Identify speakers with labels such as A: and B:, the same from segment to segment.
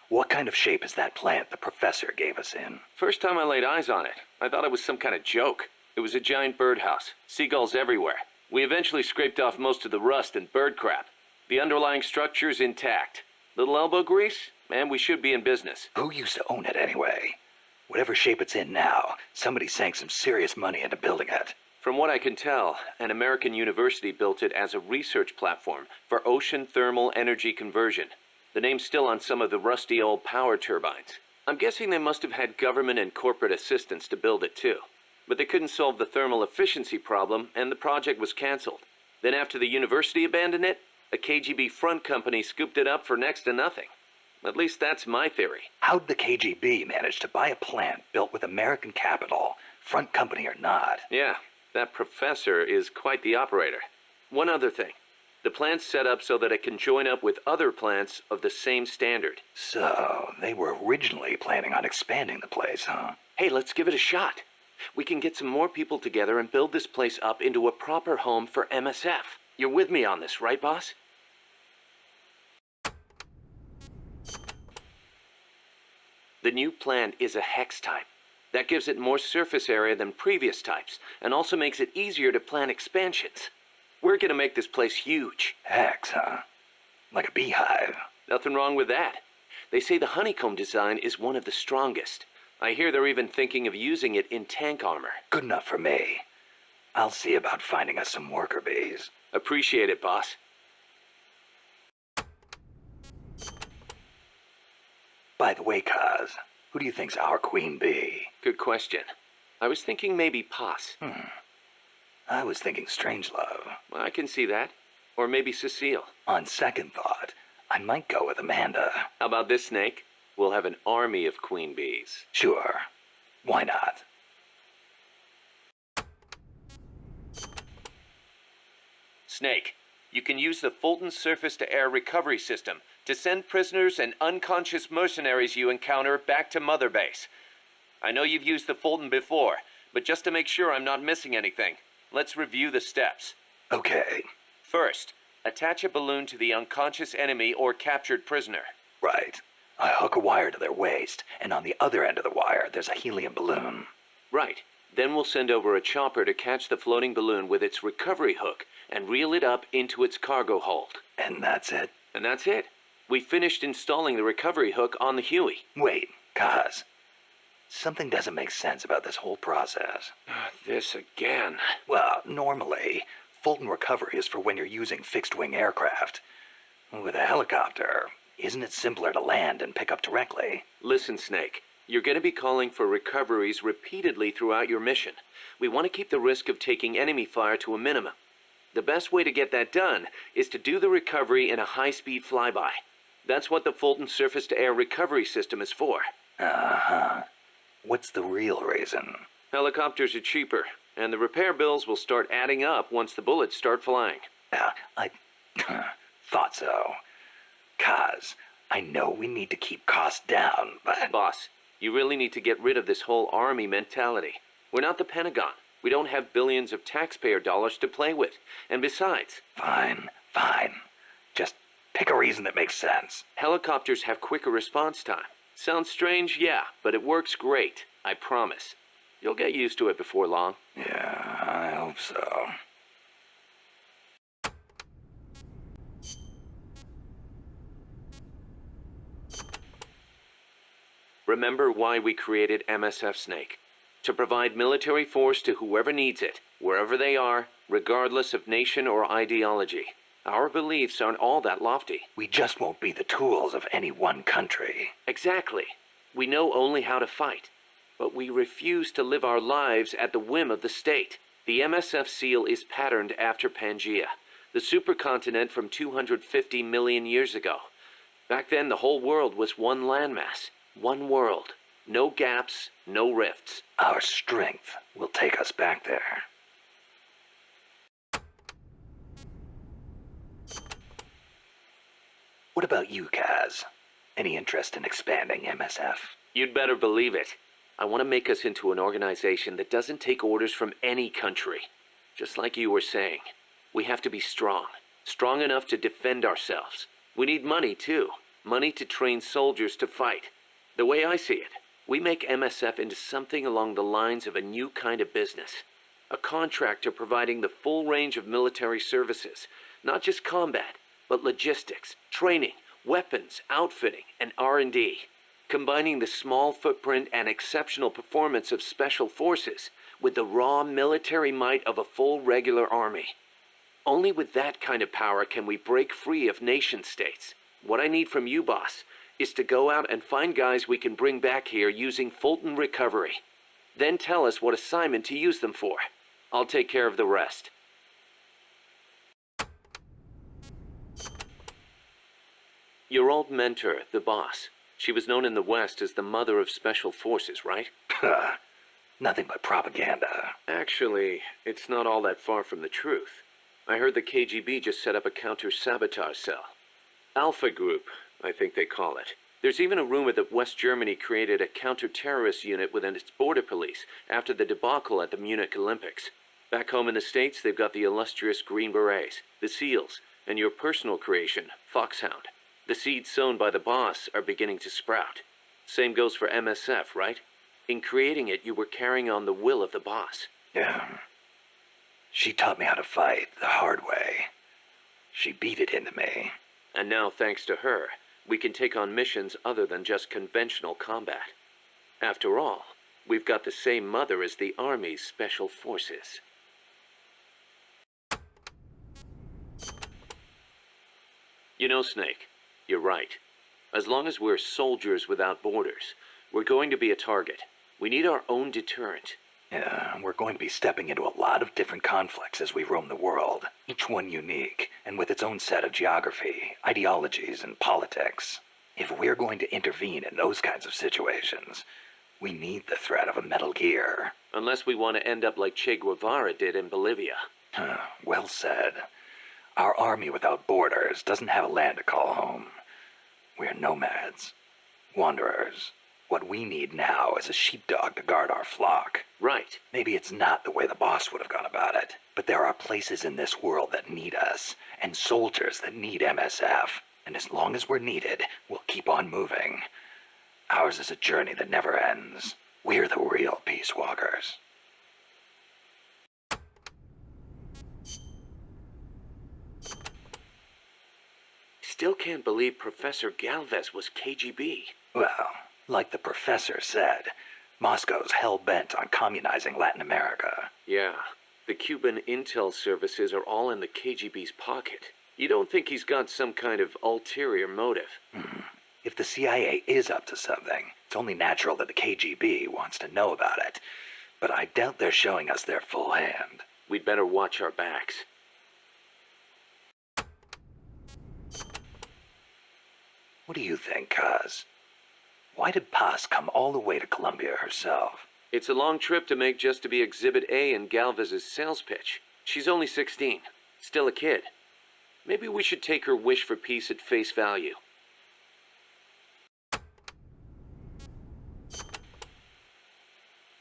A: What kind of shape is that plant the professor gave us in?
B: First time I laid eyes on it, I thought it was some kind of joke. It was a giant birdhouse, seagulls everywhere. We eventually scraped off most of the rust and bird crap. The underlying structure's intact. Little elbow grease? Man, we should be in business.
A: Who used to own it anyway? Whatever shape it's in now, somebody sank some serious money into building it.
B: From what I can tell, an American university built it as a research platform for ocean thermal energy conversion. The name's still on some of the rusty old power turbines. I'm guessing they must have had government and corporate assistance to build it too. But they couldn't solve the thermal efficiency problem, and the project was canceled. Then after the university abandoned it, a KGB front company scooped it up for next to nothing. At least that's my theory.
A: How'd the KGB manage to buy a plant built with American capital, front company or not?
B: Yeah, that professor is quite the operator. One other thing. The plant's set up so that it can join up with other plants of the same standard.
A: So, they were originally planning on expanding the place, huh?
B: Hey, let's give it a shot. We can get some more people together and build this place up into a proper home for MSF. You're with me on this, right, boss? The new plant is a hex type. That gives it more surface area than previous types, and also makes it easier to plan expansions. We're gonna make this place huge.
A: Hex, huh? Like a beehive.
B: Nothing wrong with that. They say the honeycomb design is one of the strongest. I hear they're even thinking of using it in tank armor.
A: Good enough for me. I'll see about finding us some worker bees.
B: Appreciate it, boss.
A: By the way, Kaz, who do you think's our queen bee?
B: Good question. I was thinking maybe Paz.
A: I was thinking Strangelove.
B: Well, I can see that. Or maybe Cecile.
A: On second thought, I might go with Amanda.
B: How about this, Snake? We'll have an army of queen bees.
A: Sure. Why not?
B: Snake, you can use the Fulton surface-to-air recovery system to send prisoners and unconscious mercenaries you encounter back to Mother Base. I know you've used the Fulton before, but just to make sure I'm not missing anything, let's review the steps.
A: Okay.
B: First, attach a balloon to the unconscious enemy or captured prisoner.
A: Right. I hook a wire to their waist, and on the other end of the wire, there's a helium balloon.
B: Right. Then we'll send over a chopper to catch the floating balloon with its recovery hook and reel it up into its cargo hold.
A: And that's it?
B: And that's it. We finished installing the recovery hook on the Huey.
A: Wait, Kaz. Something doesn't make sense about this whole process.
B: This again.
A: Well, normally, Fulton recovery is for when you're using fixed-wing aircraft. With a helicopter, isn't it simpler to land and pick up directly?
B: Listen, Snake. You're going to be calling for recoveries repeatedly throughout your mission. We want to keep the risk of taking enemy fire to a minimum. The best way to get that done is to do the recovery in a high-speed flyby. That's what the Fulton surface-to-air recovery system is for.
A: Uh-huh. What's the real reason?
B: Helicopters are cheaper, and the repair bills will start adding up once the bullets start flying.
A: I thought so. Kaz, I know we need to keep costs down, but...
B: Boss, you really need to get rid of this whole army mentality. We're not the Pentagon. We don't have billions of taxpayer dollars to play with. And besides...
A: Fine. Just pick a reason that makes sense.
B: Helicopters have quicker response time. Sounds strange, yeah, but it works great. I promise. You'll get used to it before long.
A: Yeah, I hope so.
B: Remember why we created MSF Snake. To provide military force to whoever needs it, wherever they are, regardless of nation or ideology. Our beliefs aren't all that lofty.
A: We just won't be the tools of any one country.
B: Exactly. We know only how to fight. But we refuse to live our lives at the whim of the state. The MSF seal is patterned after Pangaea, the supercontinent from 250 million years ago. Back then, the whole world was one landmass, one world. No gaps, no rifts.
A: Our strength will take us back there. What about you, Kaz? Any interest in expanding MSF?
B: You'd better believe it. I want to make us into an organization that doesn't take orders from any country. Just like you were saying, we have to be strong. Strong enough to defend ourselves. We need money, too. Money to train soldiers to fight. The way I see it, we make MSF into something along the lines of a new kind of business. A contractor providing the full range of military services, not just combat, but logistics, training, weapons, outfitting, and R&D. Combining the small footprint and exceptional performance of special forces with the raw military might of a full regular army. Only with that kind of power can we break free of nation-states. What I need from you, boss, is to go out and find guys we can bring back here using Fulton recovery. Then tell us what assignment to use them for. I'll take care of the rest. Your old mentor, the boss. She was known in the West as the mother of special forces, right?
A: Nothing but propaganda.
B: Actually, it's not all that far from the truth. I heard the KGB just set up a counter-sabotage cell. Alpha Group, I think they call it. There's even a rumor that West Germany created a counter-terrorist unit within its border police after the debacle at the Munich Olympics. Back home in the States, they've got the illustrious Green Berets, the SEALs, and your personal creation, Foxhound. The seeds sown by the boss are beginning to sprout. Same goes for MSF, right? In creating it, you were carrying on the will of the boss.
A: Yeah. She taught me how to fight the hard way. She beat it into me.
B: And now, thanks to her, we can take on missions other than just conventional combat. After all, we've got the same mother as the Army's Special Forces. You know, Snake, you're right. As long as we're soldiers without borders, we're going to be a target. We need our own deterrent.
A: Yeah, we're going to be stepping into a lot of different conflicts as we roam the world, each one unique, and with its own set of geography, ideologies, and politics. If we're going to intervene in those kinds of situations, we need the threat of a Metal Gear.
B: Unless we want to end up like Che Guevara did in Bolivia.
A: Well said. Our army without borders doesn't have a land to call home. We're nomads, wanderers. What we need now is a sheepdog to guard our flock.
B: Right.
A: Maybe it's not the way the boss would have gone about it, but there are places in this world that need us, and soldiers that need MSF. And as long as we're needed, we'll keep on moving. Ours is a journey that never ends. We're the real peace walkers.
B: Still can't believe Professor Galvez was KGB.
A: Well, like the professor said, Moscow's hell-bent on communizing Latin America.
B: Yeah, the Cuban intel services are all in the KGB's pocket. You don't think he's got some kind of ulterior motive?
A: If the CIA is up to something, it's only natural that the KGB wants to know about it. But I doubt they're showing us their full hand.
B: We'd better watch our backs.
A: What do you think, Kaz? Why did Paz come all the way to Colombia herself?
B: It's a long trip to make just to be Exhibit A in Galvez's sales pitch. She's only 16, still a kid. Maybe we should take her wish for peace at face value.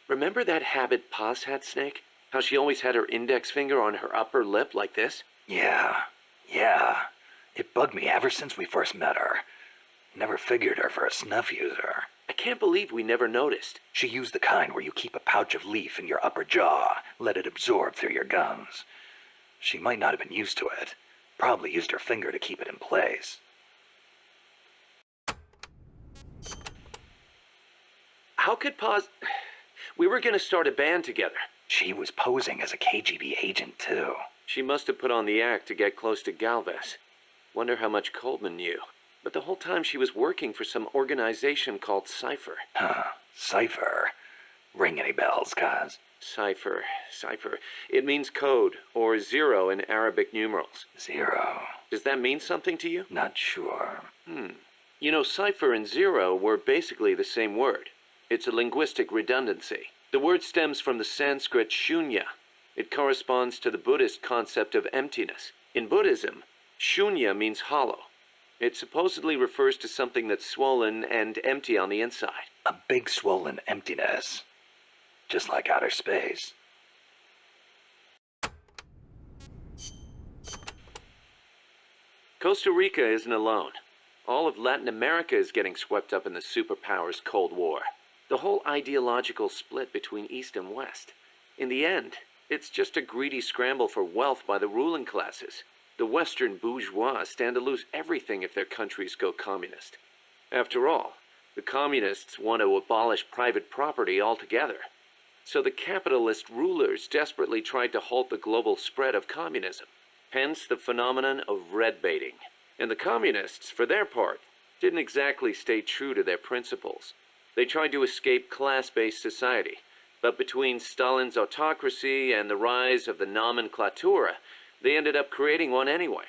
B: Remember that habit Paz had, Snake? How she always had her index finger on her upper lip like this?
A: Yeah. It bugged me ever since we first met her. Never figured her for a snuff user.
B: I can't believe we never noticed.
A: She used the kind where you keep a pouch of leaf in your upper jaw, let it absorb through your gums. She might not have been used to it. Probably used her finger to keep it in place.
B: How could Paz... We were gonna start a band together.
A: She was posing as a KGB agent, too.
B: She must have put on the act to get close to Galvez. Wonder how much Coleman knew. But the whole time she was working for some organization called Cypher.
A: Cypher? Ring any bells, Kaz?
B: Cypher. It means code, or zero in Arabic numerals.
A: Zero.
B: Does that mean something to you?
A: Not sure.
B: You know, cipher and zero were basically the same word. It's a linguistic redundancy. The word stems from the Sanskrit shunya. It corresponds to the Buddhist concept of emptiness. In Buddhism, shunya means hollow. It supposedly refers to something that's swollen and empty on the inside.
A: A big swollen emptiness. Just like outer space.
B: Costa Rica isn't alone. All of Latin America is getting swept up in the superpowers' Cold War. The whole ideological split between East and West. In the end, it's just a greedy scramble for wealth by the ruling classes. The Western bourgeois stand to lose everything if their countries go communist. After all, the communists want to abolish private property altogether. So the capitalist rulers desperately tried to halt the global spread of communism. Hence the phenomenon of red baiting. And the communists, for their part, didn't exactly stay true to their principles. They tried to escape class-based society, but between Stalin's autocracy and the rise of the nomenklatura, they ended up creating one anyway.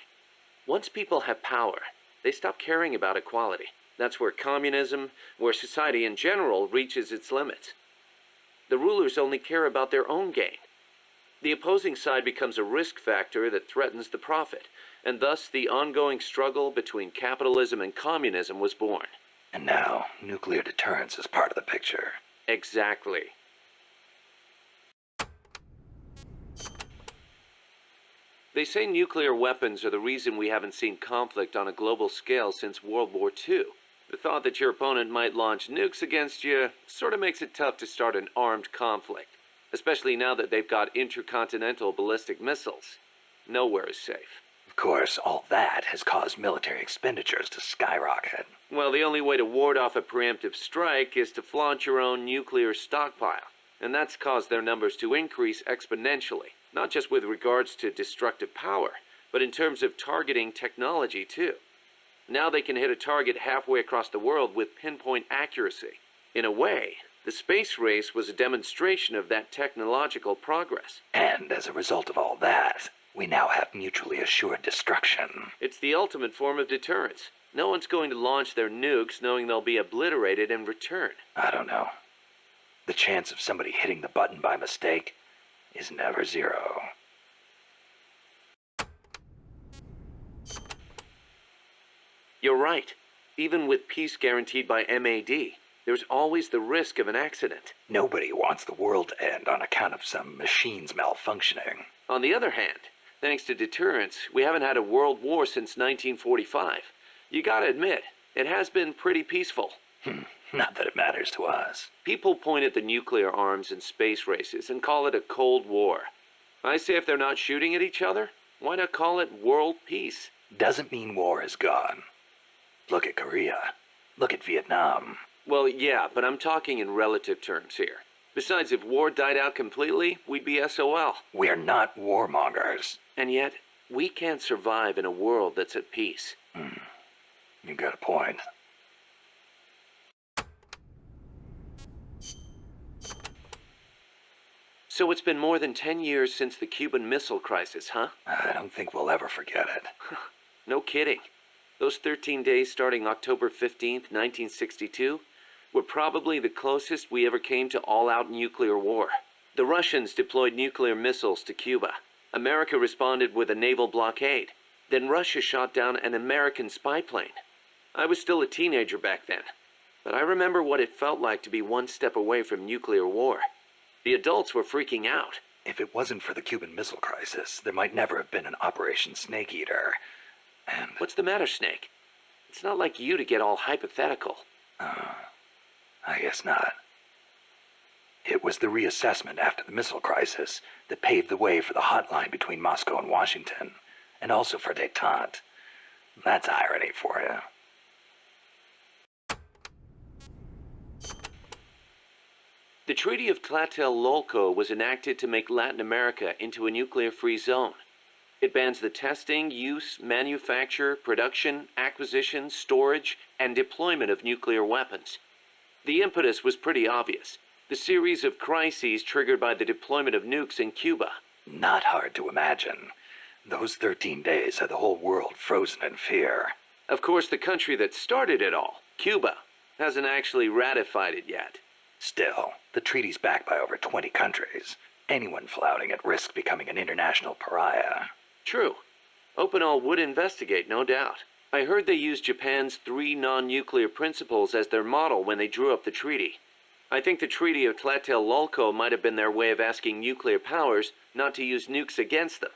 B: Once people have power, they stop caring about equality. That's where communism, where society in general, reaches its limits. The rulers only care about their own gain. The opposing side becomes a risk factor that threatens the profit, and thus the ongoing struggle between capitalism and communism was born.
A: And now, nuclear deterrence is part of the picture.
B: Exactly. They say nuclear weapons are the reason we haven't seen conflict on a global scale since World War II. The thought that your opponent might launch nukes against you sort of makes it tough to start an armed conflict, especially now that they've got intercontinental ballistic missiles. Nowhere is safe.
A: Of course, all that has caused military expenditures to skyrocket.
B: Well, the only way to ward off a preemptive strike is to flaunt your own nuclear stockpile, and that's caused their numbers to increase exponentially, not just with regards to destructive power, but in terms of targeting technology too. Now they can hit a target halfway across the world with pinpoint accuracy. In a way, the space race was a demonstration of that technological progress.
A: And as a result of all that, we now have mutually assured destruction.
B: It's the ultimate form of deterrence. No one's going to launch their nukes knowing they'll be obliterated in return.
A: I don't know. The chance of somebody hitting the button by mistake is never zero.
B: You're right. Even with peace guaranteed by MAD, there's always the risk of an accident.
A: Nobody wants the world to end on account of some machines malfunctioning.
B: On the other hand, thanks to deterrence, we haven't had a world war since 1945. You gotta admit, it has been pretty peaceful.
A: Not that it matters to us.
B: People point at the nuclear arms and space races and call it a Cold War. I say if they're not shooting at each other, why not call it world peace?
A: Doesn't mean war is gone. Look at Korea. Look at Vietnam.
B: Well, yeah, but I'm talking in relative terms here. Besides, if war died out completely, we'd be SOL.
A: We're not warmongers.
B: And yet, we can't survive in a world that's at peace.
A: You got a point.
B: So it's been more than 10 years since the Cuban Missile Crisis, huh?
A: I don't think we'll ever forget it.
B: No kidding. Those 13 days starting October 15th, 1962, were probably the closest we ever came to all-out nuclear war. The Russians deployed nuclear missiles to Cuba. America responded with a naval blockade. Then Russia shot down an American spy plane. I was still a teenager back then, but I remember what it felt like to be one step away from nuclear war. The adults were freaking out.
A: If it wasn't for the Cuban Missile Crisis, there might never have been an Operation Snake Eater. And...
B: What's the matter, Snake? It's not like you to get all hypothetical.
A: I guess not. It was the reassessment after the missile crisis that paved the way for the hotline between Moscow and Washington, and also for détente. That's irony for you.
B: The Treaty of Tlatelolco was enacted to make Latin America into a nuclear-free zone. It bans the testing, use, manufacture, production, acquisition, storage, and deployment of nuclear weapons. The impetus was pretty obvious. The series of crises triggered by the deployment of nukes in Cuba.
A: Not hard to imagine. Those 13 days had the whole world frozen in fear.
B: Of course, the country that started it all, Cuba, hasn't actually ratified it yet.
A: Still, the treaty's backed by over 20 countries. Anyone flouting at risk becoming an international pariah.
B: True. Opinol would investigate, no doubt. I heard they used Japan's 3 non-nuclear principles as their model when they drew up the treaty. I think the Treaty of Tlatelolco might have been their way of asking nuclear powers not to use nukes against them.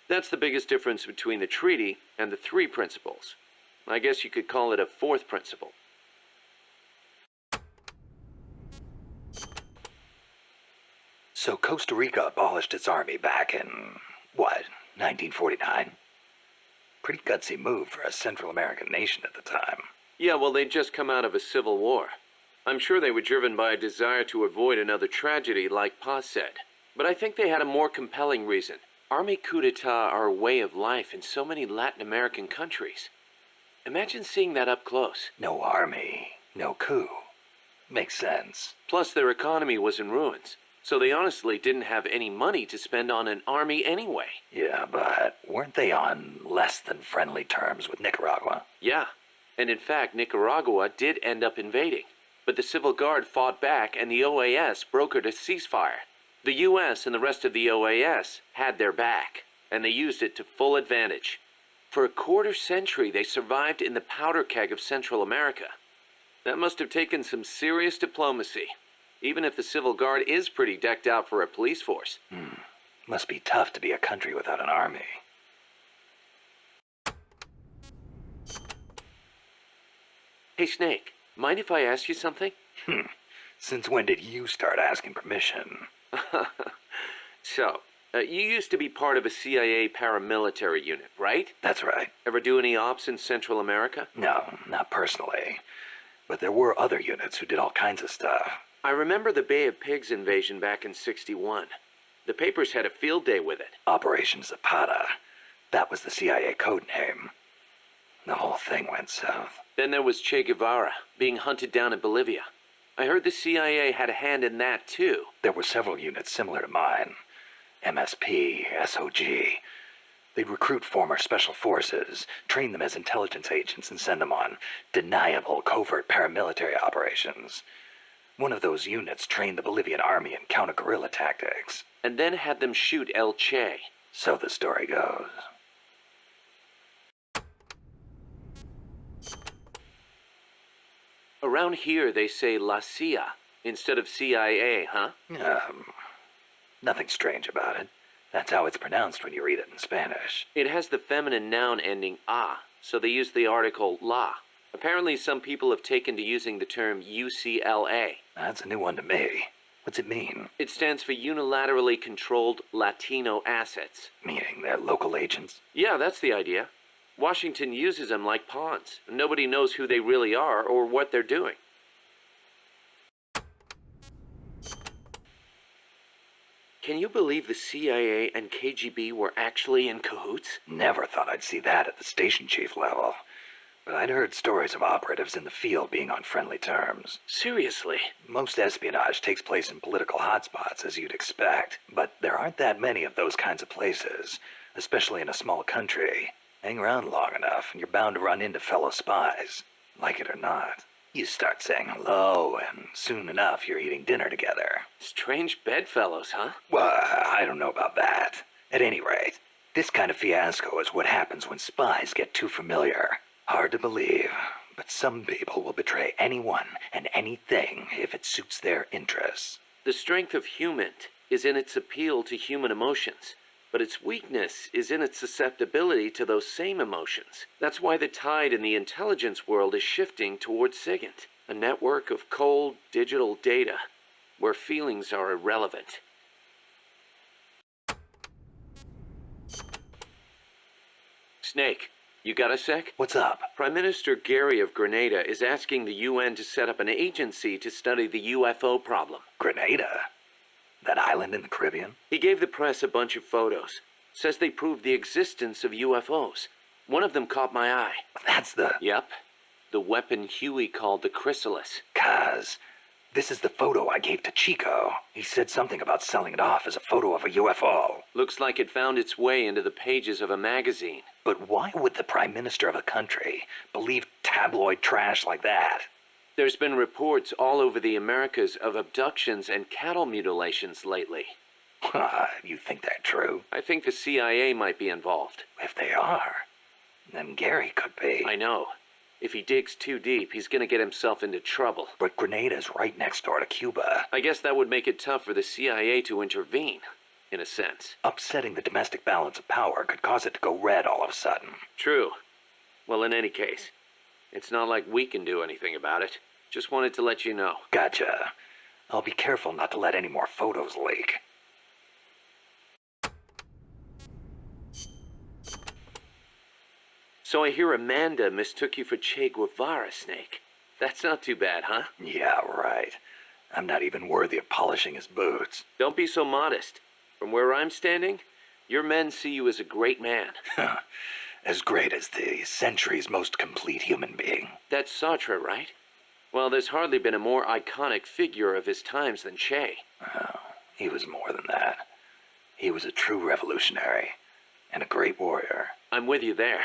B: That's the biggest difference between the treaty and the 3 principles. I guess you could call it a fourth principle.
A: So Costa Rica abolished its army back in, what, 1949? Pretty gutsy move for a Central American nation at the time.
B: Yeah, well, they'd just come out of a civil war. I'm sure they were driven by a desire to avoid another tragedy like Pa said. But I think they had a more compelling reason. Army coup d'etat are a way of life in so many Latin American countries. Imagine seeing that up close.
A: No army, no coup. Makes sense.
B: Plus, their economy was in ruins, so they honestly didn't have any money to spend on an army anyway.
A: Yeah, but weren't they on less than friendly terms with Nicaragua?
B: Yeah, and in fact, Nicaragua did end up invading. But the Civil Guard fought back and the OAS brokered a ceasefire. The US and the rest of the OAS had their back, and they used it to full advantage. For a quarter century, they survived in the powder keg of Central America. That must have taken some serious diplomacy, even if the Civil Guard is pretty decked out for a police force.
A: Must be tough to be a country without an army.
B: Hey, Snake, mind if I ask you something?
A: Since when did you start asking permission?
B: So, you used to be part of a CIA paramilitary unit, right?
A: That's right.
B: Ever do any ops in Central America?
A: No, not personally. But there were other units who did all kinds of stuff.
B: I remember the Bay of Pigs invasion back in '61. The papers had a field day with it.
A: Operation Zapata. That was the CIA code name. The whole thing went south.
B: Then there was Che Guevara, being hunted down in Bolivia. I heard the CIA had a hand in that, too.
A: There were several units similar to mine. MSP, SOG. They'd recruit former special forces, train them as intelligence agents, and send them on deniable covert paramilitary operations. One of those units trained the Bolivian army in counter-guerrilla tactics.
B: And then had them shoot El Che.
A: So the story goes.
B: Around here, they say La CIA instead of CIA, huh?
A: Nothing strange about it. That's how it's pronounced when you read it in Spanish.
B: It has the feminine noun ending a, so they use the article la. Apparently, some people have taken to using the term UCLA.
A: That's a new one to me. What's it mean?
B: It stands for Unilaterally Controlled Latino Assets.
A: Meaning they're local agents?
B: Yeah, that's the idea. Washington uses them like pawns. Nobody knows who they really are or what they're doing. Can you believe the CIA and KGB were actually in cahoots?
A: Never thought I'd see that at the station chief level. But I'd heard stories of operatives in the field being on friendly terms.
B: Seriously?
A: Most espionage takes place in political hotspots, as you'd expect. But there aren't that many of those kinds of places, especially in a small country. Hang around long enough, and you're bound to run into fellow spies. Like it or not. You start saying hello, and soon enough you're eating dinner together.
B: Strange bedfellows, huh?
A: Well, I don't know about that. At any rate, this kind of fiasco is what happens when spies get too familiar. Hard to believe, but some people will betray anyone and anything if it suits their interests.
B: The strength of human is in its appeal to human emotions, but its weakness is in its susceptibility to those same emotions. That's why the tide in the intelligence world is shifting towards SIGINT, a network of cold, digital data, where feelings are irrelevant. Snake, you got a sec?
A: What's up?
B: Prime Minister Gary of Grenada is asking the UN to set up an agency to study the UFO problem.
A: Grenada? That island in the Caribbean?
B: He gave the press a bunch of photos. Says they prove the existence of UFOs. One of them caught my eye.
A: That's the...
B: Yep. The weapon Huey called the chrysalis.
A: Kaz, this is the photo I gave to Chico. He said something about selling it off as a photo of a UFO.
B: Looks like it found its way into the pages of a magazine.
A: But why would the Prime Minister of a country believe tabloid trash like that?
B: There's been reports all over the Americas of abductions and cattle mutilations lately.
A: You think that's true?
B: I think the CIA might be involved.
A: If they are, then Gary could be.
B: I know. If he digs too deep, he's gonna get himself into trouble.
A: But Grenada's right next door to Cuba.
B: I guess that would make it tough for the CIA to intervene, in a sense.
A: Upsetting the domestic balance of power could cause it to go red all of a sudden.
B: True. Well, in any case, it's not like we can do anything about it. Just wanted to let you know.
A: Gotcha. I'll be careful not to let any more photos leak.
B: So I hear Amanda mistook you for Che Guevara, Snake. That's not too bad, huh?
A: Yeah, right. I'm not even worthy of polishing his boots.
B: Don't be so modest. From where I'm standing, your men see you as a great man.
A: As great as the century's most complete human being.
B: That's Sartre, right? Well, there's hardly been a more iconic figure of his times than Che.
A: Oh, he was more than that. He was a true revolutionary and a great warrior.
B: I'm with you there.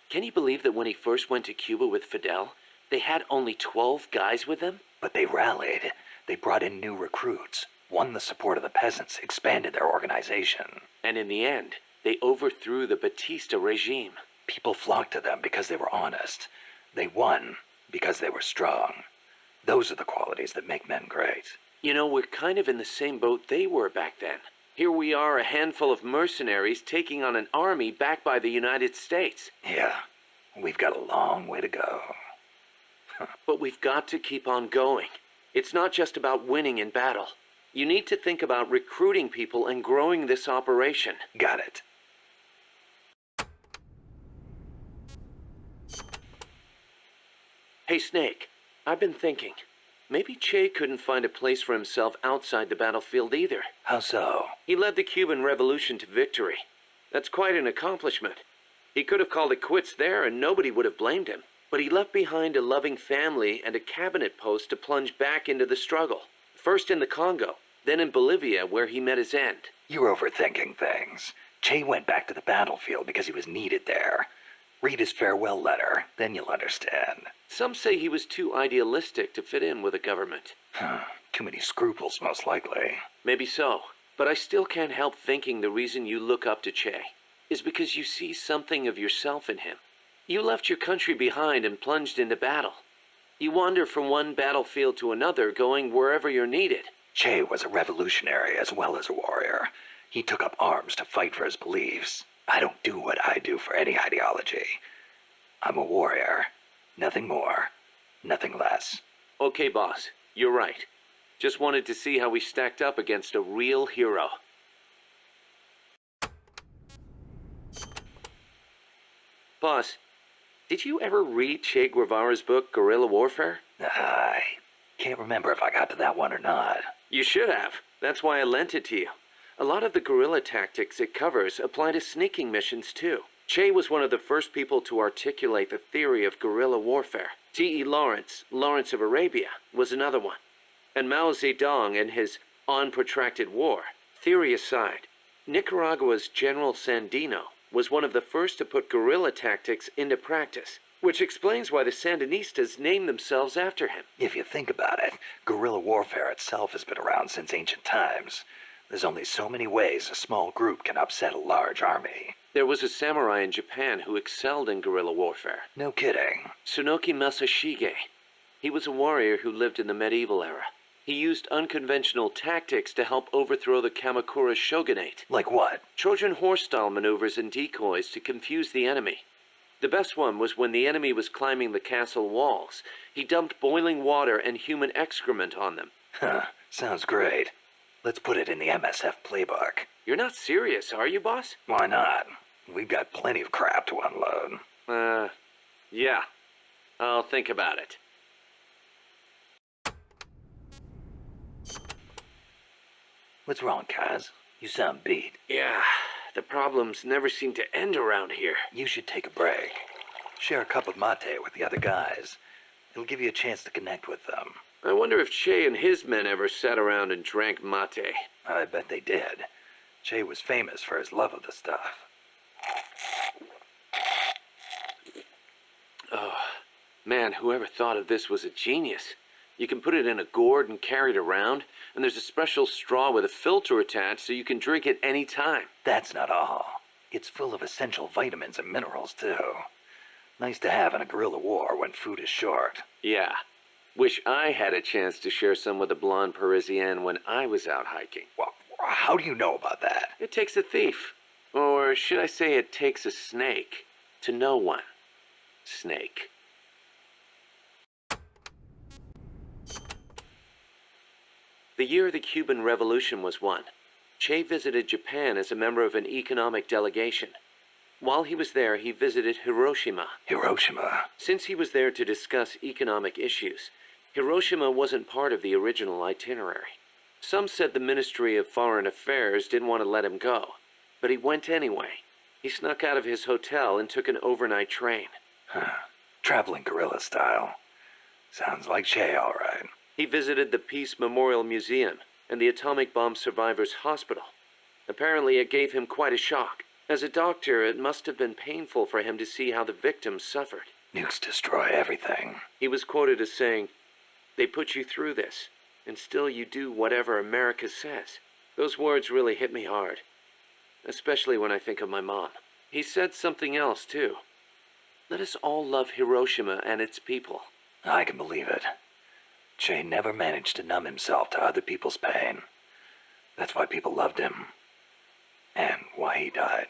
B: Can you believe that when he first went to Cuba with Fidel, they had only 12 guys with them?
A: But they rallied. They brought in new recruits, won the support of the peasants, expanded their organization.
B: And in the end, they overthrew the Batista regime.
A: People flocked to them because they were honest. They won because they were strong. Those are the qualities that make men great.
B: You know, we're kind of in the same boat they were back then. Here we are, a handful of mercenaries taking on an army backed by the United States.
A: Yeah, we've got a long way to go.
B: But we've got to keep on going. It's not just about winning in battle. You need to think about recruiting people and growing this operation.
A: Got it.
B: Hey, Snake, I've been thinking. Maybe Che couldn't find a place for himself outside the battlefield either.
A: How so?
B: He led the Cuban Revolution to victory. That's quite an accomplishment. He could have called it quits there and nobody would have blamed him. But he left behind a loving family and a cabinet post to plunge back into the struggle. First in the Congo, then in Bolivia where he met his end.
A: You're overthinking things. Che went back to the battlefield because he was needed there. Read his farewell letter, then you'll understand.
B: Some say he was too idealistic to fit in with the government.
A: Too many scruples, most likely.
B: Maybe so, but I still can't help thinking the reason you look up to Che is because you see something of yourself in him. You left your country behind and plunged into battle. You wander from one battlefield to another, going wherever you're needed.
A: Che was a revolutionary as well as a warrior. He took up arms to fight for his beliefs. I don't do what I do for any ideology. I'm a warrior. Nothing more. Nothing less.
B: Okay, boss. You're right. Just wanted to see how we stacked up against a real hero. Boss, did you ever read Che Guevara's book, Guerrilla Warfare?
A: I can't remember if I got to that one or not.
B: You should have. That's why I lent it to you. A lot of the guerrilla tactics it covers apply to sneaking missions, too. Che was one of the first people to articulate the theory of guerrilla warfare. T.E. Lawrence, Lawrence of Arabia, was another one. And Mao Zedong and his On Protracted War. Theory aside, Nicaragua's General Sandino was one of the first to put guerrilla tactics into practice, which explains why the Sandinistas named themselves after him.
A: If you think about it, guerrilla warfare itself has been around since ancient times. There's only so many ways a small group can upset a large army.
B: There was a samurai in Japan who excelled in guerrilla warfare.
A: No kidding.
B: Tsunoki Masashige. He was a warrior who lived in the medieval era. He used unconventional tactics to help overthrow the Kamakura shogunate.
A: Like what?
B: Trojan horse-style maneuvers and decoys to confuse the enemy. The best one was when the enemy was climbing the castle walls. He dumped boiling water and human excrement on them.
A: Sounds great. Let's put it in the MSF playbook.
B: You're not serious, are you, boss?
A: Why not? We've got plenty of crap to unload.
B: Yeah. I'll think about it.
A: What's wrong, Kaz? You sound beat.
B: Yeah, the problems never seem to end around here.
A: You should take a break. Share a cup of mate with the other guys. It'll give you a chance to connect with them.
B: I wonder if Che and his men ever sat around and drank mate.
A: I bet they did. Che was famous for his love of the stuff.
B: Oh, man, whoever thought of this was a genius. You can put it in a gourd and carry it around, and there's a special straw with a filter attached so you can drink it any time.
A: That's not all. It's full of essential vitamins and minerals, too. Nice to have in a guerrilla war when food is short.
B: Yeah. Wish I had a chance to share some with the blonde Parisienne when I was out hiking.
A: Well, how do you know about that?
B: It takes a thief. Or should I say it takes a snake to know one. snake. The year the Cuban Revolution was won, Che visited Japan as a member of an economic delegation. While he was there, he visited Hiroshima.
A: Hiroshima?
B: Since he was there to discuss economic issues, Hiroshima wasn't part of the original itinerary. Some said the Ministry of Foreign Affairs didn't want to let him go, but he went anyway. He snuck out of his hotel and took an overnight train.
A: Traveling guerrilla style. Sounds like Che, all right.
B: He visited the Peace Memorial Museum and the atomic bomb survivors' hospital. Apparently it gave him quite a shock. As a doctor, it must have been painful for him to see how the victims suffered.
A: Nukes destroy everything.
B: He was quoted as saying, "They put you through this, and still you do whatever America says." Those words really hit me hard, especially when I think of my mom. He said something else, too. Let us all love Hiroshima and its people.
A: I can believe it. Che never managed to numb himself to other people's pain. That's why people loved him. And why he died.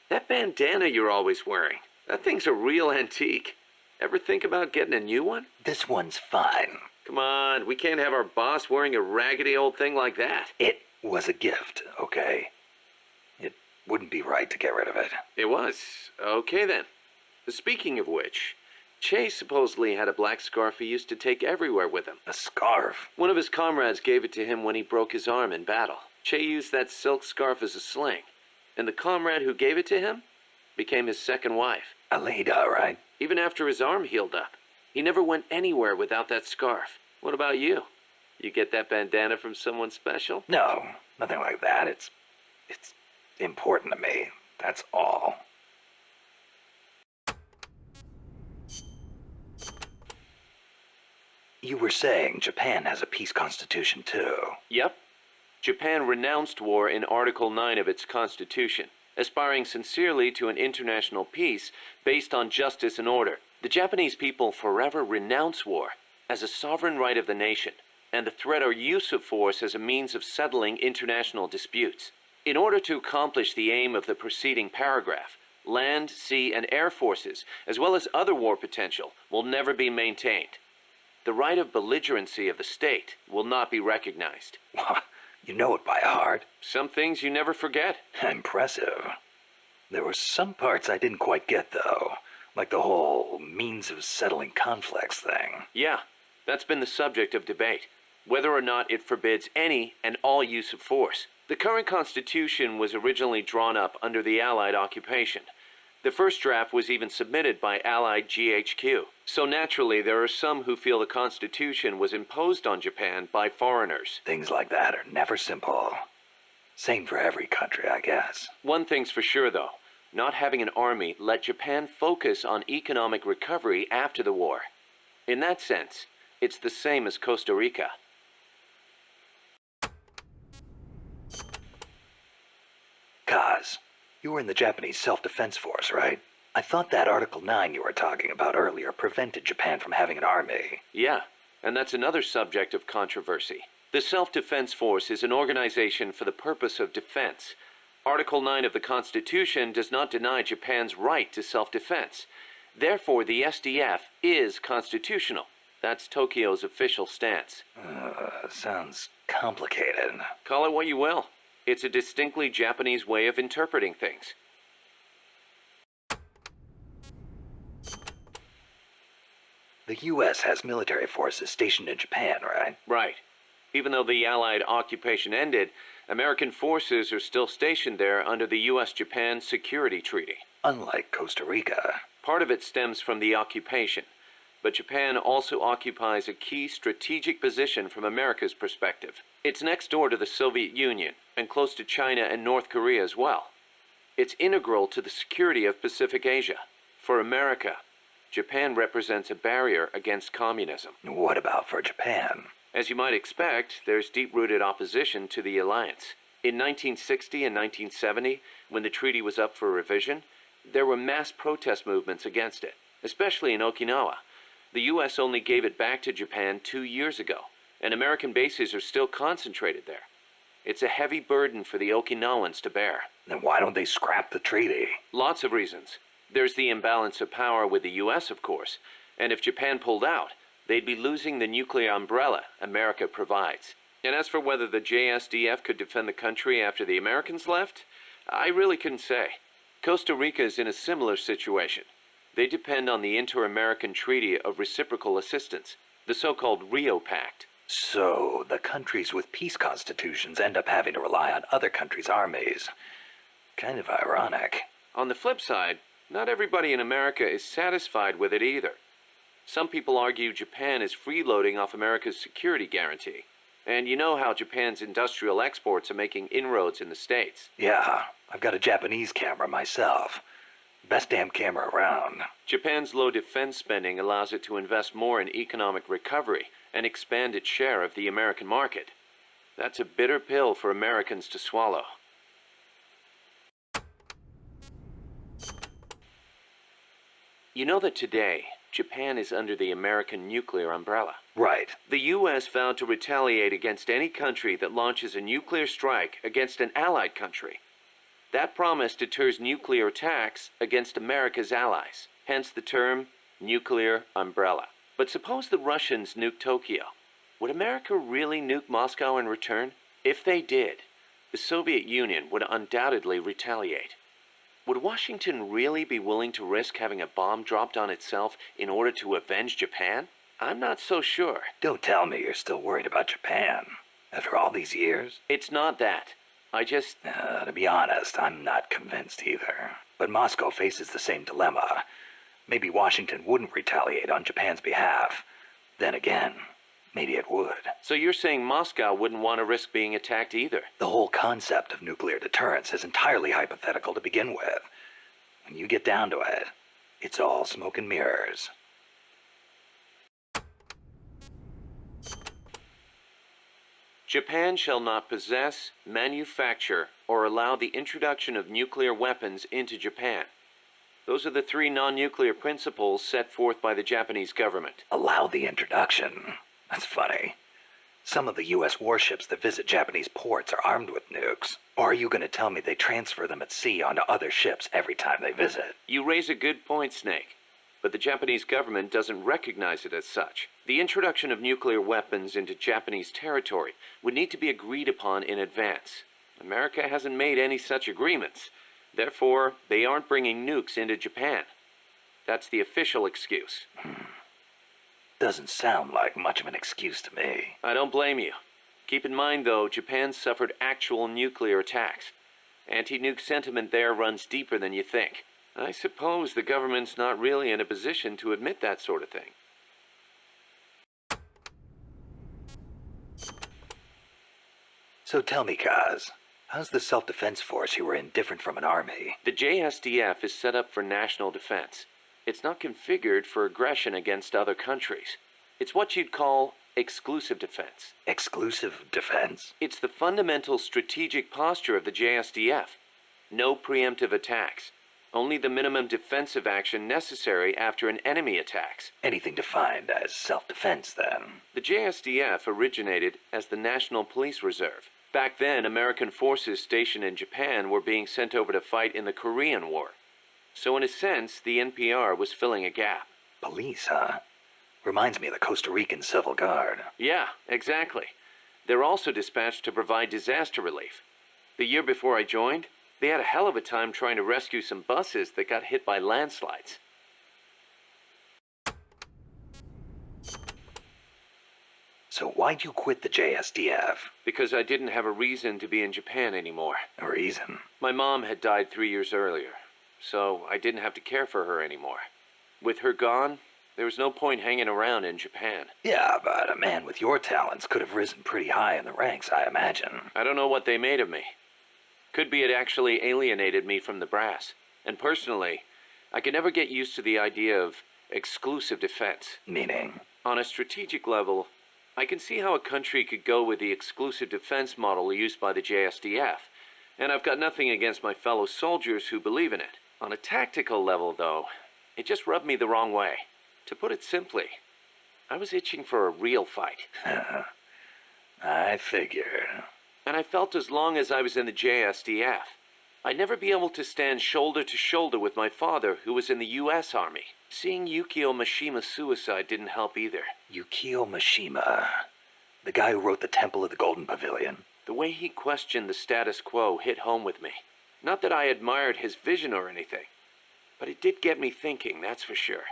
B: That bandana you're always wearing, that thing's a real antique. Ever think about getting a new one?
A: This one's fine.
B: Come on, we can't have our boss wearing a raggedy old thing like that.
A: It was a gift, okay? It wouldn't be right to get rid of it.
B: It was. Okay then. Speaking of which, Che supposedly had a black scarf he used to take everywhere with him.
A: A scarf?
B: One of his comrades gave it to him when he broke his arm in battle. Che used that silk scarf as a sling, and the comrade who gave it to him became his second wife.
A: Alida, right?
B: Even after his arm healed up, he never went anywhere without that scarf. What about you? You get that bandana from someone special?
A: No, nothing like that. It's important to me. That's all. You were saying Japan has a peace constitution too.
B: Yep. Japan renounced war in Article 9 of its constitution, aspiring sincerely to an international peace based on justice and order. The Japanese people forever renounce war as a sovereign right of the nation, and the threat or use of force as a means of settling international disputes. In order to accomplish the aim of the preceding paragraph, land, sea, and air forces, as well as other war potential, will never be maintained. The right of belligerency of the state will not be recognized.
A: You know it by heart.
B: Some things you never forget.
A: Impressive. There were some parts I didn't quite get, though. Like the whole means of settling conflicts thing.
B: Yeah, that's been the subject of debate. Whether or not it forbids any and all use of force. The current Constitution was originally drawn up under the Allied occupation. The first draft was even submitted by Allied GHQ. So naturally, there are some who feel the Constitution was imposed on Japan by foreigners.
A: Things like that are never simple. Same for every country, I guess.
B: One thing's for sure, though. Not having an army let Japan focus on economic recovery after the war. In that sense, it's the same as Costa Rica.
A: Kaz, you were in the Japanese Self-Defense Force, right? I thought that Article 9 you were talking about earlier prevented Japan from having an army.
B: Yeah, and that's another subject of controversy. The Self-Defense Force is an organization for the purpose of defense. Article 9 of the Constitution does not deny Japan's right to self-defense. Therefore, the SDF is constitutional. That's Tokyo's official stance.
A: Sounds complicated.
B: Call it what you will. It's a distinctly Japanese way of interpreting things.
A: The U.S. has military forces stationed in Japan, right?
B: Right. Even though the Allied occupation ended, American forces are still stationed there under the U.S.-Japan Security Treaty.
A: Unlike Costa Rica.
B: Part of it stems from the occupation, but Japan also occupies a key strategic position from America's perspective. It's next door to the Soviet Union and close to China and North Korea as well. It's integral to the security of Pacific Asia. For America, Japan represents a barrier against communism.
A: What about for Japan?
B: As you might expect, there's deep-rooted opposition to the alliance. In 1960 and 1970, when the treaty was up for revision, there were mass protest movements against it, especially in Okinawa. The U.S. only gave it back to Japan 2 years ago, and American bases are still concentrated there. It's a heavy burden for the Okinawans to bear.
A: Then why don't they scrap the treaty?
B: Lots of reasons. There's the imbalance of power with the US, of course. And if Japan pulled out, they'd be losing the nuclear umbrella America provides. And as for whether the JSDF could defend the country after the Americans left, I really couldn't say. Costa Rica is in a similar situation. They depend on the Inter-American Treaty of Reciprocal Assistance, the so-called Rio Pact.
A: So, the countries with peace constitutions end up having to rely on other countries' armies. Kind of ironic.
B: On the flip side, not everybody in America is satisfied with it either. Some people argue Japan is freeloading off America's security guarantee. And you know how Japan's industrial exports are making inroads in the States.
A: Yeah, I've got a Japanese camera myself. Best damn camera around.
B: Japan's low defense spending allows it to invest more in economic recovery and expand its share of the American market. That's a bitter pill for Americans to swallow. You know that today, Japan is under the American nuclear umbrella.
A: Right.
B: The U.S. vowed to retaliate against any country that launches a nuclear strike against an allied country. That promise deters nuclear attacks against America's allies, hence the term nuclear umbrella. But suppose the Russians nuke Tokyo. Would America really nuke Moscow in return? If they did, the Soviet Union would undoubtedly retaliate. Would Washington really be willing to risk having a bomb dropped on itself in order to avenge Japan? I'm not so sure.
A: Don't tell me you're still worried about Japan. After all these years?
B: It's not that.
A: To be honest, I'm not convinced either. But Moscow faces the same dilemma. Maybe Washington wouldn't retaliate on Japan's behalf. Then again, maybe it would.
B: So you're saying Moscow wouldn't want to risk being attacked either?
A: The whole concept of nuclear deterrence is entirely hypothetical to begin with. When you get down to it, it's all smoke and mirrors.
B: Japan shall not possess, manufacture, or allow the introduction of nuclear weapons into Japan. Those are the 3 non-nuclear principles set forth by the Japanese government.
A: Allow the introduction? That's funny. Some of the U.S. warships that visit Japanese ports are armed with nukes. Or are you going to tell me they transfer them at sea onto other ships every time they visit?
B: You raise a good point, Snake. But the Japanese government doesn't recognize it as such. The introduction of nuclear weapons into Japanese territory would need to be agreed upon in advance. America hasn't made any such agreements. Therefore, they aren't bringing nukes into Japan. That's the official excuse.
A: Doesn't sound like much of an excuse to me.
B: I don't blame you. Keep in mind, though, Japan suffered actual nuclear attacks. Anti-nuke sentiment there runs deeper than you think. I suppose the government's not really in a position to admit that sort of thing.
A: So tell me, Kaz, how's the self-defense force you were in different from an army?
B: The JSDF is set up for national defense. It's not configured for aggression against other countries. It's what you'd call exclusive defense.
A: Exclusive defense?
B: It's the fundamental strategic posture of the JSDF. No preemptive attacks. Only the minimum defensive action necessary after an enemy attacks.
A: Anything defined as self-defense, then?
B: The JSDF originated as the National Police Reserve. Back then, American forces stationed in Japan were being sent over to fight in the Korean War. So in a sense, the NPR was filling a gap.
A: Police, huh? Reminds me of the Costa Rican Civil Guard.
B: Yeah, exactly. They're also dispatched to provide disaster relief. The year before I joined, they had a hell of a time trying to rescue some buses that got hit by landslides.
A: So why'd you quit the JSDF?
B: Because I didn't have a reason to be in Japan anymore.
A: A reason?
B: My mom had died 3 years earlier, so I didn't have to care for her anymore. With her gone, there was no point hanging around in Japan.
A: Yeah, but a man with your talents could have risen pretty high in the ranks, I imagine.
B: I don't know what they made of me. Could be it actually alienated me from the brass. And personally, I could never get used to the idea of exclusive defense.
A: Meaning?
B: On a strategic level, I can see how a country could go with the exclusive defense model used by the JSDF. And I've got nothing against my fellow soldiers who believe in it. On a tactical level, though, it just rubbed me the wrong way. To put it simply, I was itching for a real fight.
A: I figured.
B: And I felt as long as I was in the JSDF, I'd never be able to stand shoulder to shoulder with my father, who was in the U.S. Army. Seeing Yukio Mishima's suicide didn't help either.
A: Yukio Mishima, the guy who wrote The Temple of the Golden Pavilion.
B: The way he questioned the status quo hit home with me. Not that I admired his vision or anything, but it did get me thinking, that's for sure.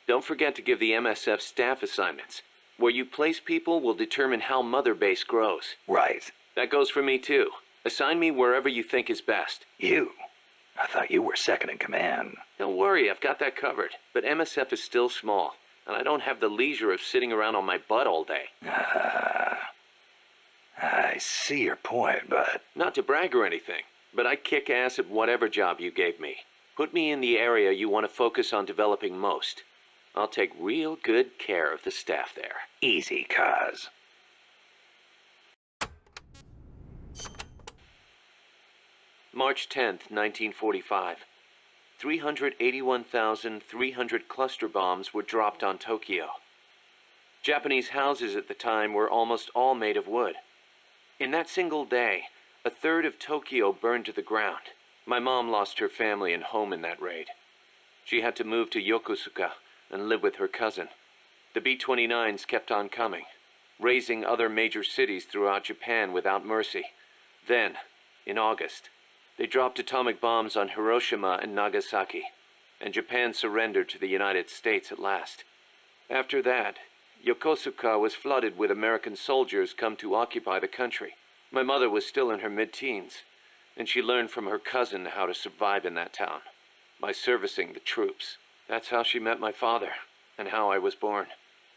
B: Don't forget to give the MSF staff assignments. Where you place people will determine how Mother Base grows.
A: Right.
B: That goes for me too. Assign me wherever you think is best.
A: You? I thought you were second in command.
B: Don't worry, I've got that covered. But MSF is still small, and I don't have the leisure of sitting around on my butt all day.
A: I see your point, but...
B: Not to brag or anything, but I kick ass at whatever job you gave me. Put me in the area you want to focus on developing most. I'll take real good care of the staff there.
A: Easy, Kaz.
B: March 10th, 1945. 381,300 cluster bombs were dropped on Tokyo. Japanese houses at the time were almost all made of wood. In that single day, a third of Tokyo burned to the ground. My mom lost her family and home in that raid. She had to move to Yokosuka and live with her cousin. The B-29s kept on coming, razing other major cities throughout Japan without mercy. Then, in August, they dropped atomic bombs on Hiroshima and Nagasaki, and Japan surrendered to the United States at last. After that, Yokosuka was flooded with American soldiers come to occupy the country. My mother was still in her mid-teens, and she learned from her cousin how to survive in that town, by servicing the troops. That's how she met my father, and how I was born.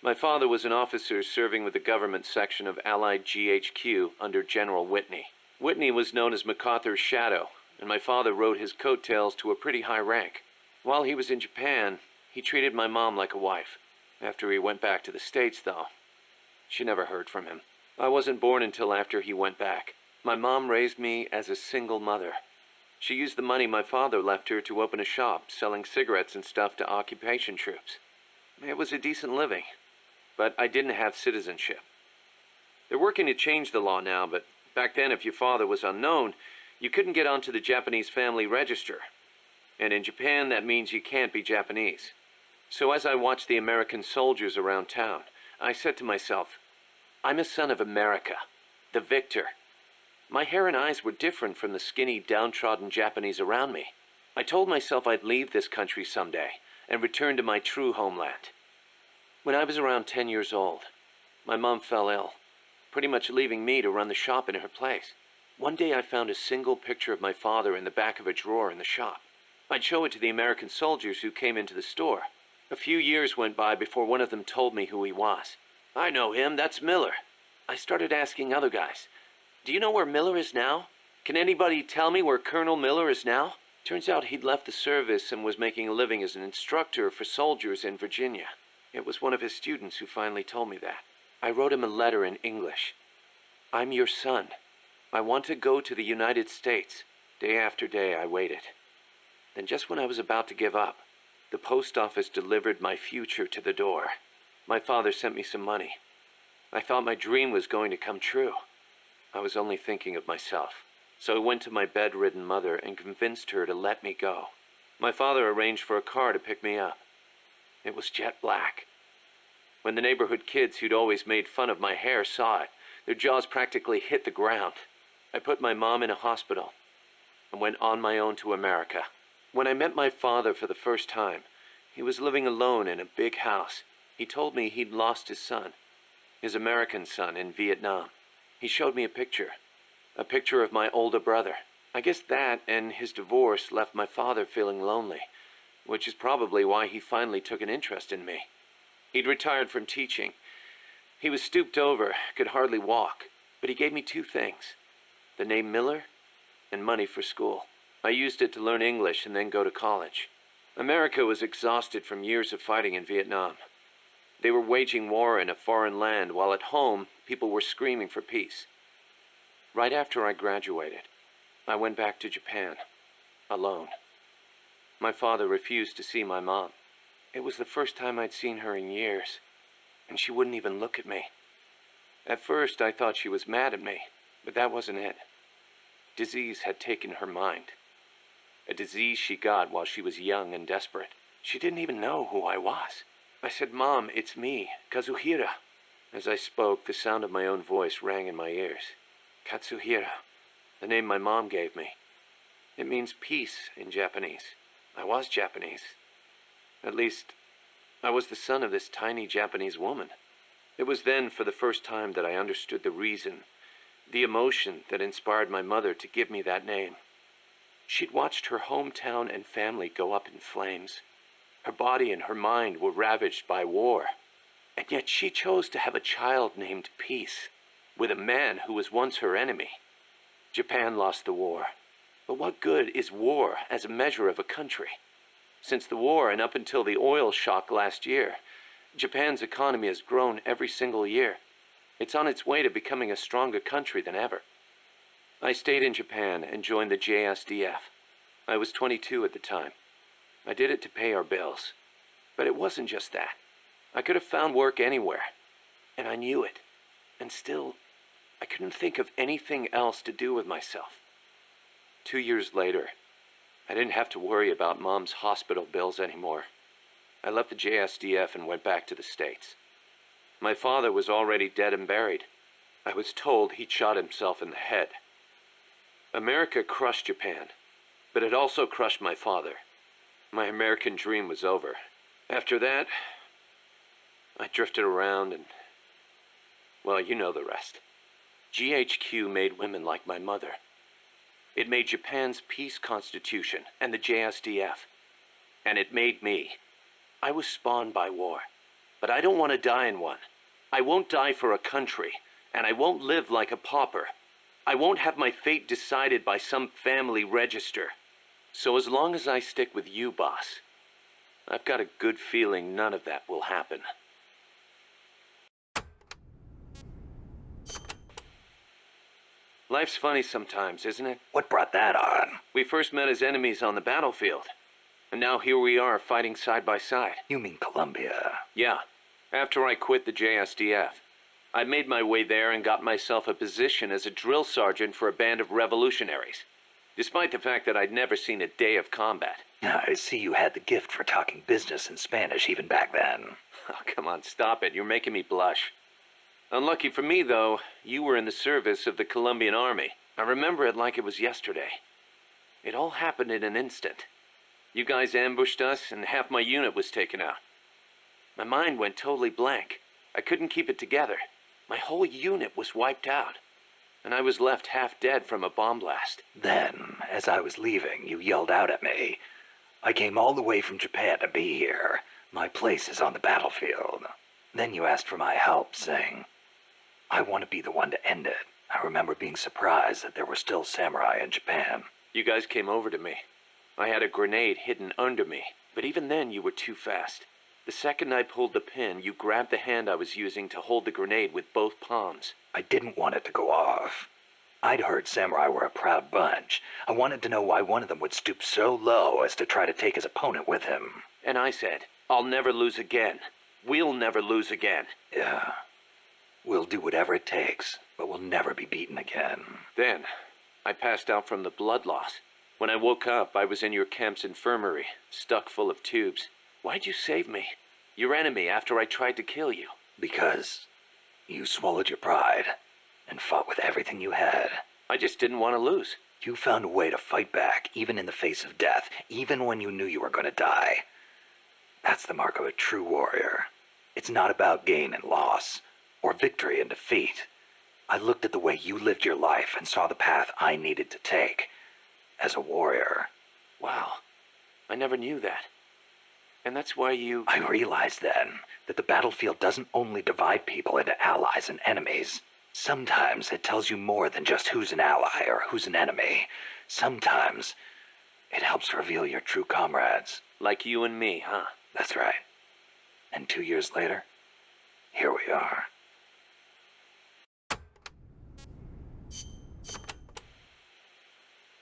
B: My father was an officer serving with the government section of Allied GHQ under General Whitney. Whitney was known as MacArthur's shadow, and my father rode his coattails to a pretty high rank. While he was in Japan, he treated my mom like a wife. After he went back to the States, though, she never heard from him. I wasn't born until after he went back. My mom raised me as a single mother. She used the money my father left her to open a shop selling cigarettes and stuff to occupation troops. It was a decent living, but I didn't have citizenship. They're working to change the law now, but back then if your father was unknown, you couldn't get onto the Japanese family register. And in Japan, that means you can't be Japanese. So as I watched the American soldiers around town, I said to myself, I'm a son of America, the victor. My hair and eyes were different from the skinny, downtrodden Japanese around me. I told myself I'd leave this country someday and return to my true homeland. When I was around 10 years old, my mom fell ill, pretty much leaving me to run the shop in her place. One day I found a single picture of my father in the back of a drawer in the shop. I'd show it to the American soldiers who came into the store. A few years went by before one of them told me who he was. I know him, that's Miller. I started asking other guys, do you know where Miller is now? Can anybody tell me where Colonel Miller is now? Turns out he'd left the service and was making a living as an instructor for soldiers in Virginia. It was one of his students who finally told me that. I wrote him a letter in English. I'm your son. I want to go to the United States. Day after day I waited. Then just when I was about to give up, the post office delivered my future to the door. My father sent me some money. I thought my dream was going to come true. I was only thinking of myself. So I went to my bedridden mother and convinced her to let me go. My father arranged for a car to pick me up. It was jet black. When the neighborhood kids who'd always made fun of my hair saw it, their jaws practically hit the ground. I put my mom in a hospital and went on my own to America. When I met my father for the first time, he was living alone in a big house. He told me he'd lost his son, his American son, in Vietnam. He showed me a picture of my older brother. I guess that and his divorce left my father feeling lonely, which is probably why he finally took an interest in me. He'd retired from teaching. He was stooped over, could hardly walk, but he gave me two things: the name Miller and money for school. I used it to learn English and then go to college. America was exhausted from years of fighting in Vietnam. They were waging war in a foreign land, while at home, people were screaming for peace. Right after I graduated, I went back to Japan, alone. My father refused to see my mom. It was the first time I'd seen her in years, and she wouldn't even look at me. At first, I thought she was mad at me, but that wasn't it. Disease had taken her mind. A disease she got while she was young and desperate. She didn't even know who I was. I said, "Mom, it's me, Kazuhira." As I spoke, the sound of my own voice rang in my ears. Katsuhira, the name my mom gave me. It means peace in Japanese. I was Japanese. At least, I was the son of this tiny Japanese woman. It was then, for the first time, that I understood the reason, the emotion that inspired my mother to give me that name. She'd watched her hometown and family go up in flames. Her body and her mind were ravaged by war. And yet she chose to have a child named Peace, with a man who was once her enemy. Japan lost the war. But what good is war as a measure of a country? Since the war and up until the oil shock last year, Japan's economy has grown every single year. It's on its way to becoming a stronger country than ever. I stayed in Japan and joined the JSDF. I was 22 at the time. I did it to pay our bills. But it wasn't just that. I could have found work anywhere. And I knew it. And still, I couldn't think of anything else to do with myself. 2 years later, I didn't have to worry about Mom's hospital bills anymore. I left the JSDF and went back to the States. My father was already dead and buried. I was told he'd shot himself in the head. America crushed Japan, but it also crushed my father. My American dream was over. After that, I drifted around and, well, you know the rest. GHQ made women like my mother. It made Japan's peace constitution and the JSDF. And it made me. I was spawned by war, but I don't want to die in one. I won't die for a country, and I won't live like a pauper. I won't have my fate decided by some family register. So as long as I stick with you, boss, I've got a good feeling none of that will happen. Life's funny sometimes, isn't it?
A: What brought that on?
B: We first met as enemies on the battlefield, and now here we are fighting side by side.
A: You mean Colombia?
B: Yeah. After I quit the JSDF, I made my way there and got myself a position as a drill sergeant for a band of revolutionaries, despite the fact that I'd never seen a day of combat.
A: I see you had the gift for talking business in Spanish even back then.
B: Oh, come on, stop it. You're making me blush. Unlucky for me, though, you were in the service of the Colombian army. I remember it like it was yesterday. It all happened in an instant. You guys ambushed us, and half my unit was taken out. My mind went totally blank. I couldn't keep it together. My whole unit was wiped out, and I was left half dead from a bomb blast.
A: Then, as I was leaving, you yelled out at me. I came all the way from Japan to be here. My place is on the battlefield. Then you asked for my help, saying, I want to be the one to end it. I remember being surprised that there were still samurai in Japan.
B: You guys came over to me. I had a grenade hidden under me, but even then you were too fast. The second I pulled the pin, you grabbed the hand I was using to hold the grenade with both palms.
A: I didn't want it to go off. I'd heard samurai were a proud bunch. I wanted to know why one of them would stoop so low as to try to take his opponent with him.
B: And I said, I'll never lose again. We'll never lose again.
A: Yeah. We'll do whatever it takes, but we'll never be beaten again.
B: Then, I passed out from the blood loss. When I woke up, I was in your camp's infirmary, stuck full of tubes. Why'd you save me? Your enemy after I tried to kill you.
A: Because you swallowed your pride and fought with everything you had.
B: I just didn't want to lose.
A: You found a way to fight back, even in the face of death, even when you knew you were going to die. That's the mark of a true warrior. It's not about gain and loss, or victory and defeat. I looked at the way you lived your life and saw the path I needed to take as a warrior.
B: Wow, I never knew that. And that's why you...
A: I realized then that the battlefield doesn't only divide people into allies and enemies. Sometimes it tells you more than just who's an ally or who's an enemy. Sometimes it helps reveal your true comrades.
B: Like you and me, huh?
A: That's right. And 2 years later, here we are.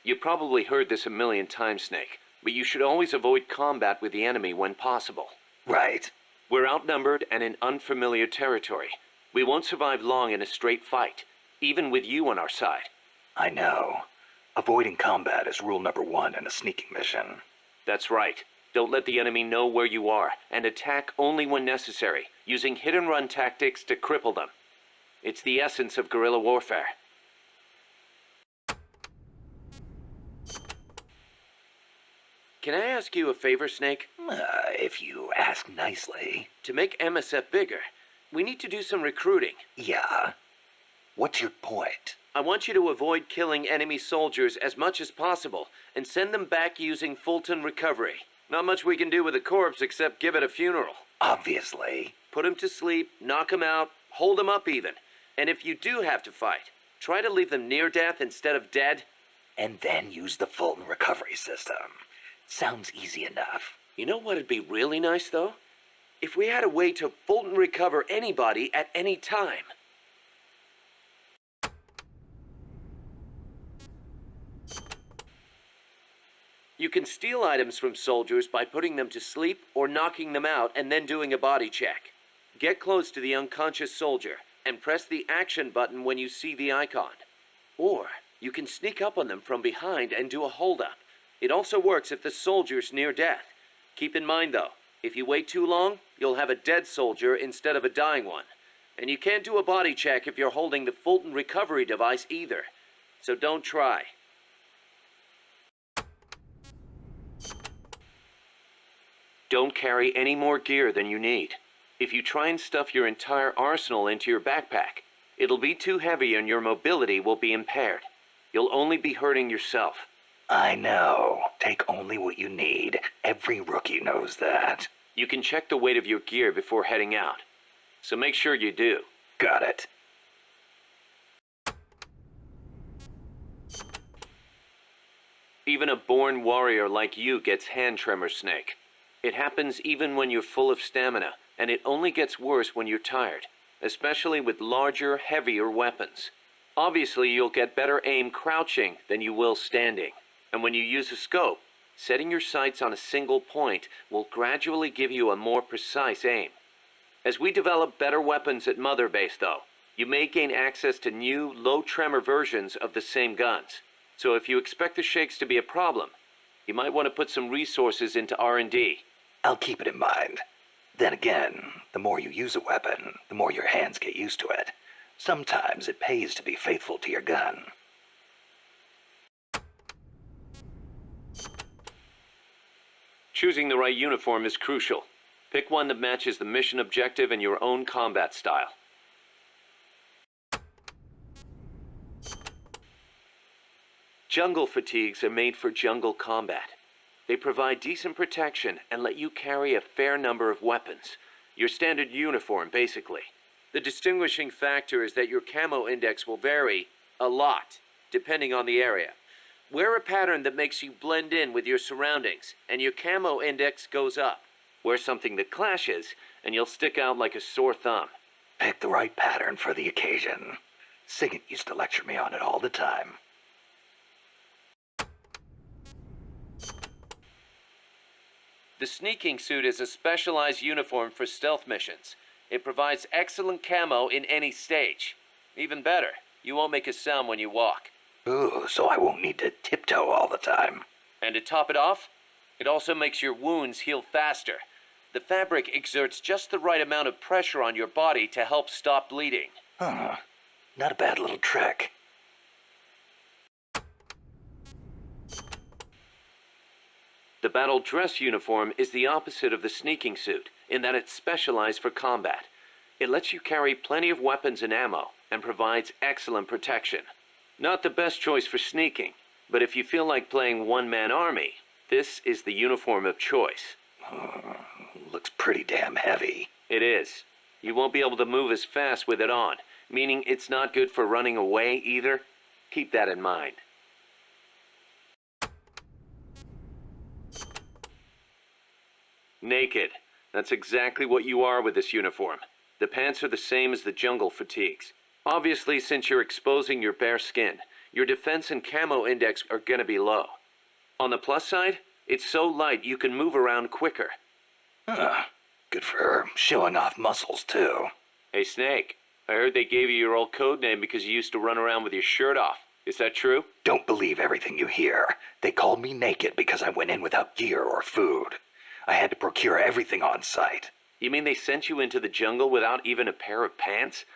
B: You probably heard this a million times, Snake, but you should always avoid combat with the enemy when possible.
A: Right.
B: We're outnumbered and in unfamiliar territory. We won't survive long in a straight fight, even with you on our side.
A: I know. Avoiding combat is rule number 1 in a sneaking mission.
B: That's right. Don't let the enemy know where you are, and attack only when necessary, using hit-and-run tactics to cripple them. It's the essence of guerrilla warfare. Can I ask you a favor, Snake?
A: If you ask nicely.
B: To make MSF bigger, we need to do some recruiting.
A: Yeah. What's your point?
B: I want you to avoid killing enemy soldiers as much as possible and send them back using Fulton recovery. Not much we can do with a corpse except give it a funeral.
A: Obviously.
B: Put him to sleep, knock him out, hold him up even. And if you do have to fight, try to leave them near death instead of dead.
A: And then use the Fulton recovery system. Sounds easy enough.
B: You know what'd be really nice, though? If we had a way to Fulton recover anybody at any time. You can steal items from soldiers by putting them to sleep or knocking them out and then doing a body check. Get close to the unconscious soldier and press the action button when you see the icon. Or you can sneak up on them from behind and do a hold-up. It also works if the soldier's near death. Keep in mind though, if you wait too long, you'll have a dead soldier instead of a dying one. And you can't do a body check if you're holding the Fulton recovery device either. So don't try. Don't carry any more gear than you need. If you try and stuff your entire arsenal into your backpack, it'll be too heavy and your mobility will be impaired. You'll only be hurting yourself.
A: I know. Take only what you need. Every rookie knows that.
B: You can check the weight of your gear before heading out. So make sure you do.
A: Got it.
B: Even a born warrior like you gets hand tremors, Snake. It happens even when you're full of stamina, and it only gets worse when you're tired, especially with larger, heavier weapons. Obviously, you'll get better aim crouching than you will standing. And when you use a scope, setting your sights on a single point will gradually give you a more precise aim. As we develop better weapons at Mother Base, though, you may gain access to new, low-tremor versions of the same guns. So if you expect the shakes to be a problem, you might want to put some resources into R&D.
A: I'll keep it in mind. Then again, the more you use a weapon, the more your hands get used to it. Sometimes it pays to be faithful to your gun.
B: Choosing the right uniform is crucial. Pick one that matches the mission objective and your own combat style. Jungle fatigues are made for jungle combat. They provide decent protection and let you carry a fair number of weapons. Your standard uniform, basically. The distinguishing factor is that your camo index will vary a lot, depending on the area. Wear a pattern that makes you blend in with your surroundings, and your camo index goes up. Wear something that clashes, and you'll stick out like a sore thumb.
A: Pick the right pattern for the occasion. Sigint used to lecture me on it all the time.
B: The sneaking suit is a specialized uniform for stealth missions. It provides excellent camo in any stage. Even better, you won't make a sound when you walk.
A: Ooh, so I won't need to tiptoe all the time.
B: And to top it off, it also makes your wounds heal faster. The fabric exerts just the right amount of pressure on your body to help stop bleeding.
A: Huh. Not a bad little trick.
B: The battle dress uniform is the opposite of the sneaking suit, in that it's specialized for combat. It lets you carry plenty of weapons and ammo, and provides excellent protection. Not the best choice for sneaking, but if you feel like playing one-man army, this is the uniform of choice.
A: Looks pretty damn heavy.
B: It is. You won't be able to move as fast with it on, meaning it's not good for running away either. Keep that in mind. Naked. That's exactly what you are with this uniform. The pants are the same as the jungle fatigues. Obviously, since you're exposing your bare skin, your defense and camo index are gonna be low. On the plus side, it's so light you can move around quicker.
A: Huh. Good for showing off muscles, too.
B: Hey, Snake, I heard they gave you your old code name because you used to run around with your shirt off. Is that true?
A: Don't believe everything you hear. They called me naked because I went in without gear or food. I had to procure everything on site.
B: You mean they sent you into the jungle without even a pair of pants?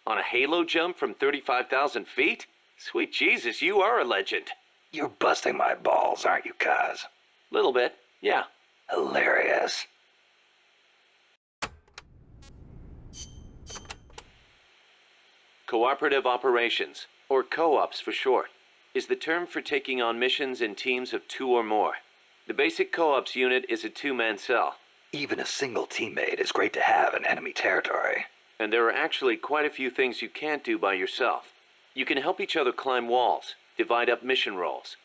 B: On a halo jump from 35,000 feet? Sweet Jesus, you are a legend.
A: You're busting my balls, aren't you, Kaz?
B: Little bit, yeah.
A: Hilarious.
B: Cooperative operations, or co-ops for short, is the term for taking on missions in teams of 2 or more. The basic co-ops unit is a 2-man cell.
A: Even a single teammate is great to have in enemy territory.
B: And there are actually quite a few things you can't do by yourself. You can help each other climb walls, divide up mission roles.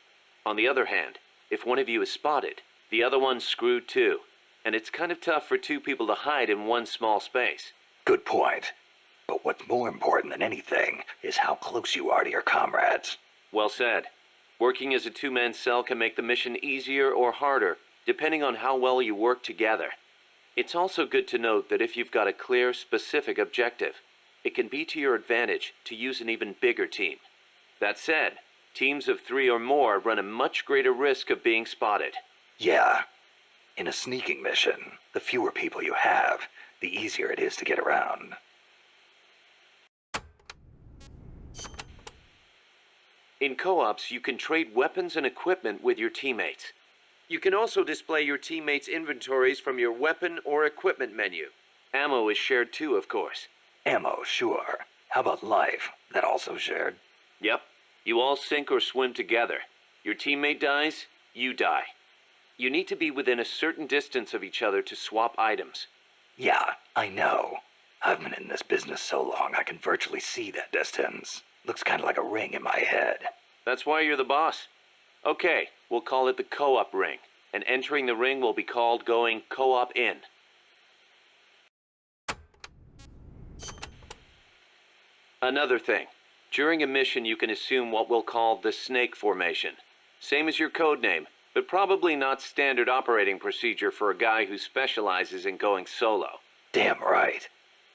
B: On the other hand, if one of you is spotted, the other one's screwed too. And it's kind of tough for 2 people to hide in one small space.
A: Good point. But what's more important than anything is how close you are to your comrades.
B: Well said. Working as a 2-man cell can make the mission easier or harder, depending on how well you work together. It's also good to note that if you've got a clear, specific objective, it can be to your advantage to use an even bigger team. That said, teams of 3 or more run a much greater risk of being spotted.
A: Yeah. In a sneaking mission, the fewer people you have, the easier it is to get around.
B: In co-ops, you can trade weapons and equipment with your teammates. You can also display your teammates' inventories from your weapon or equipment menu. Ammo is shared too, of course.
A: Ammo, sure. How about life? That also shared?
B: Yep. You all sink or swim together. Your teammate dies, you die. You need to be within a certain distance of each other to swap items.
A: Yeah, I know. I've been in this business so long I can virtually see that distance. Looks kind of like a ring in my head.
B: That's why you're the boss. Okay, we'll call it the co-op ring, and entering the ring will be called going co-op in. Another thing, during a mission you can assume what we'll call the snake formation. Same as your code name, but probably not standard operating procedure for a guy who specializes in going solo.
A: Damn right.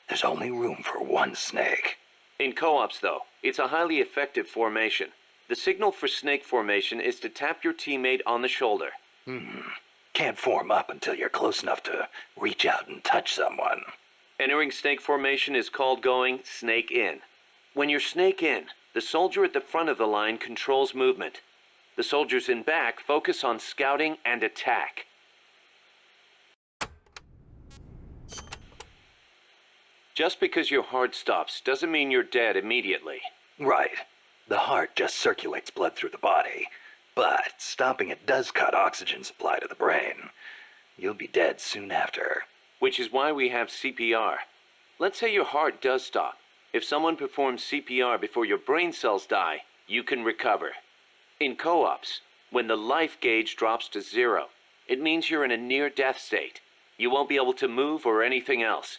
A: There's only room for one snake.
B: In co-ops though, it's a highly effective formation. The signal for snake formation is to tap your teammate on the shoulder.
A: Can't form up until you're close enough to reach out and touch someone.
B: Entering snake formation is called going snake in. When you're snake in, the soldier at the front of the line controls movement. The soldiers in back focus on scouting and attack. Just because your heart stops doesn't mean you're dead immediately.
A: Right. The heart just circulates blood through the body, but stopping it does cut oxygen supply to the brain. You'll be dead soon after.
B: Which is why we have CPR. Let's say your heart does stop. If someone performs CPR before your brain cells die, you can recover. In co-ops, when the life gauge drops to 0, it means you're in a near-death state. You won't be able to move or anything else.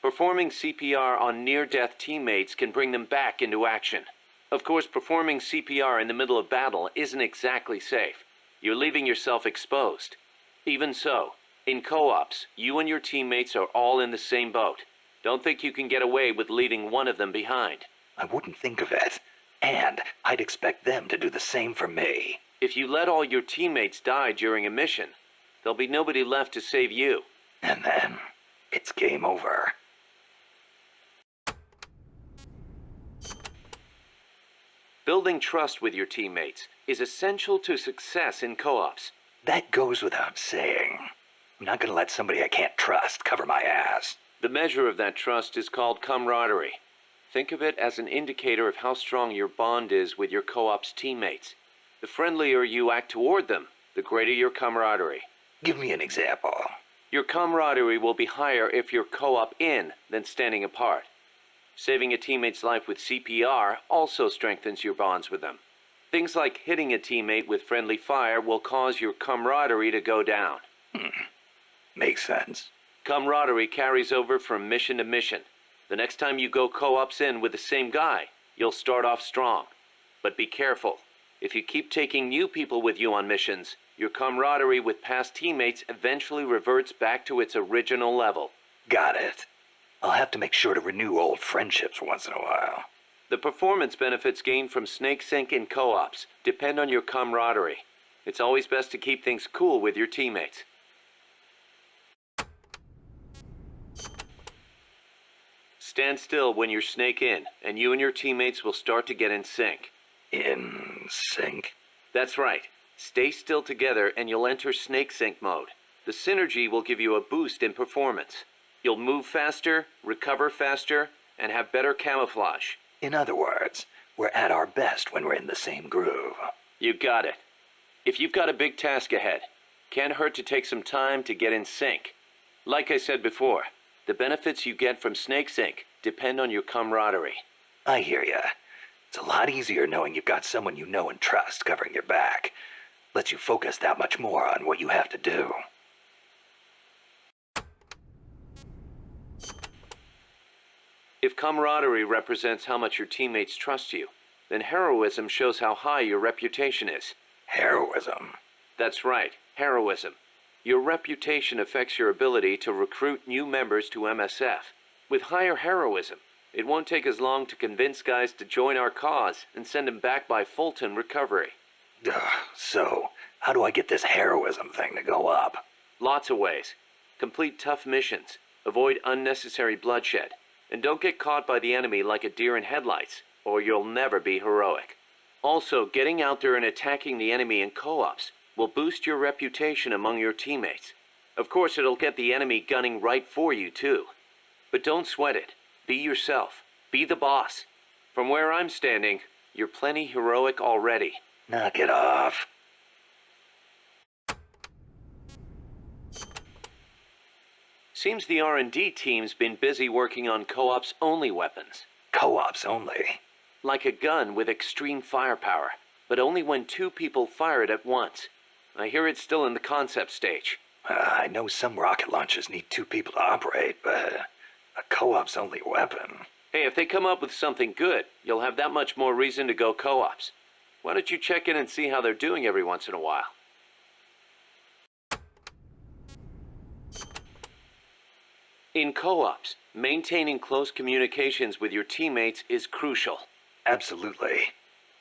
B: Performing CPR on near-death teammates can bring them back into action. Of course, performing CPR in the middle of battle isn't exactly safe. You're leaving yourself exposed. Even so, in co-ops, you and your teammates are all in the same boat. Don't think you can get away with leaving one of them behind.
A: I wouldn't think of it. And I'd expect them to do the same for me.
B: If you let all your teammates die during a mission, there'll be nobody left to save you.
A: And then, it's game over.
B: Building trust with your teammates is essential to success in co-ops.
A: That goes without saying. I'm not gonna let somebody I can't trust cover my ass.
B: The measure of that trust is called camaraderie. Think of it as an indicator of how strong your bond is with your co-op's teammates. The friendlier you act toward them, the greater your camaraderie.
A: Give me an example.
B: Your camaraderie will be higher if you're co-op in than standing apart. Saving a teammate's life with CPR also strengthens your bonds with them. Things like hitting a teammate with friendly fire will cause your camaraderie to go down.
A: Makes sense.
B: Camaraderie carries over from mission to mission. The next time you go co-ops in with the same guy, you'll start off strong. But be careful. If you keep taking new people with you on missions, your camaraderie with past teammates eventually reverts back to its original level.
A: Got it. I'll have to make sure to renew old friendships once in a while.
B: The performance benefits gained from snake sync and co-ops depend on your camaraderie. It's always best to keep things cool with your teammates. Stand still when you're snake in, and you and your teammates will start to get in sync.
A: In sync?
B: That's right. Stay still together and you'll enter snake sync mode. The synergy will give you a boost in performance. You'll move faster, recover faster, and have better camouflage.
A: In other words, we're at our best when we're in the same groove.
B: You got it. If you've got a big task ahead, can't hurt to take some time to get in sync. Like I said before, the benefits you get from snake sync depend on your camaraderie.
A: I hear ya. It's a lot easier knowing you've got someone you know and trust covering your back. Lets you focus that much more on what you have to do.
B: If camaraderie represents how much your teammates trust you, then heroism shows how high your reputation is.
A: Heroism?
B: That's right, heroism. Your reputation affects your ability to recruit new members to MSF. With higher heroism, it won't take as long to convince guys to join our cause and send them back by Fulton recovery.
A: So, how do I get this heroism thing to go up?
B: Lots of ways. Complete tough missions, avoid unnecessary bloodshed, and don't get caught by the enemy like a deer in headlights, or you'll never be heroic. Also, getting out there and attacking the enemy in co-ops will boost your reputation among your teammates. Of course, it'll get the enemy gunning right for you, too. But don't sweat it. Be yourself. Be the boss. From where I'm standing, you're plenty heroic already.
A: Knock it off.
B: Seems the R&D team's been busy working on co-ops only weapons.
A: Co-ops only?
B: Like a gun with extreme firepower, but only when 2 people fire it at once. I hear it's still in the concept stage.
A: I know some rocket launchers need 2 people to operate, but a co-ops only weapon?
B: Hey, if they come up with something good, you'll have that much more reason to go co-ops. Why don't you check in and see how they're doing every once in a while? In co-ops, maintaining close communications with your teammates is crucial.
A: Absolutely.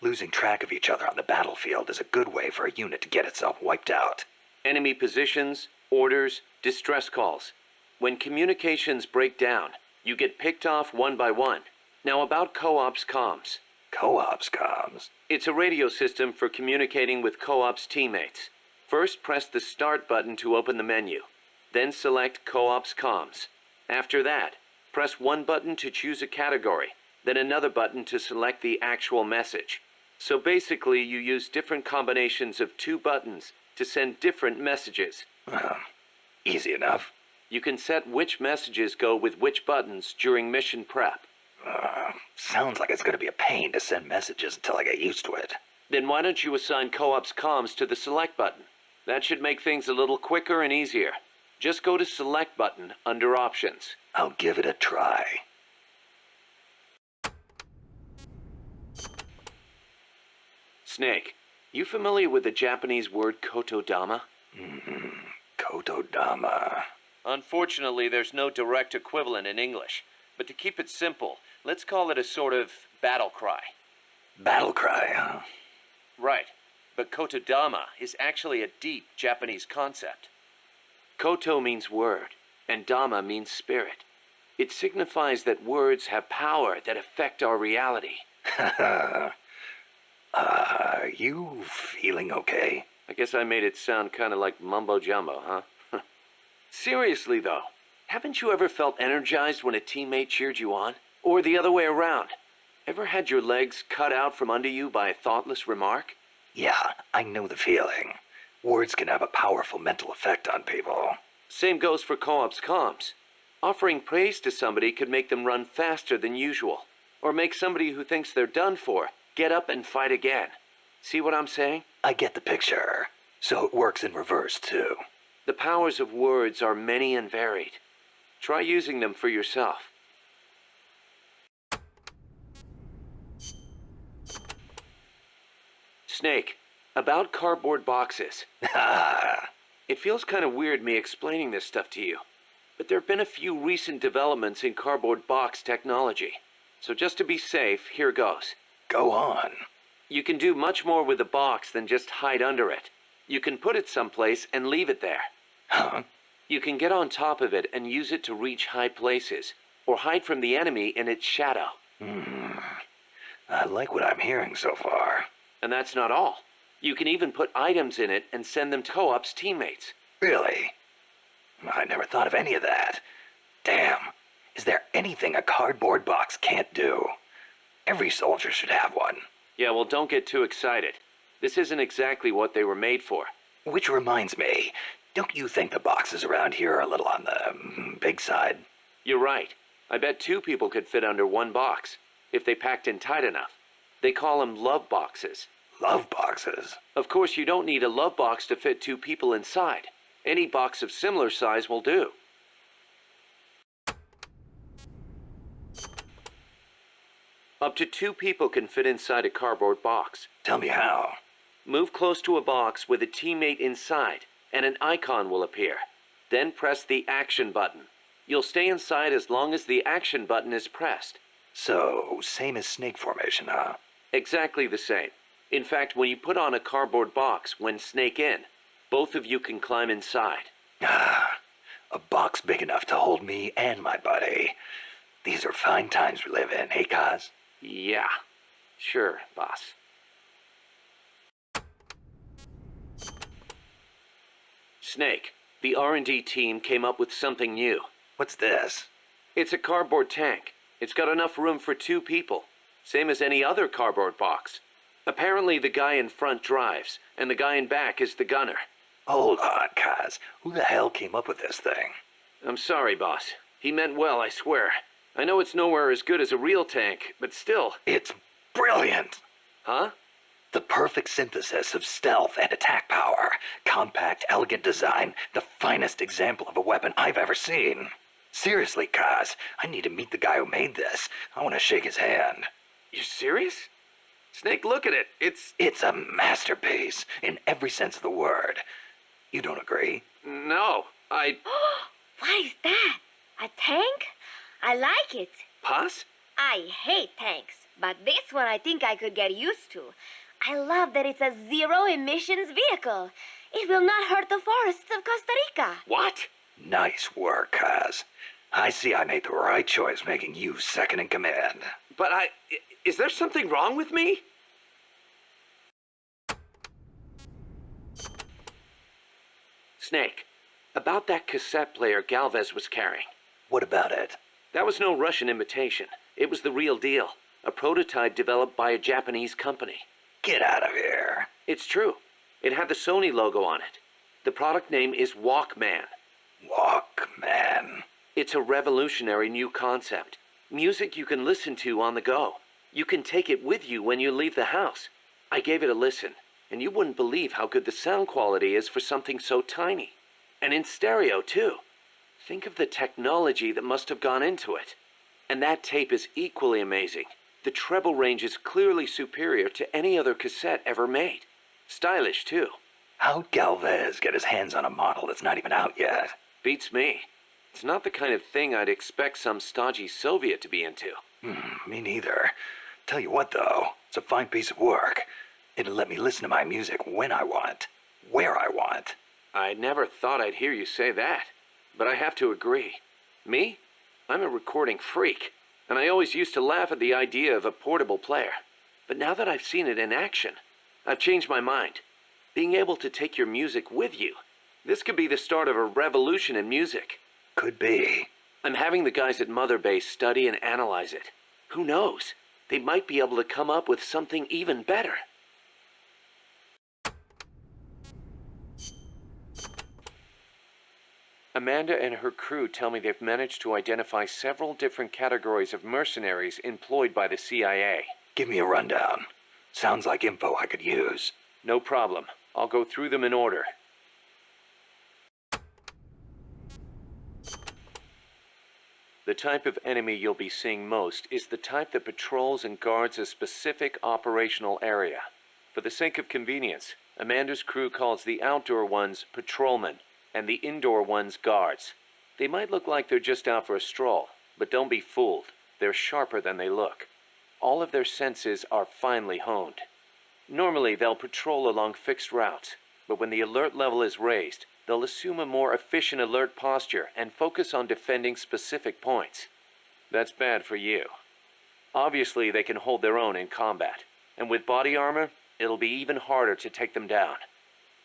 A: Losing track of each other on the battlefield is a good way for a unit to get itself wiped out.
B: Enemy positions, orders, distress calls. When communications break down, you get picked off one by one. Now about co-ops comms.
A: Co-ops comms?
B: It's a radio system for communicating with co-ops teammates. First, press the Start button to open the menu. Then select Co-ops comms. After that, press one button to choose a category, then another button to select the actual message. So basically, you use different combinations of 2 buttons to send different messages.
A: Easy enough.
B: You can set which messages go with which buttons during mission prep.
A: Sounds like it's going to be a pain to send messages until I get used to it.
B: Then why don't you assign co-ops comms to the Select button? That should make things a little quicker and easier. Just go to Select button under Options.
A: I'll give it a try.
B: Snake, you familiar with the Japanese word kotodama?
A: Kotodama.
B: Unfortunately, there's no direct equivalent in English. But to keep it simple, let's call it a sort of battle cry.
A: Battle cry, huh?
B: Right. But kotodama is actually a deep Japanese concept. Koto means word, and dama means spirit. It signifies that words have power that affect our reality.
A: Are you feeling okay?
B: I guess I made it sound kind of like mumbo-jumbo, huh? Seriously, though, haven't you ever felt energized when a teammate cheered you on? Or the other way around? Ever had your legs cut out from under you by a thoughtless remark?
A: Yeah, I know the feeling. Words can have a powerful mental effect on people.
B: Same goes for co-ops comms. Offering praise to somebody could make them run faster than usual, or make somebody who thinks they're done for get up and fight again. See what I'm saying?
A: I get the picture. So it works in reverse, too.
B: The powers of words are many and varied. Try using them for yourself. Snake, about cardboard boxes. It feels kind of weird me explaining this stuff to you. but there have been a few recent developments in cardboard box technology. So just to be safe, here goes.
A: Go on.
B: You can do much more with the box than just hide under it. You can put it someplace and leave it there.
A: Huh?
B: You can get on top of it and use it to reach high places, or hide from the enemy in its shadow.
A: I like what I'm hearing so far.
B: And that's not all. You can even put items in it and send them to co-op's teammates.
A: Really? I never thought of any of that. Damn. Is there anything a cardboard box can't do? Every soldier should have one.
B: Yeah, well, don't get too excited. This isn't exactly what they were made for.
A: Which reminds me, don't you think the boxes around here are a little on the big side?
B: You're right. I bet 2 people could fit under one box, if they packed in tight enough. They call them love boxes.
A: Love boxes?
B: Of course, you don't need a love box to fit 2 people inside. Any box of similar size will do. Up to 2 people can fit inside a cardboard box.
A: Tell me how.
B: Move close to a box with a teammate inside, and an icon will appear. Then press the action button. You'll stay inside as long as the action button is pressed.
A: So, same as snake formation, huh?
B: Exactly the same. In fact, when you put on a cardboard box when snake in, both of you can climb inside.
A: Ah, a box big enough to hold me and my buddy. These are fine times we live in, hey, Kaz?
B: Yeah, sure, boss. Snake, the R&D team came up with something new.
A: What's this?
B: It's a cardboard tank. It's got enough room for 2 people, same as any other cardboard box. Apparently the guy in front drives, and the guy in back is the gunner.
A: Hold on, Kaz. Who the hell came up with this thing?
B: I'm sorry, boss. He meant well, I swear. I know it's nowhere as good as a real tank, but still.
A: It's brilliant!
B: Huh?
A: The perfect synthesis of stealth and attack power. Compact, elegant design. The finest example of a weapon I've ever seen. Seriously, Kaz, I need to meet the guy who made this. I want to shake his hand.
B: You serious? Snake, look at it.
A: It's a masterpiece, in every sense of the word. You don't agree?
B: No,
C: What is that? A tank? I like it.
B: Boss?
C: I hate tanks, but this one I think I could get used to. I love that it's a zero-emissions vehicle. It will not hurt the forests of Costa Rica.
B: What?
A: Nice work, Kaz. I see I made the right choice making you second in command.
B: But is there something wrong with me? Snake, about that cassette player Galvez was carrying.
A: What about it?
B: That was no Russian imitation. It was the real deal. A prototype developed by a Japanese company.
A: Get out of here.
B: It's true. It had the Sony logo on it. The product name is Walkman.
A: Walkman.
B: It's a revolutionary new concept. Music you can listen to on the go. You can take it with you when you leave the house. I gave it a listen, and you wouldn't believe how good the sound quality is for something so tiny. And in stereo, too. Think of the technology that must have gone into it. And that tape is equally amazing. The treble range is clearly superior to any other cassette ever made. Stylish, too.
A: How'd Galvez get his hands on a model that's not even out yet?
B: Beats me. It's not the kind of thing I'd expect some stodgy Soviet to be into.
A: Me neither. Tell you what, though, it's a fine piece of work. It'll let me listen to my music when I want, where I want.
B: I never thought I'd hear you say that, but I have to agree. Me? I'm a recording freak, and I always used to laugh at the idea of a portable player. But now that I've seen it in action, I've changed my mind. Being able to take your music with you, this could be the start of a revolution in music.
A: Could be.
B: I'm having the guys at Mother Base study and analyze it. Who knows? They might be able to come up with something even better. Amanda and her crew tell me they've managed to identify several different categories of mercenaries employed by the CIA.
A: Give me a rundown. Sounds like info I could use.
B: No problem. I'll go through them in order. The type of enemy you'll be seeing most is the type that patrols and guards a specific operational area. For the sake of convenience, Amanda's crew calls the outdoor ones patrolmen and the indoor ones guards. They might look like they're just out for a stroll, but don't be fooled. They're sharper than they look. All of their senses are finely honed. Normally, they'll patrol along fixed routes, but when the alert level is raised, they'll assume a more efficient alert posture and focus on defending specific points. That's bad for you. Obviously, they can hold their own in combat, and with body armor, it'll be even harder to take them down.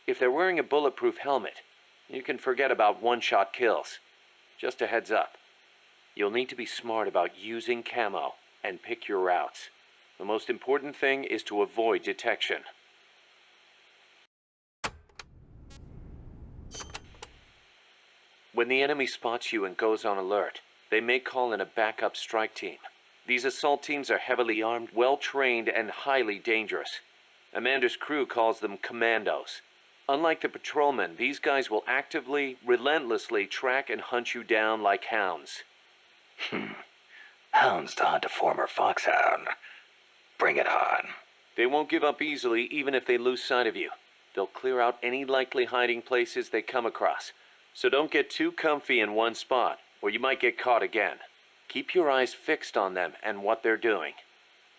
B: If they're wearing a bulletproof helmet, you can forget about one-shot kills. Just a heads up. You'll need to be smart about using camo and pick your routes. The most important thing is to avoid detection. When the enemy spots you and goes on alert, they may call in a backup strike team. These assault teams are heavily armed, well-trained, and highly dangerous. Amanda's crew calls them commandos. Unlike the patrolmen, these guys will actively, relentlessly track and hunt you down like hounds.
A: Hounds to hunt a former foxhound. Bring it on.
B: They won't give up easily even if they lose sight of you. They'll clear out any likely hiding places they come across. So don't get too comfy in one spot, or you might get caught again. Keep your eyes fixed on them and what they're doing.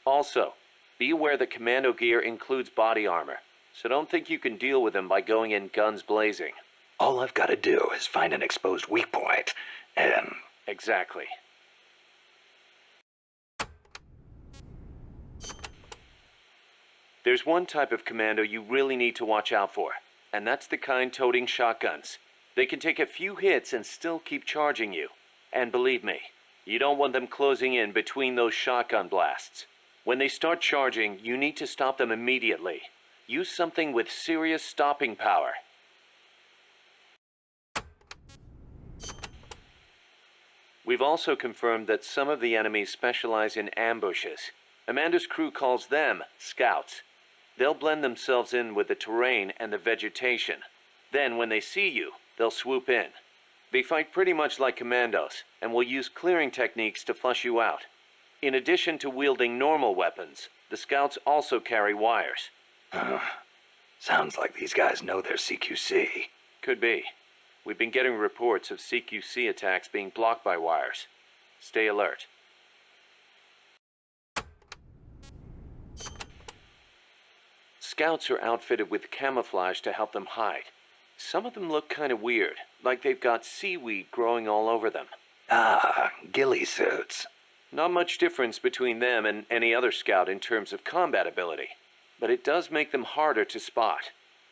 B: Also, be aware that commando gear includes body armor, so don't think you can deal with them by going in guns blazing.
A: All I've got to do is find an exposed weak point, and...
B: Exactly. There's one type of commando you really need to watch out for, and that's the kind toting shotguns. They can take a few hits and still keep charging you. And believe me, you don't want them closing in between those shotgun blasts. When they start charging, you need to stop them immediately. Use something with serious stopping power. We've also confirmed that some of the enemies specialize in ambushes. Amanda's crew calls them scouts. They'll blend themselves in with the terrain and the vegetation. Then, when they see you, they'll swoop in. They fight pretty much like commandos, and will use clearing techniques to flush you out. In addition to wielding normal weapons, the scouts also carry wires.
A: Sounds like these guys know their CQC.
B: Could be. We've been getting reports of CQC attacks being blocked by wires. Stay alert. Scouts are outfitted with camouflage to help them hide. Some of them look kind of weird, like they've got seaweed growing all over them.
A: Ah, ghillie suits.
B: Not much difference between them and any other scout in terms of combat ability, but it does make them harder to spot.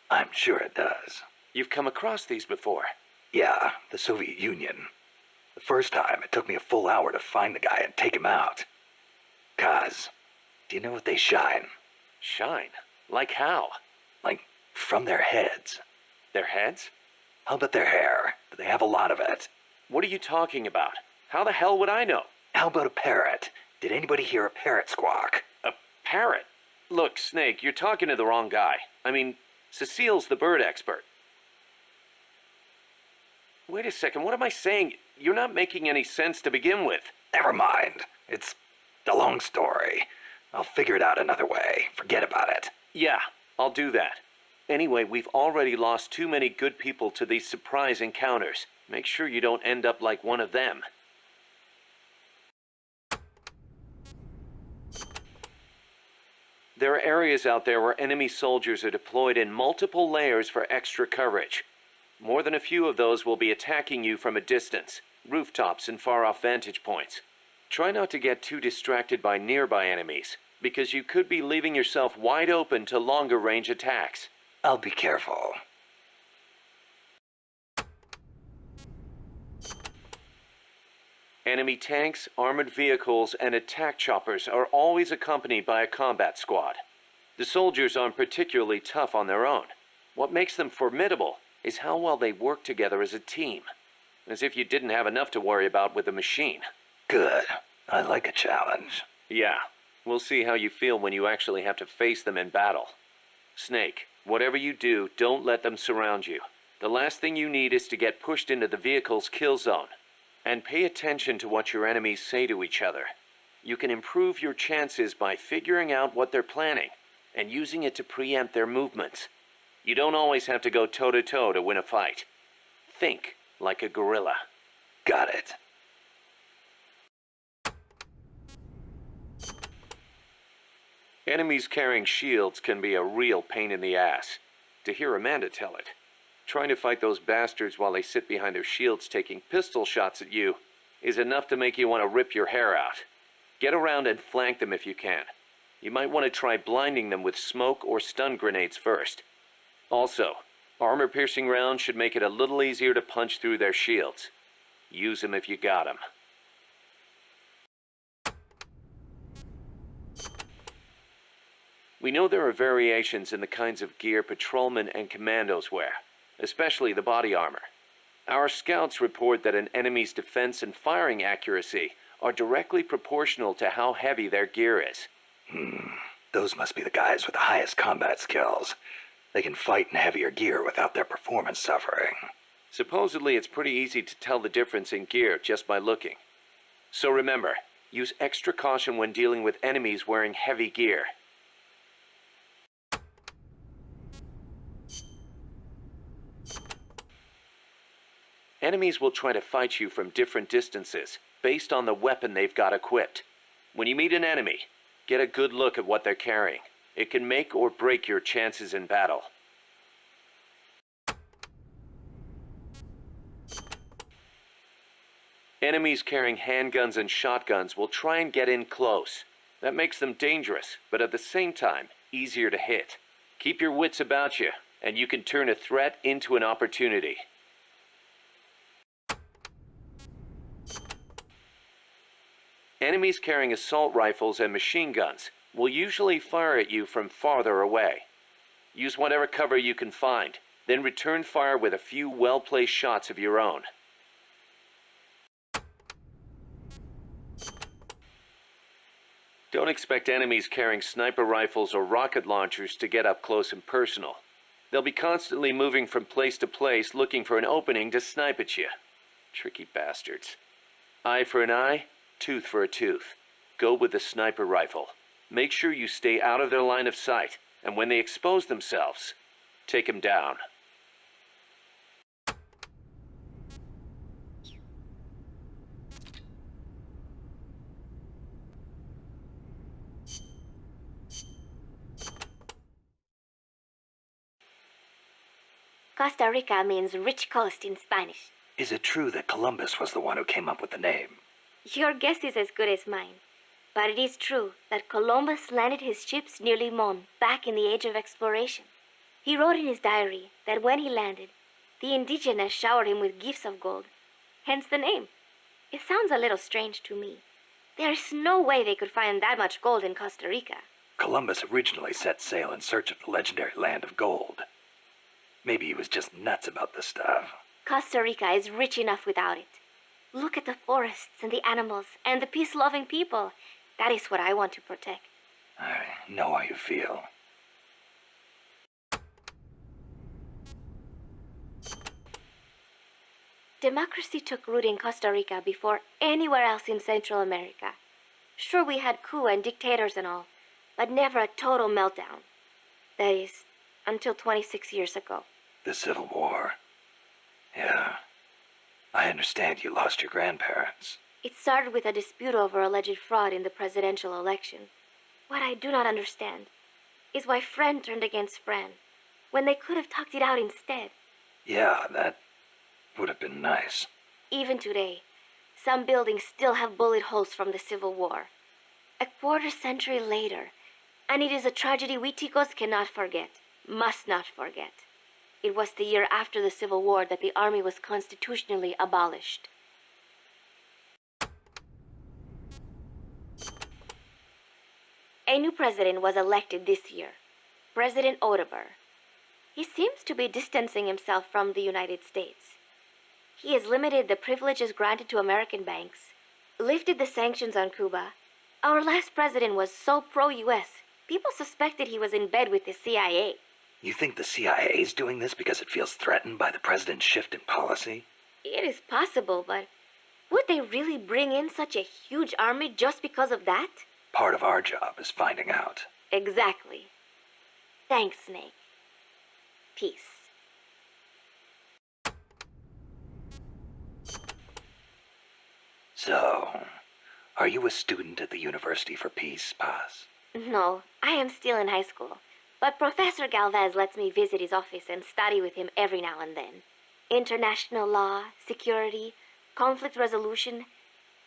A: I'm sure it does.
B: You've come across these before?
A: Yeah, the Soviet Union. The first time, it took me a full hour to find the guy and take him out. Kaz, do you know what they shine?
B: Shine? Like how?
A: Like, from their heads.
B: Their heads?
A: How about their hair? Do they have a lot of it?
B: What are you talking about? How the hell would I know?
A: How about a parrot? Did anybody hear a parrot squawk?
B: A parrot? Look, Snake, you're talking to the wrong guy. I mean, Cecile's the bird expert. Wait a second, what am I saying? You're not making any sense to begin with.
A: Never mind. It's a long story. I'll figure it out another way. Forget about it.
B: Yeah, I'll do that. Anyway, we've already lost too many good people to these surprise encounters. Make sure you don't end up like one of them. There are areas out there where enemy soldiers are deployed in multiple layers for extra coverage. More than a few of those will be attacking you from a distance, rooftops and far-off vantage points. Try not to get too distracted by nearby enemies, because you could be leaving yourself wide open to longer-range attacks.
A: I'll be careful.
B: Enemy tanks, armored vehicles, and attack choppers are always accompanied by a combat squad. The soldiers aren't particularly tough on their own. What makes them formidable is how well they work together as a team. As if you didn't have enough to worry about with a machine.
A: Good. I like a challenge.
B: Yeah, we'll see how you feel when you actually have to face them in battle. Snake, whatever you do, don't let them surround you. The last thing you need is to get pushed into the vehicle's kill zone. And pay attention to what your enemies say to each other. You can improve your chances by figuring out what they're planning and using it to preempt their movements. You don't always have to go toe-to-toe to win a fight. Think like a gorilla.
A: Got it.
B: Enemies carrying shields can be a real pain in the ass. To hear Amanda tell it. Trying to fight those bastards while they sit behind their shields taking pistol shots at you is enough to make you want to rip your hair out. Get around and flank them if you can. You might want to try blinding them with smoke or stun grenades first. Also, armor-piercing rounds should make it a little easier to punch through their shields. Use them if you got them. We know there are variations in the kinds of gear patrolmen and commandos wear, especially the body armor. Our scouts report that an enemy's defense and firing accuracy are directly proportional to how heavy their gear is.
A: Those must be the guys with the highest combat skills. They can fight in heavier gear without their performance suffering.
B: Supposedly, it's pretty easy to tell the difference in gear just by looking. So remember, use extra caution when dealing with enemies wearing heavy gear. Enemies will try to fight you from different distances, based on the weapon they've got equipped. When you meet an enemy, get a good look at what they're carrying. It can make or break your chances in battle. Enemies carrying handguns and shotguns will try and get in close. That makes them dangerous, but at the same time, easier to hit. Keep your wits about you, and you can turn a threat into an opportunity. Enemies carrying assault rifles and machine guns will usually fire at you from farther away. Use whatever cover you can find, then return fire with a few well-placed shots of your own. Don't expect enemies carrying sniper rifles or rocket launchers to get up close and personal. They'll be constantly moving from place to place looking for an opening to snipe at you. Tricky bastards. Eye for an eye, tooth for a tooth. Go with the sniper rifle. Make sure you stay out of their line of sight, and when they expose themselves, take them down.
C: Costa Rica means rich coast in Spanish.
A: Is it true that Columbus was the one who came up with the name?
C: Your guess is as good as mine. But it is true that Columbus landed his ships near Limon back in the age of exploration. He wrote in his diary that when he landed, the indigenous showered him with gifts of gold, hence the name. It sounds a little strange to me. There is no way they could find that much gold in Costa Rica.
A: Columbus originally set sail in search of the legendary land of gold. Maybe he was just nuts about the stuff.
C: Costa Rica is rich enough without it. Look at the forests and the animals and the peace-loving people. That is what I want to protect.
A: I know how you feel.
C: Democracy took root in Costa Rica before anywhere else in Central America. Sure, we had coup and dictators and all, but never a total meltdown. That is, until 26 years ago.
A: The Civil War. Yeah. I understand you lost your grandparents.
C: It started with a dispute over alleged fraud in the presidential election. What I do not understand is why friend turned against friend, when they could have talked it out instead.
A: Yeah, that would have been nice.
C: Even today, some buildings still have bullet holes from the Civil War. A quarter century later, and it is a tragedy we Ticos cannot forget, must not forget. It was the year after the Civil War that the army was constitutionally abolished. A new president was elected this year, President Otaber. He seems to be distancing himself from the United States. He has limited the privileges granted to American banks, lifted the sanctions on Cuba. Our last president was so pro-US, people suspected he was in bed with the CIA.
A: You think the CIA's doing this because it feels threatened by the president's shift in policy?
C: It is possible, but would they really bring in such a huge army just because of that?
A: Part of our job is finding out.
C: Exactly. Thanks, Snake. Peace.
A: So, are you a student at the University for Peace, Paz?
C: No, I am still in high school. But Professor Galvez lets me visit his office and study with him every now and then. International law, security, conflict resolution,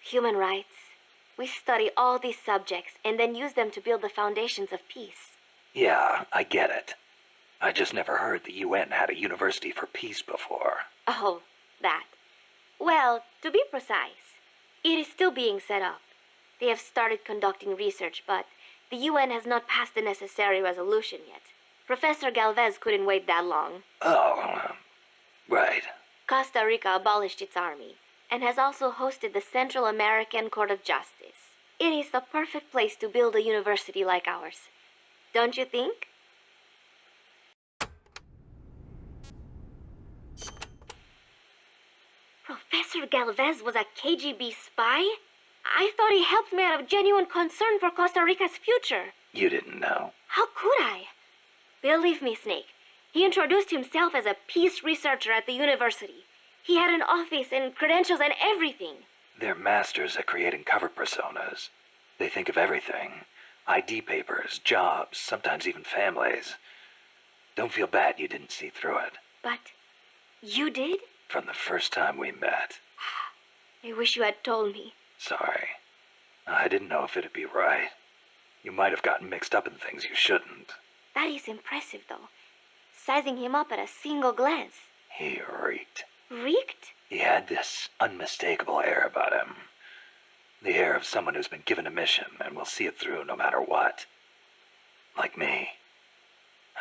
C: human rights. We study all these subjects and then use them to build the foundations of peace.
A: Yeah, I get it. I just never heard the UN had a University for Peace before.
C: Oh, that. Well, to be precise, it is still being set up. They have started conducting research, but the UN has not passed the necessary resolution yet. Professor Galvez couldn't wait that long.
A: Oh, right.
C: Costa Rica abolished its army and has also hosted the Central American Court of Justice. It is the perfect place to build a university like ours. Don't you think? Professor Galvez was a KGB spy? I thought he helped me out of genuine concern for Costa Rica's future.
A: You didn't know.
C: How could I? Believe me, Snake. He introduced himself as a peace researcher at the university. He had an office and credentials and everything.
A: They're masters at creating cover personas. They think of everything. ID papers, jobs, sometimes even families. Don't feel bad you didn't see through it.
C: But you did?
A: From the first time we met.
C: I wish you had told me.
A: Sorry. I didn't know if it'd be right. You might have gotten mixed up in things you shouldn't.
C: That is impressive, though. Sizing him up at a single glance.
A: He reeked.
C: Reeked?
A: He had this unmistakable air about him. The air of someone who's been given a mission and will see it through no matter what. Like me.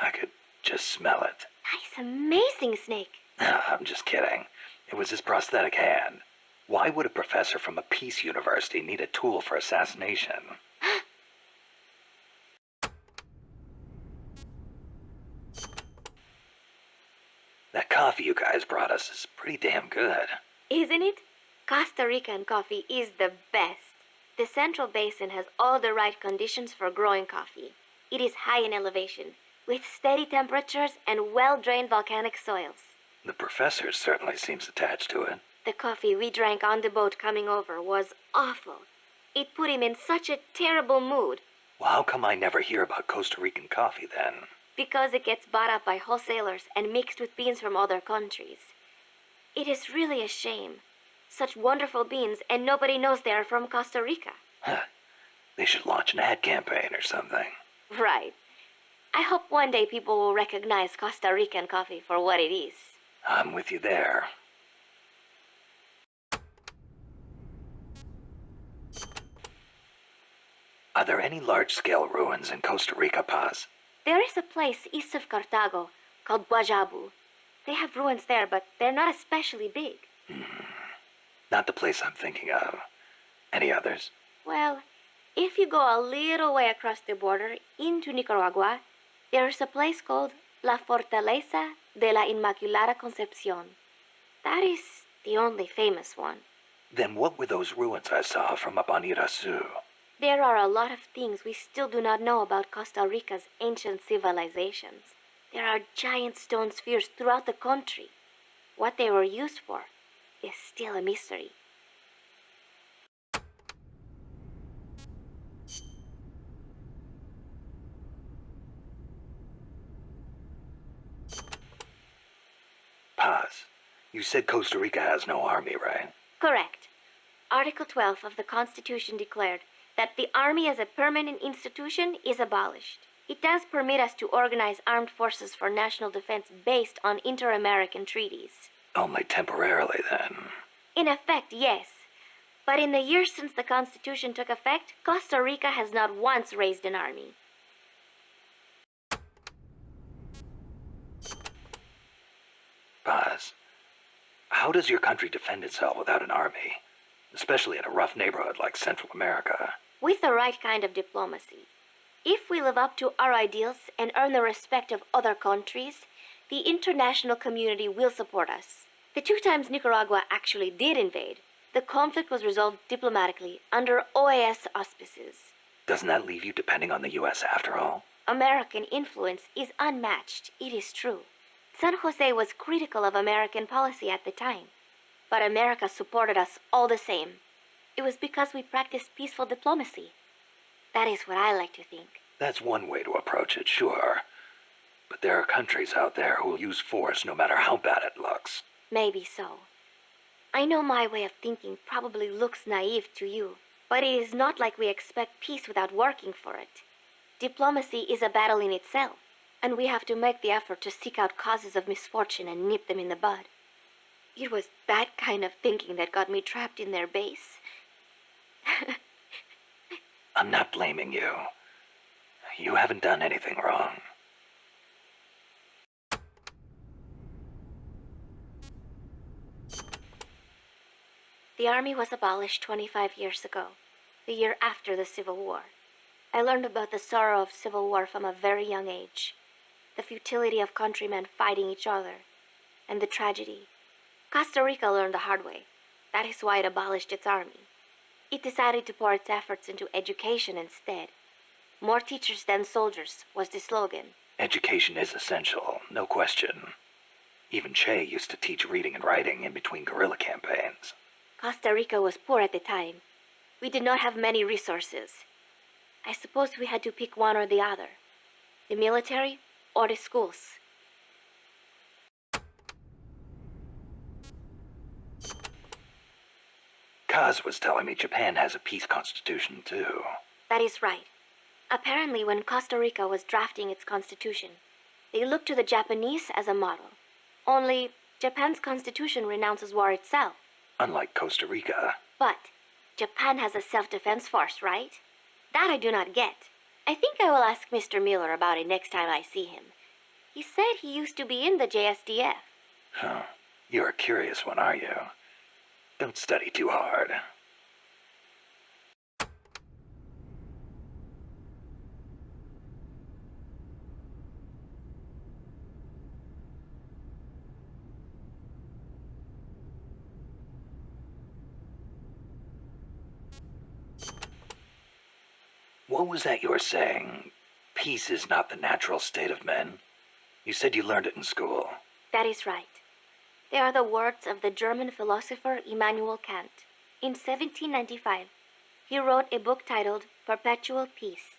A: I could just smell it.
C: That is amazing, Snake.
A: I'm just kidding. It was his prosthetic hand. Why would a professor from a peace university need a tool for assassination? That coffee you guys brought us is pretty damn good.
C: Isn't it? Costa Rican coffee is the best. The Central Basin has all the right conditions for growing coffee. It is high in elevation, with steady temperatures and well-drained volcanic soils.
A: The professor certainly seems attached to it.
C: The coffee we drank on the boat coming over was awful. It put him in such a terrible mood.
A: Well, how come I never hear about Costa Rican coffee then?
C: Because it gets bought up by wholesalers and mixed with beans from other countries. It is really a shame. Such wonderful beans, and nobody knows they are from Costa Rica.
A: Huh. They should launch an ad campaign or something.
C: Right. I hope one day people will recognize Costa Rican coffee for what it is.
A: I'm with you there. Are there any large-scale ruins in Costa Rica, Paz?
C: There is a place east of Cartago called Guajabu. They have ruins there, but they're not especially big.
A: Not the place I'm thinking of. Any others?
C: Well, if you go a little way across the border into Nicaragua, there is a place called La Fortaleza de la Inmaculada Concepción. That is the only famous one.
A: Then what were those ruins I saw from up on Irasu?
C: There are a lot of things we still do not know about Costa Rica's ancient civilizations. There are giant stone spheres throughout the country. What they were used for is still a mystery.
A: Paz, you said Costa Rica has no army, right?
C: Correct. Article 12 of the Constitution declared that the Army as a permanent institution is abolished. It does permit us to organize armed forces for national defense based on inter-American treaties.
A: Only temporarily, then.
C: In effect, yes. But in the years since the Constitution took effect, Costa Rica has not once raised an army.
A: Paz, how does your country defend itself without an army? Especially in a rough neighborhood like Central America.
C: With the right kind of diplomacy. If we live up to our ideals and earn the respect of other countries, the international community will support us. The 2 times Nicaragua actually did invade, the conflict was resolved diplomatically under OAS auspices.
A: Doesn't that leave you depending on the U.S. after all?
C: American influence is unmatched, it is true. San Jose was critical of American policy at the time, but America supported us all the same. It was because we practiced peaceful diplomacy. That is what I like to think.
A: That's one way to approach it, sure. But there are countries out there who'll use force no matter how bad it looks.
C: Maybe so. I know my way of thinking probably looks naive to you, but it is not like we expect peace without working for it. Diplomacy is a battle in itself, and we have to make the effort to seek out causes of misfortune and nip them in the bud. It was that kind of thinking that got me trapped in their base.
A: I'm not blaming you. You haven't done anything wrong.
C: The army was abolished 25 years ago, the year after the Civil War. I learned about the sorrow of civil war from a very young age, the futility of countrymen fighting each other, and the tragedy. Costa Rica learned the hard way. That is why it abolished its army. It decided to pour its efforts into education instead. More teachers than soldiers was the slogan.
A: Education is essential, no question. Even Che used to teach reading and writing in between guerrilla campaigns.
C: Costa Rica was poor at the time. We did not have many resources. I suppose we had to pick one or the other. The military or the schools.
A: Kaz was telling me Japan has a peace constitution, too.
C: That is right. Apparently, when Costa Rica was drafting its constitution, they looked to the Japanese as a model. Only, Japan's constitution renounces war itself.
A: Unlike Costa Rica.
C: But Japan has a self-defense force, right? That I do not get. I think I will ask Mr. Miller about it next time I see him. He said he used to be in the JSDF.
A: Huh. You're a curious one, are you? Don't study too hard. What was that you were saying? Peace is not the natural state of men? You said you learned it in school.
C: That is right. They are the words of the German philosopher Immanuel Kant. In 1795, he wrote a book titled Perpetual Peace.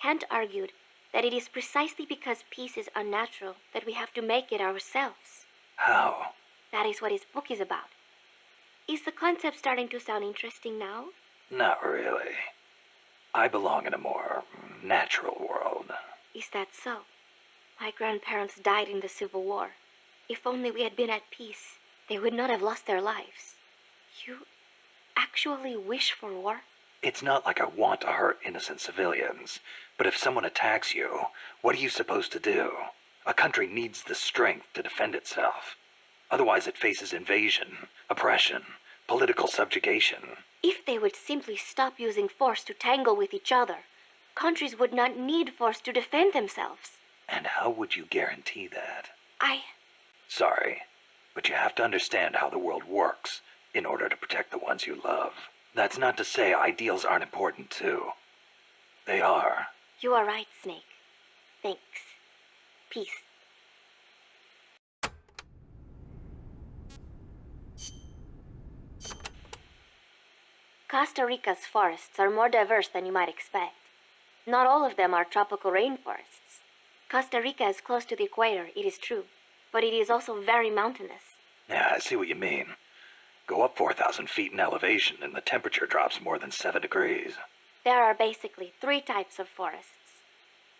C: Kant argued that it is precisely because peace is unnatural that we have to make it ourselves.
A: How?
C: That is what his book is about. Is the concept starting to sound interesting now?
A: Not really. I belong in a more natural world.
C: Is that so? My grandparents died in the Civil War. If only we had been at peace, they would not have lost their lives. You actually wish for war?
A: It's not like I want to hurt innocent civilians, but if someone attacks you, what are you supposed to do? A country needs the strength to defend itself. Otherwise it faces invasion, oppression, political subjugation.
C: If they would simply stop using force to tangle with each other, countries would not need force to defend themselves.
A: And how would you guarantee that?
C: Sorry,
A: but you have to understand how the world works in order to protect the ones you love. That's not to say ideals aren't important too. They are.
C: You are right, Snake. Thanks. Peace. Costa Rica's forests are more diverse than you might expect. Not all of them are tropical rainforests. Costa Rica is close to the equator, it is true, but it is also very mountainous.
A: Yeah, I see what you mean. Go up 4,000 feet in elevation and the temperature drops more than 7 degrees.
C: There are basically 3 types of forests.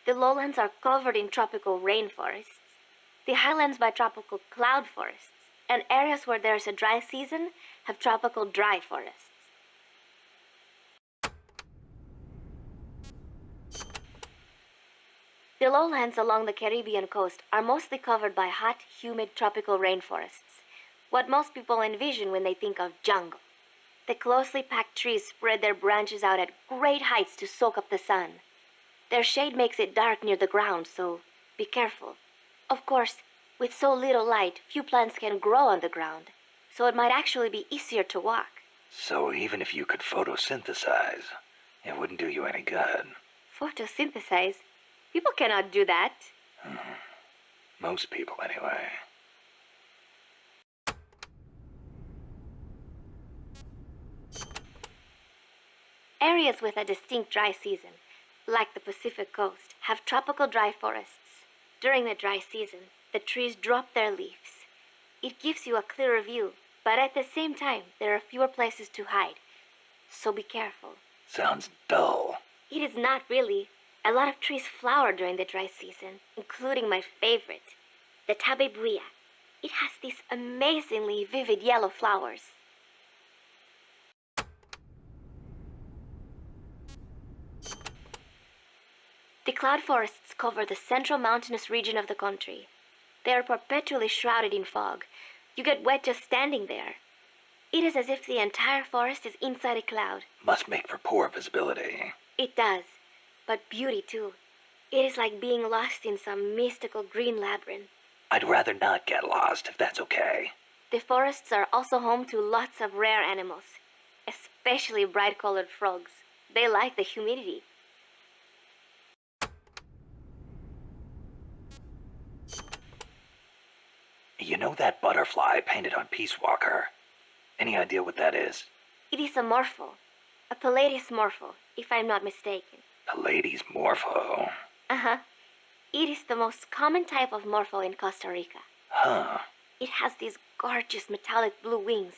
C: The lowlands are covered in tropical rainforests, the highlands by tropical cloud forests, and areas where there is a dry season have tropical dry forests. The lowlands along the Caribbean coast are mostly covered by hot, humid tropical rainforests, what most people envision when they think of jungle. The closely packed trees spread their branches out at great heights to soak up the sun. Their shade makes it dark near the ground, so be careful. Of course, with so little light, few plants can grow on the ground, so it might actually be easier to walk.
A: So even if you could photosynthesize, it wouldn't do you any good.
C: Photosynthesize? People cannot do that.
A: Most people, anyway.
C: Areas with a distinct dry season, like the Pacific coast, have tropical dry forests. During the dry season, the trees drop their leaves. It gives you a clearer view, but at the same time, there are fewer places to hide. So be careful.
A: Sounds dull.
C: It is not really. A lot of trees flower during the dry season, including my favorite, the tabebuia. It has these amazingly vivid yellow flowers. The cloud forests cover the central mountainous region of the country. They are perpetually shrouded in fog. You get wet just standing there. It is as if the entire forest is inside a cloud.
A: Must make for poor visibility.
C: It does, but beauty too. It is like being lost in some mystical green labyrinth.
A: I'd rather not get lost, if that's okay.
C: The forests are also home to lots of rare animals, especially bright-colored frogs. They like the humidity.
A: You know that butterfly painted on Peace Walker? Any idea what that is?
C: It is a morpho, a Palladius morpho, if I'm not mistaken.
A: Pallades morpho.
C: Uh-huh. It is the most common type of morpho in Costa Rica.
A: Huh.
C: It has these gorgeous metallic blue wings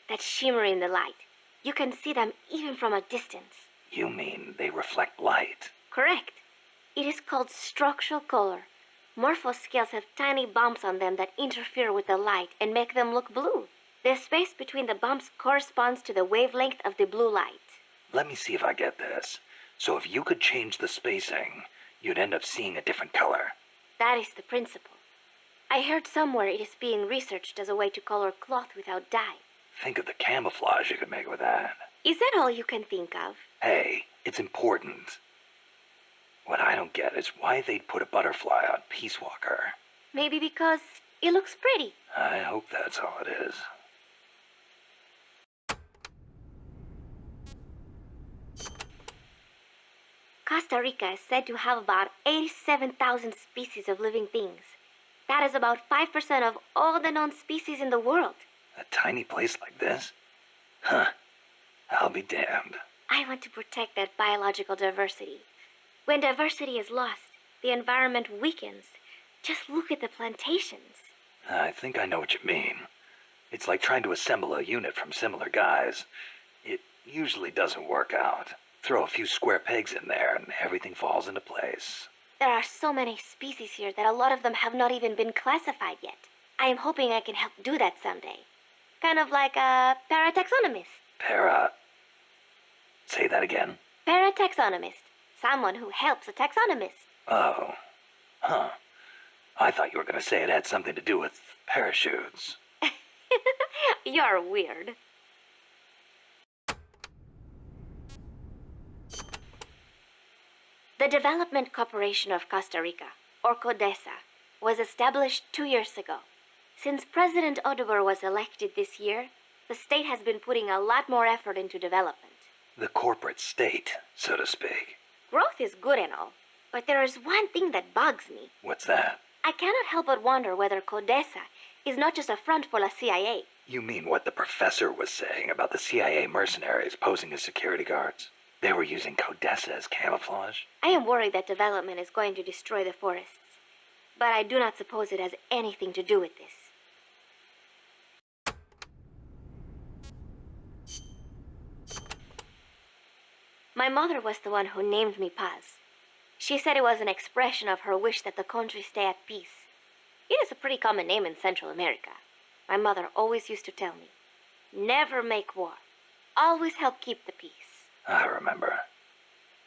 C: that shimmer in the light. You can see them even from a distance.
A: You mean they reflect light?
C: Correct. It is called structural color. Morpho scales have tiny bumps on them that interfere with the light and make them look blue. The space between the bumps corresponds to the wavelength of the blue light.
A: Let me see if I get this. So if you could change the spacing, you'd end up seeing a different color.
C: That is the principle. I heard somewhere it is being researched as a way to color cloth without dye.
A: Think of the camouflage you could make with that.
C: Is that all you can think of?
A: Hey, it's important. What I don't get is why they'd put a butterfly on Peace Walker.
C: Maybe because it looks pretty.
A: I hope that's all it is.
C: Costa Rica is said to have about 87,000 species of living things. That is about 5% of all the known species in the world.
A: A tiny place like this? Huh. I'll be damned.
C: I want to protect that biological diversity. When diversity is lost, the environment weakens. Just look at the plantations.
A: I think I know what you mean. It's like trying to assemble a unit from similar guys. It usually doesn't work out. Throw a few square pegs in there and everything falls into place.
C: There are so many species here that a lot of them have not even been classified yet. I am hoping I can help do that someday. Kind of like a parataxonomist.
A: Say that again?
C: Parataxonomist. Someone who helps a taxonomist.
A: Oh. Huh. I thought you were going to say it had something to do with parachutes.
C: You're weird. The Development Corporation of Costa Rica, or CODESA, was established 2 years ago. Since President Odober was elected this year, the state has been putting a lot more effort into development.
A: The corporate state, so to speak.
C: Growth is good and all, but there is one thing that bugs me.
A: What's that?
C: I cannot help but wonder whether CODESA is not just a front for the CIA.
A: You mean what the professor was saying about the CIA mercenaries posing as security guards? They were using CODESA as camouflage?
C: I am worried that development is going to destroy the forests, but I do not suppose it has anything to do with this. My mother was the one who named me Paz. She said it was an expression of her wish that the country stay at peace. It is a pretty common name in Central America. My mother always used to tell me, never make war. Always help keep the peace.
A: I remember.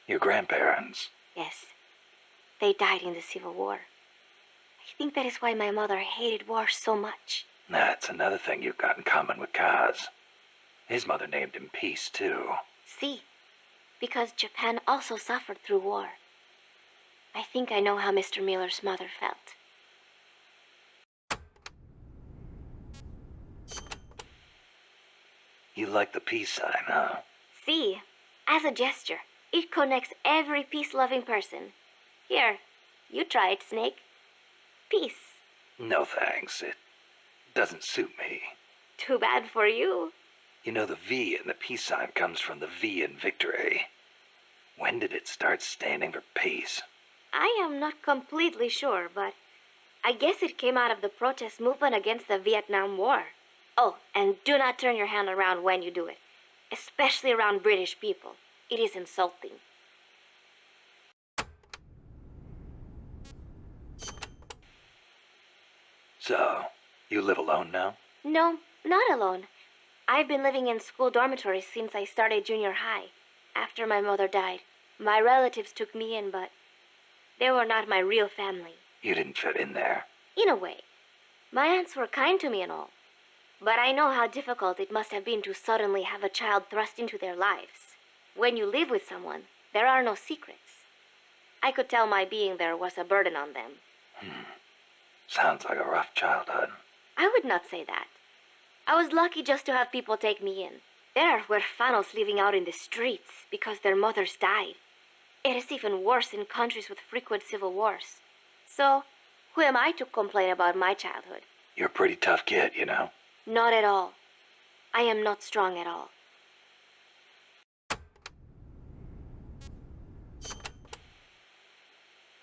A: Your grandparents.
C: Yes. They died in the Civil War. I think that is why my mother hated war so much.
A: That's another thing you've got in common with Kaz. His mother named him Peace, too.
C: See, because Japan also suffered through war. I think I know how Mr. Miller's mother felt.
A: You like the peace sign, huh?
C: See, as a gesture, it connects every peace-loving person. Here, you try it, Snake. Peace.
A: No thanks. It doesn't suit me.
C: Too bad for you.
A: You know, the V in the peace sign comes from the V in victory. When did it start standing for peace?
C: I am not completely sure, but I guess it came out of the protest movement against the Vietnam War. Oh, and do not turn your hand around when you do it, especially around British people. It is insulting.
A: So, you live alone now?
C: No, not alone. I've been living in school dormitories since I started junior high. After my mother died, my relatives took me in, but they were not my real family.
A: You didn't fit in there.
C: In a way. My aunts were kind to me and all. But I know how difficult it must have been to suddenly have a child thrust into their lives. When you live with someone, there are no secrets. I could tell my being there was a burden on them.
A: Sounds like a rough childhood.
C: I would not say that. I was lucky just to have people take me in. There are huérfanos living out in the streets because their mothers died. It is even worse in countries with frequent civil wars. So, who am I to complain about my childhood?
A: You're a pretty tough kid, you know?
C: Not at all. I am not strong at all.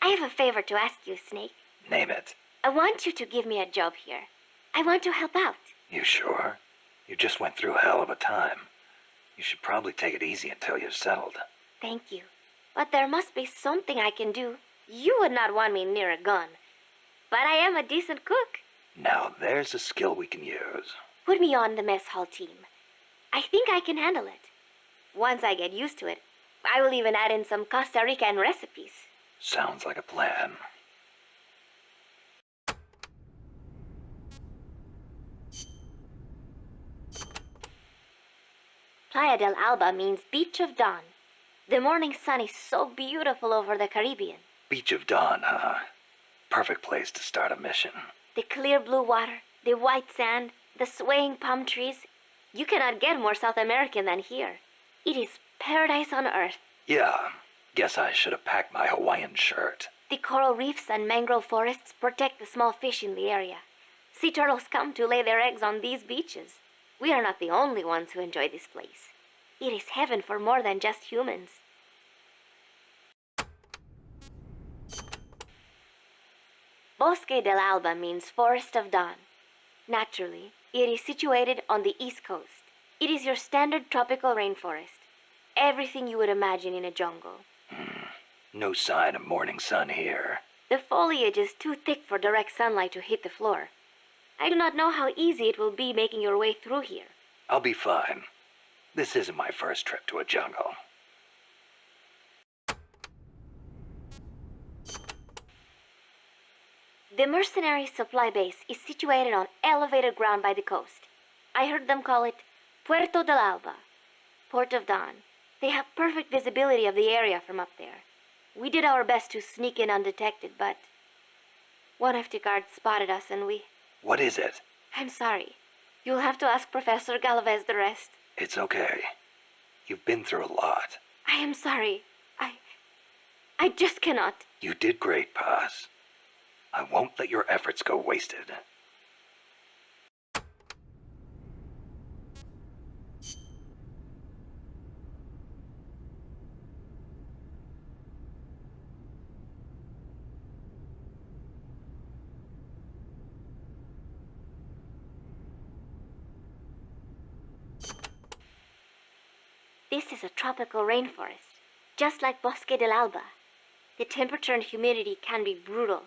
C: I have a favor to ask you, Snake.
A: Name it.
C: I want you to give me a job here. I want to help out.
A: You sure? You just went through a hell of a time. You should probably take it easy until you're settled.
C: Thank you. But there must be something I can do. You would not want me near a gun. But I am a decent cook.
A: Now there's a skill we can use.
C: Put me on the mess hall team. I think I can handle it. Once I get used to it, I will even add in some Costa Rican recipes.
A: Sounds like a plan.
C: Playa del Alba means Beach of Dawn. The morning sun is so beautiful over the Caribbean.
A: Beach of Dawn, huh? Perfect place to start a mission.
C: The clear blue water, the white sand, the swaying palm trees. You cannot get more South American than here. It is paradise on earth.
A: Yeah, guess I should have packed my Hawaiian shirt.
C: The coral reefs and mangrove forests protect the small fish in the area. Sea turtles come to lay their eggs on these beaches. We are not the only ones who enjoy this place. It is heaven for more than just humans. Bosque del Alba means Forest of Dawn. Naturally, it is situated on the east coast. It is your standard tropical rainforest. Everything you would imagine in a jungle.
A: No sign of morning sun here.
C: The foliage is too thick for direct sunlight to hit the floor. I do not know how easy it will be making your way through here.
A: I'll be fine. This isn't my first trip to a jungle.
C: The mercenary supply base is situated on elevated ground by the coast. I heard them call it Puerto del Alba, Port of Dawn. They have perfect visibility of the area from up there. We did our best to sneak in undetected, but one of the guards spotted us and we...
A: What is it?
C: I'm sorry. You'll have to ask Professor Galvez the rest.
A: It's okay. You've been through a lot.
C: I am sorry. I just cannot.
A: You did great, Paz. I won't let your efforts go wasted.
C: This is a tropical rainforest, just like Bosque del Alba. The temperature and humidity can be brutal.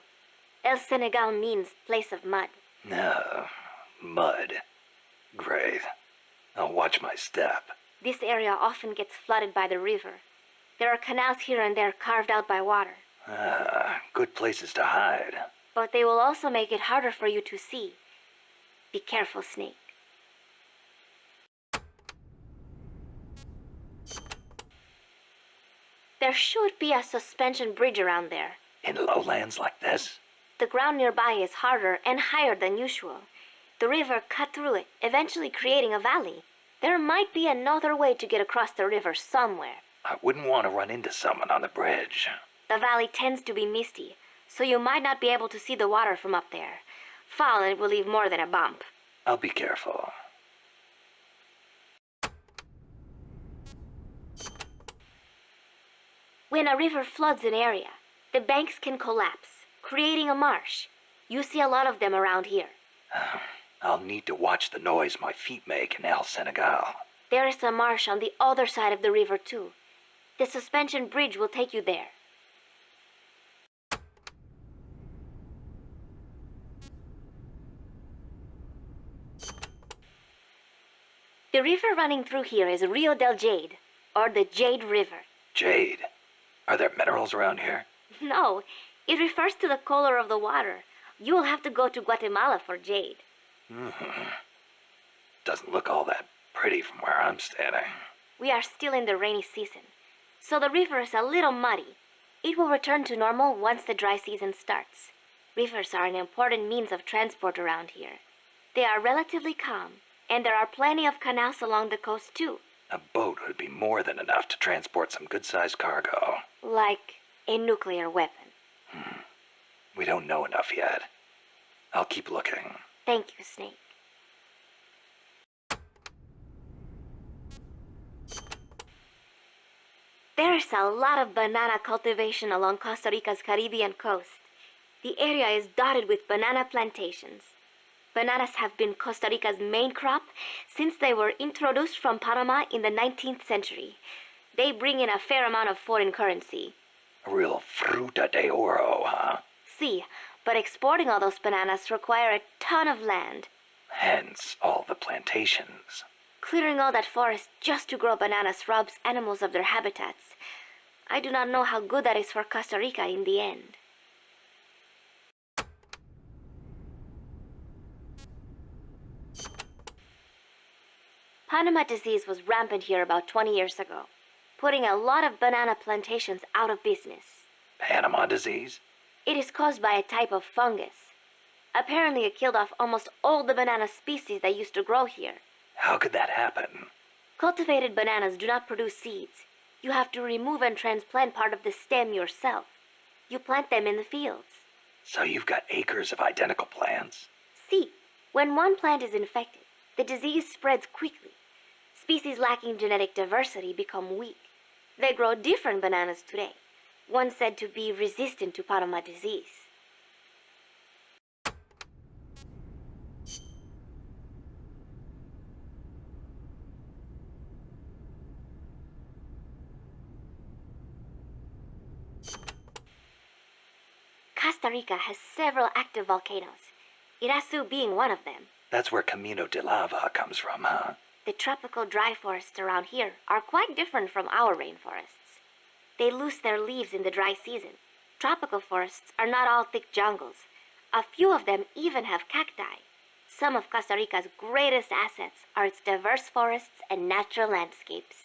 C: El Senegal means place of mud.
A: No, mud. Great. I'll watch my step.
C: This area often gets flooded by the river. There are canals here and there carved out by water.
A: Good places to hide.
C: But they will also make it harder for you to see. Be careful, Snake. There should be a suspension bridge around there.
A: In lowlands like this?
C: The ground nearby is harder and higher than usual. The river cut through it, eventually creating a valley. There might be another way to get across the river somewhere.
A: I wouldn't want to run into someone on the bridge.
C: The valley tends to be misty, so you might not be able to see the water from up there. Fall and it will leave more than a bump.
A: I'll be careful.
C: When a river floods an area, the banks can collapse, creating a marsh. You see a lot of them around here.
A: I'll need to watch the noise my feet make in El Senegal.
C: There is a marsh on the other side of the river, too. The suspension bridge will take you there. The river running through here is Rio del Jade, or the Jade River.
A: Jade? Are there minerals around here?
C: No, it refers to the color of the water. You will have to go to Guatemala for jade.
A: Doesn't look all that pretty from where I'm standing.
C: We are still in the rainy season, so the river is a little muddy. It will return to normal once the dry season starts. Rivers are an important means of transport around here. They are relatively calm, and there are plenty of canals along the coast too.
A: A boat would be more than enough to transport some good-sized cargo.
C: Like a nuclear weapon.
A: We don't know enough yet. I'll keep looking.
C: Thank you, Snake. There is a lot of banana cultivation along Costa Rica's Caribbean coast. The area is dotted with banana plantations. Bananas have been Costa Rica's main crop since they were introduced from Panama in the 19th century. They bring in a fair amount of foreign currency.
A: A real fruta de oro, huh?
C: See, but exporting all those bananas require a ton of land.
A: Hence all the plantations.
C: Clearing all that forest just to grow bananas robs animals of their habitats. I do not know how good that is for Costa Rica in the end. Panama disease was rampant here about 20 years ago, putting a lot of banana plantations out of business.
A: Panama disease?
C: It is caused by a type of fungus. Apparently it killed off almost all the banana species that used to grow here.
A: How could that happen?
C: Cultivated bananas do not produce seeds. You have to remove and transplant part of the stem yourself. You plant them in the fields.
A: So you've got acres of identical plants?
C: See, when one plant is infected, the disease spreads quickly. Species lacking genetic diversity become weak. They grow different bananas today, one said to be resistant to Panama disease. Costa Rica has several active volcanoes, Irasu being one of them.
A: That's where Camino de Lava comes from, huh?
C: The tropical dry forests around here are quite different from our rainforests. They lose their leaves in the dry season. Tropical forests are not all thick jungles. A few of them even have cacti. Some of Costa Rica's greatest assets are its diverse forests and natural landscapes.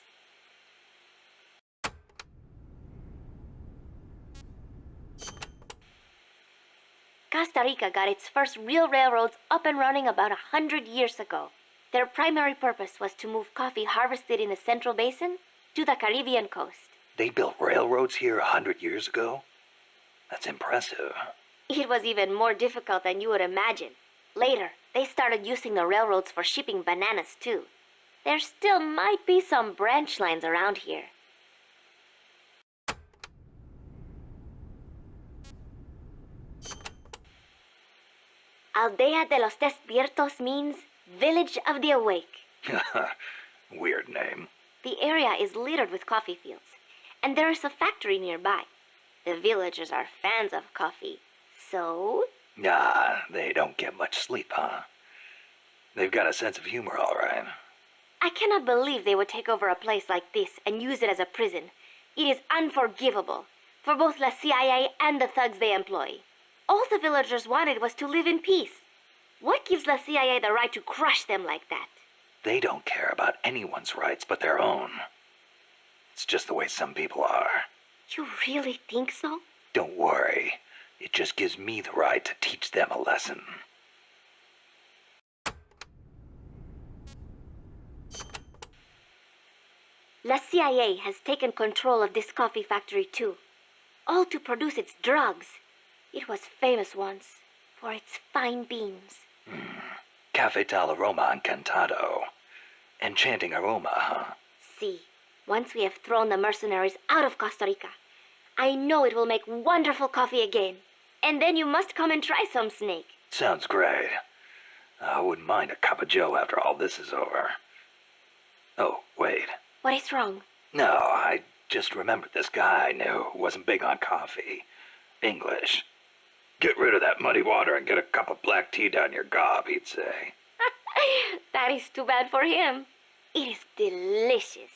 C: Costa Rica got its first real railroads up and running about 100 years ago. Their primary purpose was to move coffee harvested in the Central Basin to the Caribbean coast.
A: They built railroads here 100 years ago? That's impressive.
C: It was even more difficult than you would imagine. Later, they started using the railroads for shipping bananas too. There still might be some branch lines around here. Aldea de los Despiertos means Village of the Awake.
A: Weird name.
C: The area is littered with coffee fields, and there is a factory nearby. The villagers are fans of coffee, so...
A: Nah, they don't get much sleep, huh? They've got a sense of humor, all right.
C: I cannot believe they would take over a place like this and use it as a prison. It is unforgivable for both the CIA and the thugs they employ. All the villagers wanted was to live in peace. What gives the CIA the right to crush them like that?
A: They don't care about anyone's rights but their own. It's just the way some people are.
C: You really think so?
A: Don't worry. It just gives me the right to teach them a lesson.
C: The CIA has taken control of this coffee factory too, all to produce its drugs. It was famous once for its fine beans.
A: Café tal aroma encantado. Enchanting aroma, huh?
C: See, once we have thrown the mercenaries out of Costa Rica, I know it will make wonderful coffee again. And then you must come and try some, Snake.
A: Sounds great. I wouldn't mind a cup of joe after all this is over. Oh, wait.
C: What is wrong?
A: No, I just remembered this guy I knew who wasn't big on coffee. English. Get rid of that muddy water and get a cup of black tea down your gob, he'd say.
C: That is too bad for him. It is delicious.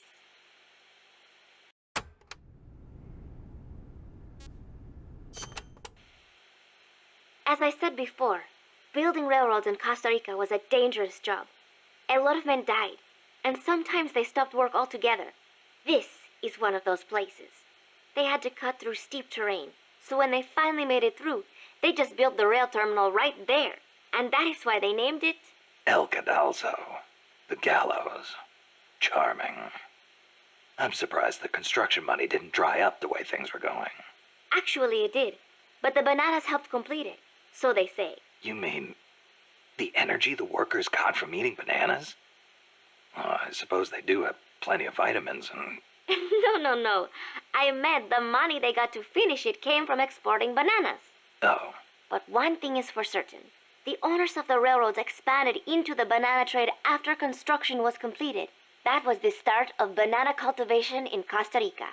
C: As I said before, building railroads in Costa Rica was a dangerous job. A lot of men died, and sometimes they stopped work altogether. This is one of those places. They had to cut through steep terrain, so when they finally made it through, they just built the rail terminal right there, and that is why they named it
A: El Cadalso. The gallows. Charming. I'm surprised the construction money didn't dry up the way things were going.
C: Actually, it did, but the bananas helped complete it, so they say.
A: You mean the energy the workers got from eating bananas? Well, I suppose they do have plenty of vitamins and...
C: No. I meant the money they got to finish it came from exporting bananas.
A: Oh.
C: But one thing is for certain. The owners of the railroads expanded into the banana trade after construction was completed. That was the start of banana cultivation in Costa Rica.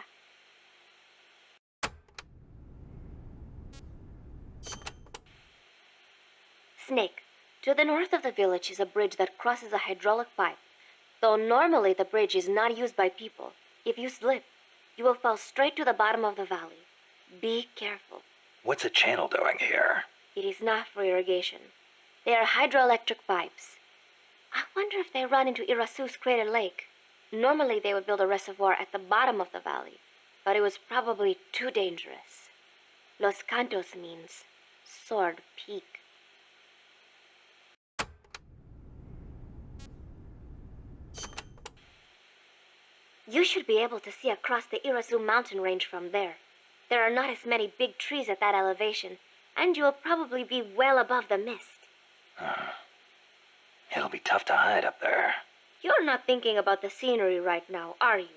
C: Snake, to the north of the village is a bridge that crosses a hydraulic pipe. Though normally the bridge is not used by people, if you slip, you will fall straight to the bottom of the valley. Be careful.
A: What's a channel doing here?
C: It is not for irrigation. They are hydroelectric pipes. I wonder if they run into Irazu's crater lake. Normally they would build a reservoir at the bottom of the valley, but it was probably too dangerous. Los Cantos means sword peak. You should be able to see across the Irazu mountain range from there. There are not as many big trees at that elevation, and you will probably be well above the mist.
A: It'll be tough to hide up there.
C: You're not thinking about the scenery right now, are you?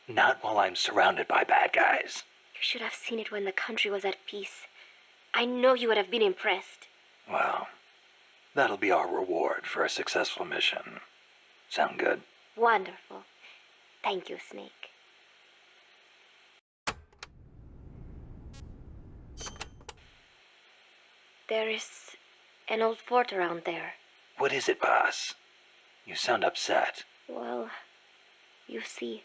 A: Not while I'm surrounded by bad guys.
C: You should have seen it when the country was at peace. I know you would have been impressed.
A: Well, that'll be our reward for a successful mission. Sound good?
C: Wonderful. Thank you, Snake. There is an old fort around there.
A: What is it, boss? You sound upset.
C: Well, you see,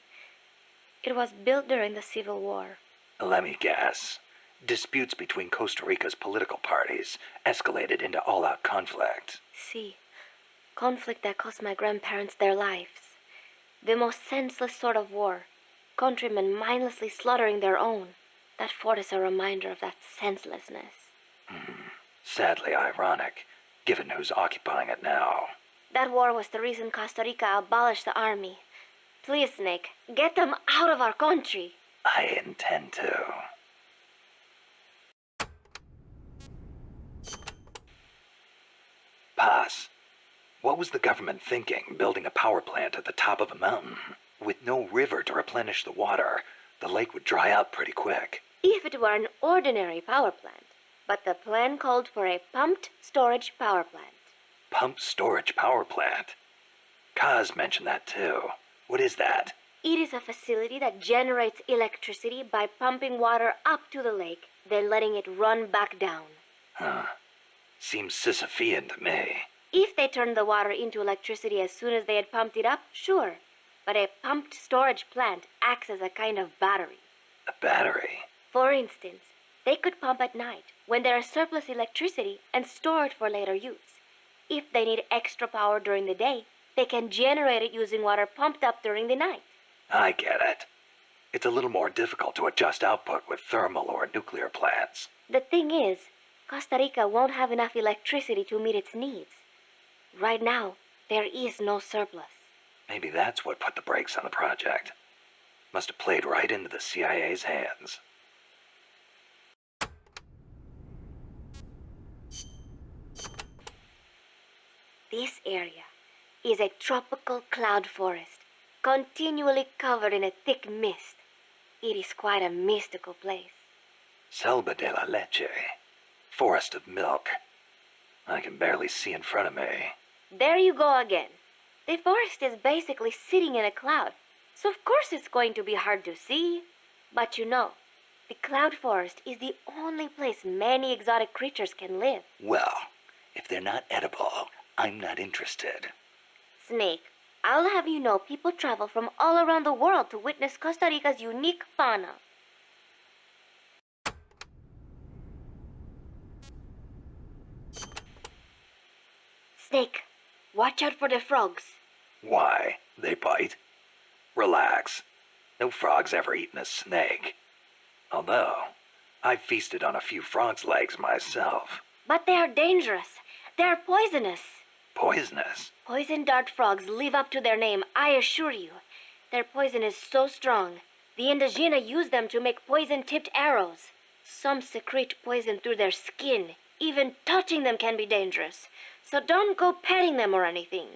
C: it was built during the Civil War.
A: Let me guess. Disputes between Costa Rica's political parties escalated into all-out conflict.
C: See, conflict that cost my grandparents their lives. The most senseless sort of war. Countrymen mindlessly slaughtering their own. That fort is a reminder of that senselessness.
A: Sadly ironic, given who's occupying it now.
C: That war was the reason Costa Rica abolished the army. Please, Snake, get them out of our country.
A: I intend to. Pass. What was the government thinking, building a power plant at the top of a mountain? With no river to replenish the water, the lake would dry up pretty quick.
C: If it were an ordinary power plant. But the plan called for a pumped storage power plant.
A: Pumped storage power plant? Kaz mentioned that too. What is that?
C: It is a facility that generates electricity by pumping water up to the lake, then letting it run back down.
A: Seems Sisyphean to me.
C: If they turned the water into electricity as soon as they had pumped it up, sure. But a pumped storage plant acts as a kind of battery.
A: A battery?
C: For instance, they could pump at night when there is surplus electricity and store it for later use. If they need extra power during the day, they can generate it using water pumped up during the night.
A: I get it. It's a little more difficult to adjust output with thermal or nuclear plants.
C: The thing is, Costa Rica won't have enough electricity to meet its needs. Right now, there is no surplus.
A: Maybe that's what put the brakes on the project. Must have played right into the CIA's hands.
C: This area is a tropical cloud forest, continually covered in a thick mist. It is quite a mystical place.
A: Selva de la leche. Forest of milk. I can barely see in front of me.
C: There you go again. The forest is basically sitting in a cloud, so of course it's going to be hard to see. But you know, the cloud forest is the only place many exotic creatures can live.
A: Well, if they're not edible, I'm not interested.
C: Snake, I'll have you know people travel from all around the world to witness Costa Rica's unique fauna. Snake, watch out for the frogs.
A: Why? They bite? Relax. No frog's ever eaten a snake. Although, I've feasted on a few frog's legs myself.
C: But they are dangerous. They are poisonous.
A: Poisonous?
C: Poison dart frogs live up to their name, I assure you. Their poison is so strong, the Indígena use them to make poison-tipped arrows. Some secrete poison through their skin. Even touching them can be dangerous. So don't go petting them or anything.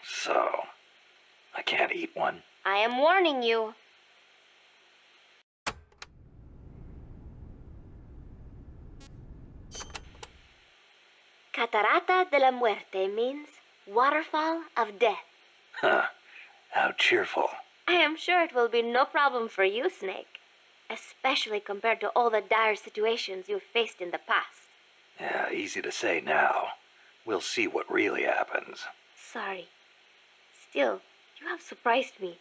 A: So, I can't eat one?
C: I am warning you. Catarata de la Muerte means waterfall of death.
A: Huh. How cheerful.
C: I am sure it will be no problem for you, Snake. Especially compared to all the dire situations you've faced in the past.
A: Yeah, easy to say now. We'll see what really happens.
C: Sorry. Still, you have surprised me.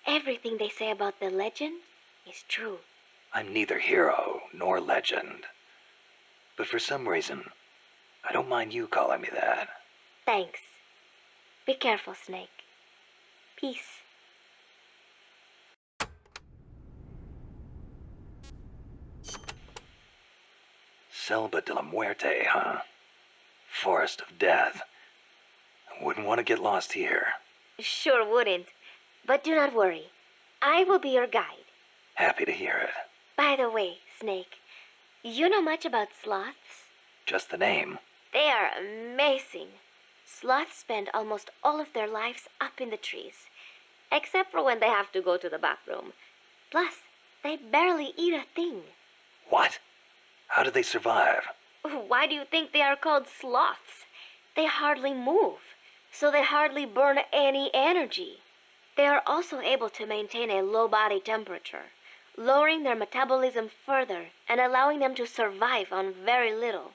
C: Everything they say about the legend is true.
A: I'm neither hero nor legend. But for some reason, I don't mind you calling me that.
C: Thanks. Be careful, Snake. Peace.
A: Selva de la Muerte, huh? Forest of Death. I wouldn't want to get lost here.
C: Sure wouldn't. But do not worry. I will be your guide.
A: Happy to hear it.
C: By the way, Snake, you know much about sloths?
A: Just the name.
C: They are amazing. Sloths spend almost all of their lives up in the trees, except for when they have to go to the bathroom. Plus, they barely eat a thing.
A: What? How do they survive?
C: Why do you think they are called sloths? They hardly move, so they hardly burn any energy. They are also able to maintain a low body temperature, lowering their metabolism further and allowing them to survive on very little.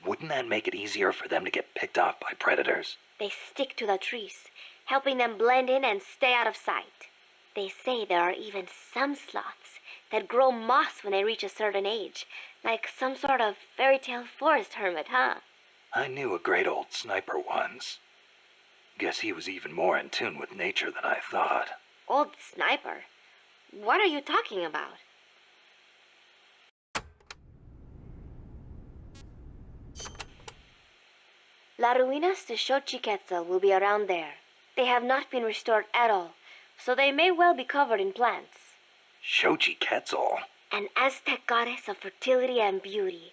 A: Wouldn't that make it easier for them to get picked off by predators?
C: They stick to the trees, helping them blend in and stay out of sight. They say there are even some sloths that grow moss when they reach a certain age, like some sort of fairy tale forest hermit, huh?
A: I knew a great old sniper once. Guess he was even more in tune with nature than I thought.
C: Old sniper? What are you talking about? La Ruinas de Xochiquetzal will be around there. They have not been restored at all, so they may well be covered in plants.
A: Xochiquetzal?
C: An Aztec goddess of fertility and beauty.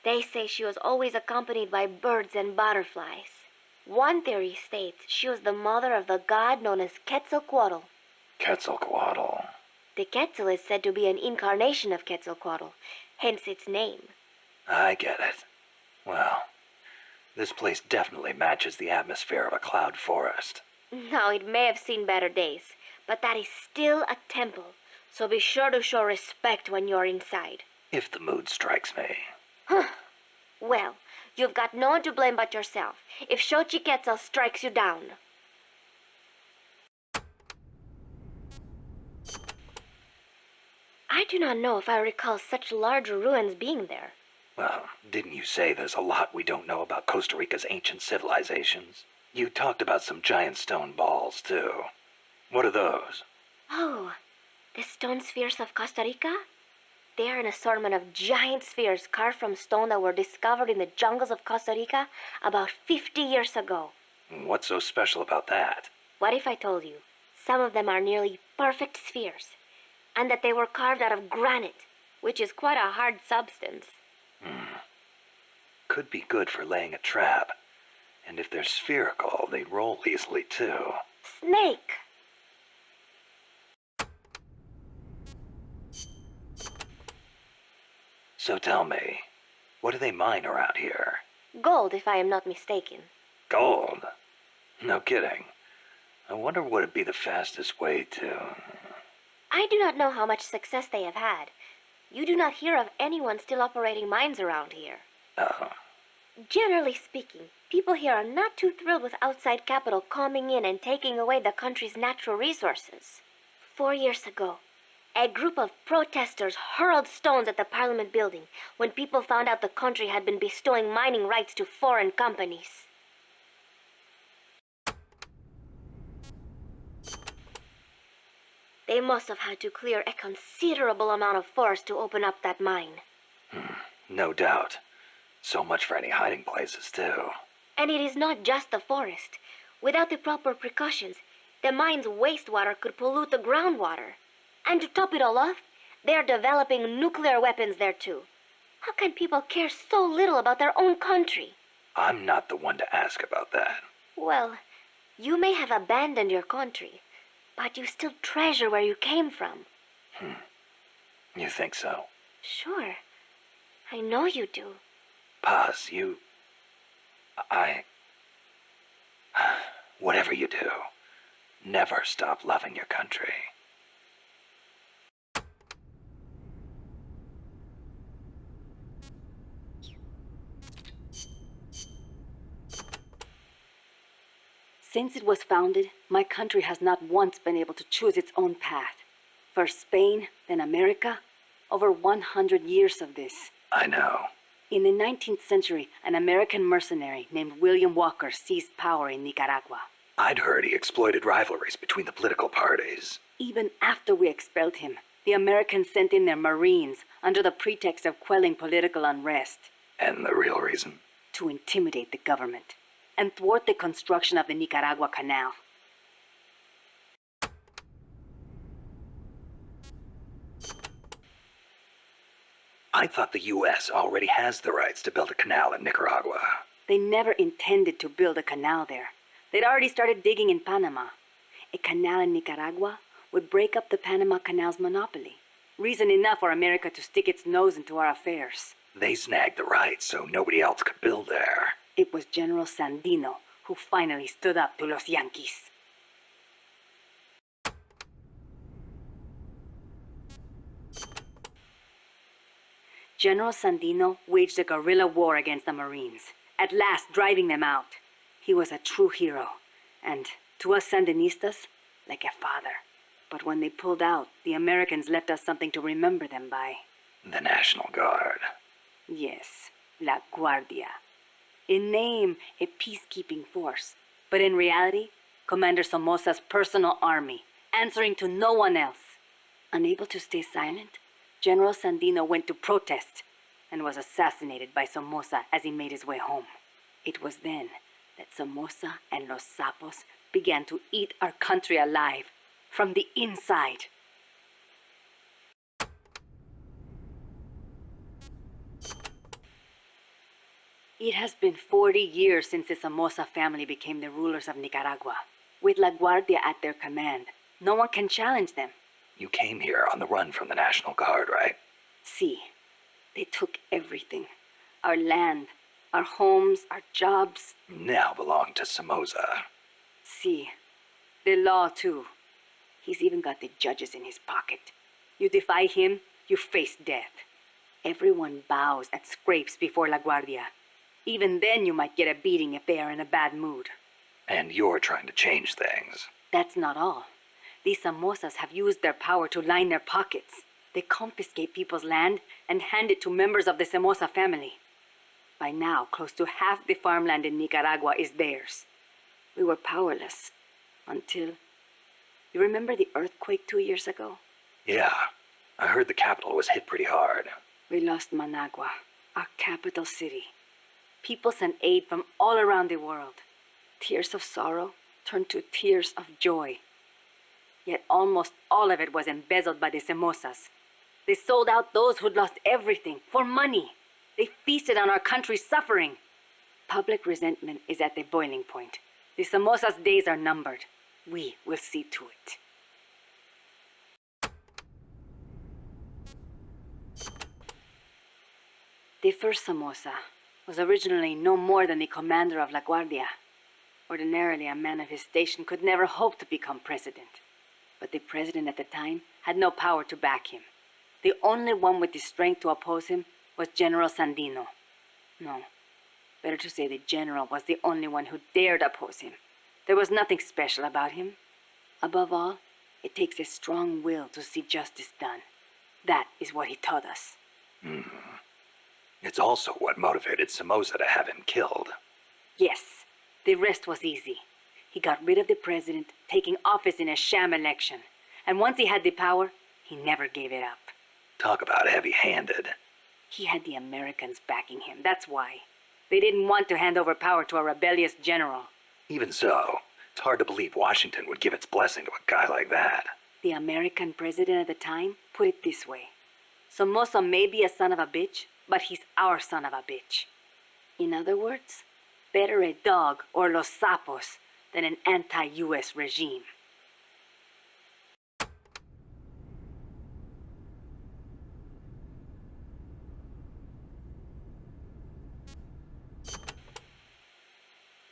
C: They say she was always accompanied by birds and butterflies. One theory states she was the mother of the god known as Quetzalcoatl.
A: Quetzalcoatl.
C: The Quetzal is said to be an incarnation of Quetzalcoatl, hence its name.
A: I get it. Well, this place definitely matches the atmosphere of a cloud forest.
C: Now, it may have seen better days, but that is still a temple, so be sure to show respect when you're inside.
A: If the mood strikes me.
C: Well, you've got no one to blame but yourself if Xochiquetzal strikes you down. I do not know if I recall such large ruins being there.
A: Well, didn't you say there's a lot we don't know about Costa Rica's ancient civilizations? You talked about some giant stone balls, too. What are those?
C: Oh, the stone spheres of Costa Rica? They are an assortment of giant spheres carved from stone that were discovered in the jungles of Costa Rica about 50 years ago.
A: What's so special about that?
C: What if I told you some of them are nearly perfect spheres, and that they were carved out of granite, which is quite a hard substance?
A: Could be good for laying a trap. And if they're spherical, they roll easily, too.
C: Snake!
A: So tell me, what do they mine around here?
C: Gold, if I am not mistaken.
A: Gold? No kidding. I wonder what would be the fastest way to...
C: I do not know how much success they have had. You do not hear of anyone still operating mines around here.
A: Oh.
C: Generally speaking, people here are not too thrilled with outside capital coming in and taking away the country's natural resources. 4 years ago, a group of protesters hurled stones at the Parliament building when people found out the country had been bestowing mining rights to foreign companies. They must have had to clear a considerable amount of forest to open up that mine.
A: No doubt. So much for any hiding places, too.
C: And it is not just the forest. Without the proper precautions, the mine's wastewater could pollute the groundwater. And to top it all off, they are developing nuclear weapons there too. How can people care so little about their own country?
A: I'm not the one to ask about that.
C: Well, you may have abandoned your country, but you still treasure where you came from.
A: You think so?
C: Sure. I know you do.
A: Paz, whatever you do, never stop loving your country.
D: Since it was founded, my country has not once been able to choose its own path. First Spain, then America. Over 100 years of this.
A: I know.
D: In the 19th century, an American mercenary named William Walker seized power in Nicaragua.
A: I'd heard he exploited rivalries between the political parties.
D: Even after we expelled him, the Americans sent in their Marines under the pretext of quelling political unrest.
A: And the real reason?
D: To intimidate the government and thwart the construction of the Nicaragua Canal.
A: I thought the U.S. already has the rights to build a canal in Nicaragua.
D: They never intended to build a canal there. They'd already started digging in Panama. A canal in Nicaragua would break up the Panama Canal's monopoly. Reason enough for America to stick its nose into our affairs.
A: They snagged the rights so nobody else could build there.
D: It was General Sandino who finally stood up to los Yankees. General Sandino waged a guerrilla war against the Marines, at last driving them out. He was a true hero, and to us Sandinistas, like a father. But when they pulled out, the Americans left us something to remember them by.
A: The National Guard.
D: Yes, La Guardia. In name, a peacekeeping force, but in reality, Commander Somoza's personal army, answering to no one else. Unable to stay silent, General Sandino went to protest and was assassinated by Somoza as he made his way home. It was then that Somoza and Los Sapos began to eat our country alive from the inside. It has been 40 years since the Somoza family became the rulers of Nicaragua. With La Guardia at their command, no one can challenge them.
A: You came here on the run from the National Guard, right?
D: See, they took everything. Our land, our homes, our jobs.
A: Now belong to Somoza.
D: See, the law too. He's even got the judges in his pocket. You defy him, you face death. Everyone bows and scrapes before La Guardia. Even then you might get a beating if they are in a bad mood.
A: And you're trying to change things.
D: That's not all. These Somozas have used their power to line their pockets. They confiscate people's land and hand it to members of the Somoza family. By now, close to half the farmland in Nicaragua is theirs. We were powerless until... You remember the earthquake 2 years ago?
A: Yeah, I heard the capital was hit pretty hard.
D: We lost Managua, our capital city. People sent aid from all around the world. Tears of sorrow turned to tears of joy. Yet almost all of it was embezzled by the Somozas. They sold out those who'd lost everything for money. They feasted on our country's suffering. Public resentment is at the boiling point. The Somozas' days are numbered. We will see to it. The first Somoza was originally no more than the commander of La Guardia. Ordinarily, a man of his station could never hope to become president. But the president at the time had no power to back him. The only one with the strength to oppose him was General Sandino. No, better to say the general was the only one who dared oppose him. There was nothing special about him. Above all, it takes a strong will to see justice done. That is what he taught us.
A: It's also what motivated Somoza to have him killed.
D: Yes, the rest was easy. He got rid of the president, taking office in a sham election. And once he had the power, he never gave it up.
A: Talk about heavy-handed.
D: He had the Americans backing him, that's why. They didn't want to hand over power to a rebellious general.
A: Even so, it's hard to believe Washington would give its blessing to a guy like that.
D: The American president at the time put it this way. Somoza may be a son of a bitch, but he's our son of a bitch. In other words, better a dog or los sapos than an anti-US regime.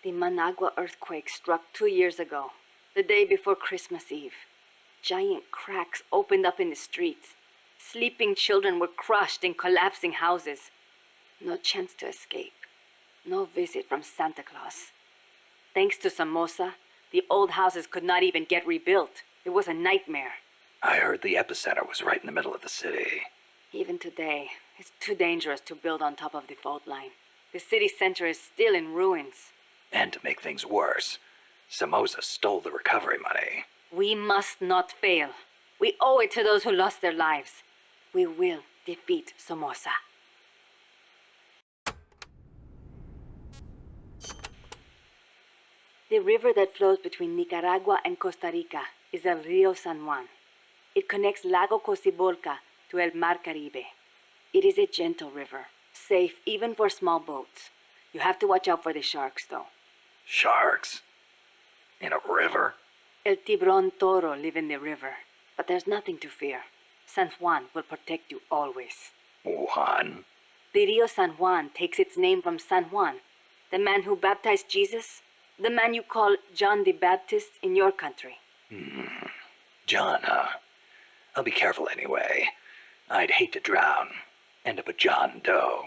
D: The Managua earthquake struck 2 years ago, the day before Christmas Eve. Giant cracks opened up in the streets. Sleeping children were crushed in collapsing houses. No chance to escape. No visit from Santa Claus. Thanks to Somoza, the old houses could not even get rebuilt. It was a nightmare.
A: I heard the epicenter was right in the middle of the city.
D: Even today, it's too dangerous to build on top of the fault line. The city center is still in ruins.
A: And to make things worse, Somoza stole the recovery money.
D: We must not fail. We owe it to those who lost their lives. We will defeat Somoza. The river that flows between Nicaragua and Costa Rica is el Río San Juan. It connects Lago Cocibolca to el Mar Caribe. It is a gentle river, safe even for small boats. You have to watch out for the sharks, though.
A: Sharks? In a river?
D: El Tiburón Toro live in the river, but there's nothing to fear. San Juan will protect you always.
A: Juan?
D: The Rio San Juan takes its name from San Juan, the man who baptized Jesus, the man you call John the Baptist in your country.
A: John, huh? I'll be careful anyway. I'd hate to drown. End up a John Doe.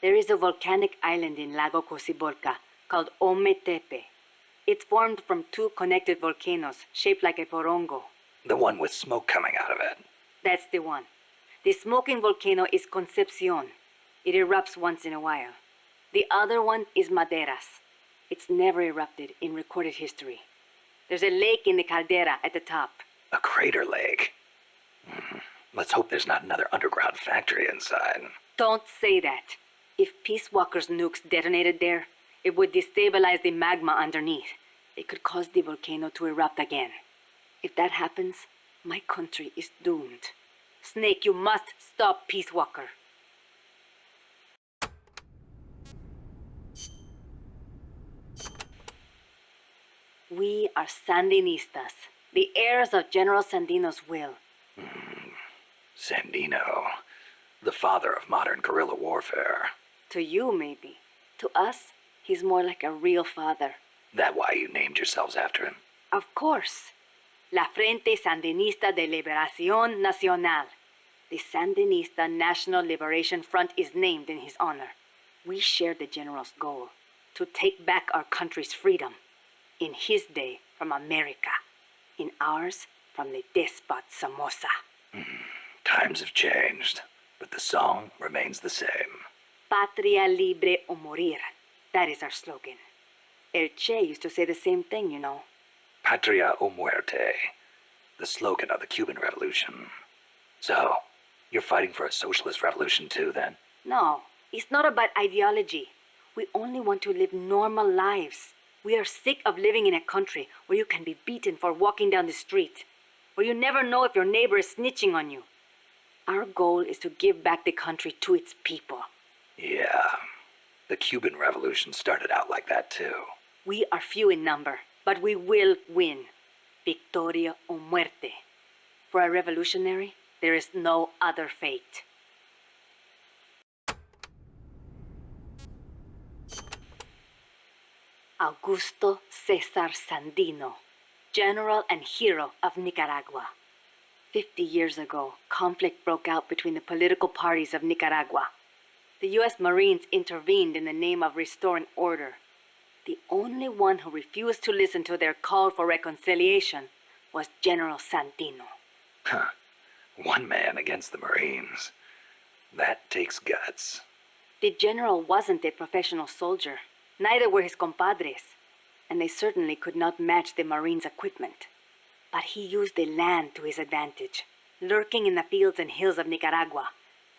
D: There is a volcanic island in Lago Cocibolca called Ometepe. It's formed from 2 connected volcanoes shaped like a porongo.
A: The one with smoke coming out of it.
D: That's the one. The smoking volcano is Concepcion. It erupts once in a while. The other one is Maderas. It's never erupted in recorded history. There's a lake in the caldera at the top.
A: A crater lake. Let's hope there's not another underground factory inside.
D: Don't say that. If Peace Walker's nukes detonated there, it would destabilize the magma underneath. It could cause the volcano to erupt again. If that happens, my country is doomed. Snake, you must stop Peace Walker. We are Sandinistas, the heirs of General Sandino's will.
A: Sandino, the father of modern guerrilla warfare.
D: To you, maybe. To us, he's more like a real father.
A: That why you named yourselves after him?
D: Of course. La Frente Sandinista de Liberación Nacional. The Sandinista National Liberation Front is named in his honor. We share the general's goal, to take back our country's freedom. In his day, from America. In ours, from the despot Somoza.
A: Times have changed, but the song remains the same.
D: Patria libre o morir. That is our slogan. El Che used to say the same thing, you know.
A: Patria o muerte, the slogan of the Cuban Revolution. So, you're fighting for a socialist revolution too, then?
D: No, it's not about ideology. We only want to live normal lives. We are sick of living in a country where you can be beaten for walking down the street, where you never know if your neighbor is snitching on you. Our goal is to give back the country to its people.
A: Yeah, the Cuban Revolution started out like that too.
D: We are few in number, But we will win. Victoria o muerte. For a revolutionary, there is no other fate. Augusto Cesar Sandino, general and hero of Nicaragua. 50 years ago, conflict broke out between the political parties of Nicaragua. The U.S. Marines intervened in the name of restoring order. The only one who refused to listen to their call for reconciliation was General Sandino.
A: Huh. One man against the Marines. That takes guts.
D: The general wasn't a professional soldier. Neither were his compadres. And they certainly could not match the Marines' equipment. But he used the land to his advantage, lurking in the fields and hills of Nicaragua,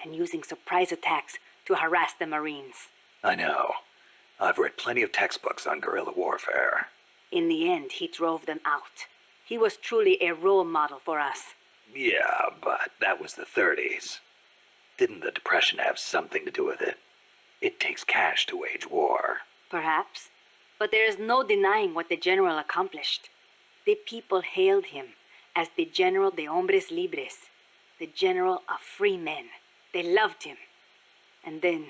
D: and using surprise attacks to harass the Marines.
A: I know. I've read plenty of textbooks on guerrilla warfare.
D: In the end, he drove them out. He was truly a role model for us.
A: Yeah, but that was the 30s. Didn't the Depression have something to do with it? It takes cash to wage war.
D: Perhaps. But there is no denying what the general accomplished. The people hailed him as the General de Hombres Libres, the General of Free Men. They loved him. And then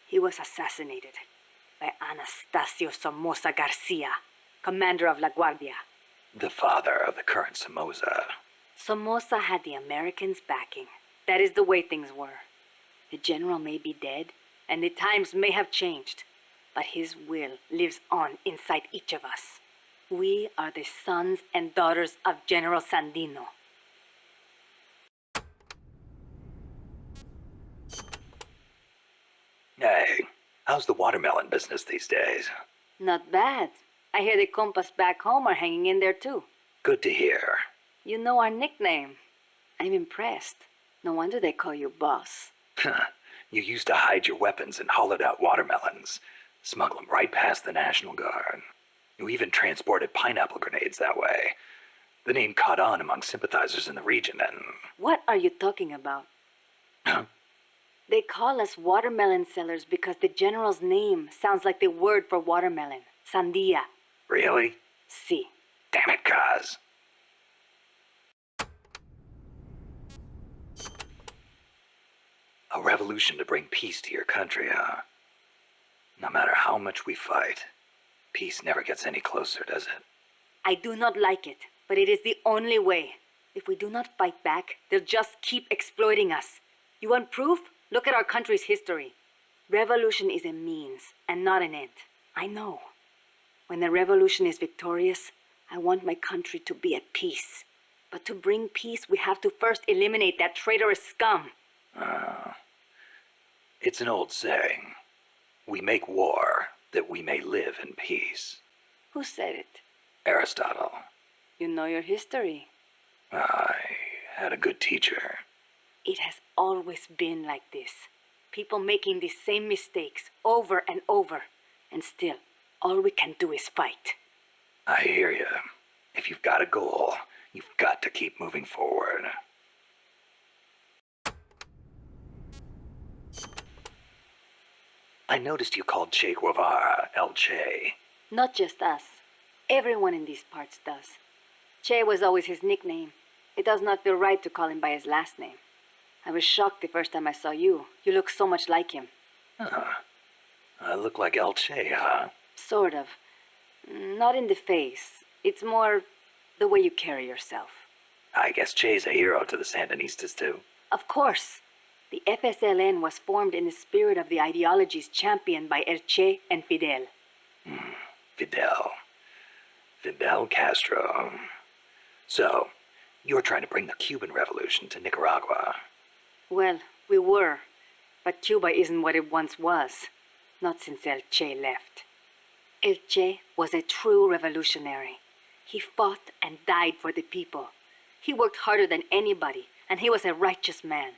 D: he was assassinated by Anastasio Somoza Garcia, commander of La Guardia.
A: The father of the current Somoza.
D: Somoza had the Americans' backing. That is the way things were. The general may be dead, and the times may have changed, but his will lives on inside each of us. We are the sons and daughters of General Sandino.
A: Hey, how's the watermelon business these days?
D: Not bad. I hear the compas back home are hanging in there too.
A: Good to hear.
D: You know our nickname. I'm impressed. No wonder they call you boss.
A: You used to hide your weapons in hollowed-out watermelons, smuggle them right past the National Guard. You even transported pineapple grenades that way. The name caught on among sympathizers in the region and...
D: What are you talking about?
A: Huh?
D: They call us watermelon sellers because the general's name sounds like the word for watermelon. Sandia.
A: Really?
D: Si.
A: Damn it, Kaz. A revolution to bring peace to your country, huh? No matter how much we fight, peace never gets any closer, does it?
D: I do not like it, but it is the only way. If we do not fight back, they'll just keep exploiting us. You want proof? Look at our country's history. Revolution is a means and not an end. I know. When the revolution is victorious, I want my country to be at peace. But to bring peace, we have to first eliminate that traitorous scum.
A: It's an old saying. We make war that we may live in peace.
D: Who said it?
A: Aristotle.
D: You know your history.
A: I had a good teacher.
D: It has always been like this. People making the same mistakes over and over. And still, all we can do is fight.
A: I hear you. If you've got a goal, you've got to keep moving forward. I noticed you called Che Guevara El Che.
D: Not just us. Everyone in these parts does. Che was always his nickname. It does not feel right to call him by his last name. I was shocked the first time I saw you. You look so much like him.
A: I look like El Che, huh?
D: Sort of. Not in the face. It's more the way you carry yourself.
A: I guess Che's a hero to the Sandinistas, too.
D: Of course. The FSLN was formed in the spirit of the ideologies championed by El Che and Fidel.
A: Fidel Castro. So, you're trying to bring the Cuban Revolution to Nicaragua.
D: Well, we were. But Cuba isn't what it once was. Not since El Che left. El Che was a true revolutionary. He fought and died for the people. He worked harder than anybody, and he was a righteous man.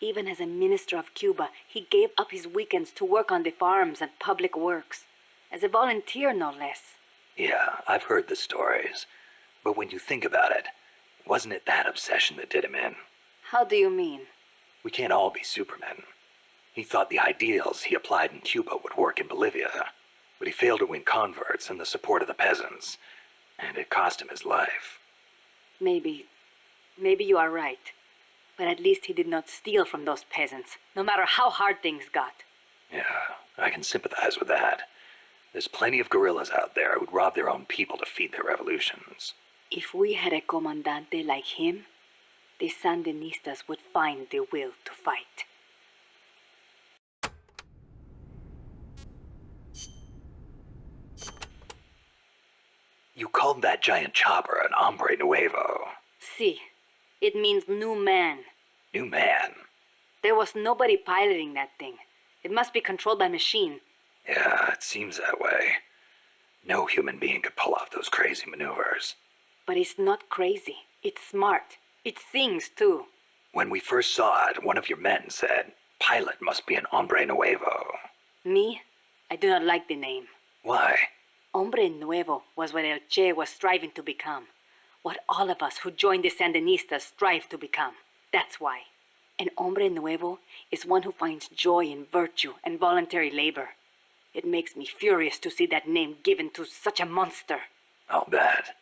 D: Even as a minister of Cuba, he gave up his weekends to work on the farms and public works. As a volunteer, no less.
A: Yeah, I've heard the stories. But when you think about it, wasn't it that obsession that did him in?
D: How do you mean?
A: We can't all be supermen. He thought the ideals he applied in Cuba would work in Bolivia. but he failed to win converts and the support of the peasants, and it cost him his life.
D: Maybe you are right. But at least he did not steal from those peasants, no matter how hard things got.
A: Yeah, I can sympathize with that. There's plenty of guerrillas out there who'd rob their own people to feed their revolutions.
D: If we had a comandante like him, the Sandinistas would find the will to fight.
A: You called that giant chopper an hombre nuevo.
D: Si, it means new man.
A: New man?
D: There was nobody piloting that thing. It must be controlled by machine.
A: Yeah, it seems that way. No human being could pull off those crazy maneuvers.
D: But it's not crazy. It's smart. It sings, too.
A: When we first saw it, one of your men said, "Pilot must be an hombre nuevo."
D: Me? I do not like the name.
A: Why?
D: Hombre Nuevo was what El Che was striving to become. What all of us who joined the Sandinistas strive to become. That's why. An hombre nuevo is one who finds joy in virtue and voluntary labor. It makes me furious to see that name given to such a monster.
A: I'll bet.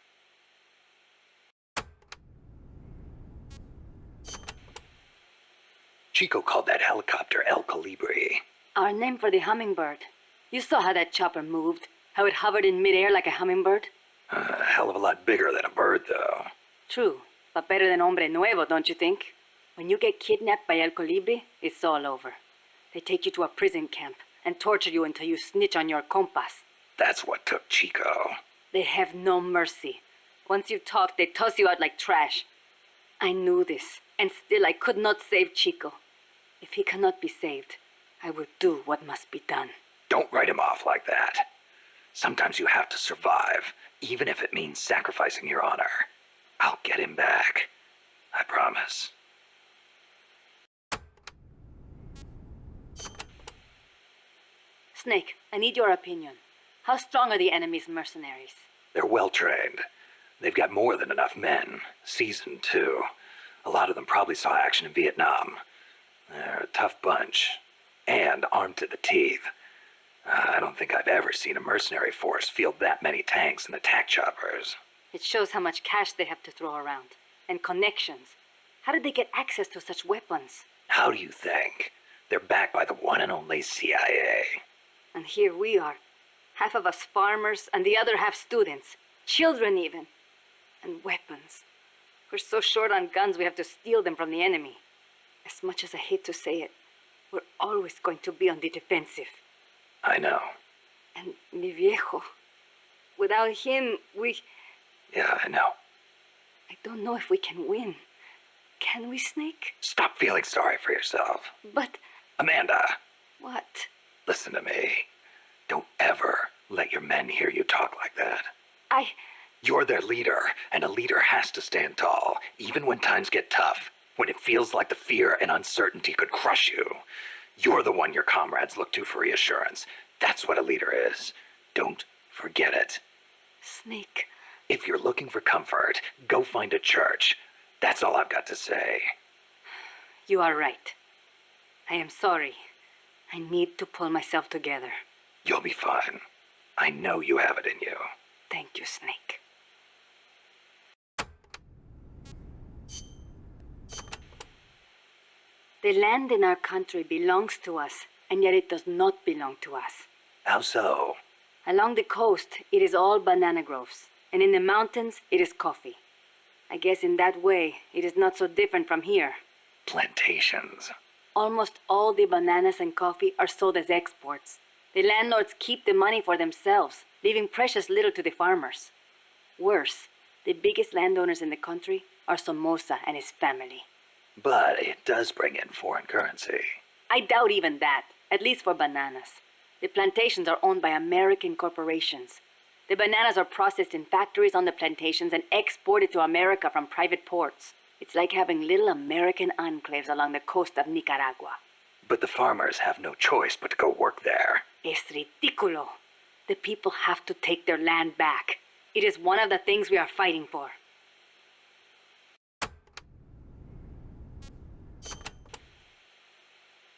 A: Chico called that helicopter El Colibri.
D: Our name for the hummingbird. You saw how that chopper moved, how it hovered in midair like a hummingbird?
A: A hell of a lot bigger than a bird, though.
D: True, but better than hombre nuevo, don't you think? When you get kidnapped by El Colibri, it's all over. They take you to a prison camp and torture you until you snitch on your compas.
A: That's what took Chico.
D: They have no mercy. Once you talk, they toss you out like trash. I knew this, and still I could not save Chico. If he cannot be saved, I will do what must be done.
A: Don't write him off like that. Sometimes you have to survive, even if it means sacrificing your honor. I'll get him back. I promise.
D: Snake, I need your opinion. How strong are the enemy's mercenaries?
A: They're well-trained. They've got more than enough men. Seasoned, too. A lot of them probably saw action in Vietnam. They're a tough bunch. And armed to the teeth. I don't think I've ever seen a mercenary force field that many tanks and attack choppers.
D: It shows how much cash they have to throw around. And connections. How did they get access to such weapons?
A: How do you think? They're backed by the one and only CIA.
D: And here we are. Half of us farmers, and the other half students. Children, even. And weapons. We're so short on guns, we have to steal them from the enemy. As much as I hate to say it, we're always going to be on the defensive.
A: I know.
D: And mi viejo. Without him,
A: Yeah, I know.
D: I don't know if we can win. Can we, Snake?
A: Stop feeling sorry for yourself.
D: But...
A: Amanda,
D: what?
A: listen to me. Don't ever let your men hear you talk like that. You're their leader, and a leader has to stand tall, even when times get tough, when it feels like the fear and uncertainty could crush you. You're the one your comrades look to for reassurance. That's what a leader is. Don't forget it.
D: Snake.
A: If you're looking for comfort, go find a church. That's all I've got to say.
D: You are right. I am sorry. I need to pull myself together.
A: You'll be fine. I know you have it in you.
D: Thank you, Snake. The land in our country belongs to us, and yet it does not belong to us.
A: How so?
D: Along the coast, it is all banana groves, and in the mountains, it is coffee. I guess in that way, it is not so different from here.
A: Plantations.
D: Almost all the bananas and coffee are sold as exports. The landlords keep the money for themselves, leaving precious little to the farmers. Worse, the biggest landowners in the country are Somoza and his family.
A: But it does bring in foreign currency.
D: I doubt even that, at least for bananas. The plantations are owned by American corporations. The bananas are processed in factories on the plantations and exported to America from private ports. It's like having little American enclaves along the coast of Nicaragua.
A: But the farmers have no choice but to go work there.
D: Es ridículo. The people have to take their land back. It is one of the things we are fighting for.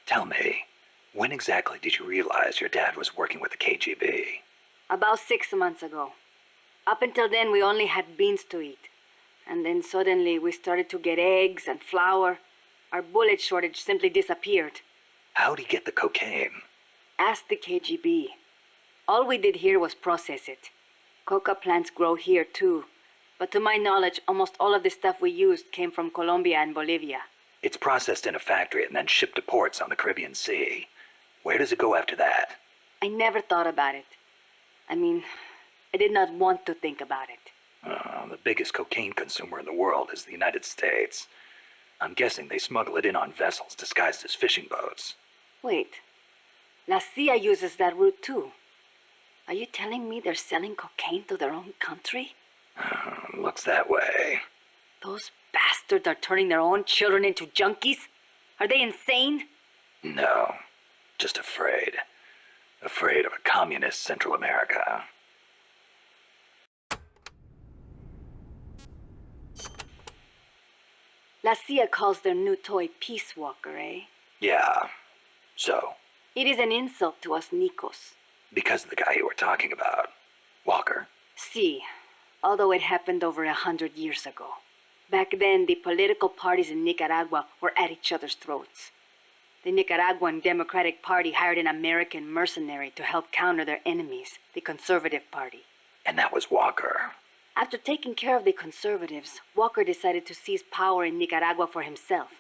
A: Tell me, when exactly did you realize your dad was working with the KGB?
D: About 6 months ago. Up until then, we only had beans to eat. And then suddenly we started to get eggs and flour. Our bullet shortage simply disappeared.
A: How'd he get the cocaine?
D: Ask the KGB. All we did here was process it. Coca plants grow here too. But to my knowledge, almost all of the stuff we used came from Colombia and Bolivia.
A: It's processed in a factory and then shipped to ports on the Caribbean Sea. Where does it go after that?
D: I never thought about it. I mean, I did not want to think about it.
A: The biggest cocaine consumer in the world is the United States. I'm guessing they smuggle it in on vessels disguised as fishing boats.
D: Wait. La CIA uses that route too. Are you telling me they're selling cocaine to their own country?
A: Looks that way.
D: Those bastards are turning their own children into junkies? Are they insane?
A: No, just afraid. Afraid of a communist Central America.
D: La CIA calls their new toy Peace Walker, eh?
A: Yeah. So?
D: It is an insult to us Nicos.
A: Because of the guy you were talking about. Walker.
D: Si, although it happened over 100 years ago. Back then, the political parties in Nicaragua were at each other's throats. The Nicaraguan Democratic Party hired an American mercenary to help counter their enemies, the Conservative Party.
A: And that was Walker.
D: After taking care of the conservatives, Walker decided to seize power in Nicaragua for himself,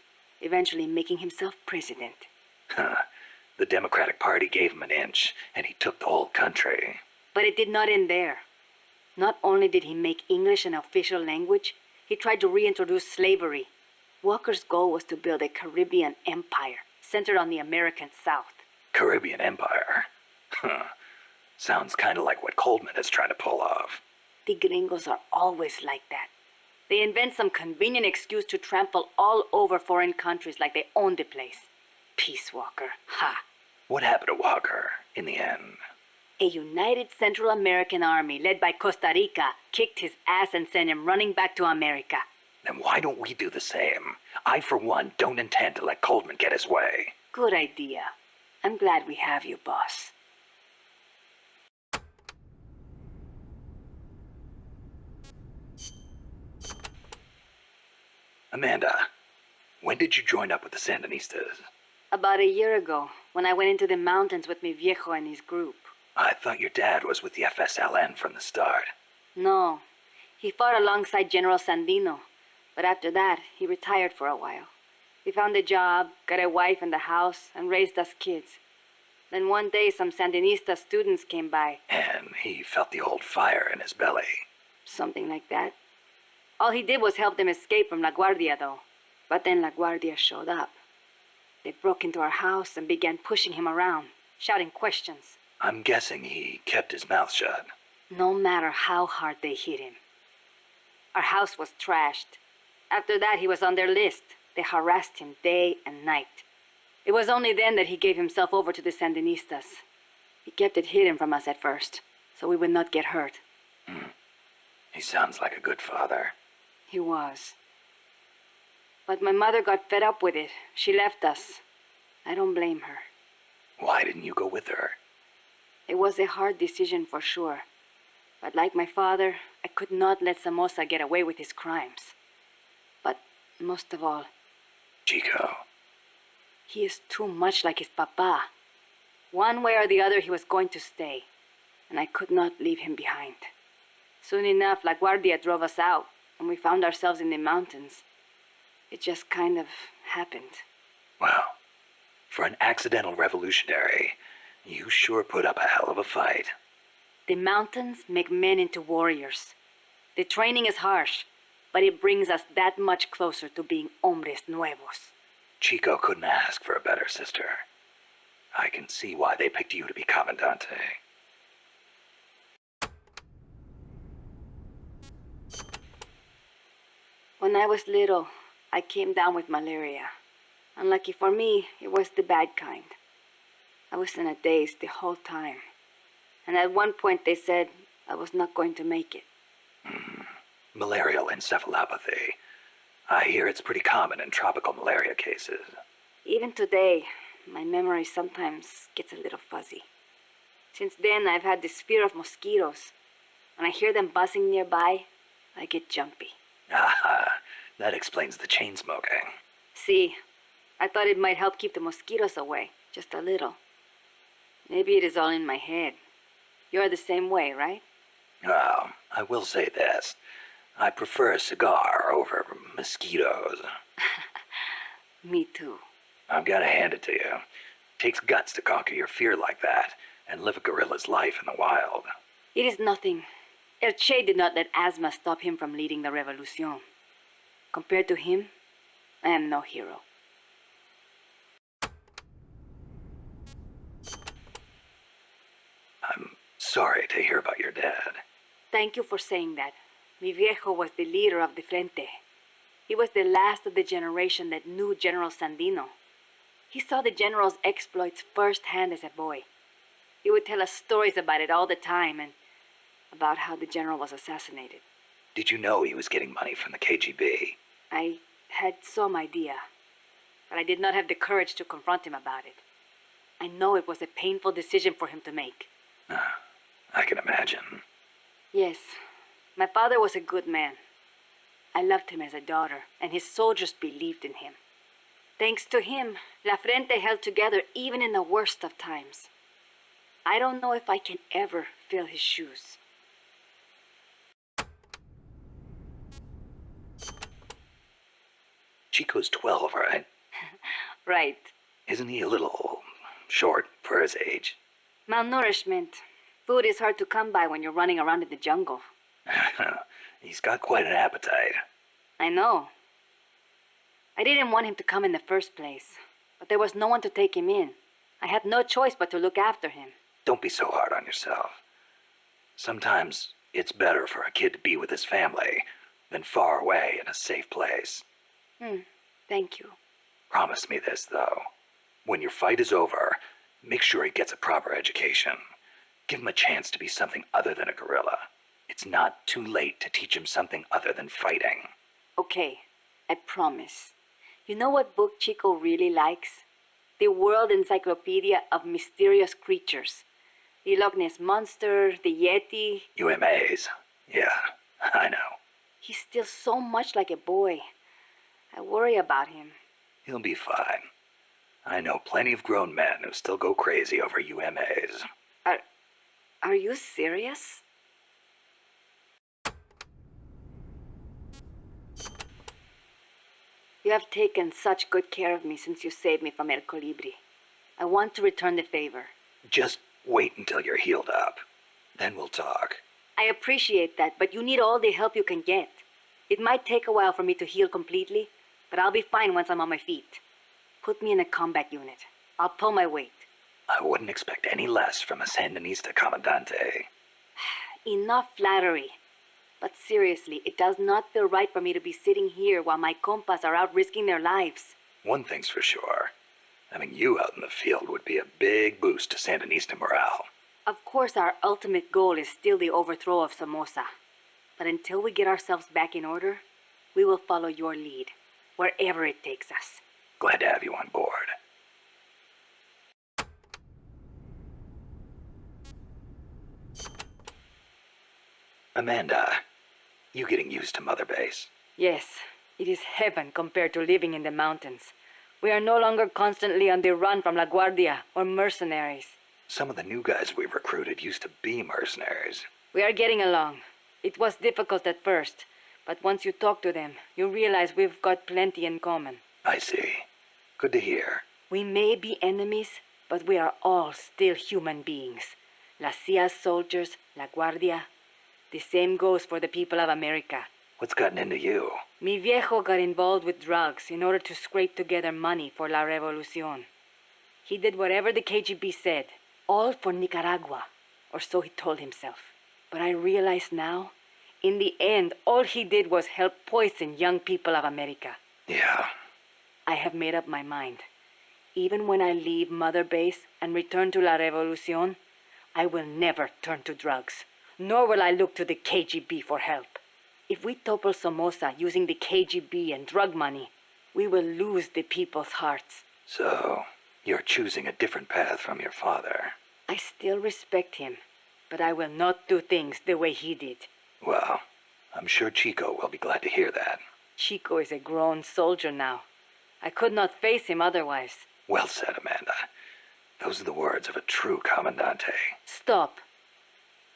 D: eventually making himself president.
A: The Democratic Party gave him an inch, and he took the whole country.
D: But it did not end there. Not only did he make English an official language, he tried to reintroduce slavery. Walker's goal was to build a Caribbean empire, centered on the American South.
A: Caribbean Empire? Sounds kind of like what Coleman is trying to pull off.
D: The gringos are always like that. They invent some convenient excuse to trample all over foreign countries like they own the place. Peace Walker, ha!
A: What happened to Walker, in the end?
D: A united Central American army led by Costa Rica kicked his ass and sent him running back to America.
A: Then why don't we do the same? I, for one, don't intend to let Coleman get his way.
D: Good idea. I'm glad we have you, boss.
A: Amanda, when did you join up with the Sandinistas?
D: About a year ago, when I went into the mountains with mi viejo and his group.
A: I thought your dad was with the FSLN from the start.
D: No, he fought alongside General Sandino, but after that, he retired for a while. He found a job, got a wife and a house, and raised us kids. Then one day, some Sandinista students came by.
A: And he felt the old fire in his belly.
D: Something like that. All he did was help them escape from La Guardia, though. But then La Guardia showed up. They broke into our house and began pushing him around, shouting questions.
A: I'm guessing he kept his mouth shut.
D: No matter how hard they hit him. Our house was trashed. After that, he was on their list. They harassed him day and night. It was only then that he gave himself over to the Sandinistas. He kept it hidden from us at first, so we would not get hurt.
A: He sounds like a good father.
D: He was. But my mother got fed up with it. She left us. I don't blame her.
A: Why didn't you go with her?
D: It was a hard decision for sure. But like my father, I could not let Somoza get away with his crimes. But most of all,
A: Chico.
D: he is too much like his papa. One way or the other, he was going to stay. And I could not leave him behind. Soon enough, La Guardia drove us out, and we found ourselves in the mountains. It just kind of happened.
A: Well, for an accidental revolutionary, you sure put up a hell of a fight.
D: The mountains make men into warriors. The training is harsh, but it brings us that much closer to being hombres nuevos.
A: Chico couldn't ask for a better sister. I can see why they picked you to be Commandante.
D: When I was little, I came down with malaria. Unlucky for me, it was the bad kind. I was in a daze the whole time. And at one point they said I was not going to make it.
A: Malarial encephalopathy. I hear it's pretty common in tropical malaria cases.
D: Even today, my memory sometimes gets a little fuzzy. Since then, I've had this fear of mosquitoes. When I hear them buzzing nearby, I get jumpy.
A: Aha, that explains the chain smoking.
D: See, I thought it might help keep the mosquitoes away, just a little. Maybe it is all in my head. You're the same way, right?
A: Well, I will say this. I prefer a cigar over mosquitoes.
D: Me too.
A: I've got to hand it to you. Takes guts to conquer your fear like that and live a guerrilla's life in the wild.
D: It is nothing. El Che did not let asthma stop him from leading the revolution. Compared to him, I am no hero.
A: I'm sorry to hear about your dad.
D: Thank you for saying that. Mi viejo was the leader of the Frente. He was the last of the generation that knew General Sandino. He saw the general's exploits firsthand as a boy. He would tell us stories about it all the time and about how the general was assassinated.
A: Did you know he was getting money from the KGB?
D: I had some idea, but I did not have the courage to confront him about it. I know it was a painful decision for him to make.
A: I can imagine.
D: Yes, my father was a good man. I loved him as a daughter, and his soldiers believed in him. Thanks to him, La Frente held together even in the worst of times. I don't know if I can ever fill his shoes.
A: Chico's 12, right?
D: Right.
A: Isn't he a little short for his age?
D: Malnourishment. Food is hard to come by when you're running around in the jungle.
A: He's got quite an appetite.
D: I know. I didn't want him to come in the first place, but there was no one to take him in. I had no choice but to look after him.
A: Don't be so hard on yourself. Sometimes it's better for a kid to be with his family than far away in a safe place.
D: Thank you.
A: Promise me this, though. When your fight is over, make sure he gets a proper education. Give him a chance to be something other than a guerrilla. It's not too late to teach him something other than fighting.
D: Okay, I promise. You know what book Chico really likes? The World Encyclopedia of Mysterious Creatures. The Loch Ness Monster, the Yeti.
A: UMAs. Yeah, I know.
D: He's still so much like a boy. I worry about him.
A: He'll be fine. I know plenty of grown men who still go crazy over UMAs.
D: Are you serious? You have taken such good care of me since you saved me from El Colibri. I want to return the favor.
A: Just wait until you're healed up. Then we'll talk.
D: I appreciate that, but you need all the help you can get. It might take a while for me to heal completely, but I'll be fine once I'm on my feet. Put me in a combat unit. I'll pull my weight.
A: I wouldn't expect any less from a Sandinista Comandante.
D: Enough flattery. But seriously, it does not feel right for me to be sitting here while my compas are out risking their lives.
A: One thing's for sure. Having you out in the field would be a big boost to Sandinista morale.
D: Of course, our ultimate goal is still the overthrow of Somoza. But until we get ourselves back in order, we will follow your lead, wherever it takes us.
A: Glad to have you on board. Amanda, you getting used to Mother Base?
D: Yes, it is heaven compared to living in the mountains. We are no longer constantly on the run from La Guardia or mercenaries.
A: Some of the new guys we recruited used to be mercenaries.
D: We are getting along. It was difficult at first, but once you talk to them, you realize we've got plenty in common.
A: I see. Good to hear.
D: We may be enemies, but we are all still human beings. La CIA's soldiers, La Guardia. The same goes for the people of America.
A: What's gotten into you?
D: Mi viejo got involved with drugs in order to scrape together money for La Revolucion. He did whatever the KGB said, all for Nicaragua, or so he told himself. But I realize now, in the end, all he did was help poison young people of America.
A: Yeah.
D: I have made up my mind. Even when I leave Mother Base and return to La Revolucion, I will never turn to drugs, nor will I look to the KGB for help. If we topple Somoza using the KGB and drug money, we will lose the people's hearts.
A: So, you're choosing a different path from your father.
D: I still respect him, but I will not do things the way he did.
A: Well, I'm sure Chico will be glad to hear that.
D: Chico is a grown soldier now. I could not face him otherwise.
A: Well said, Amanda. Those are the words of a true Comandante.
D: Stop.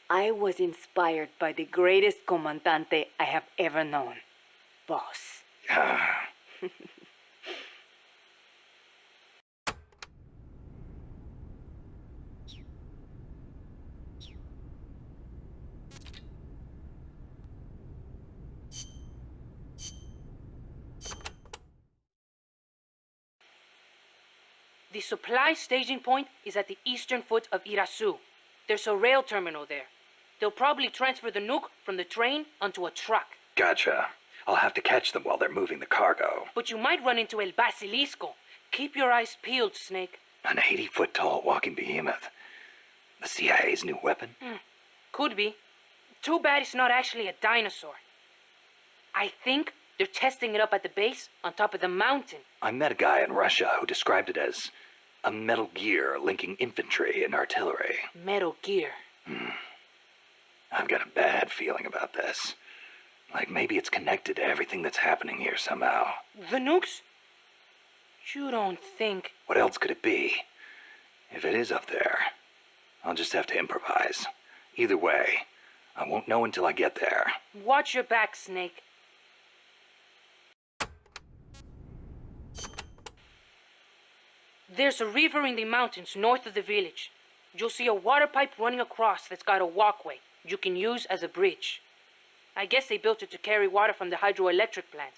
D: I was inspired by the greatest Comandante I have ever known. Boss.
A: Ah.
E: The supply staging point is at the eastern foot of Irasu. There's a rail terminal there. They'll probably transfer the nuke from the train onto a truck.
A: Gotcha. I'll have to catch them while they're moving the cargo.
E: But you might run into El Basilisco. Keep your eyes peeled, Snake.
A: An 80-foot-tall walking behemoth. The CIA's new weapon?
E: Could be. Too bad it's not actually a dinosaur. I think they're testing it up at the base on top of the mountain.
A: I met a guy in Russia who described it as a metal gear linking infantry and artillery.
E: Metal Gear.
A: I've got a bad feeling about this. Like maybe it's connected to everything that's happening here somehow.
E: The nukes? You don't think...
A: What else could it be? If it is up there, I'll just have to improvise. Either way, I won't know until I get there.
E: Watch your back, Snake. There's a river in the mountains north of the village. You'll see a water pipe running across that's got a walkway you can use as a bridge. I guess they built it to carry water from the hydroelectric plant.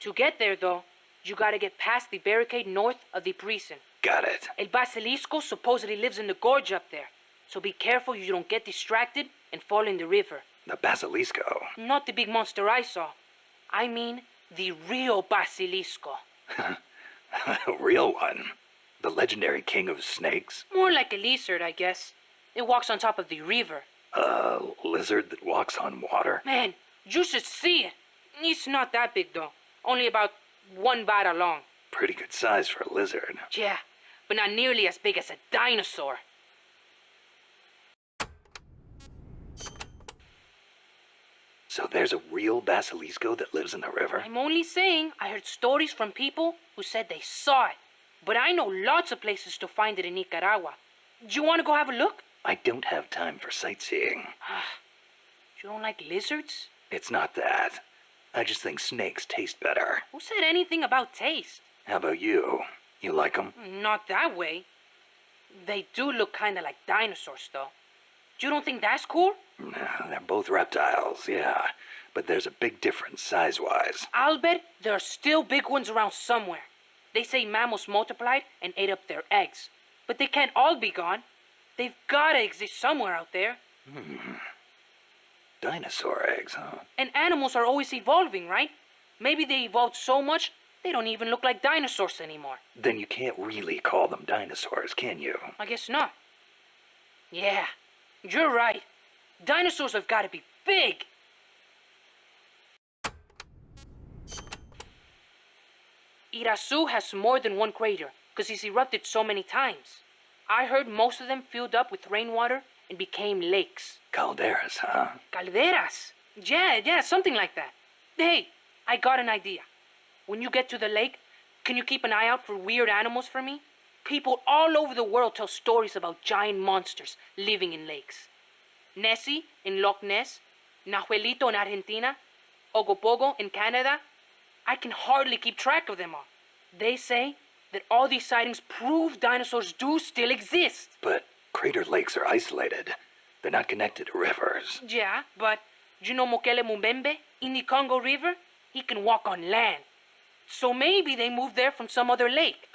E: To get there, though, you gotta get past the barricade north of the precinct.
A: Got it.
E: El Basilisco supposedly lives in the gorge up there, so be careful you don't get distracted and fall in the river.
A: The Basilisco.
E: Not the big monster I saw. I mean the real Basilisco.
A: A real one. The legendary king of snakes.
E: More like a lizard, I guess. It walks on top of the river.
A: A lizard that walks on water.
E: Man, you should see it. It's not that big, though. Only about 1 vara long.
A: Pretty good size for a lizard.
E: Yeah, but not nearly as big as a dinosaur.
A: So there's a real Basilisco that lives in the river?
E: I'm only saying I heard stories from people who said they saw it. But I know lots of places to find it in Nicaragua. Do you want to go have a look?
A: I don't have time for sightseeing.
E: You don't like lizards?
A: It's not that. I just think snakes taste better.
E: Who said anything about taste?
A: How about you? You like them?
E: Not that way. They do look kind of like dinosaurs, though. You don't think that's cool?
A: They're both reptiles, yeah. But there's a big difference size-wise.
E: I'll bet there are still big ones around somewhere. They say mammals multiplied and ate up their eggs. But they can't all be gone. They've gotta exist somewhere out there.
A: Dinosaur eggs, huh?
E: And animals are always evolving, right? Maybe they evolved so much, they don't even look like dinosaurs anymore.
A: Then you can't really call them dinosaurs, can you?
E: I guess not. Yeah, you're right. Dinosaurs have gotta be big. Irasu has more than one crater, because it's erupted so many times. I heard most of them filled up with rainwater and became lakes.
A: Calderas, huh?
E: Calderas? Yeah, something like that. Hey, I got an idea. When you get to the lake, can you keep an eye out for weird animals for me? People all over the world tell stories about giant monsters living in lakes. Nessie in Loch Ness, Nahuelito in Argentina, Ogopogo in Canada. I can hardly keep track of them all. They say that all these sightings prove dinosaurs do still exist.
A: But crater lakes are isolated. They're not connected to rivers.
E: Yeah, but you know Mokele Mumbembe in the Congo River? He can walk on land. So maybe they moved there from some other lake.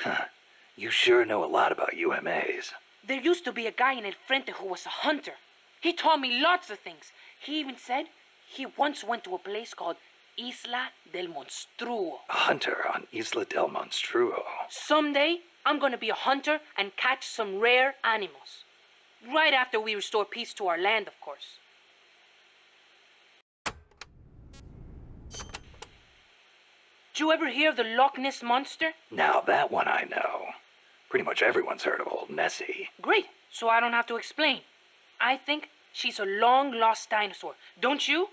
A: You sure know a lot about UMAs.
E: There used to be a guy in El Frente who was a hunter. He taught me lots of things. He even said he once went to a place called Isla del Monstruo.
A: A hunter on Isla del Monstruo.
E: Someday, I'm gonna be a hunter and catch some rare animals. Right after we restore peace to our land, of course. Did you ever hear of the Loch Ness Monster?
A: Now that one I know. Pretty much everyone's heard of old Nessie.
E: Great. so I don't have to explain. I think she's a long-lost dinosaur, don't you?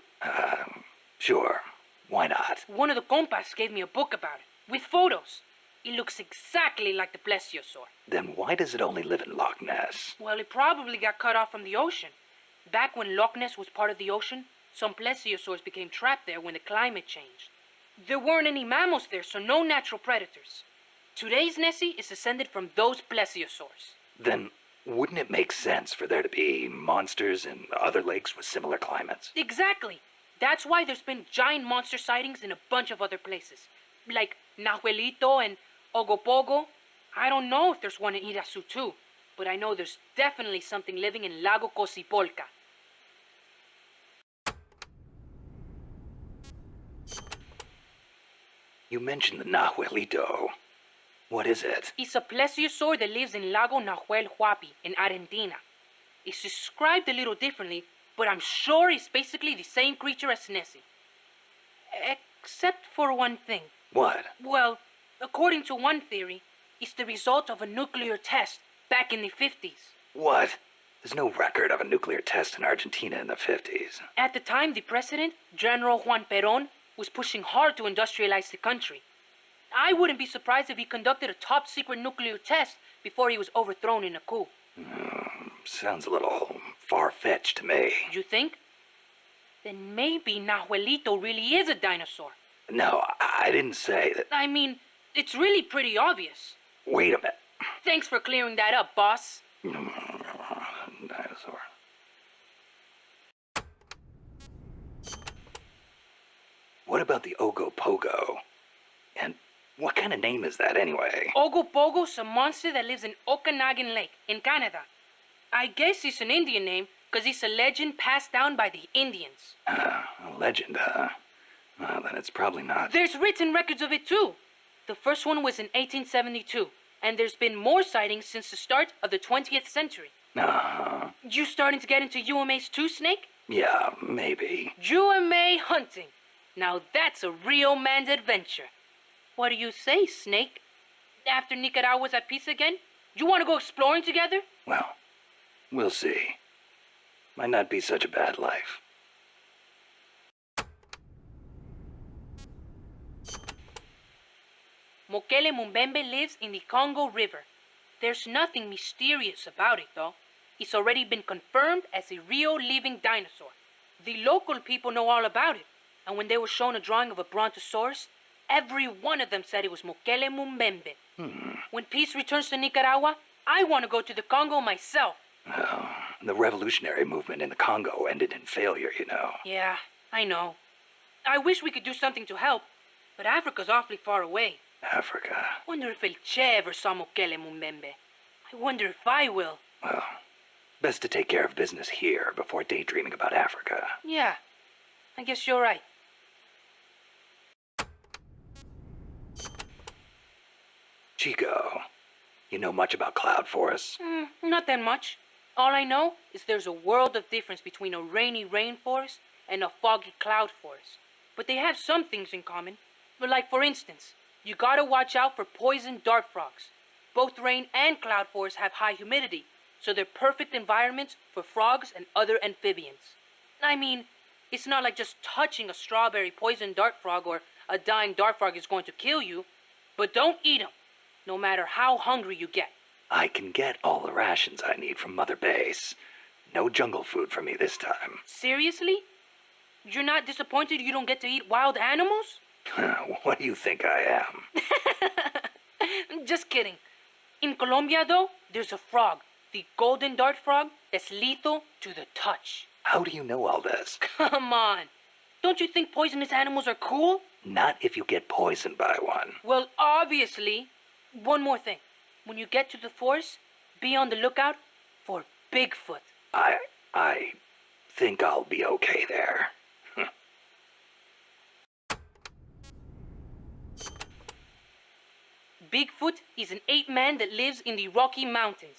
A: Sure. Why not?
E: One of the compas gave me a book about it, with photos. It looks exactly like the plesiosaur.
A: Then why does it only live in Loch Ness?
E: Well, it probably got cut off from the ocean. Back when Loch Ness was part of the ocean, some plesiosaurs became trapped there when the climate changed. There weren't any mammals there, so no natural predators. Today's Nessie is descended from those plesiosaurs.
A: Then wouldn't it make sense for there to be monsters in other lakes with similar climates?
E: Exactly. That's why there's been giant monster sightings in a bunch of other places. Like Nahuelito and Ogopogo. I don't know if there's one in Irasu too, but I know there's definitely something living in Lago Cosipolca.
A: You mentioned the Nahuelito. What is it?
E: It's a plesiosaur that lives in Lago Nahuel Huapi in Argentina. It's described a little differently, but I'm sure it's basically the same creature as Nessie. Except for one thing.
A: What?
E: Well, according to one theory, it's the result of a nuclear test back in the 50s.
A: What? There's no record of a nuclear test in Argentina in the 50s.
E: At the time, the president, General Juan Perón, was pushing hard to industrialize the country. I wouldn't be surprised if he conducted a top-secret nuclear test before he was overthrown in a coup.
A: Sounds a little far-fetched to me.
E: You think? Then maybe Nahuelito really is a dinosaur.
A: No, I didn't say that.
E: I mean, it's really pretty obvious.
A: Wait a minute.
E: Thanks for clearing that up, boss.
A: Dinosaur. What about the Ogopogo? And what kind of name is that anyway?
E: Ogopogo's a monster that lives in Okanagan Lake in Canada. I guess it's an Indian name because it's a legend passed down by the Indians.
A: A legend, huh? Well, then it's probably not.
E: There's written records of it too. The first one was in 1872, and there's been more sightings since the start of the 20th century. You starting to get into UMAs too, Snake?
A: Yeah, maybe.
E: UMA hunting. Now that's a real man's adventure. What do you say, Snake? After Nicaragua's at peace again, you want to go exploring together?
A: Well, we'll see. Might not be such a bad life.
E: Mokele Mumbembe lives in the Congo River. There's nothing mysterious about it, though. It's already been confirmed as a real living dinosaur. The local people know all about it, and when they were shown a drawing of a brontosaurus, every one of them said it was Mokele Mumbembe. When peace returns to Nicaragua, I want to go to the Congo myself.
A: Well, the revolutionary movement in the Congo ended in failure, you know.
E: Yeah, I know. I wish we could do something to help, but Africa's awfully far away.
A: Africa.
E: Wonder if El Che ever saw Mokele Mumbembe. I wonder if I will.
A: Well, best to take care of business here before daydreaming about Africa.
E: Yeah, I guess you're right.
A: Chico, you know much about cloud forests?
E: Not that much. All I know is there's a world of difference between a rainy rainforest and a foggy cloud forest. But they have some things in common. But like, for instance, you gotta watch out for poison dart frogs. Both rain and cloud forests have high humidity, so they're perfect environments for frogs and other amphibians. I mean, it's not like just touching a strawberry poison dart frog or a dying dart frog is going to kill you, but don't eat them, no matter how hungry you get.
A: I can get all the rations I need from Mother Base. No jungle food for me this time.
E: Seriously? You're not disappointed you don't get to eat wild animals?
A: What do you think I am?
E: Just kidding. In Colombia, though, there's a frog, the golden dart frog, that's lethal to the touch.
A: How do you know all this?
E: Come on. Don't you think poisonous animals are cool?
A: Not if you get poisoned by one.
E: Well, obviously. One more thing. When you get to the forest, be on the lookout for Bigfoot.
A: I think I'll be okay there.
E: Bigfoot is an ape man that lives in the Rocky Mountains.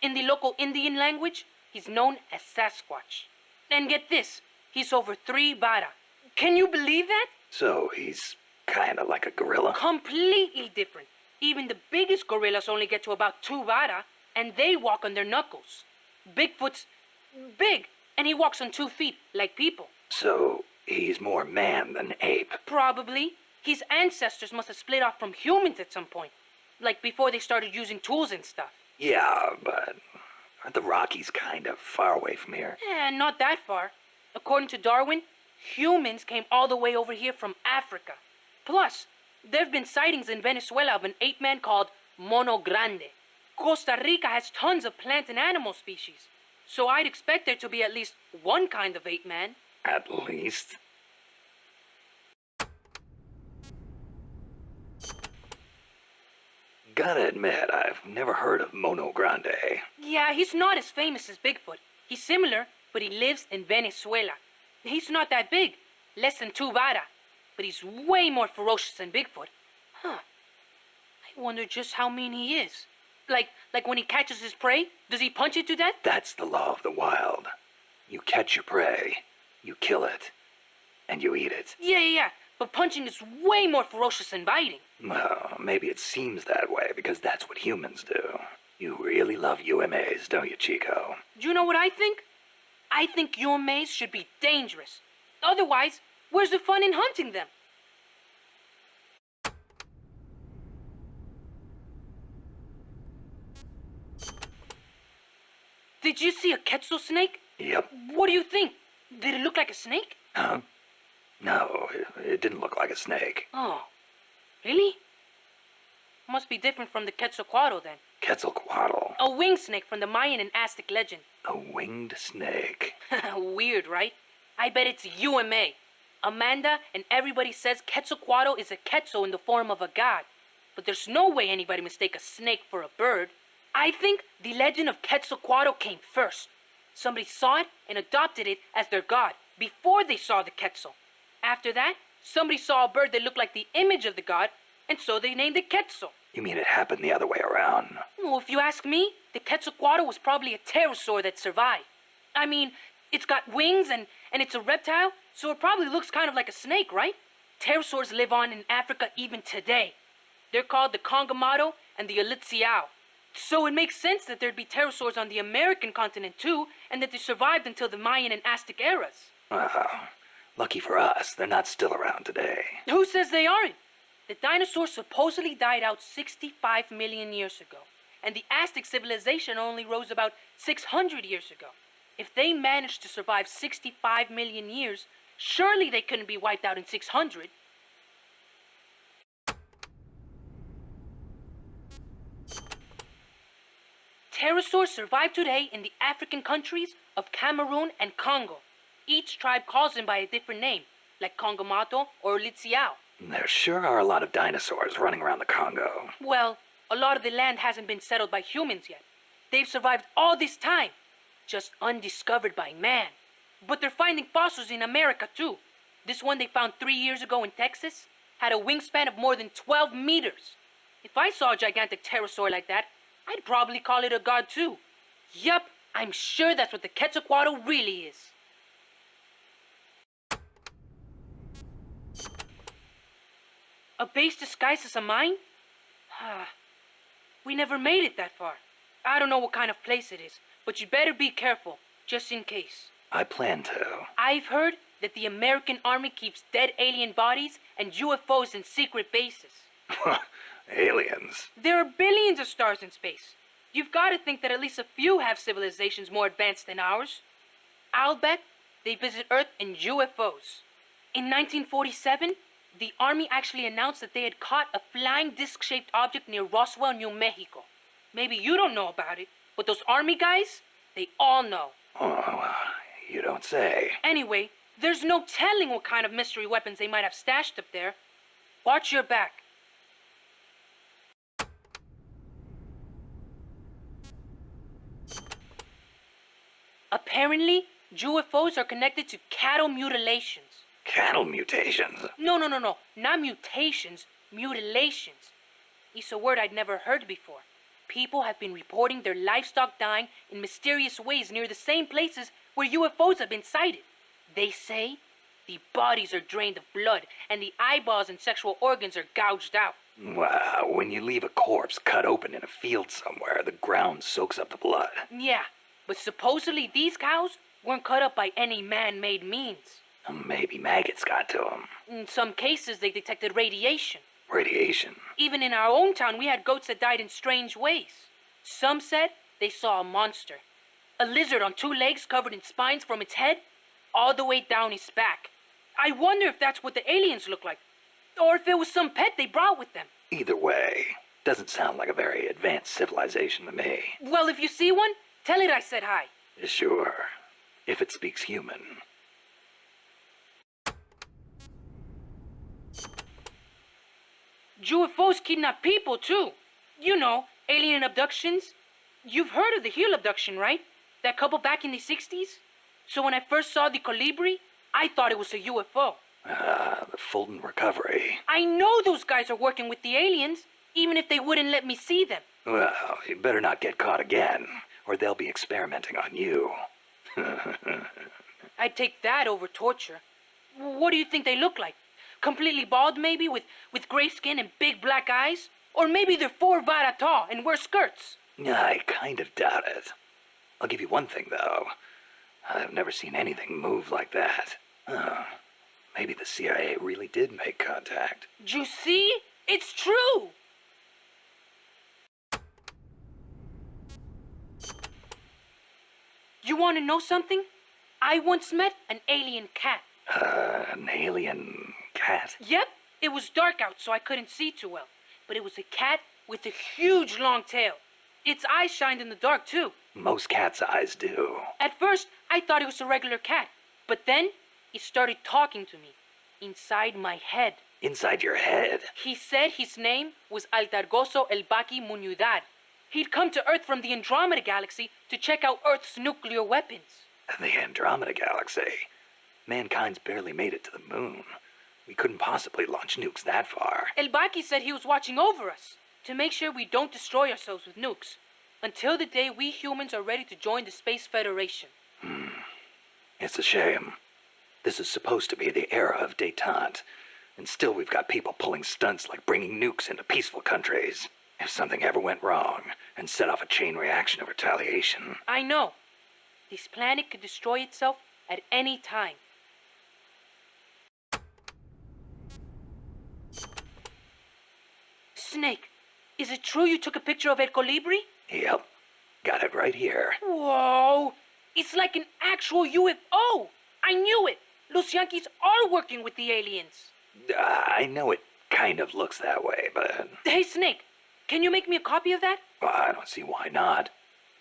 E: In the local Indian language, he's known as Sasquatch. And get this, he's over 3 bara. Can you believe that?
A: So he's kinda like a gorilla?
E: Completely different. Even the biggest gorillas only get to about 2 bara. and they walk on their knuckles. Bigfoot's big, and he walks on 2 feet, like people.
A: So, he's more man than ape.
E: Probably. His ancestors must have split off from humans at some point. Like before they started using tools and stuff.
A: Yeah, but aren't the Rockies kind of far away from here?
E: Not that far. According to Darwin, humans came all the way over here from Africa. Plus, there have been sightings in Venezuela of an ape-man called Mono Grande. Costa Rica has tons of plant and animal species. So I'd expect there to be at least one kind of ape-man.
A: At least. Gotta admit, I've never heard of Mono Grande.
E: Yeah, he's not as famous as Bigfoot. He's similar, but he lives in Venezuela. He's not that big, less than 2 vara, but he's way more ferocious than Bigfoot. Huh. I wonder just how mean he is. Like when he catches his prey, does he punch it to death?
A: That's the law of the wild. You catch your prey, you kill it, and you eat it.
E: Yeah, but punching is way more ferocious than biting.
A: Well, maybe it seems that way because that's what humans do. You really love UMAs, don't you, Chico?
E: Do you know what I think? I think UMAs should be dangerous. Otherwise, where's the fun in hunting them? Did you see a quetzal snake?
A: Yep.
E: What do you think? Did it look like a snake?
A: Huh? No, it didn't look like a snake.
E: Oh, really? Must be different from the Quetzalcoatl then.
A: Quetzalcoatl.
E: A winged snake from the Mayan and Aztec legend.
A: A winged snake.
E: Weird, right? I bet it's UMA. Amanda and everybody says Quetzalcoatl is a quetzal in the form of a god. But there's no way anybody mistake a snake for a bird. I think the legend of Quetzalcoatl came first. Somebody saw it and adopted it as their god before they saw the quetzal. After that, somebody saw a bird that looked like the image of the god, and so they named it Quetzal.
A: You mean it happened the other way around?
E: Well, if you ask me, the Quetzalcoatl was probably a pterosaur that survived. I mean, it's got wings and it's a reptile, so it probably looks kind of like a snake, right? Pterosaurs live on in Africa even today. They're called the Congomado and the Alitsiao. So it makes sense that there'd be pterosaurs on the American continent too, and that they survived until the Mayan and Aztec eras.
A: Well, lucky for us, they're not still around today.
E: Who says they aren't? The dinosaurs supposedly died out 65 million years ago, and the Aztec civilization only rose about 600 years ago. If they managed to survive 65 million years, surely they couldn't be wiped out in 600. Pterosaurs survive today in the African countries of Cameroon and Congo. Each tribe calls them by a different name, like Congamato or Litsiao.
A: There sure are a lot of dinosaurs running around the Congo.
E: Well, a lot of the land hasn't been settled by humans yet. They've survived all this time, just undiscovered by man. But they're finding fossils in America too. This one they found 3 years ago in Texas had a wingspan of more than 12 meters. If I saw a gigantic pterosaur like that, I'd probably call it a god too. Yup, I'm sure that's what the Quetzalcoatl really is. A base disguised as a mine? We never made it that far. I don't know what kind of place it is, but you better be careful, just in case.
A: I plan to.
E: I've heard that the American Army keeps dead alien bodies and UFOs in secret bases.
A: Aliens.
E: There are billions of stars in space. You've got to think that at least a few have civilizations more advanced than ours. I'll bet they visit Earth in UFOs. In 1947, the Army actually announced that they had caught a flying disc-shaped object near Roswell, New Mexico. Maybe you don't know about it, but those Army guys, they all know.
A: Oh, you don't say.
E: Anyway, there's no telling what kind of mystery weapons they might have stashed up there. Watch your back. Apparently, UFOs are connected to cattle mutilations.
A: Cattle mutations?
E: No, not mutations, mutilations. It's a word I'd never heard before. People have been reporting their livestock dying in mysterious ways near the same places where UFOs have been sighted. They say the bodies are drained of blood and the eyeballs and sexual organs are gouged out.
A: Well, when you leave a corpse cut open in a field somewhere, the ground soaks up the blood.
E: Yeah, but supposedly these cows weren't cut up by any man-made means.
A: Maybe maggots got to them.
E: In some cases, they detected radiation.
A: Radiation.
E: Even in our own town, we had goats that died in strange ways. Some said they saw a monster. A lizard on 2 legs covered in spines from its head all the way down his back. I wonder if that's what the aliens look like. Or if it was some pet they brought with them.
A: Either way, doesn't sound like a very advanced civilization to me.
E: Well, if you see one, tell it I said hi.
A: Sure, if it speaks human.
E: UFOs kidnap people, too. You know, alien abductions. You've heard of the Hill abduction, right? That couple back in the 60s? So when I first saw the Colibri, I thought it was a UFO.
A: The Fulton recovery.
E: I know those guys are working with the aliens, even if they wouldn't let me see them.
A: Well, you better not get caught again, or they'll be experimenting on you.
E: I'd take that over torture. What do you think they look like? Completely bald, maybe, with gray skin and big black eyes? Or maybe they're 4 vara tall and wear skirts?
A: I kind of doubt it. I'll give you one thing, though. I've never seen anything move like that. Maybe the CIA really did make contact.
E: You see? It's true! You want to know something? I once met an alien cat.
A: An alien cat?
E: Yep, it was dark out, so I couldn't see too well. But it was a cat with a huge long tail. Its eyes shined in the dark, too.
A: Most cats' eyes do.
E: At first, I thought it was a regular cat. But then, it started talking to me. Inside my head.
A: Inside your head?
E: He said his name was Altargoso El Baki Muñudad. He'd come to Earth from the Andromeda Galaxy to check out Earth's nuclear weapons.
A: The Andromeda Galaxy? Mankind's barely made it to the moon. We couldn't possibly launch nukes that far.
E: El Baki said he was watching over us to make sure we don't destroy ourselves with nukes until the day we humans are ready to join the Space Federation.
A: It's a shame. This is supposed to be the era of détente, and still we've got people pulling stunts like bringing nukes into peaceful countries. If something ever went wrong and set off a chain reaction of retaliation.
E: I know. This planet could destroy itself at any time. Snake, is it true you took a picture of El Colibri?
A: Yep, got it right here.
E: Whoa! It's like an actual UFO! I knew it! Los Yankees are working with the aliens.
A: I know it kind of looks that way, but...
E: Hey, Snake, can you make me a copy of that?
A: Well, I don't see why not.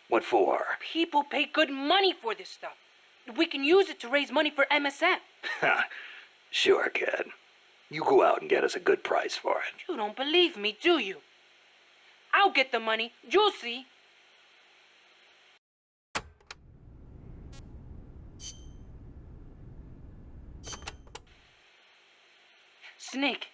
A: What for?
E: People pay good money for this stuff. We can use it to raise money for MSF.
A: Sure, kid. You go out and get us a good price for it.
E: You don't believe me, do you? I'll get the money. You'll see. Snake,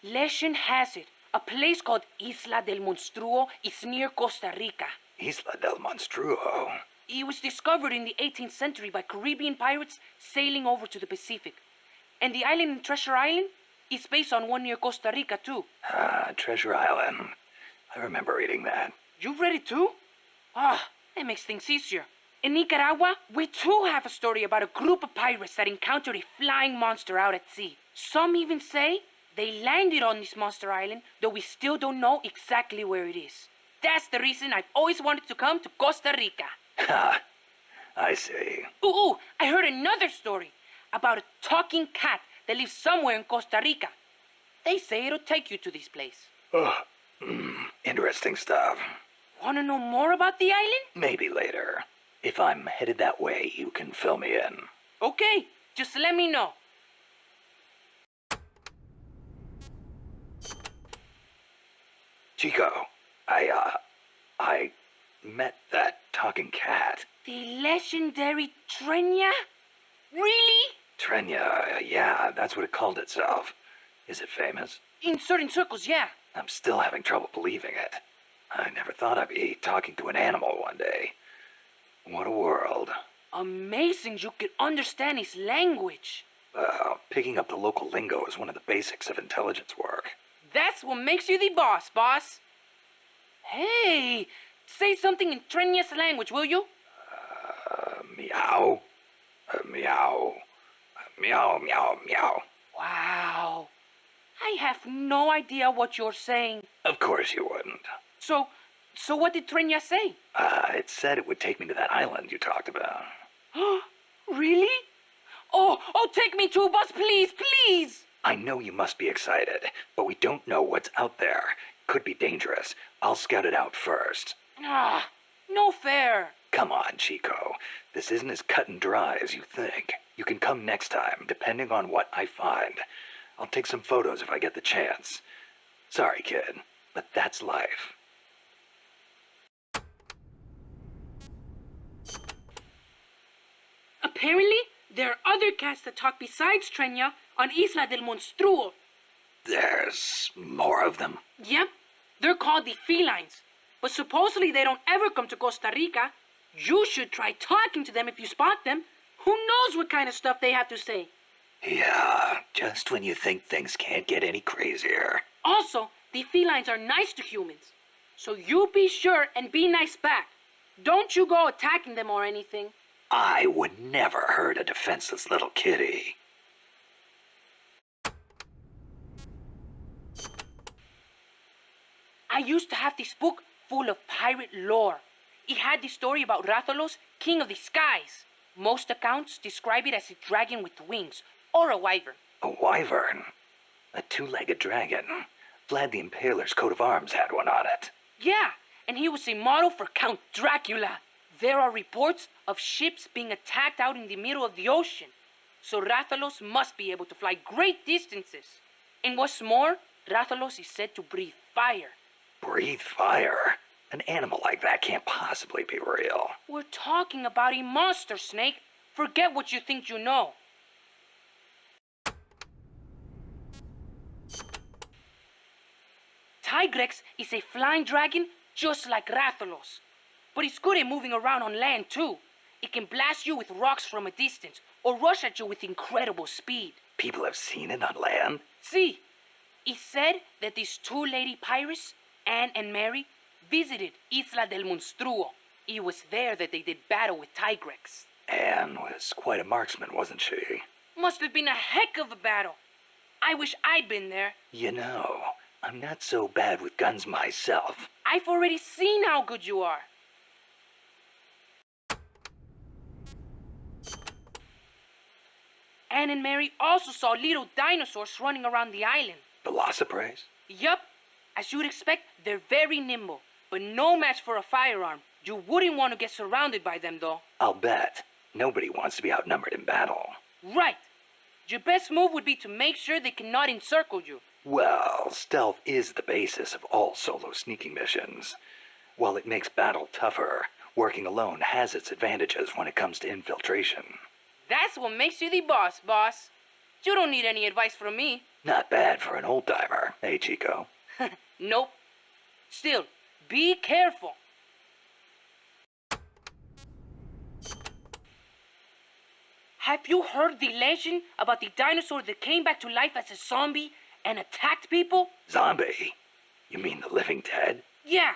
E: legend has it, a place called Isla del Monstruo is near Costa Rica.
A: Isla del Monstruo?
E: It was discovered in the 18th century by Caribbean pirates sailing over to the Pacific. And the island in Treasure Island is based on one near Costa Rica, too.
A: Treasure Island. I remember reading that.
E: You've read it, too? That makes things easier. In Nicaragua, we too have a story about a group of pirates that encountered a flying monster out at sea. Some even say they landed on this monster island, though we still don't know exactly where it is. That's the reason I've always wanted to come to Costa Rica.
A: Ha! I see.
E: Ooh, I heard another story about a talking cat that lives somewhere in Costa Rica. They say it'll take you to this place.
A: Interesting stuff.
E: Want to know more about the island?
A: Maybe later. If I'm headed that way, you can fill me in.
E: Okay, just let me know.
A: Chico, I met that talking cat.
E: The legendary Trenya? Really?
A: Trenya, yeah, that's what it called itself. Is it famous?
E: In certain circles, yeah.
A: I'm still having trouble believing it. I never thought I'd be talking to an animal one day. What a world.
E: Amazing you could understand his language.
A: Picking up the local lingo is one of the basics of intelligence work.
E: That's what makes you the boss, boss. Hey, say something in Trenia's language, will you?
A: Meow. Meow. Meow, meow, meow.
E: Wow. I have no idea what you're saying.
A: Of course you wouldn't.
E: So what did Trenia say?
A: It said it would take me to that island you talked about.
E: Really? Oh, take me too, boss, please, please!
A: I know you must be excited, but we don't know what's out there. Could be dangerous. I'll scout it out first.
E: Ah, no fair.
A: Come on, Chico. This isn't as cut and dry as you think. You can come next time, depending on what I find. I'll take some photos if I get the chance. Sorry, kid, but that's life.
E: Apparently, there are other cats that talk besides Trenia on Isla del Monstruo.
A: There's more of them?
E: Yep, they're called the felines. But supposedly they don't ever come to Costa Rica. You should try talking to them if you spot them. Who knows what kind of stuff they have to say?
A: Yeah, just when you think things can't get any crazier.
E: Also, the felines are nice to humans. So you be sure and be nice back. Don't you go attacking them or anything.
A: I would never hurt a defenseless little kitty.
E: I used to have this book full of pirate lore. It had the story about Rathalos, king of the skies. Most accounts describe it as a dragon with wings, or a wyvern.
A: A wyvern? A two-legged dragon? Vlad the Impaler's coat of arms had one on it.
E: Yeah, and he was a model for Count Dracula. There are reports of ships being attacked out in the middle of the ocean. So Rathalos must be able to fly great distances. And what's more, Rathalos is said to breathe fire.
A: Breathe fire? An animal like that can't possibly be real.
E: We're talking about a monster, Snake. Forget what you think you know. Tigrex is a flying dragon just like Rathalos. But it's good at moving around on land too. It can blast you with rocks from a distance or rush at you with incredible speed.
A: People have seen it on land?
E: See, it's said that these two lady pirates, Anne and Mary, visited Isla del Monstruo. It was there that they did battle with Tigrex.
A: Anne was quite a marksman, wasn't she?
E: Must have been a heck of a battle. I wish I'd been there.
A: You know, I'm not so bad with guns myself.
E: I've already seen how good you are. Anne and Mary also saw little dinosaurs running around the island.
A: Velocipres?
E: Yup. As you'd expect, they're very nimble, but no match for a firearm. You wouldn't want to get surrounded by them, though.
A: I'll bet. Nobody wants to be outnumbered in battle.
E: Right. Your best move would be to make sure they cannot encircle you.
A: Well, stealth is the basis of all solo sneaking missions. While it makes battle tougher, working alone has its advantages when it comes to infiltration.
E: That's what makes you the boss, boss. You don't need any advice from me.
A: Not bad for an old-timer, eh, Chico?
E: Nope. Still, be careful. Have you heard the legend about the dinosaur that came back to life as a zombie and attacked people?
A: Zombie? You mean the living dead?
E: Yeah.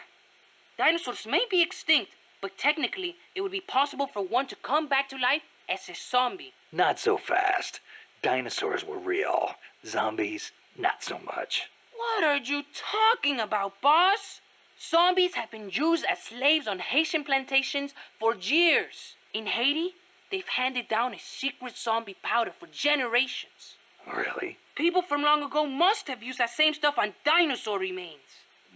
E: Dinosaurs may be extinct, but technically it would be possible for one to come back to life as a zombie.
A: Not so fast. Dinosaurs were real. Zombies, not so much.
E: What are you talking about, boss? Zombies have been used as slaves on Haitian plantations for years. In Haiti, they've handed down a secret zombie powder for generations.
A: Really?
E: People from long ago must have used that same stuff on dinosaur remains.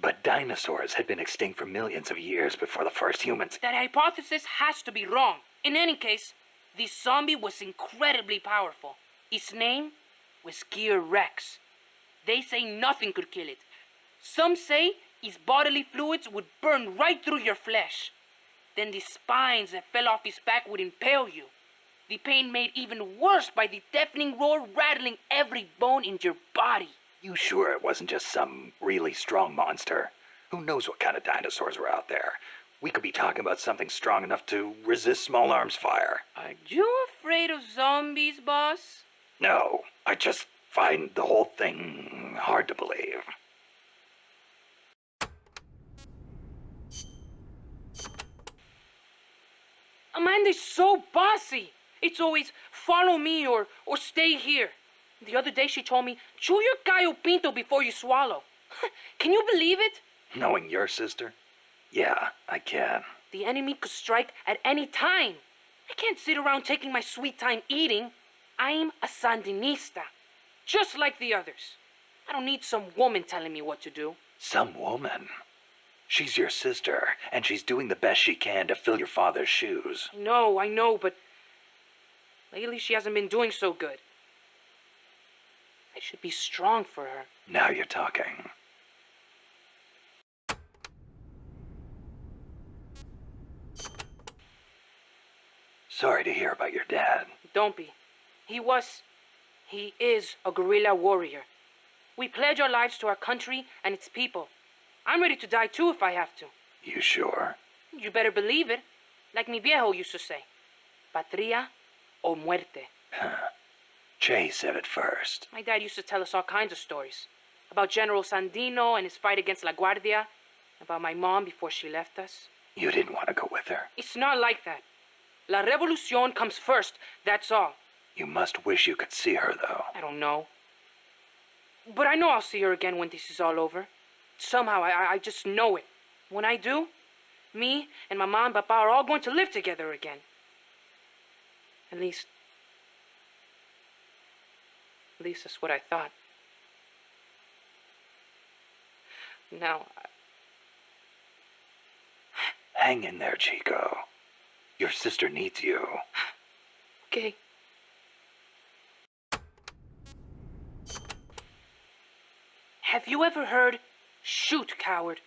A: But dinosaurs had been extinct for millions of years before the first humans.
E: That hypothesis has to be wrong. In any case, this zombie was incredibly powerful. Its name was Gear Rex. They say nothing could kill it. Some say its bodily fluids would burn right through your flesh. Then the spines that fell off his back would impale you. The pain made even worse by the deafening roar rattling every bone in your body.
A: You sure it wasn't just some really strong monster? Who knows what kind of dinosaurs were out there? We could be talking about something strong enough to resist small arms fire.
E: Are you afraid of zombies, boss?
A: No, I just find the whole thing hard to believe.
E: Amanda's so bossy. It's always follow me or stay here. The other day she told me, chew your gallo pinto before you swallow. Can you believe it?
A: Knowing your sister? Yeah, I can.
E: The enemy could strike at any time. I can't sit around taking my sweet time eating. I'm a Sandinista, just like the others. I don't need some woman telling me what to do.
A: Some woman? She's your sister, and she's doing the best she can to fill your father's shoes.
E: I know, but lately she hasn't been doing so good. I should be strong for her.
A: Now you're talking. Sorry to hear about your dad.
E: Don't be. He is a guerrilla warrior. We pledge our lives to our country and its people. I'm ready to die too if I have to.
A: You sure?
E: You better believe it. Like mi viejo used to say. Patria o muerte.
A: Che said it first.
E: My dad used to tell us all kinds of stories. About General Sandino and his fight against La Guardia. About my mom before she left us.
A: You didn't want to go with her.
E: It's not like that. La Revolucion comes first, that's all.
A: You must wish you could see her, though.
E: I don't know. But I know I'll see her again when this is all over. Somehow, I just know it. When I do, me and my mom and papa are all going to live together again. At least that's what I thought. Now,
A: Hang in there, Chico. Your sister needs you.
E: okay. Have you ever heard, shoot, coward,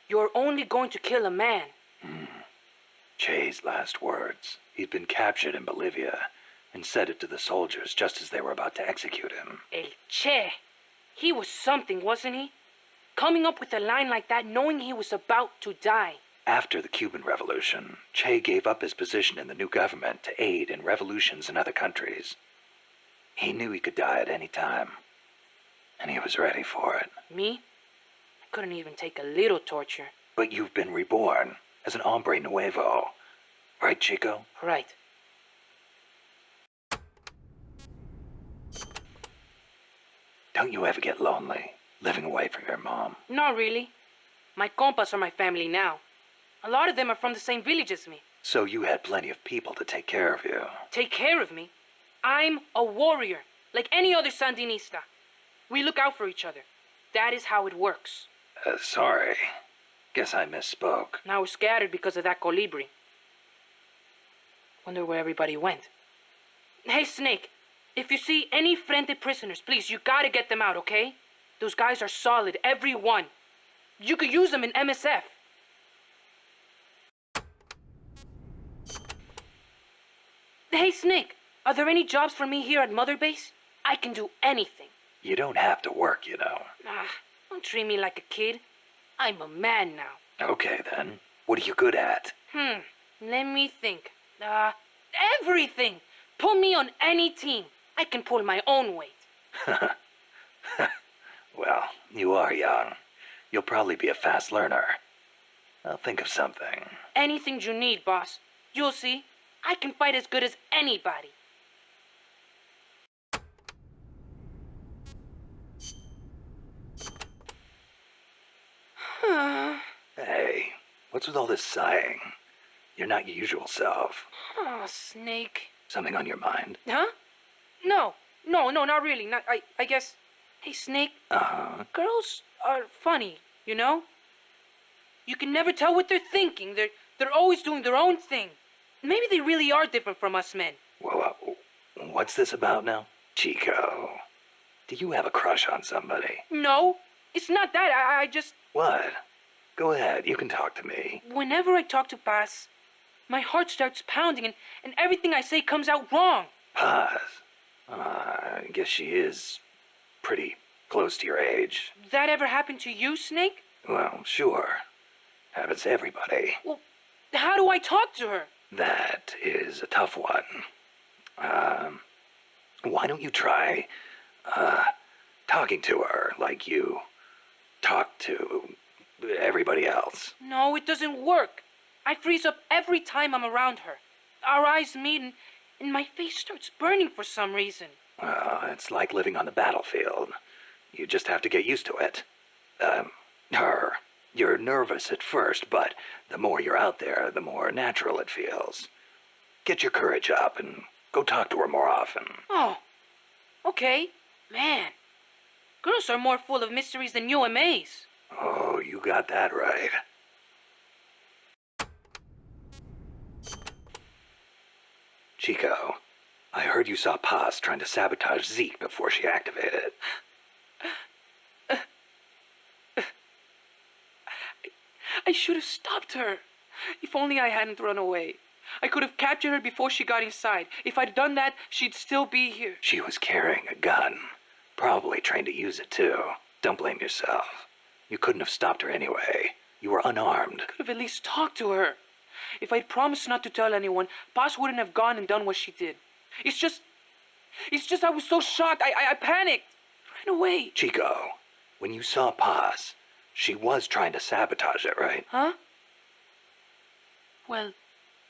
E: you're only going to kill a man?
A: Che's last words. He'd been captured in Bolivia and said it to the soldiers just as they were about to execute him.
E: El Che. He was something, wasn't he? Coming up with a line like that knowing he was about to die.
A: After the Cuban Revolution, Che gave up his position in the new government to aid in revolutions in other countries. He knew he could die at any time, and he was ready for it.
E: Me? I couldn't even take a little torture.
A: But you've been reborn as an hombre nuevo. Right, Chico?
E: Right.
A: Don't you ever get lonely, living away from your mom?
E: Not really. My compas are my family now. A lot of them are from the same village as me.
A: So you had plenty of people to take care of you.
E: Take care of me? I'm a warrior, like any other Sandinista. We look out for each other. That is how it works.
A: Sorry. Guess I misspoke.
E: Now we're scattered because of that colibri. Wonder where everybody went. Hey, Snake. If you see any Frente prisoners, please, you gotta get them out, okay? Those guys are solid, every one. You could use them in MSF. Hey, Snake, are there any jobs for me here at Mother Base? I can do anything.
A: You don't have to work, you know.
E: Don't treat me like a kid. I'm a man now.
A: Okay, then. What are you good at?
E: Let me think. Everything! Put me on any team. I can pull my own weight.
A: Well, you are young. You'll probably be a fast learner. I'll think of something.
E: Anything you need, boss. You'll see. I can fight as good as anybody.
A: Hey, what's with all this sighing? You're not your usual self.
E: Oh, Snake.
A: Something on your mind?
E: Huh? No, not really. I guess. Hey, Snake. Girls are funny, you know? You can never tell what they're thinking. They're always doing their own thing. Maybe they really are different from us men.
A: Whoa, what's this about now? Chico, do you have a crush on somebody?
E: No, it's not that. I just...
A: What? Go ahead, you can talk to me.
E: Whenever I talk to Paz, my heart starts pounding and everything I say comes out wrong.
A: Paz? I guess she is pretty close to your age.
E: That ever happened to you, Snake?
A: Well, sure. Happens to everybody.
E: Well, how do I talk to her?
A: That is a tough one. Why don't you try, talking to her like you talk to everybody else?
E: No, it doesn't work. I freeze up every time I'm around her. our eyes meet and my face starts burning for some reason.
A: It's like living on the battlefield. You just have to get used to it. You're nervous at first, but the more you're out there, the more natural it feels. Get your courage up and go talk to her more often.
E: Oh, okay. Man, girls are more full of mysteries than UMAs.
A: Oh, you got that right. Chico, I heard you saw Paz trying to sabotage Zeke before she activated.
E: I should have stopped her. If only I hadn't run away. I could have captured her before she got inside. If I'd done that, she'd still be here.
A: She was carrying a gun. Probably trained to use it too. Don't blame yourself. You couldn't have stopped her anyway. You were unarmed.
E: Could have at least talked to her. If I'd promised not to tell anyone, Paz wouldn't have gone and done what she did. It's just I was so shocked. I panicked. Ran away.
A: Chico, when you saw Paz, she was trying to sabotage it, right?
E: Huh? Well,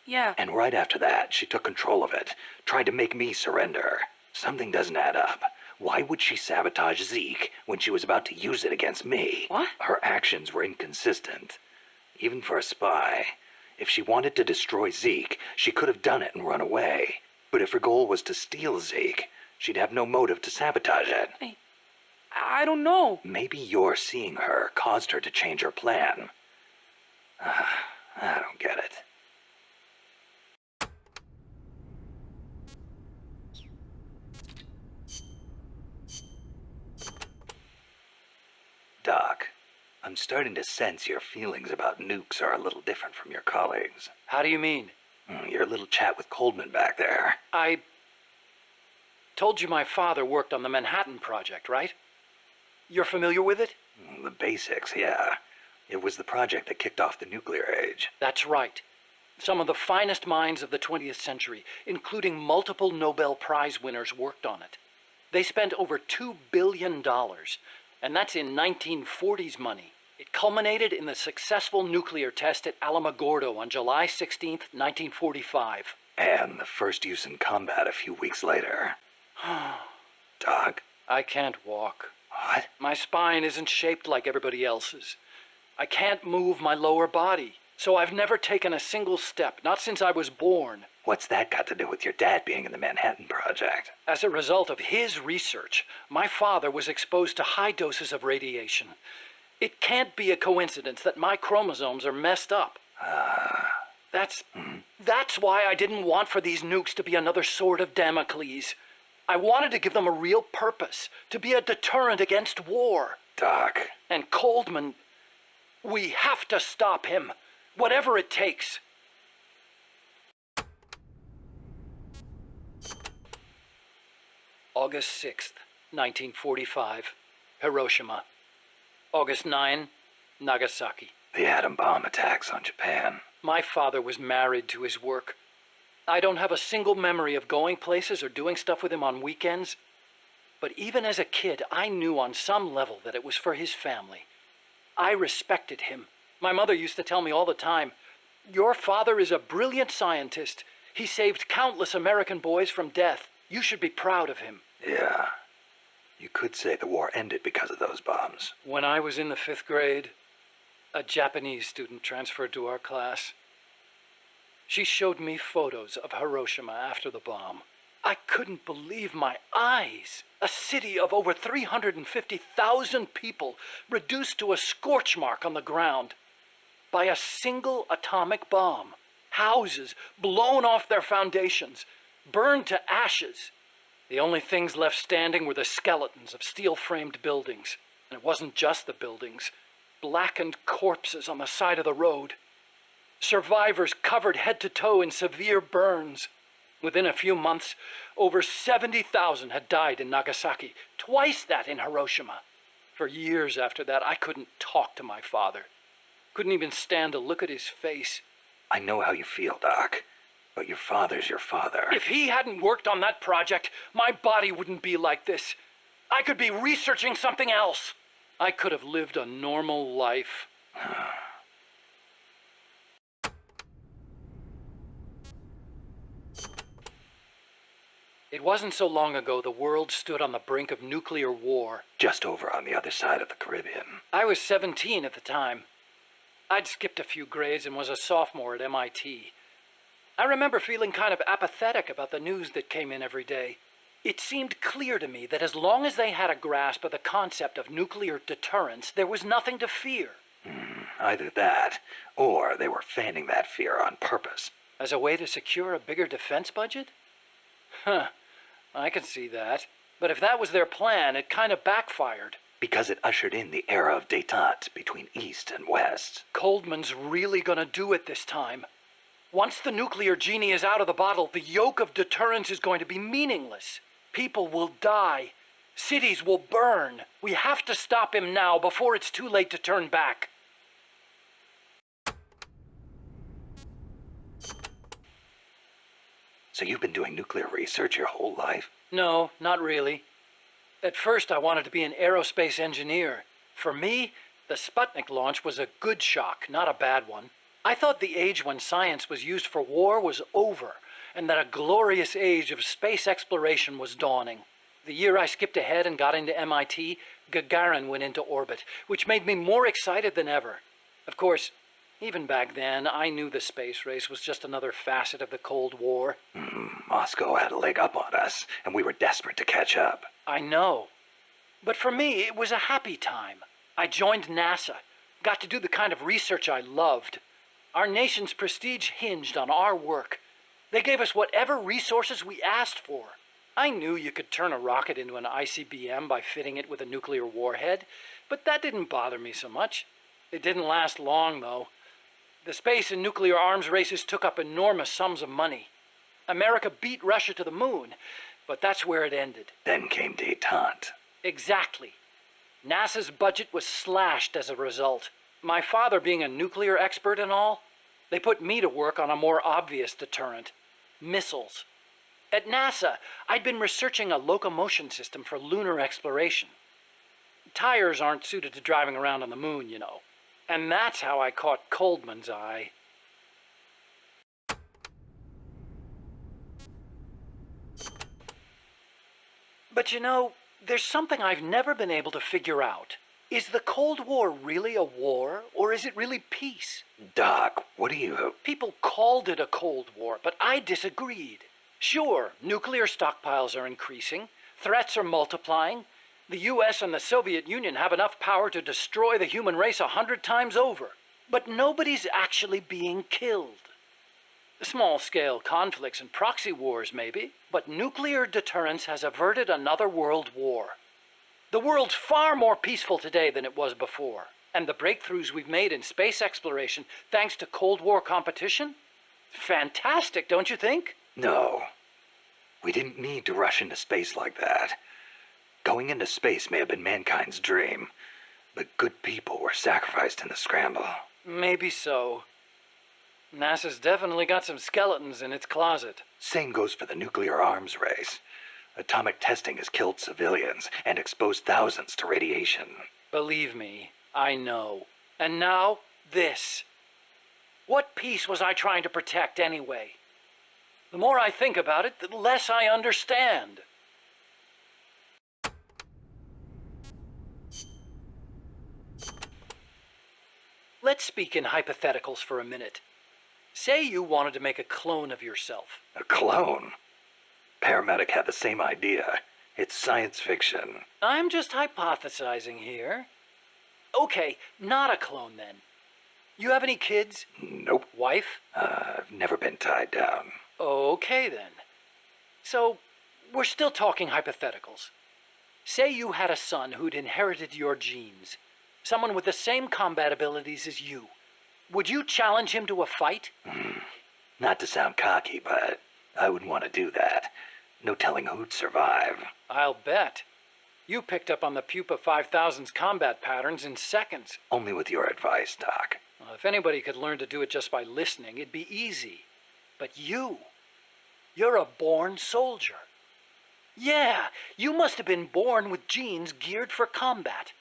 E: yeah.
A: And right after that, she took control of it, tried to make me surrender. Something doesn't add up. Why would she sabotage Zeke when she was about to use it against me?
E: What?
A: Her actions were inconsistent. Even for a spy. If she wanted to destroy Zeke, she could have done it and run away. But if her goal was to steal Zeke, she'd have no motive to sabotage it.
E: I don't know.
A: Maybe your seeing her caused her to change her plan. I don't get it. Doc, I'm starting to sense your feelings about nukes are a little different from your colleagues.
F: How do you mean?
A: Your little chat with Coldman back there.
F: I told you my father worked on the Manhattan Project, right? You're familiar with it?
A: The basics, yeah. It was the project that kicked off the nuclear age.
F: That's right. Some of the finest minds of the 20th century, including multiple Nobel Prize winners, worked on it. They spent over $2 billion, and that's in 1940s money. It culminated in the successful nuclear test at Alamogordo on July 16th, 1945.
A: And the first use in combat a few weeks later. Doc?
F: I can't walk.
A: What?
F: My spine isn't shaped like everybody else's. I can't move my lower body, so I've never taken a single step, not since I was born.
A: What's that got to do with your dad being in the Manhattan Project?
F: As a result of his research, my father was exposed to high doses of radiation. It can't be a coincidence that my chromosomes are messed up. That's why I didn't want for these nukes to be another sword of Damocles. I wanted to give them a real purpose, to be a deterrent against war.
A: Doc.
F: And Coldman, we have to stop him, whatever it takes. August 6th, 1945, Hiroshima. August 9, Nagasaki.
A: The atom bomb attacks on Japan.
F: My father was married to his work. I don't have a single memory of going places or doing stuff with him on weekends. But even as a kid, I knew on some level that it was for his family. I respected him. My mother used to tell me all the time, "Your father is a brilliant scientist. He saved countless American boys from death. You should be proud of him."
A: Yeah. You could say the war ended because of those bombs.
F: When I was in the 5th grade, a Japanese student transferred to our class. She showed me photos of Hiroshima after the bomb. I couldn't believe my eyes. A city of over 350,000 people reduced to a scorch mark on the ground by a single atomic bomb. Houses blown off their foundations, burned to ashes. The only things left standing were the skeletons of steel-framed buildings. And it wasn't just the buildings. Blackened corpses on the side of the road. Survivors covered head to toe in severe burns. Within a few months, over 70,000 had died in Nagasaki, twice that in Hiroshima. For years after that, I couldn't talk to my father. Couldn't even stand to look at his face.
A: I know how you feel, Doc. But your father's your father.
F: If he hadn't worked on that project, my body wouldn't be like this. I could be researching something else. I could have lived a normal life. It wasn't so long ago the world stood on the brink of nuclear war.
A: Just over on the other side of the Caribbean.
F: I was 17 at the time. I'd skipped a few grades and was a sophomore at MIT. I remember feeling kind of apathetic about the news that came in every day. It seemed clear to me that as long as they had a grasp of the concept of nuclear deterrence, there was nothing to fear.
A: Either that, or they were fanning that fear on purpose.
F: As a way to secure a bigger defense budget? Huh, I can see that. But if that was their plan, it kind of backfired.
A: Because it ushered in the era of détente between East and West.
F: Coldman's really gonna do it this time. Once the nuclear genie is out of the bottle, the yoke of deterrence is going to be meaningless. People will die. Cities will burn. We have to stop him now before it's too late to turn back.
A: So you've been doing nuclear research your whole life?
F: No, not really. At first, I wanted to be an aerospace engineer. For me, the Sputnik launch was a good shock, not a bad one. I thought the age when science was used for war was over, and that a glorious age of space exploration was dawning. The year I skipped ahead and got into MIT, Gagarin went into orbit, which made me more excited than ever. Of course, even back then, I knew the space race was just another facet of the Cold War.
A: Moscow had a leg up on us, and we were desperate to catch up.
F: I know. But for me, it was a happy time. I joined NASA, got to do the kind of research I loved. Our nation's prestige hinged on our work. They gave us whatever resources we asked for. I knew you could turn a rocket into an ICBM by fitting it with a nuclear warhead, but that didn't bother me so much. It didn't last long, though. The space and nuclear arms races took up enormous sums of money. America beat Russia to the moon, but that's where it ended.
A: Then came détente.
F: Exactly. NASA's budget was slashed as a result. My father being a nuclear expert and all, they put me to work on a more obvious deterrent: missiles. At NASA, I'd been researching a locomotion system for lunar exploration. Tires aren't suited to driving around on the moon, you know. And that's how I caught Coldman's eye. But you know, there's something I've never been able to figure out. Is the Cold War really a war, or is it really peace?
A: Doc, what do you...
F: People called it a Cold War, but I disagreed. Sure, nuclear stockpiles are increasing, threats are multiplying. The US and the Soviet Union have enough power to destroy the human race 100 times over. But nobody's actually being killed. Small-scale conflicts and proxy wars, maybe, but nuclear deterrence has averted another world war. The world's far more peaceful today than it was before, and the breakthroughs we've made in space exploration thanks to Cold War competition? Fantastic, don't you think?
A: No. We didn't need to rush into space like that. Going into space may have been mankind's dream, but good people were sacrificed in the scramble.
F: Maybe so. NASA's definitely got some skeletons in its closet.
A: Same goes for the nuclear arms race. Atomic testing has killed civilians and exposed thousands to radiation.
F: Believe me, I know. And now, this. What peace was I trying to protect anyway? The more I think about it, the less I understand. Let's speak in hypotheticals for a minute. Say you wanted to make a clone of yourself.
A: A clone? Paramedic had the same idea. It's science fiction.
F: I'm just hypothesizing here. Okay, not a clone then. You have any kids?
A: Nope.
F: Wife?
A: I've never been tied down.
F: Okay then. So, we're still talking hypotheticals. Say you had a son who'd inherited your genes. Someone with the same combat abilities as you. Would you challenge him to a fight?
A: Not to sound cocky, but I wouldn't want to do that. No telling who'd survive.
F: I'll bet. You picked up on the Pupa 5000's combat patterns in seconds.
A: Only with your advice, Doc.
F: Well, if anybody could learn to do it just by listening, it'd be easy. But you're a born soldier. Yeah, you must have been born with genes geared for combat.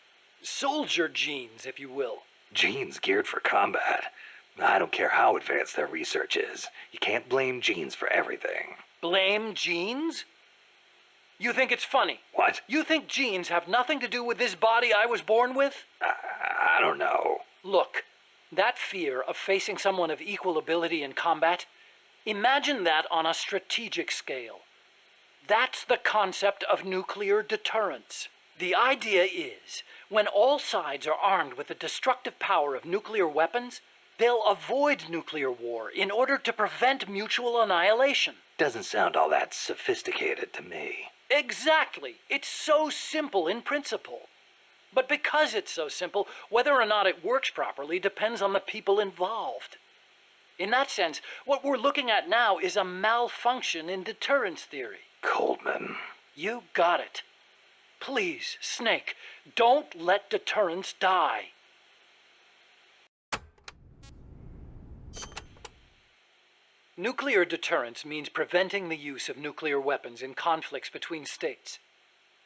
F: Soldier genes, if you will.
A: Genes geared for combat. I don't care how advanced their research is. You can't blame genes for everything.
F: Blame genes? You think it's funny?
A: What?
F: You think genes have nothing to do with this body I was born with?
A: I don't know.
F: Look, that fear of facing someone of equal ability in combat, imagine that on a strategic scale. That's the concept of nuclear deterrence. The idea is, when all sides are armed with the destructive power of nuclear weapons, they'll avoid nuclear war in order to prevent mutual annihilation.
A: Doesn't sound all that sophisticated to me.
F: Exactly. It's so simple in principle. But because it's so simple, whether or not it works properly depends on the people involved. In that sense, what we're looking at now is a malfunction in deterrence theory.
A: Coldman.
F: You got it. Please, Snake, don't let deterrence die. Nuclear deterrence means preventing the use of nuclear weapons in conflicts between states.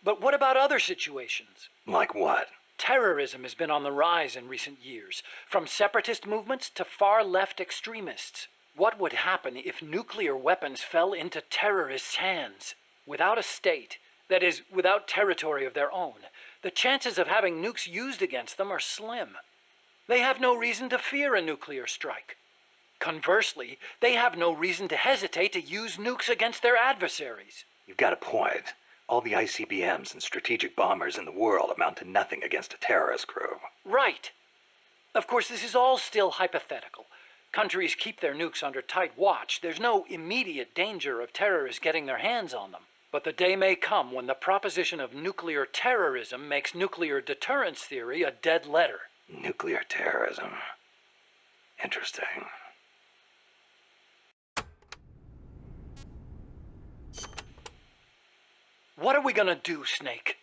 F: But what about other situations?
A: Like what?
F: Terrorism has been on the rise in recent years, from separatist movements to far-left extremists. What would happen if nuclear weapons fell into terrorists' hands? Without a state, that is, without territory of their own, the chances of having nukes used against them are slim. They have no reason to fear a nuclear strike. Conversely, they have no reason to hesitate to use nukes against their adversaries.
A: You've got a point. All the ICBMs and strategic bombers in the world amount to nothing against a terrorist group.
F: Right. Of course, this is all still hypothetical. Countries keep their nukes under tight watch. There's no immediate danger of terrorists getting their hands on them. But the day may come when the proposition of nuclear terrorism makes nuclear deterrence theory a dead letter.
A: Nuclear terrorism. Interesting.
F: What are we gonna do, Snake?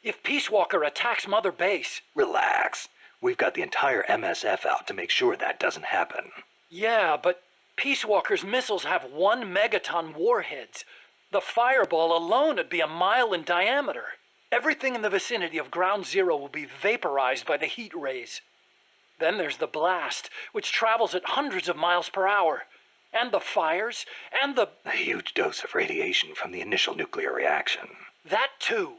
F: If Peace Walker attacks Mother Base...
A: Relax. We've got the entire MSF out to make sure that doesn't happen.
F: Yeah, but Peace Walker's missiles have 1 megaton warheads. The fireball alone would be a mile in diameter. Everything in the vicinity of Ground Zero will be vaporized by the heat rays. Then there's the blast, which travels at hundreds of miles per hour. And the fires, and the...
A: A huge dose of radiation from the initial nuclear reaction.
F: That too.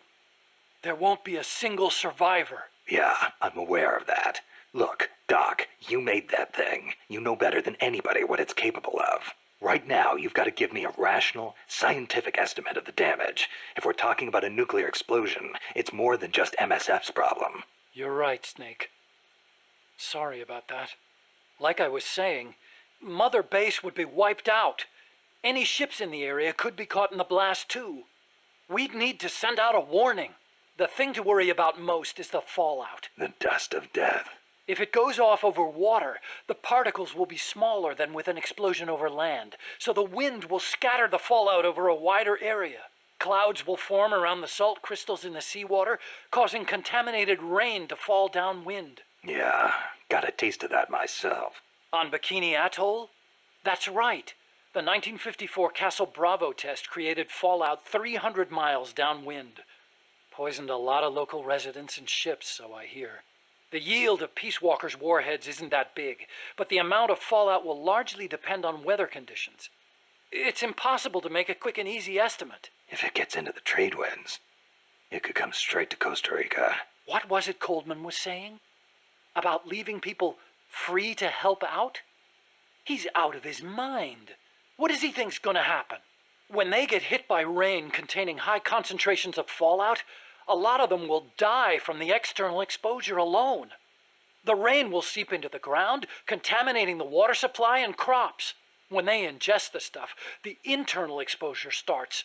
F: There won't be a single survivor.
A: Yeah, I'm aware of that. Look, Doc, you made that thing. You know better than anybody what it's capable of. Right now, you've got to give me a rational, scientific estimate of the damage. If we're talking about a nuclear explosion, it's more than just MSF's problem.
F: You're right, Snake. Sorry about that. Like I was saying, Mother Base would be wiped out. Any ships in the area could be caught in the blast too. We'd need to send out a warning. The thing to worry about most is the fallout.
A: The dust of death.
F: If it goes off over water, the particles will be smaller than with an explosion over land, so the wind will scatter the fallout over a wider area. Clouds will form around the salt crystals in the seawater, causing contaminated rain to fall downwind.
A: Yeah, got a taste of that myself.
F: On Bikini Atoll? That's right. The 1954 Castle Bravo test created fallout 300 miles downwind. Poisoned a lot of local residents and ships, so I hear. The yield of Peace Walker's warheads isn't that big, but the amount of fallout will largely depend on weather conditions. It's impossible to make a quick and easy estimate.
A: If it gets into the trade winds, it could come straight to Costa Rica.
F: What was it Coldman was saying? About leaving people free to help out? He's out of his mind. What does he think's gonna happen? When they get hit by rain containing high concentrations of fallout, a lot of them will die from the external exposure alone. The rain will seep into the ground, contaminating the water supply and crops. When they ingest the stuff, the internal exposure starts.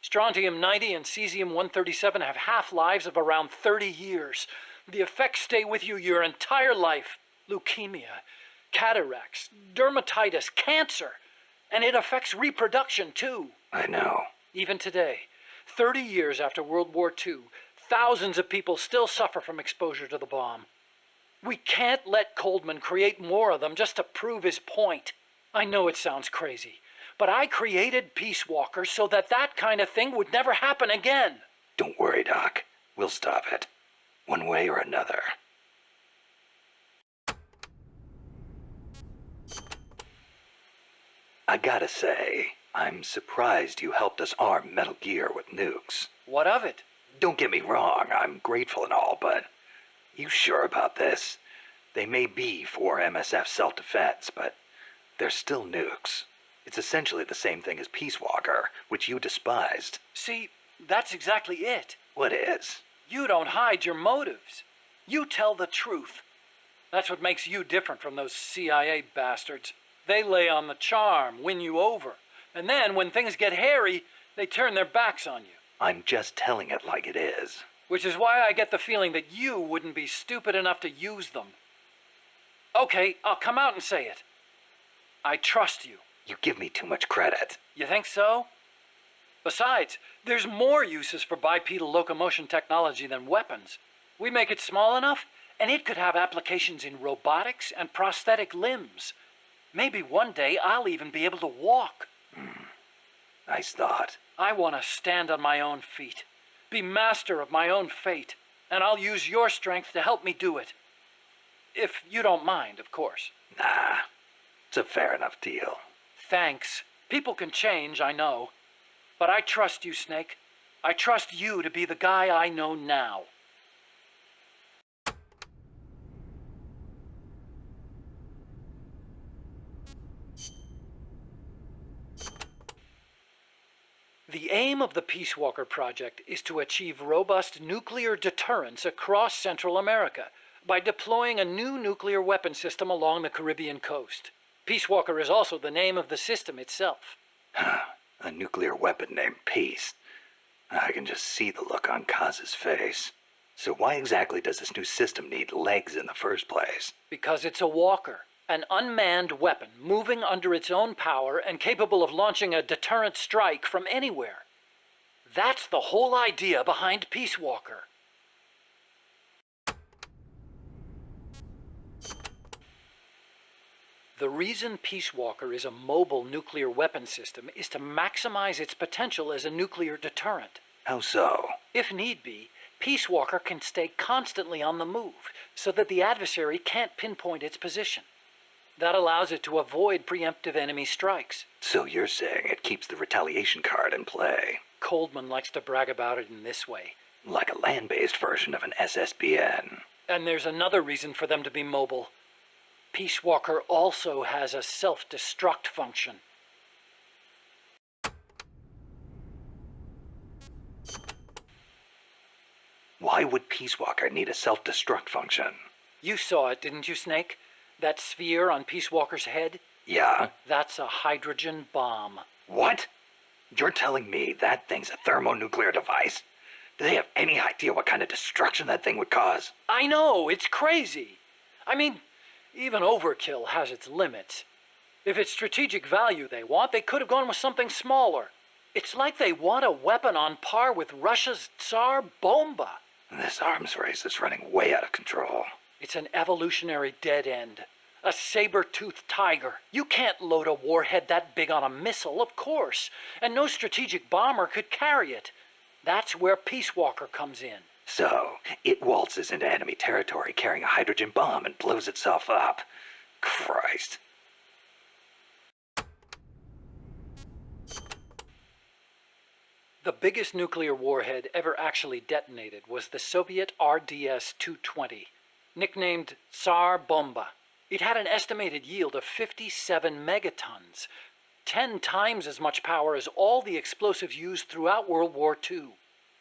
F: Strontium-90 and cesium-137 have half-lives of around 30 years. The effects stay with you your entire life. Leukemia, cataracts, dermatitis, cancer. And it affects reproduction, too.
A: I know.
F: Even today, 30 years after World War II, thousands of people still suffer from exposure to the bomb. We can't let Coldman create more of them just to prove his point. I know it sounds crazy, but I created Peace Walker so that that kind of thing would never happen again.
A: Don't worry, Doc. We'll stop it. One way or another. I gotta say, I'm surprised you helped us arm Metal Gear with nukes.
F: What of it?
A: Don't get me wrong, I'm grateful and all, but you sure about this? They may be for MSF self-defense, but they're still nukes. It's essentially the same thing as Peace Walker, which you despised.
F: See, that's exactly it.
A: What is?
F: You don't hide your motives. You tell the truth. That's what makes you different from those CIA bastards. They lay on the charm, win you over. And then, when things get hairy, they turn their backs on you.
A: I'm just telling it like it is.
F: Which is why I get the feeling that you wouldn't be stupid enough to use them. Okay, I'll come out and say it. I trust you.
A: You give me too much credit.
F: You think so? Besides, there's more uses for bipedal locomotion technology than weapons. We make it small enough, and it could have applications in robotics and prosthetic limbs. Maybe one day I'll even be able to walk.
A: Nice thought.
F: I want to stand on my own feet, be master of my own fate, and I'll use your strength to help me do it. If you don't mind, of course.
A: Nah, it's a fair enough deal.
F: Thanks. People can change, I know. But I trust you, Snake. I trust you to be the guy I know now. The aim of the Peace Walker project is to achieve robust nuclear deterrence across Central America by deploying a new nuclear weapon system along the Caribbean coast. Peace Walker is also the name of the system itself.
A: A nuclear weapon named Peace. I can just see the look on Kaz's face. So why exactly does this new system need legs in the first place?
F: Because it's a walker, an unmanned weapon moving under its own power and capable of launching a deterrent strike from anywhere. That's the whole idea behind Peace Walker. The reason Peace Walker is a mobile nuclear weapon system is to maximize its potential as a nuclear deterrent.
A: How so?
F: If need be, Peace Walker can stay constantly on the move so that the adversary can't pinpoint its position. That allows it to avoid preemptive enemy strikes.
A: So you're saying it keeps the retaliation card in play?
F: Coldman likes to brag about it in this way.
A: Like a land-based version of an SSBN.
F: And there's another reason for them to be mobile. Peace Walker also has a self-destruct function.
A: Why would Peace Walker need a self-destruct function?
F: You saw it, didn't you, Snake? That sphere on Peace Walker's head?
A: Yeah?
F: That's a hydrogen bomb.
A: What? You're telling me that thing's a thermonuclear device? Do they have any idea what kind of destruction that thing would cause?
F: I know, it's crazy. I mean, even overkill has its limits. If it's strategic value they want, they could have gone with something smaller. It's like they want a weapon on par with Russia's Tsar Bomba.
A: This arms race is running way out of control.
F: It's an evolutionary dead end. A saber-toothed tiger. You can't load a warhead that big on a missile, of course. And no strategic bomber could carry it. That's where Peace Walker comes in.
A: So, it waltzes into enemy territory carrying a hydrogen bomb and blows itself up. Christ.
F: The biggest nuclear warhead ever actually detonated was the Soviet RDS-220, nicknamed Tsar Bomba. It had an estimated yield of 57 megatons, 10 times as much power as all the explosives used throughout World War II.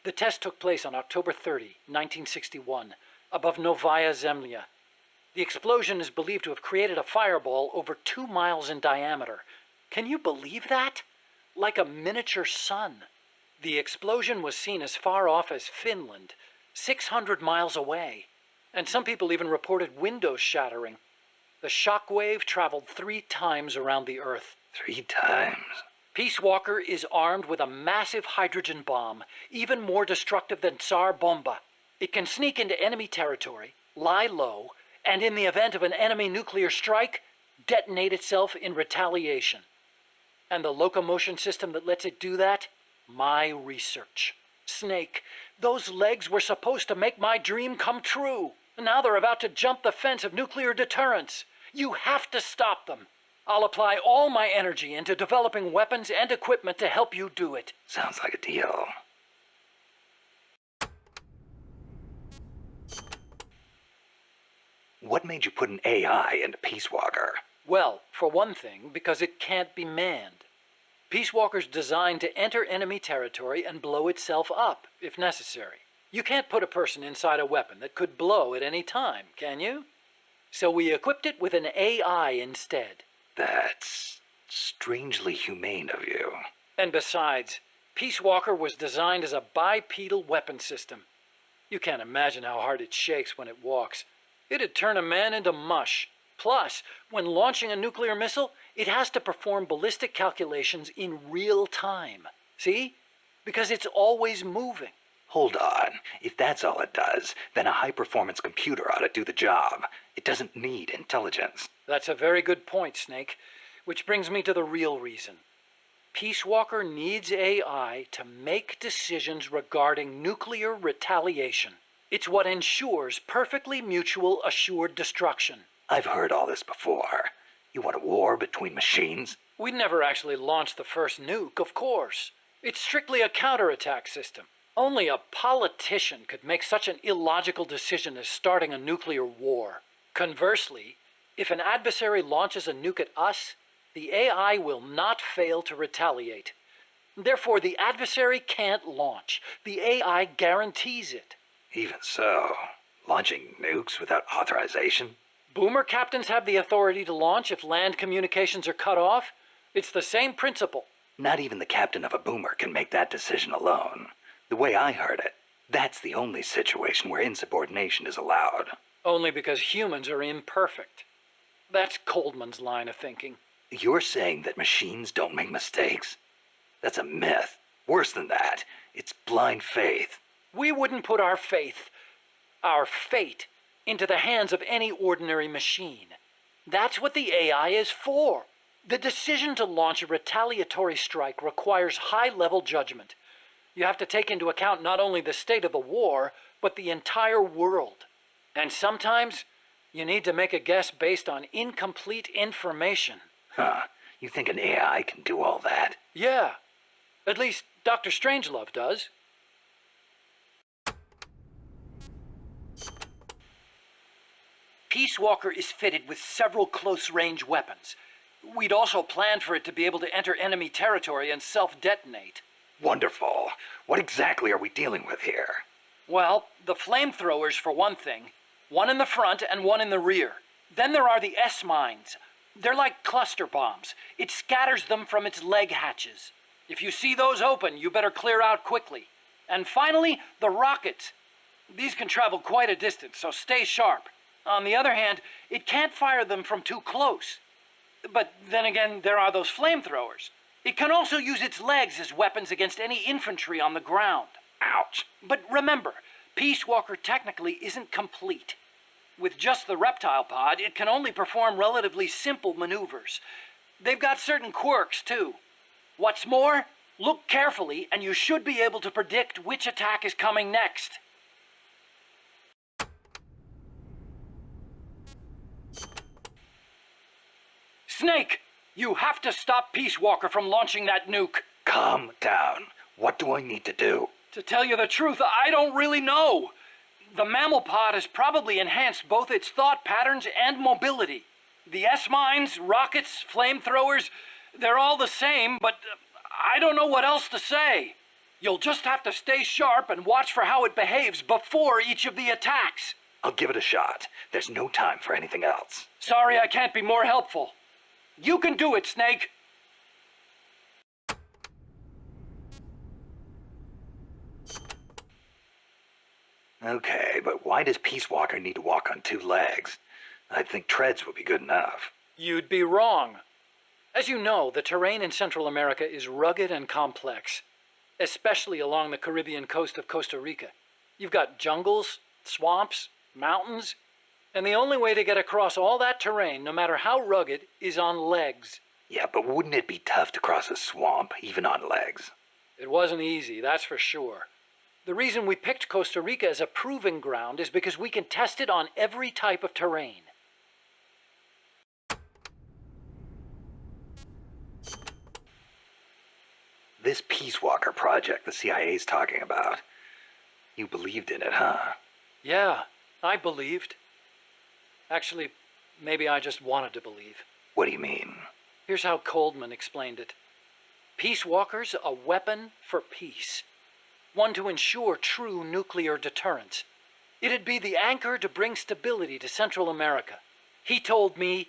F: The test took place on October 30, 1961, above Novaya Zemlya. The explosion is believed to have created a fireball over 2 miles in diameter. Can you believe that? Like a miniature sun. The explosion was seen as far off as Finland, 600 miles away. And some people even reported windows shattering. The shock wave traveled 3 times around the Earth.
A: 3 times?
F: Peace Walker is armed with a massive hydrogen bomb, even more destructive than Tsar Bomba. It can sneak into enemy territory, lie low, and in the event of an enemy nuclear strike, detonate itself in retaliation. And the locomotion system that lets it do that? My research. Snake, those legs were supposed to make my dream come true. Now they're about to jump the fence of nuclear deterrence. You have to stop them. I'll apply all my energy into developing weapons and equipment to help you do it.
A: Sounds like a deal. What made you put an AI into Peace Walker?
F: Well, for one thing, because it can't be manned. Peace Walker's designed to enter enemy territory and blow itself up, if necessary. You can't put a person inside a weapon that could blow at any time, can you? So we equipped it with an AI instead.
A: That's strangely humane of you.
F: And besides, Peace Walker was designed as a bipedal weapon system. You can't imagine how hard it shakes when it walks. It'd turn a man into mush. Plus, when launching a nuclear missile, it has to perform ballistic calculations in real time. See? Because it's always moving.
A: Hold on. If that's all it does, then a high-performance computer ought to do the job. It doesn't need intelligence.
F: That's a very good point, Snake. Which brings me to the real reason. Peace Walker needs AI to make decisions regarding nuclear retaliation. It's what ensures perfectly mutual assured destruction.
A: I've heard all this before. You want a war between machines?
F: We never actually launched the first nuke, of course. It's strictly a counterattack system. Only a politician could make such an illogical decision as starting a nuclear war. Conversely, if an adversary launches a nuke at us, the AI will not fail to retaliate. Therefore, the adversary can't launch. The AI guarantees it.
A: Even so, launching nukes without authorization?
F: Boomer captains have the authority to launch if land communications are cut off. It's the same principle.
A: Not even the captain of a boomer can make that decision alone. The way I heard it, that's the only situation where insubordination is allowed.
F: Only because humans are imperfect. That's Coldman's line of thinking.
A: You're saying that machines don't make mistakes? That's a myth. Worse than that, it's blind faith.
F: We wouldn't put our fate, into the hands of any ordinary machine. That's what the AI is for. The decision to launch a retaliatory strike requires high-level judgment. You have to take into account not only the state of the war, but the entire world. And sometimes, you need to make a guess based on incomplete information.
A: Huh. You think an AI can do all that?
F: Yeah. At least Dr. Strangelove does. Peace Walker is fitted with several close-range weapons. We'd also planned for it to be able to enter enemy territory and self-detonate.
A: Wonderful. What exactly are we dealing with here?
F: Well, the flamethrowers for one thing. One in the front and one in the rear. Then there are the S-mines. They're like cluster bombs. It scatters them from its leg hatches. If you see those open, you better clear out quickly. And finally, the rockets. These can travel quite a distance, so stay sharp. On the other hand, it can't fire them from too close. But then again, there are those flamethrowers. It can also use its legs as weapons against any infantry on the ground.
A: Ouch.
F: But remember, Peace Walker technically isn't complete. With just the reptile pod, it can only perform relatively simple maneuvers. They've got certain quirks, too. What's more, look carefully and you should be able to predict which attack is coming next. Snake, you have to stop Peace Walker from launching that nuke.
A: Calm down. What do I need to do?
F: To tell you the truth, I don't really know. The mammal pod has probably enhanced both its thought patterns and mobility. The S-mines, rockets, flamethrowers, they're all the same, but I don't know what else to say. You'll just have to stay sharp and watch for how it behaves before each of the attacks.
A: I'll give it a shot. There's no time for anything else.
F: Sorry I can't be more helpful. You can do it, Snake.
A: Okay, but why does Peace Walker need to walk on two legs? I'd think treads would be good enough.
F: You'd be wrong. As you know, the terrain in Central America is rugged and complex, especially along the Caribbean coast of Costa Rica. You've got jungles, swamps, mountains, and the only way to get across all that terrain, no matter how rugged, is on legs.
A: Yeah, but wouldn't it be tough to cross a swamp, even on legs?
F: It wasn't easy, that's for sure. The reason we picked Costa Rica as a proving ground is because we can test it on every type of terrain.
A: This Peace Walker project the CIA's talking about. You believed in it, huh?
F: Yeah, I believed. Actually, maybe I just wanted to believe.
A: What do you mean?
F: Here's how Coldman explained it. Peace Walker's a weapon for peace. One to ensure true nuclear deterrence. It'd be the anchor to bring stability to Central America. He told me,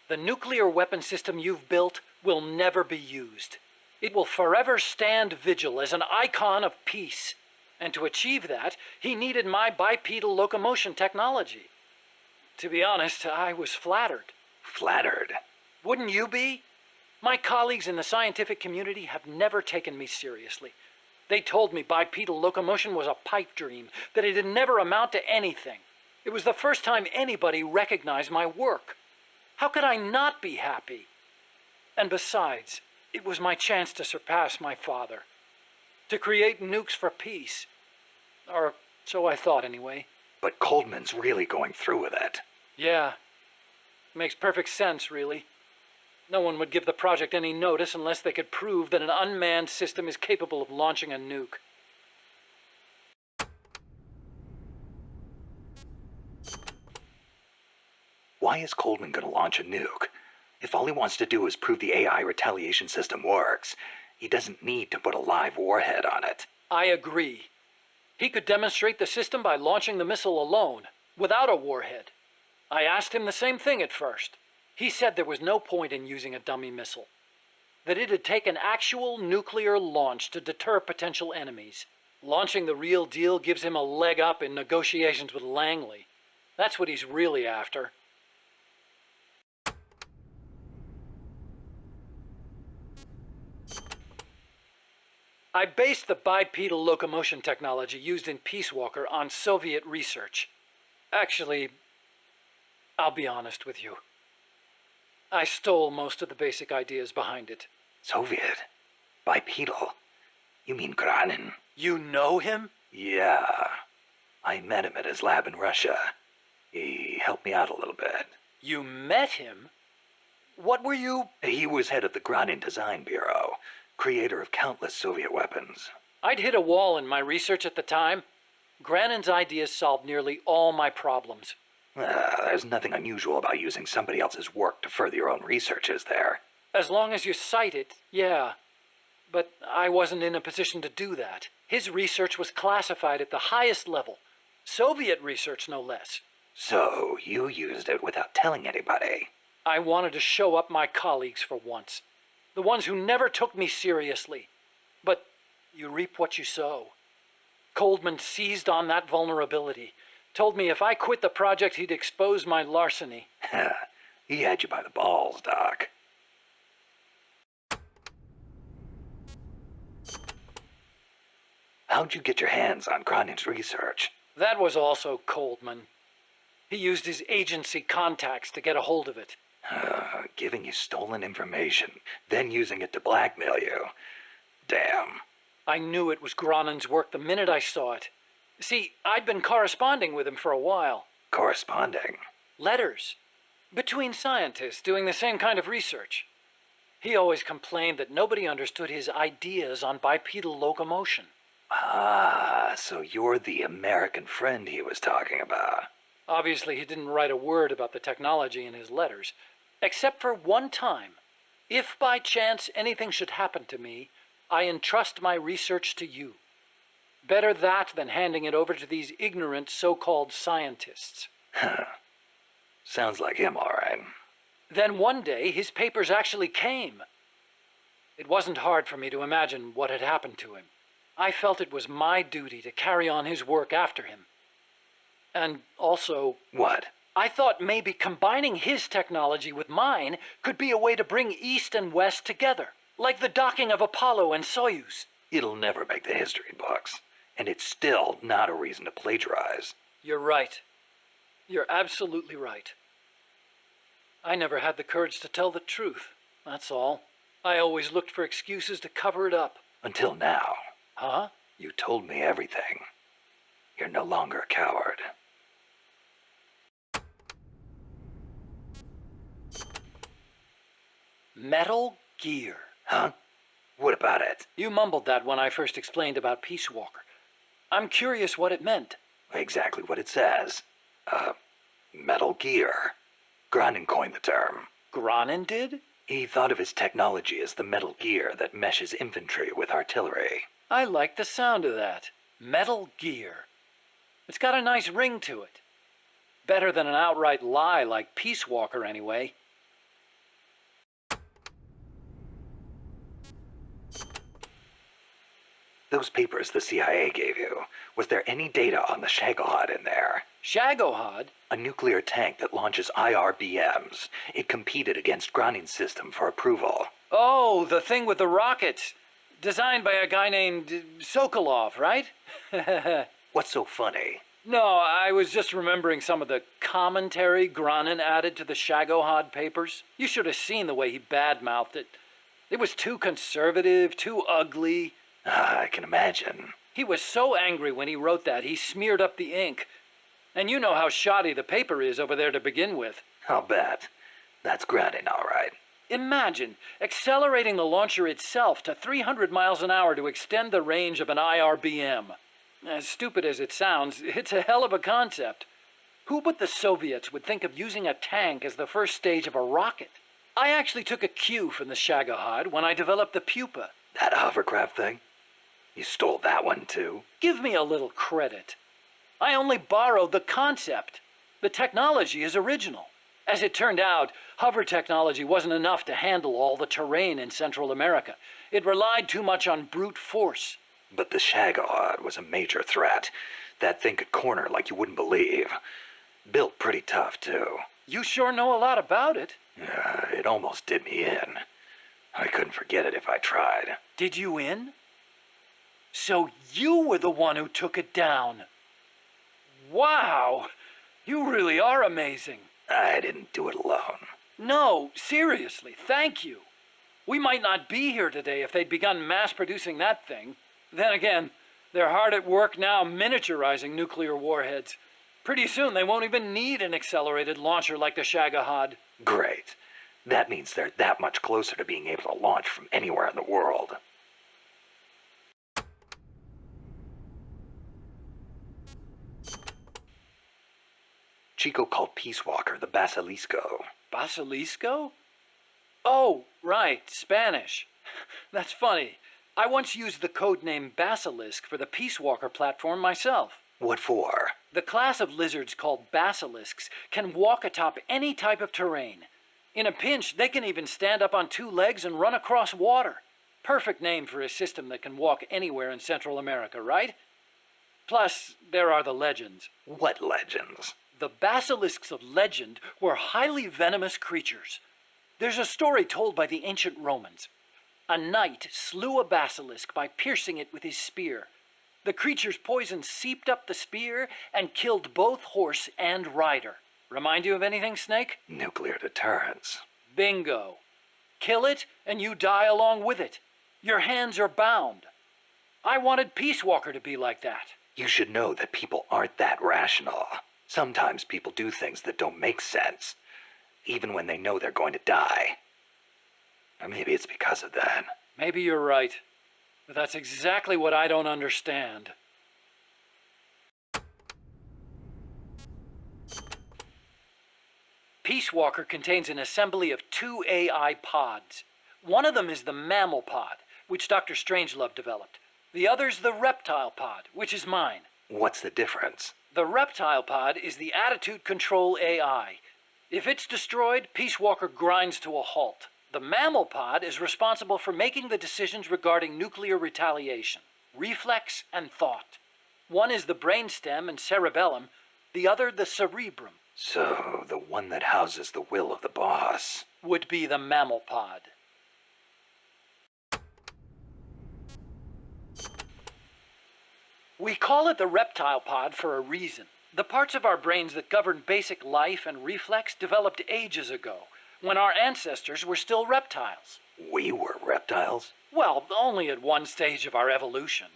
F: the nuclear weapon system you've built will never be used. It will forever stand vigil as an icon of peace. And to achieve that, he needed my bipedal locomotion technology. To be honest, I was flattered.
A: Flattered?
F: Wouldn't you be? My colleagues in the scientific community have never taken me seriously. They told me bipedal locomotion was a pipe dream, that it'd never amount to anything. It was the first time anybody recognized my work. How could I not be happy? And besides, it was my chance to surpass my father. To create nukes for peace. Or so I thought anyway.
A: But Coldman's really going through with it.
F: Yeah. Makes perfect sense, really. No one would give the project any notice unless they could prove that an unmanned system is capable of launching a nuke.
A: Why is Coldman gonna launch a nuke? If all he wants to do is prove the AI retaliation system works, he doesn't need to put a live warhead on it.
F: I agree. He could demonstrate the system by launching the missile alone, without a warhead. I asked him the same thing at first. He said there was no point in using a dummy missile. That it'd take an actual nuclear launch to deter potential enemies. Launching the real deal gives him a leg up in negotiations with Langley. That's what he's really after. I based the bipedal locomotion technology used in Peace Walker on Soviet research. Actually, I'll be honest with you. I stole most of the basic ideas behind it.
A: Soviet? Bipedal? You mean Granin?
F: You know him?
A: Yeah. I met him at his lab in Russia. He helped me out a little bit.
F: You met him? What were you?
A: He was head of the Granin Design Bureau, creator of countless Soviet weapons.
F: I'd hit a wall in my research at the time. Granin's ideas solved nearly all my problems.
A: There's nothing unusual about using somebody else's work to further your own research, is there?
F: As long as you cite it, yeah. But I wasn't in a position to do that. His research was classified at the highest level. Soviet research, no less.
A: So, you used it without telling anybody?
F: I wanted to show up my colleagues for once. The ones who never took me seriously. But you reap what you sow. Coldman seized on that vulnerability. Told me if I quit the project, he'd expose my larceny.
A: He had you by the balls, Doc. How'd you get your hands on Granin's research?
F: That was also Coldman. He used his agency contacts to get a hold of it.
A: Giving you stolen information, then using it to blackmail you. Damn.
F: I knew it was Granin's work the minute I saw it. See, I'd been corresponding with him for a while.
A: Corresponding?
F: Letters. Between scientists doing the same kind of research. He always complained that nobody understood his ideas on bipedal locomotion.
A: Ah, so you're the American friend he was talking about.
F: Obviously, he didn't write a word about the technology in his letters. Except for one time. If by chance anything should happen to me, I entrust my research to you. Better that than handing it over to these ignorant so-called scientists.
A: Sounds like him, all right.
F: Then one day, his papers actually came. It wasn't hard for me to imagine what had happened to him. I felt it was my duty to carry on his work after him. And also...
A: What?
F: I thought maybe combining his technology with mine could be a way to bring East and West together. Like the docking of Apollo and Soyuz.
A: It'll never make the history books. And it's still not a reason to plagiarize.
F: You're right. You're absolutely right. I never had the courage to tell the truth, that's all. I always looked for excuses to cover it up.
A: Until now.
F: Huh?
A: You told me everything. You're no longer a coward.
F: Metal Gear.
A: Huh? What about it?
F: You mumbled that when I first explained about Peace Walker. I'm curious what it meant.
A: Exactly what it says. Metal Gear. Granin coined the term.
F: Granin did?
A: He thought of his technology as the metal gear that meshes infantry with artillery.
F: I like the sound of that. Metal Gear. It's got a nice ring to it. Better than an outright lie like Peace Walker, anyway.
A: Those papers the CIA gave you, was there any data on the Shagohod in there?
F: Shagohod?
A: A nuclear tank that launches IRBMs. It competed against Granin's system for approval.
F: Oh, the thing with the rockets. Designed by a guy named Sokolov, right?
A: What's so funny?
F: No, I was just remembering some of the commentary Granin added to the Shagohod papers. You should have seen the way he badmouthed it. It was too conservative, too ugly.
A: I can imagine.
F: He was so angry when he wrote that, he smeared up the ink. And you know how shoddy the paper is over there to begin with.
A: I'll bet. That's Granin, all right.
F: Imagine accelerating the launcher itself to 300 miles an hour to extend the range of an IRBM. As stupid as it sounds, it's a hell of a concept. Who but the Soviets would think of using a tank as the first stage of a rocket? I actually took a cue from the Shagohod when I developed the Pupa.
A: That hovercraft thing? You stole that one, too?
F: Give me a little credit. I only borrowed the concept. The technology is original. As it turned out, hover technology wasn't enough to handle all the terrain in Central America. It relied too much on brute force.
A: But the Shagohod was a major threat. That thing could corner like you wouldn't believe. Built pretty tough, too.
F: You sure know a lot about it.
A: It almost did me in. I couldn't forget it if I tried.
F: Did you in? So you were the one who took it down. Wow! You really are amazing.
A: I didn't do it alone.
F: No, seriously, thank you. We might not be here today if they'd begun mass-producing that thing. Then again, they're hard at work now miniaturizing nuclear warheads. Pretty soon they won't even need an accelerated launcher like the Shagohod.
A: Great. That means they're that much closer to being able to launch from anywhere in the world. Chico called Peace Walker the Basilisco.
F: Basilisco? Oh, right, Spanish. That's funny. I once used the codename Basilisk for the Peace Walker platform myself.
A: What for?
F: The class of lizards called basilisks can walk atop any type of terrain. In a pinch, they can even stand up on two legs and run across water. Perfect name for a system that can walk anywhere in Central America, right? Plus, there are the legends.
A: What legends?
F: The basilisks of legend were highly venomous creatures. There's a story told by the ancient Romans. A knight slew a basilisk by piercing it with his spear. The creature's poison seeped up the spear and killed both horse and rider. Remind you of anything, Snake?
A: Nuclear deterrence.
F: Bingo. Kill it and you die along with it. Your hands are bound. I wanted Peace Walker to be like that.
A: You should know that people aren't that rational. Sometimes people do things that don't make sense, even when they know they're going to die. Or maybe it's because of that.
F: Maybe you're right, but that's exactly what I don't understand. Peace Walker contains an assembly of 2 AI pods. One of them is the mammal pod, which Dr. Strangelove developed. The other's the reptile pod, which is mine.
A: What's the difference?
F: The reptile pod is the attitude control AI. If it's destroyed, Peace Walker grinds to a halt. The mammal pod is responsible for making the decisions regarding nuclear retaliation, reflex, and thought. One is the brainstem and cerebellum, the other the cerebrum.
A: So, the one that houses the will of the boss
F: would be the mammal pod. We call it the reptile pod for a reason. The parts of our brains that govern basic life and reflex developed ages ago, when our ancestors were still reptiles.
A: We were reptiles?
F: Well, only at one stage of our evolution.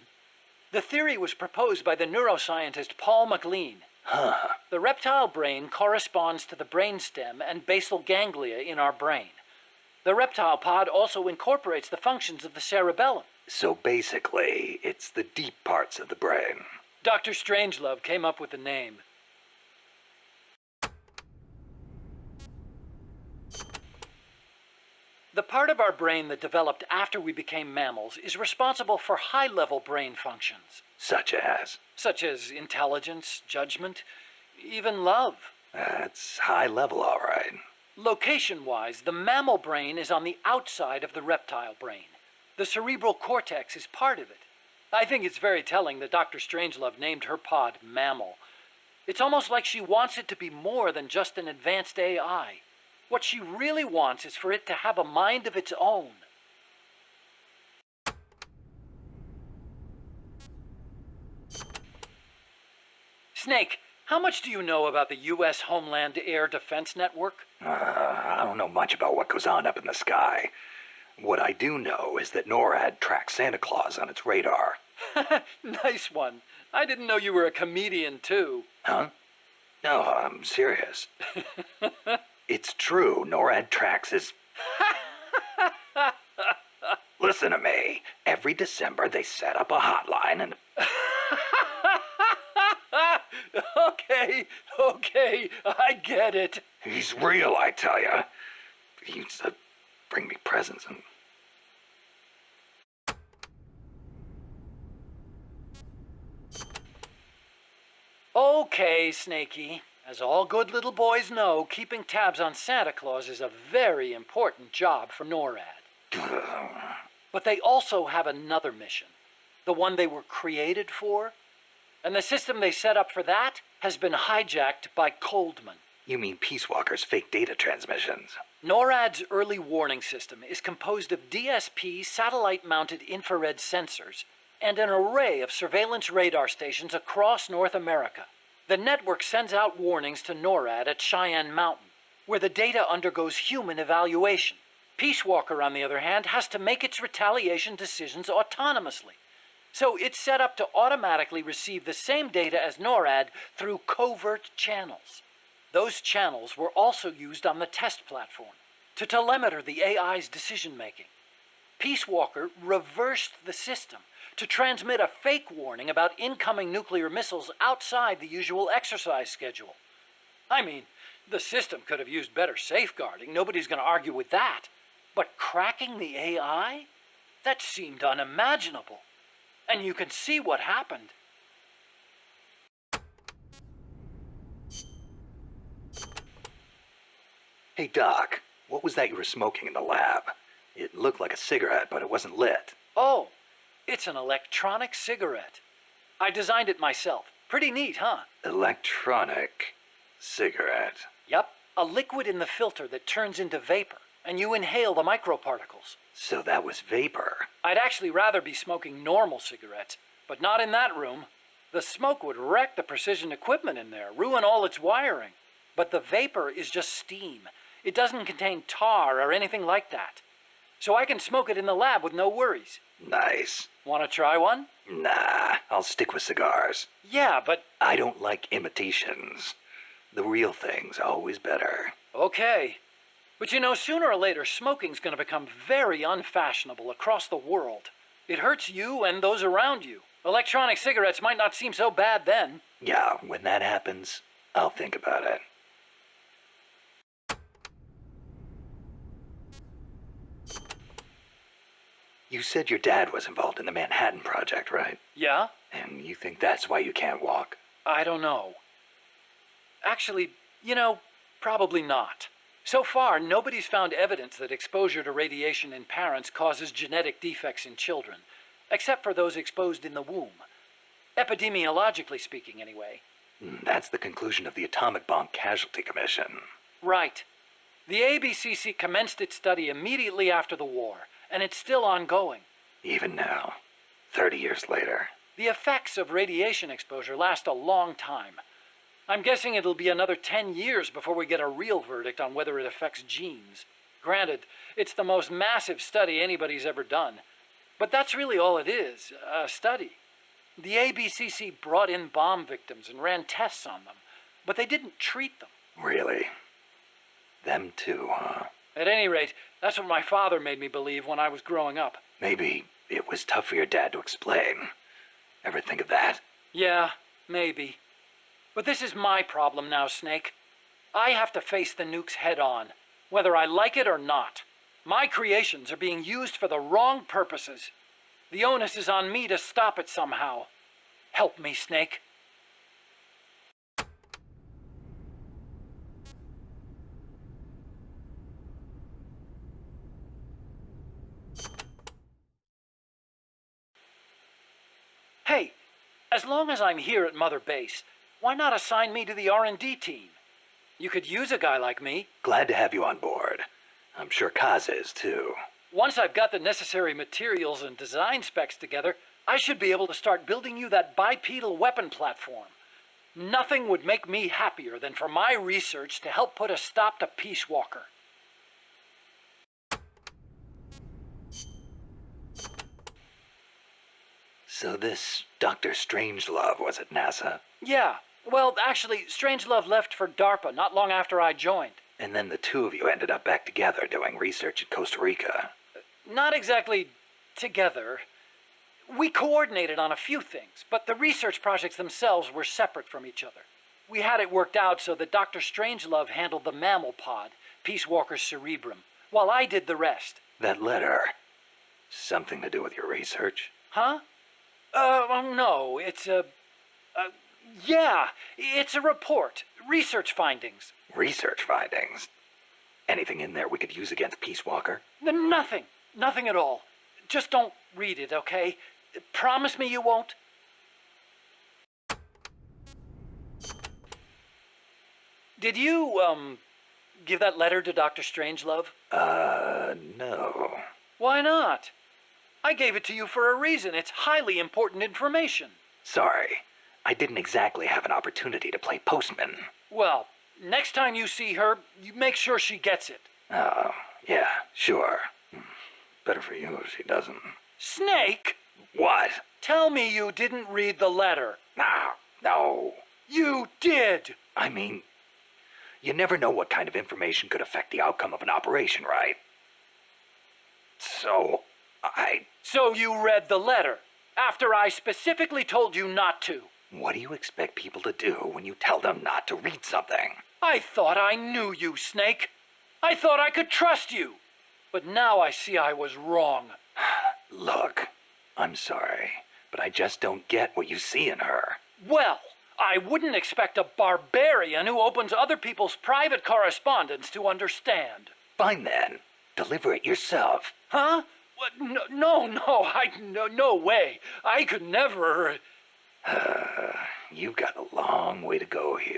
F: The theory was proposed by the neuroscientist Paul MacLean.
A: Huh.
F: The reptile brain corresponds to the brainstem and basal ganglia in our brain. The reptile pod also incorporates the functions of the cerebellum.
A: So basically, it's the deep parts of the brain.
F: Dr. Strangelove came up with the name. The part of our brain that developed after we became mammals is responsible for high-level brain functions.
A: Such as?
F: Such as intelligence, judgment, even love.
A: That's high level, all right.
F: Location-wise, the mammal brain is on the outside of the reptile brain. The cerebral cortex is part of it. I think it's very telling that Dr. Strangelove named her pod Mammal. It's almost like she wants it to be more than just an advanced AI. What she really wants is for it to have a mind of its own. Snake, how much do you know about the U.S. Homeland Air Defense Network?
A: I don't know much about what goes on up in the sky. What I do know is that NORAD tracks Santa Claus on its radar.
F: Nice one. I didn't know you were a comedian, too.
A: Huh? No, I'm serious. It's true, NORAD tracks his... Listen to me. Every December they set up a hotline and...
F: Okay, I get it.
A: He's real, I tell ya. He used to bring me presents and...
F: Okay, Snakey. As all good little boys know, keeping tabs on Santa Claus is a very important job for NORAD. But they also have another mission. The one they were created for. And the system they set up for that has been hijacked by Coldman.
A: You mean Peace Walker's fake data transmissions?
F: NORAD's early warning system is composed of DSP satellite-mounted infrared sensors and an array of surveillance radar stations across North America. The network sends out warnings to NORAD at Cheyenne Mountain, where the data undergoes human evaluation. Peace Walker, on the other hand, has to make its retaliation decisions autonomously. So it's set up to automatically receive the same data as NORAD through covert channels. Those channels were also used on the test platform to telemeter the AI's decision-making. Peace Walker reversed the system to transmit a fake warning about incoming nuclear missiles outside the usual exercise schedule. I mean, the system could have used better safeguarding. Nobody's going to argue with that. But cracking the AI? That seemed unimaginable. And you can see what happened.
A: Hey, Doc, what was that you were smoking in the lab? It looked like a cigarette, but it wasn't lit.
F: Oh, it's an electronic cigarette. I designed it myself. Pretty neat, huh?
A: Electronic cigarette.
F: Yep, a liquid in the filter that turns into vapor, and you inhale the microparticles.
A: So that was vapor.
F: I'd actually rather be smoking normal cigarettes, but not in that room. The smoke would wreck the precision equipment in there, ruin all its wiring. But the vapor is just steam. It doesn't contain tar or anything like that. So I can smoke it in the lab with no worries.
A: Nice.
F: Want to try one?
A: Nah, I'll stick with cigars.
F: Yeah, but...
A: I don't like imitations. The real thing's always better.
F: Okay. But you know, sooner or later, smoking's going to become very unfashionable across the world. It hurts you and those around you. Electronic cigarettes might not seem so bad then.
A: Yeah, when that happens, I'll think about it. You said your dad was involved in the Manhattan Project, right?
F: Yeah?
A: And you think that's why you can't walk?
F: I don't know. Actually, you know, probably not. So far, nobody's found evidence that exposure to radiation in parents causes genetic defects in children, except for those exposed in the womb. Epidemiologically speaking, anyway.
A: That's the conclusion of the Atomic Bomb Casualty Commission.
F: Right. The ABCC commenced its study immediately after the war, and it's still ongoing.
A: Even now, 30 years later.
F: The effects of radiation exposure last a long time. I'm guessing it'll be another 10 years before we get a real verdict on whether it affects genes. Granted, it's the most massive study anybody's ever done. But that's really all it is, a study. The ABCC brought in bomb victims and ran tests on them, but they didn't treat them.
A: Really? Them too, huh?
F: At any rate, that's what my father made me believe when I was growing up.
A: Maybe it was tough for your dad to explain. Ever think of that?
F: Yeah, maybe. But this is my problem now, Snake. I have to face the nukes head on, whether I like it or not. My creations are being used for the wrong purposes. The onus is on me to stop it somehow. Help me, Snake. Hey, as long as I'm here at Mother Base, why not assign me to the R&D team? You could use a guy like me.
A: Glad to have you on board. I'm sure Kaz is, too.
F: Once I've got the necessary materials and design specs together, I should be able to start building you that bipedal weapon platform. Nothing would make me happier than for my research to help put a stop to Peace Walker.
A: So this Dr. Strangelove was at NASA?
F: Yeah. Well, actually, Strangelove left for DARPA not long after I joined.
A: And then the two of you ended up back together doing research in Costa Rica.
F: Not exactly together. We coordinated on a few things, but the research projects themselves were separate from each other. We had it worked out so that Dr. Strangelove handled the mammal pod, Peace Walker's cerebrum, while I did the rest.
A: That letter, something to do with your research?
F: Huh? No, it's yeah, it's a report. Research findings.
A: Research findings? Anything in there we could use against Peace Walker?
F: Nothing. Nothing at all. Just don't read it, okay? Promise me you won't? Did you, give that letter to Dr. Strangelove?
A: No.
F: Why not? I gave it to you for a reason. It's highly important information.
A: Sorry. I didn't exactly have an opportunity to play postman.
F: Well, next time you see her, you make sure she gets it.
A: Oh, yeah, sure. Better for you if she doesn't.
F: Snake!
A: What?
F: Tell me you didn't read the letter.
A: No.
F: You did!
A: I mean, you never know what kind of information could affect the outcome of an operation, right? So
F: you read the letter, after I specifically told you not to.
A: What do you expect people to do when you tell them not to read something?
F: I thought I knew you, Snake. I thought I could trust you. But now I see I was wrong.
A: Look, I'm sorry, but I just don't get what you see in her.
F: Well, I wouldn't expect a barbarian who opens other people's private correspondence to understand.
A: Fine then. Deliver it yourself.
F: Huh? What? No way. I could never...
A: You've got a long way to go, Huey.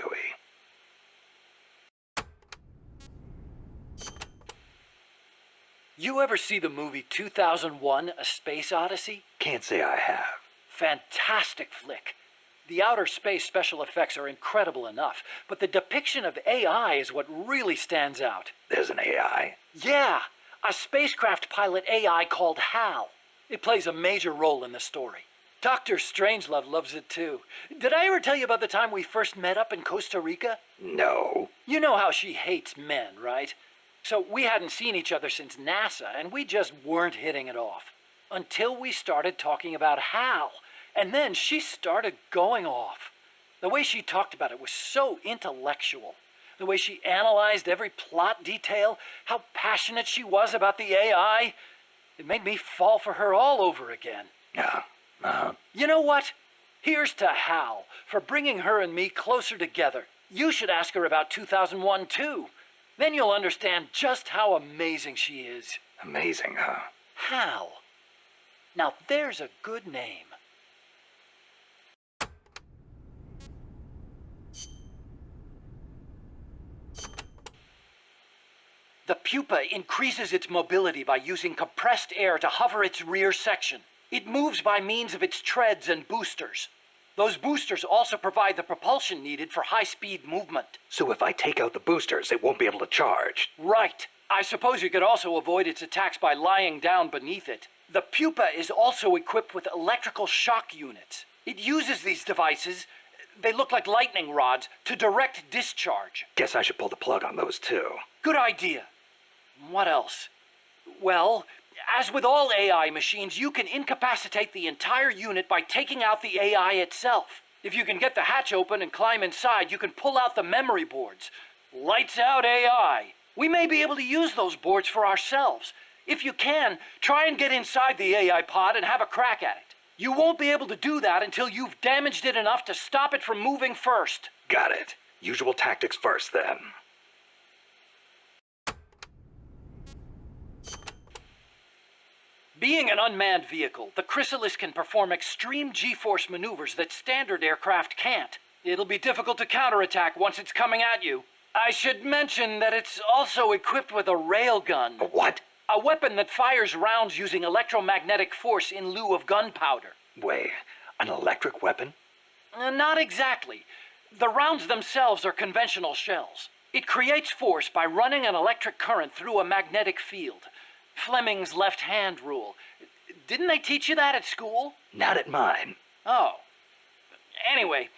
F: You ever see the movie 2001: A Space Odyssey?
A: Can't say I have.
F: Fantastic flick. The outer space special effects are incredible enough, but the depiction of AI is what really stands out.
A: There's an AI?
F: Yeah, a spacecraft pilot AI called HAL. It plays a major role in the story. Dr. Strangelove loves it too. Did I ever tell you about the time we first met up in Costa Rica?
A: No.
F: You know how she hates men, right? So we hadn't seen each other since NASA, and we just weren't hitting it off. Until we started talking about HAL, and then she started going off. The way she talked about it was so intellectual. The way she analyzed every plot detail, how passionate she was about the AI. It made me fall for her all over again.
A: Yeah.
F: You know what? Here's to Hal for bringing her and me closer together. You should ask her about 2001 too. Then you'll understand just how amazing she is.
A: Amazing, huh?
F: Hal. Now there's a good name. The pupa increases its mobility by using compressed air to hover its rear section. It moves by means of its treads and boosters. Those boosters also provide the propulsion needed for high-speed movement.
A: So if I take out the boosters, it won't be able to charge.
F: Right. I suppose you could also avoid its attacks by lying down beneath it. The pupa is also equipped with electrical shock units. It uses these devices, they look like lightning rods, to direct discharge.
A: Guess I should pull the plug on those too.
F: Good idea. What else? Well, as with all AI machines, you can incapacitate the entire unit by taking out the AI itself. If you can get the hatch open and climb inside, you can pull out the memory boards. Lights out AI. We may be able to use those boards for ourselves. If you can, try and get inside the AI pod and have a crack at it. You won't be able to do that until you've damaged it enough to stop it from moving first.
A: Got it. Usual tactics first, then.
F: Being an unmanned vehicle, the Chrysalis can perform extreme G-force maneuvers that standard aircraft can't. It'll be difficult to counterattack once it's coming at you. I should mention that it's also equipped with a railgun.
A: A what?
F: A weapon that fires rounds using electromagnetic force in lieu of gunpowder.
A: Wait, an electric weapon?
F: Not exactly. The rounds themselves are conventional shells. It creates force by running an electric current through a magnetic field. Fleming's left-hand rule. Didn't they teach you that at school?
A: Not at mine.
F: Oh. Anyway,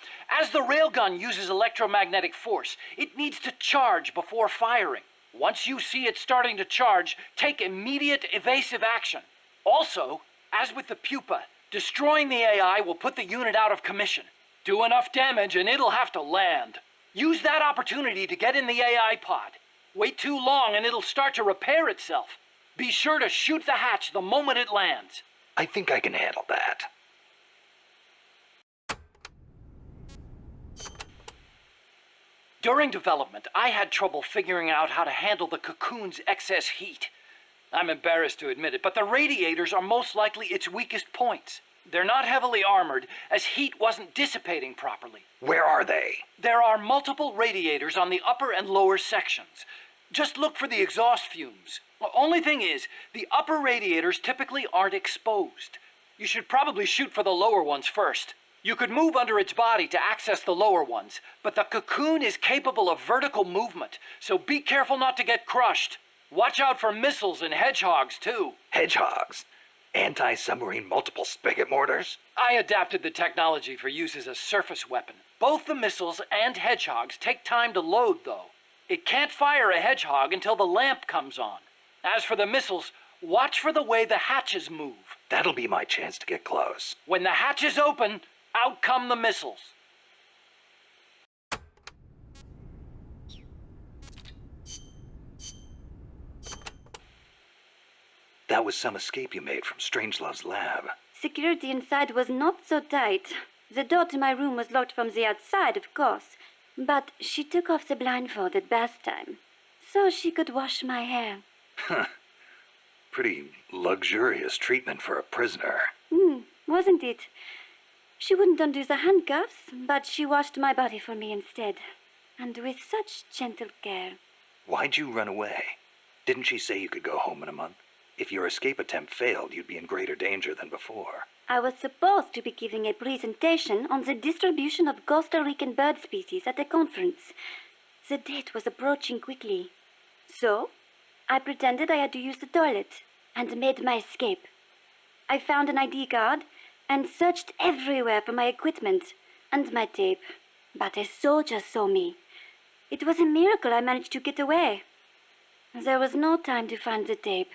F: as the railgun uses electromagnetic force, it needs to charge before firing. Once you see it starting to charge, take immediate evasive action. Also, as with the pupa, destroying the AI will put the unit out of commission. Do enough damage and it'll have to land. Use that opportunity to get in the AI pod. Wait too long and it'll start to repair itself. Be sure to shoot the hatch the moment it lands.
A: I think I can handle that.
F: During development, I had trouble figuring out how to handle the cocoon's excess heat. I'm embarrassed to admit it, but the radiators are most likely its weakest points. They're not heavily armored, as heat wasn't dissipating properly.
A: Where are they?
F: There are multiple radiators on the upper and lower sections. Just look for the exhaust fumes. The only thing is, the upper radiators typically aren't exposed. You should probably shoot for the lower ones first. You could move under its body to access the lower ones, but the cocoon is capable of vertical movement, so be careful not to get crushed. Watch out for missiles and hedgehogs, too.
A: Hedgehogs? Anti-submarine multiple spigot mortars?
F: I adapted the technology for use as a surface weapon. Both the missiles and hedgehogs take time to load, though. It can't fire a hedgehog until the lamp comes on. As for the missiles, watch for the way the hatches move.
A: That'll be my chance to get close.
F: When the hatches open, out come the missiles.
A: That was some escape you made from Strangelove's lab.
C: Security inside was not so tight. The door to my room was locked from the outside, of course. But she took off the blindfold at bath time, so she could wash my hair.
A: Huh. Pretty luxurious treatment for a prisoner.
C: Wasn't it? She wouldn't undo the handcuffs, but she washed my body for me instead. And with such gentle care.
A: Why'd you run away? Didn't she say you could go home in a month? If your escape attempt failed, you'd be in greater danger than before.
C: I was supposed to be giving a presentation on the distribution of Costa Rican bird species at a conference. The date was approaching quickly. So, I pretended I had to use the toilet and made my escape. I found an ID card and searched everywhere for my equipment and my tape. But a soldier saw me. It was a miracle I managed to get away. There was no time to find the tape.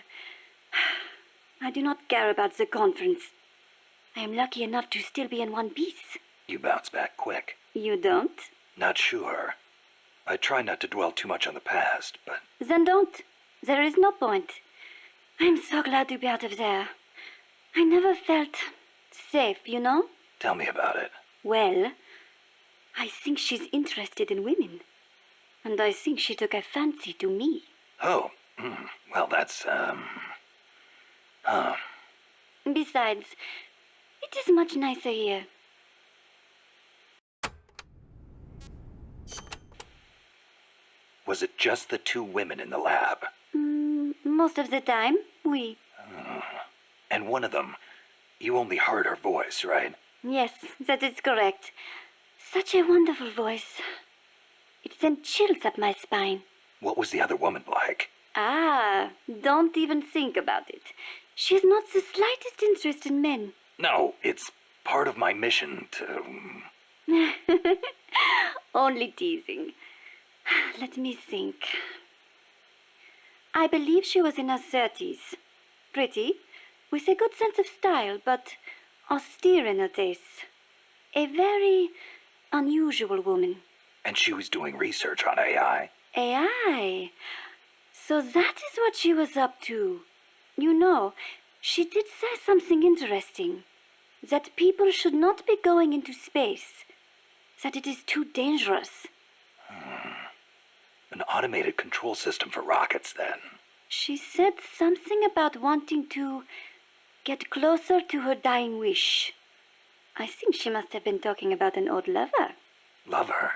C: I do not care about the conference. I am lucky enough to still be in one piece.
A: You bounce back quick.
C: You don't?
A: Not sure. I try not to dwell too much on the past, but...
C: Then don't. There is no point. I'm so glad to be out of there. I never felt safe, you know?
A: Tell me about it.
C: Well, I think she's interested in women. And I think she took a fancy to me.
A: Oh, well, that's,
C: Besides, it is much nicer here.
A: Was it just the two women in the lab?
C: Most of the time, oui.
A: And one of them, you only heard her voice, right?
C: Yes, that is correct. Such a wonderful voice. It sent chills up my spine.
A: What was the other woman like?
C: Don't even think about it. She has not the slightest interest in men.
A: No, it's part of my mission to...
C: Only teasing. Let me think.
G: I believe she was in her 30s. Pretty, with a good sense of style, but austere in her tastes. A very unusual woman.
A: And she was doing research on AI.
G: AI? So that is what she was up to. You know, she did say something interesting. That people should not be going into space. That it is too dangerous.
A: An automated control system for rockets, then.
G: She said something about wanting to get closer to her dying wish. I think she must have been talking about an old lover.
A: Lover?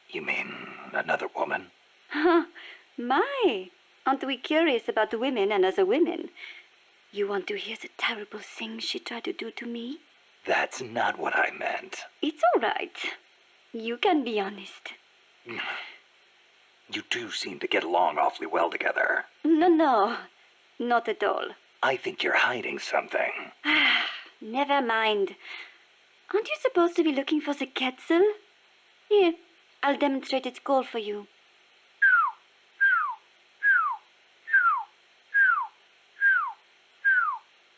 A: You mean another woman?
G: My, aren't we curious about women and other women? You want to hear the terrible things she tried to do to me?
A: That's not what I meant.
G: It's all right. You can be honest.
A: You two seem to get along awfully well together.
G: No, not at all.
A: I think you're hiding something.
G: Never mind. Aren't you supposed to be looking for the Quetzal? Here, I'll demonstrate its call for you.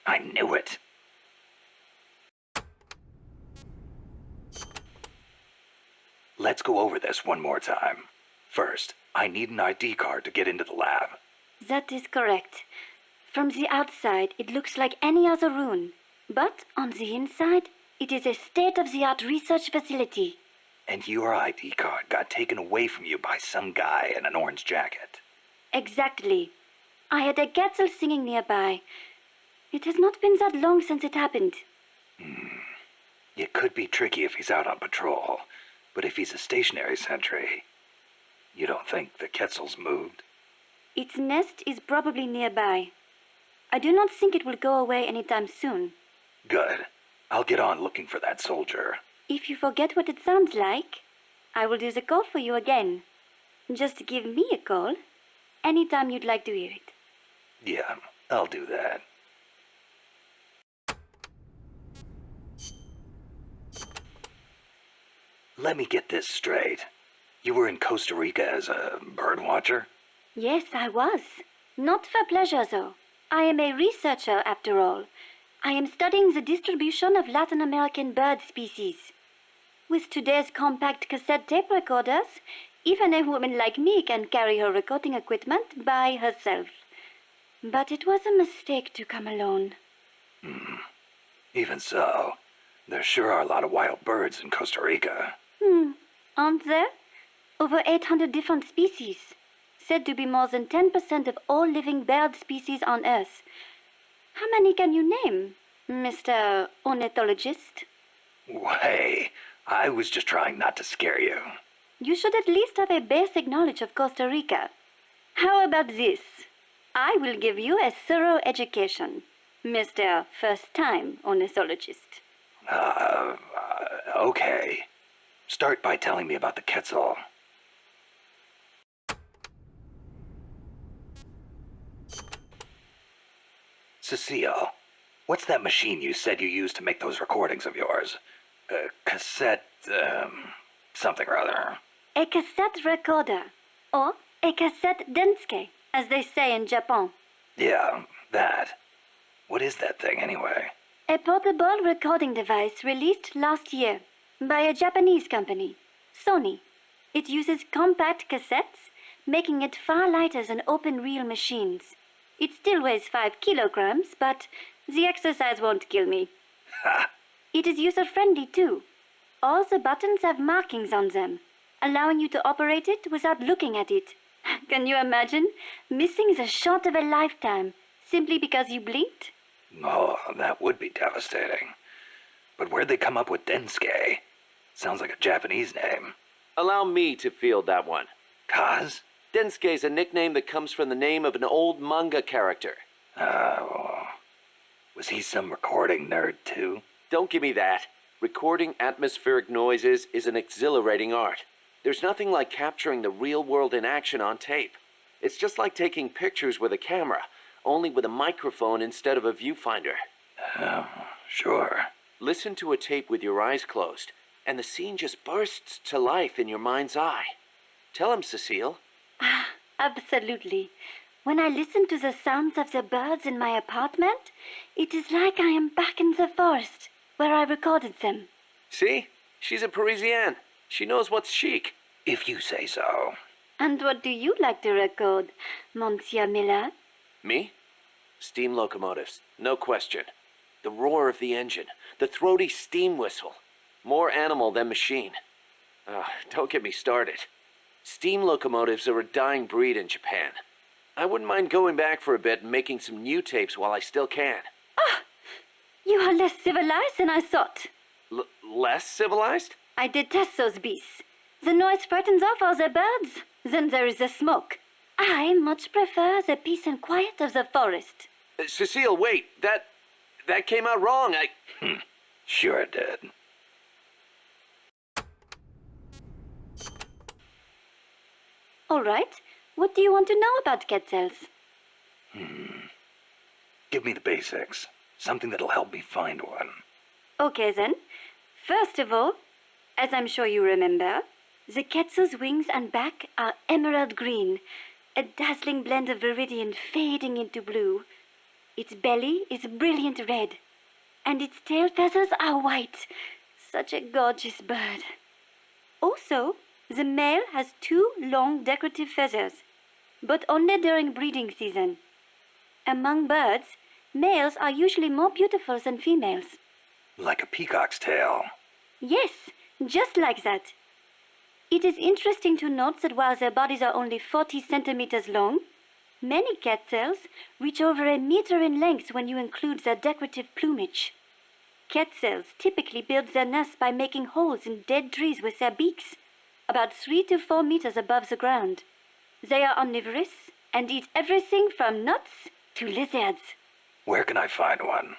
A: I knew it. Let's go over this one more time. First, I need an ID card to get into the lab.
G: That is correct. From the outside, it looks like any other room. But on the inside, it is a state-of-the-art research facility.
A: And your ID card got taken away from you by some guy in an orange jacket.
G: Exactly. I had a Quetzal singing nearby. It has not been that long since it happened.
A: It could be tricky if he's out on patrol, but if he's a stationary sentry, you don't think the Quetzal's moved?
G: Its nest is probably nearby. I do not think it will go away anytime soon.
A: Good. I'll get on looking for that soldier.
G: If you forget what it sounds like, I will do the call for you again. Just give me a call anytime you'd like to hear it.
A: Yeah, I'll do that. Let me get this straight. You were in Costa Rica as a bird watcher?
G: Yes, I was. Not for pleasure, though. I am a researcher, after all. I am studying the distribution of Latin American bird species. With today's compact cassette tape recorders, even a woman like me can carry her recording equipment by herself. But it was a mistake to come alone.
A: Even so, there sure are a lot of wild birds in Costa Rica.
G: Aren't there? Over 800 different species. Said to be more than 10% of all living bird species on Earth. How many can you name, Mr. Ornithologist?
A: Hey, I was just trying not to scare you.
G: You should at least have a basic knowledge of Costa Rica. How about this? I will give you a thorough education, Mr. First-Time Ornithologist.
A: Okay. Start by telling me about the Quetzal. Cecile, what's that machine you said you used to make those recordings of yours? Cassette, something or other.
G: A cassette recorder, or a cassette denske, as they say in Japan.
A: Yeah, that. What is that thing anyway?
G: A portable recording device released last year by a Japanese company, Sony. It uses compact cassettes, making it far lighter than open-reel machines. It still weighs 5 kilograms, but the exercise won't kill me.
A: Ha!
G: It is user-friendly too. All the buttons have markings on them, allowing you to operate it without looking at it. Can you imagine missing the shot of a lifetime simply because you blinked?
A: Oh, that would be devastating. But where'd they come up with Densuke? Sounds like a Japanese name.
B: Allow me to field that one.
A: Kaz?
B: Densuke is a nickname that comes from the name of an old manga character.
A: Was he some recording nerd too?
B: Don't give me that. Recording atmospheric noises is an exhilarating art. There's nothing like capturing the real world in action on tape. It's just like taking pictures with a camera, only with a microphone instead of a viewfinder.
A: Oh, sure.
B: Listen to a tape with your eyes closed, and the scene just bursts to life in your mind's eye. Tell him, Cecile.
G: Absolutely. When I listen to the sounds of the birds in my apartment, it is like I am back in the forest where I recorded them.
B: See? She's a Parisienne. She knows what's chic.
A: If you say so.
G: And what do you like to record, Monsieur Miller?
B: Me? Steam locomotives, no question. The roar of the engine, the throaty steam whistle. More animal than machine. Don't get me started. Steam locomotives are a dying breed in Japan. I wouldn't mind going back for a bit and making some new tapes while I still can.
G: Ah! You are less civilized than I thought.
B: Less civilized?
G: I detest those beasts. The noise frightens off all the birds. Then there is the smoke. I much prefer the peace and quiet of the forest.
B: Cecile, wait. That came out wrong.
A: Sure it did.
G: All right. What do you want to know about Quetzals?
A: Give me the basics. Something that'll help me find one.
G: Okay then. First of all, as I'm sure you remember, the Quetzal's wings and back are emerald green, a dazzling blend of viridian fading into blue. Its belly is brilliant red, and its tail feathers are white. Such a gorgeous bird. Also, the male has 2 long decorative feathers, but only during breeding season. Among birds, males are usually more beautiful than females.
A: Like a peacock's tail.
G: Yes, just like that. It is interesting to note that while their bodies are only 40 centimeters long, many quetzals reach over a meter in length when you include their decorative plumage. Quetzals typically build their nests by making holes in dead trees with their beaks, about 3 to 4 meters above the ground. They are omnivorous and eat everything from nuts to lizards.
A: Where can I find one?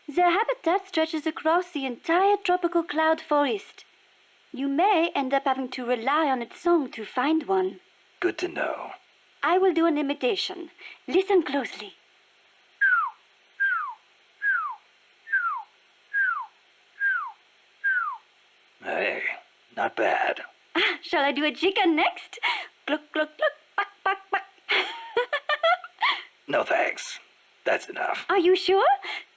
G: Their habitat stretches across the entire tropical cloud forest. You may end up having to rely on its song to find one.
A: Good to know.
G: I will do an imitation. Listen closely.
A: Hey, not bad.
G: Shall I do a chicken next? Cluck, cluck, cluck, buck, buck, buck.
A: No thanks. That's enough.
G: Are you sure?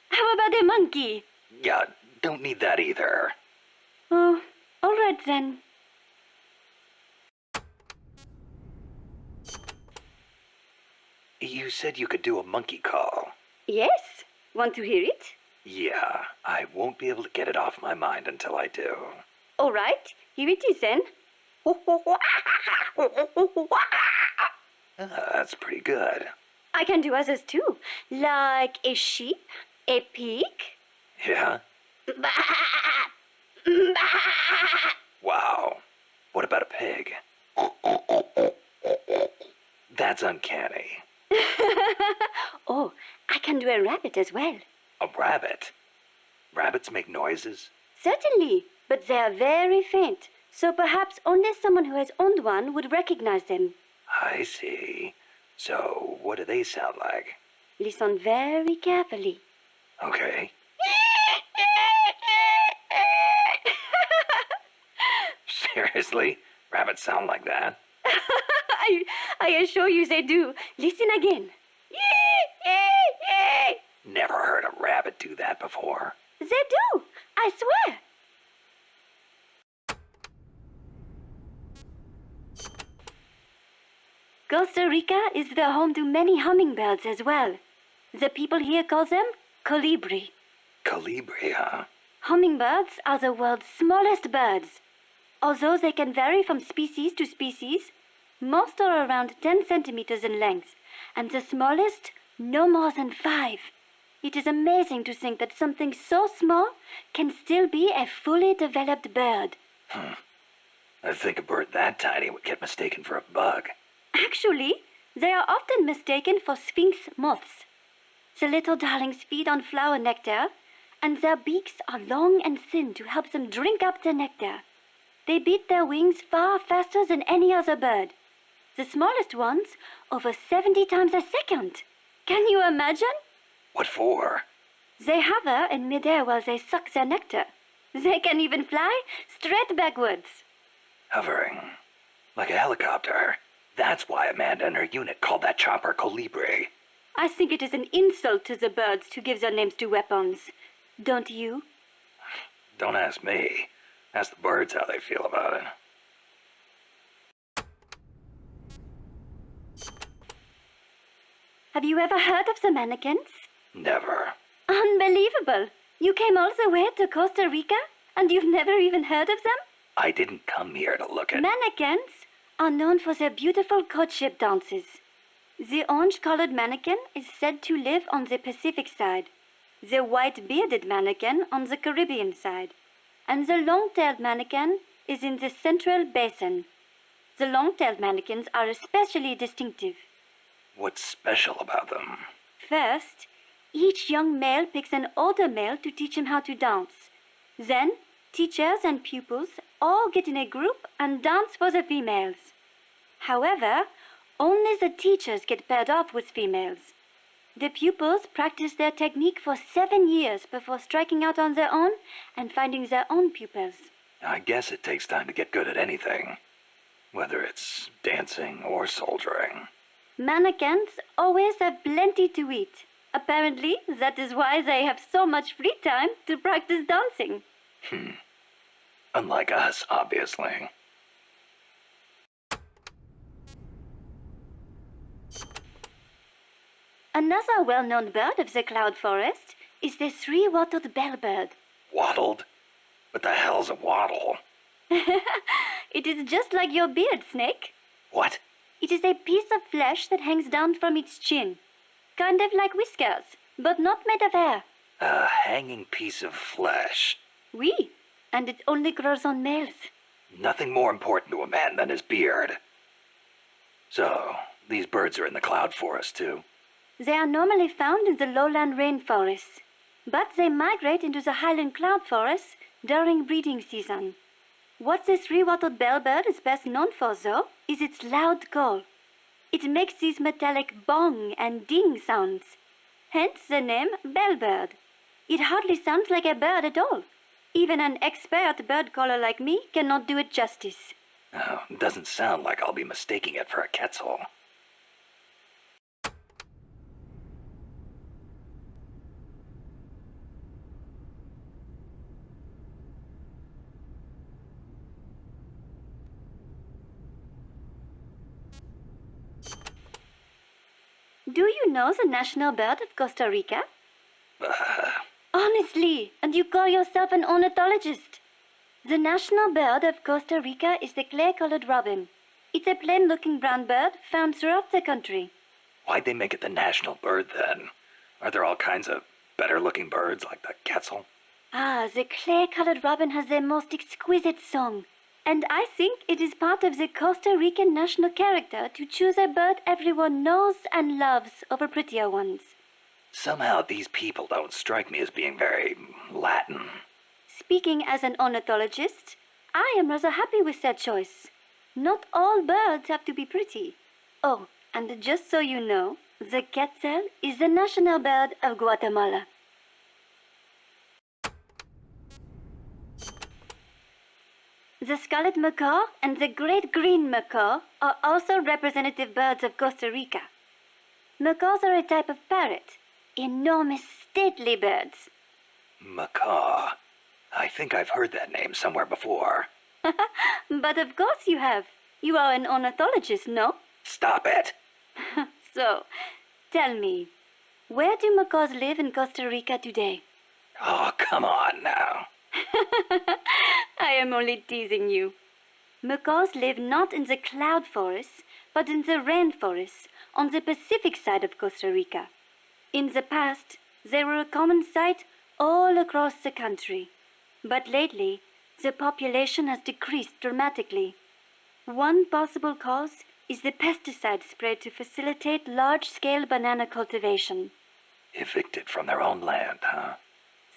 G: How about a monkey?
A: Yeah, don't need that either.
G: Oh, all right then.
A: You said you could do a monkey call.
G: Yes. Want to hear it?
A: Yeah, I won't be able to get it off my mind until I do.
G: All right. Here it is then.
A: That's pretty good.
G: I can do others too, like a sheep, a pig.
A: Yeah? Wow. What about a pig? That's uncanny.
G: Oh, I can do a rabbit as well.
A: A rabbit? Rabbits make noises?
G: Certainly, but they are very faint, so perhaps only someone who has owned one would recognize them.
A: I see. So, what do they sound like?
G: Listen very carefully.
A: Okay. Seriously? Rabbits sound like that?
G: I assure you they do. Listen again.
A: Never heard a rabbit do that before.
G: They do, I swear. Costa Rica is the home to many hummingbirds as well. The people here call them colibri.
A: Colibri, huh?
G: Hummingbirds are the world's smallest birds. Although they can vary from species to species, most are around 10 centimeters in length, and the smallest no more than 5. It is amazing to think that something so small can still be a fully developed bird.
A: I think a bird that tiny would get mistaken for a bug.
G: Actually, they are often mistaken for sphinx moths. The little darlings feed on flower nectar, and their beaks are long and thin to help them drink up the nectar. They beat their wings far faster than any other bird. The smallest ones over 70 times a second. Can you imagine?
A: What for?
G: They hover in midair while they suck their nectar. They can even fly straight backwards.
A: Hovering. Like a helicopter. That's why Amanda and her unit called that chopper Colibri.
G: I think it is an insult to the birds to give their names to weapons. Don't you?
A: Don't ask me. Ask the birds how they feel about it.
G: Have you ever heard of the mannequins?
A: Never.
G: Unbelievable! You came all the way to Costa Rica and you've never even heard of them?
A: I didn't come here to look at...
G: Mannequins are known for their beautiful courtship dances. The orange-colored mannequin is said to live on the Pacific side, the white-bearded mannequin on the Caribbean side, and the long-tailed mannequin is in the Central Basin. The long-tailed mannequins are especially distinctive.
A: What's special about them?
G: First, each young male picks an older male to teach him how to dance. Then, teachers and pupils all get in a group and dance for the females. However, only the teachers get paired off with females. The pupils practice their technique for 7 years before striking out on their own and finding their own pupils.
A: I guess it takes time to get good at anything, whether it's dancing or soldiering.
G: Mannequins always have plenty to eat. Apparently, that is why they have so much free time to practice dancing.
A: Unlike us, obviously.
G: Another well-known bird of the cloud forest is the three-wattled bellbird.
A: Wattled? What the hell's a wattle?
G: It is just like your beard, Snake.
A: What?
G: It is a piece of flesh that hangs down from its chin. Kind of like whiskers, but not made of hair.
A: A hanging piece of flesh.
G: Oui, and it only grows on males.
A: Nothing more important to a man than his beard. So, these birds are in the cloud forest too?
G: They are normally found in the lowland rainforests, but they migrate into the highland cloud forests during breeding season. What the three-wattled bellbird is best known for, though, is its loud call. It makes these metallic bong and ding sounds, hence the name bellbird. It hardly sounds like a bird at all. Even an expert bird caller like me cannot do it justice.
A: Oh, doesn't sound like I'll be mistaking it for a quetzal.
G: Do you know the national bird of Costa Rica? Honestly, and you call yourself an ornithologist? The national bird of Costa Rica is the clay-colored robin. It's a plain-looking brown bird found throughout the country.
A: Why'd they make it the national bird then? Are there all kinds of better-looking birds like the quetzal?
G: The clay-colored robin has the most exquisite song. And I think it is part of the Costa Rican national character to choose a bird everyone knows and loves over prettier ones.
A: Somehow these people don't strike me as being very Latin.
G: Speaking as an ornithologist, I am rather happy with that choice. Not all birds have to be pretty. Oh, and just so you know, the quetzal is the national bird of Guatemala. The scarlet macaw and the great green macaw are also representative birds of Costa Rica. Macaws are a type of parrot, enormous, stately birds.
A: Macaw. I think I've heard that name somewhere before.
G: But of course you have. You are an ornithologist, no?
A: Stop it!
G: So, tell me, where do macaws live in Costa Rica today?
A: Oh, come on now.
G: I am only teasing you. Macaws live not in the cloud forests, but in the rainforests on the Pacific side of Costa Rica. In the past, they were a common sight all across the country. But lately, the population has decreased dramatically. One possible cause is the pesticide sprayed to facilitate large-scale banana cultivation.
A: Evicted from their own land, huh?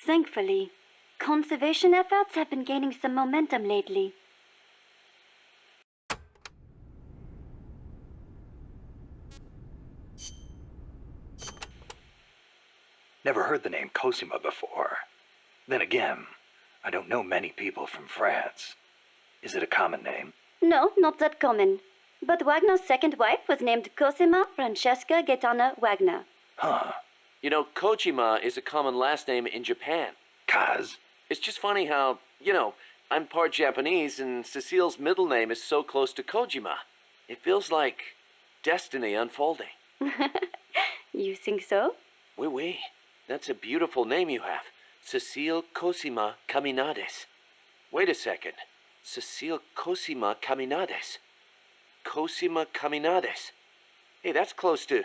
G: Thankfully, conservation efforts have been gaining some momentum lately.
A: Never heard the name Cosima before. Then again, I don't know many people from France. Is it a common name?
G: No, not that common. But Wagner's second wife was named Cosima Francesca Gaetana Wagner.
A: Huh.
B: You know, Kojima is a common last name in Japan.
A: Kaz?
B: It's just funny how, I'm part Japanese and Cecile's middle name is so close to Kojima. It feels like destiny unfolding.
G: You think so?
B: Oui, oui. That's a beautiful name you have. Cecile Cosima Caminades. Wait a second. Cecile Cosima Caminades. Cosima Caminades. Hey, that's close to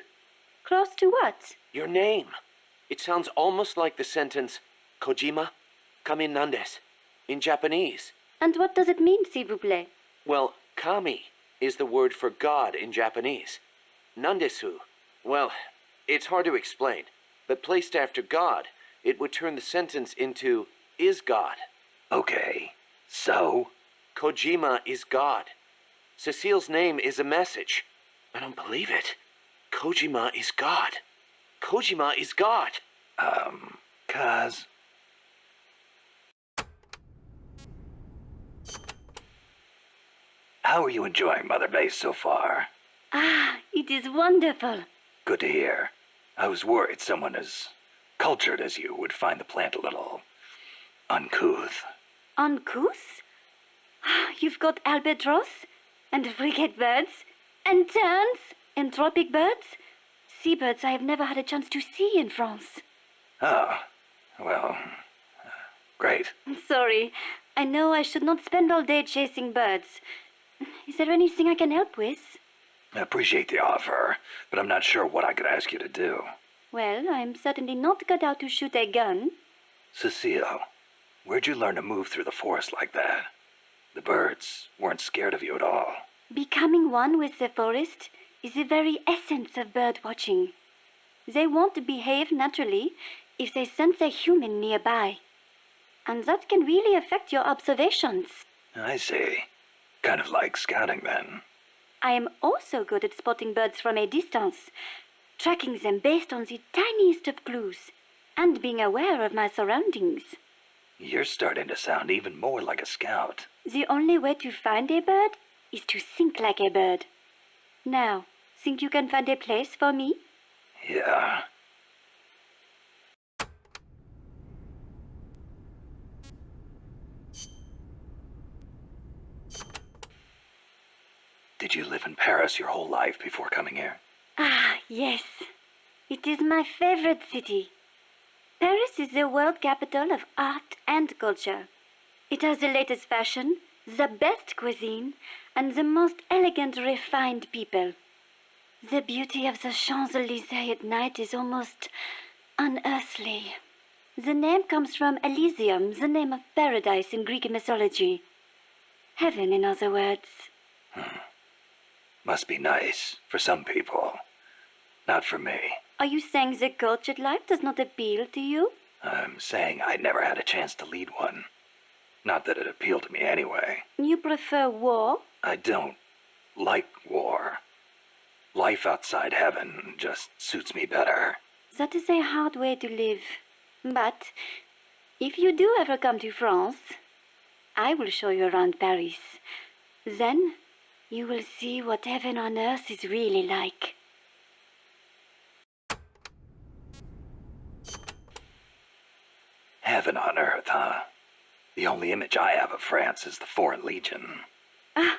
G: Close to what?
B: your name. It sounds almost like the sentence Kojima Caminandes in Japanese.
G: And what does it mean, s'il vous plaît?
B: Well, kami is the word for God in Japanese. Nandesu, well, it's hard to explain, but placed after God, it would turn the sentence into is God.
A: Okay. So?
B: Kojima is God. Cecile's name is a message. I don't believe it. Kojima is God. Kojima is God.
A: Kaz? How are you enjoying Mother Base so far?
G: Ah, it is wonderful.
A: Good to hear. I was worried someone as cultured as you would find the plant a little uncouth.
G: Uncouth? Ah, you've got albatross, and frigate birds, and terns, and tropic birds. Seabirds I have never had a chance to see in France.
A: Oh, well, great.
G: Sorry, I know I should not spend all day chasing birds. Is there anything I can help with?
A: I appreciate the offer, but I'm not sure what I could ask you to do.
G: Well, I'm certainly not cut out to shoot a gun.
A: Cecile, where'd you learn to move through the forest like that? The birds weren't scared of you at all.
G: Becoming one with the forest is the very essence of bird watching. They won't behave naturally if they sense a human nearby. And that can really affect your observations.
A: I see. Kind of like scouting then.
G: I am also good at spotting birds from a distance, tracking them based on the tiniest of clues, and being aware of my surroundings.
A: You're starting to sound even more like a scout.
G: The only way to find a bird is to think like a bird. Now, think you can find a place for me?
A: Yeah. Did you live in Paris your whole life before coming here?
G: Ah, yes. It is my favorite city. Paris is the world capital of art and culture. It has the latest fashion, the best cuisine, and the most elegant, refined people. The beauty of the Champs-Élysées at night is almost unearthly. The name comes from Elysium, the name of paradise in Greek mythology. Heaven, in other words.
A: Must be nice for some people. Not for me.
G: Are you saying the cultured life does not appeal to you?
A: I'm saying I never had a chance to lead one. Not that it appealed to me anyway.
G: You prefer war?
A: I don't like war. Life outside heaven just suits me better.
G: That is a hard way to live. But if you do ever come to France, I will show you around Paris. Then you will see what heaven on earth is really like.
A: Heaven on earth, huh? The only image I have of France is the Foreign Legion.
G: Ah,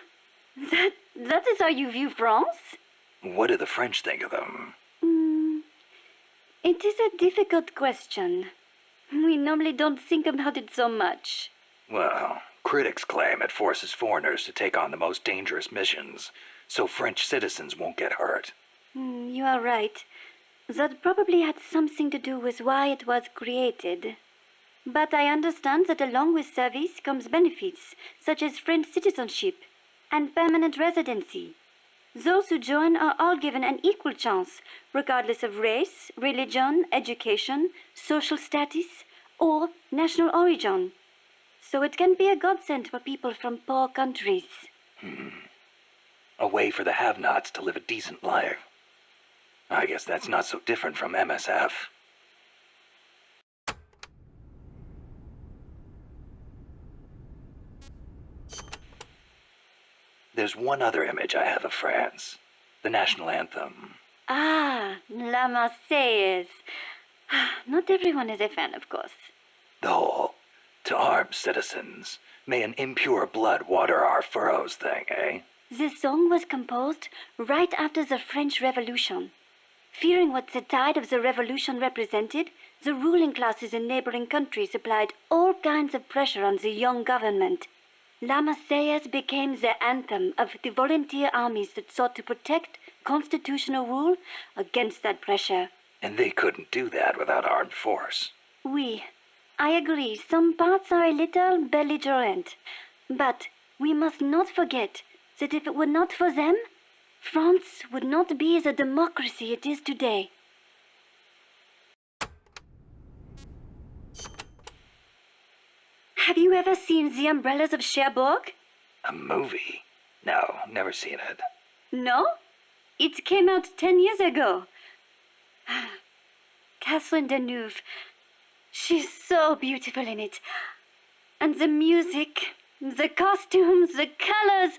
G: that is how you view France?
A: What do the French think of them?
G: It is a difficult question. We normally don't think about it so much.
A: Well, critics claim it forces foreigners to take on the most dangerous missions, so French citizens won't get hurt.
G: You are right. That probably had something to do with why it was created. But I understand that along with service comes benefits, such as French citizenship and permanent residency. Those who join are all given an equal chance, regardless of race, religion, education, social status, or national origin. So it can be a godsend for people from poor countries.
A: A way for the have-nots to live a decent life. I guess that's not so different from MSF. There's one other image I have of France. The national anthem.
G: Ah, La Marseillaise. Not everyone is a fan, of course.
A: The whole, to arms, citizens. May an impure blood water our furrows thing, eh?
G: The song was composed right after the French Revolution. Fearing what the tide of the revolution represented, the ruling classes in neighboring countries applied all kinds of pressure on the young government. La Marseillaise became the anthem of the volunteer armies that sought to protect constitutional rule against that pressure.
A: And they couldn't do that without armed force.
G: Oui, I agree, some parts are a little belligerent. But we must not forget that if it were not for them, France would not be the democracy it is today. Have you ever seen The Umbrellas of Cherbourg?
A: A movie? No, never seen it.
G: No? It came out 10 years ago. Catherine Deneuve. She's so beautiful in it. And the music, the costumes, the colors.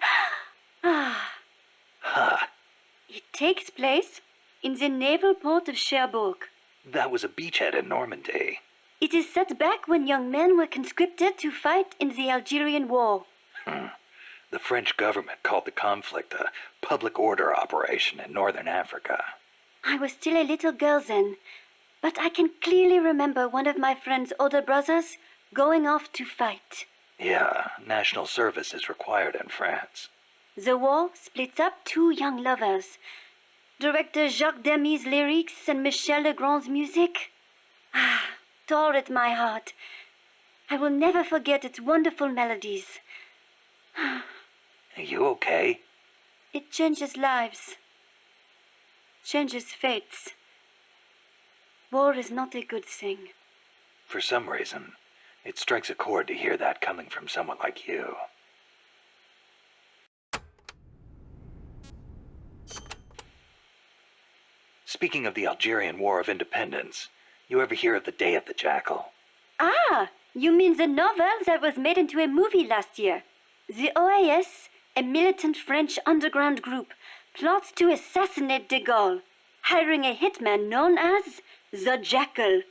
A: Huh.
G: It takes place in the naval port of Cherbourg.
A: That was a beachhead in Normandy.
G: It is set back when young men were conscripted to fight in the Algerian War.
A: The French government called the conflict a public order operation in northern Africa.
G: I was still a little girl then, but I can clearly remember one of my friend's older brothers going off to fight.
A: Yeah, national service is required in France.
G: The war splits up two young lovers. Director Jacques Demy's lyrics and Michel Legrand's music tore at my heart. I will never forget its wonderful melodies.
A: Are you okay?
G: It changes lives, changes fates. War is not a good thing.
A: For some reason, it strikes a chord to hear that coming from someone like you. Speaking of the Algerian War of Independence, you ever hear of the Day of the Jackal?
G: Ah, you mean the novel that was made into a movie last year? The OAS, a militant French underground group, plots to assassinate de Gaulle, hiring a hitman known as the Jackal.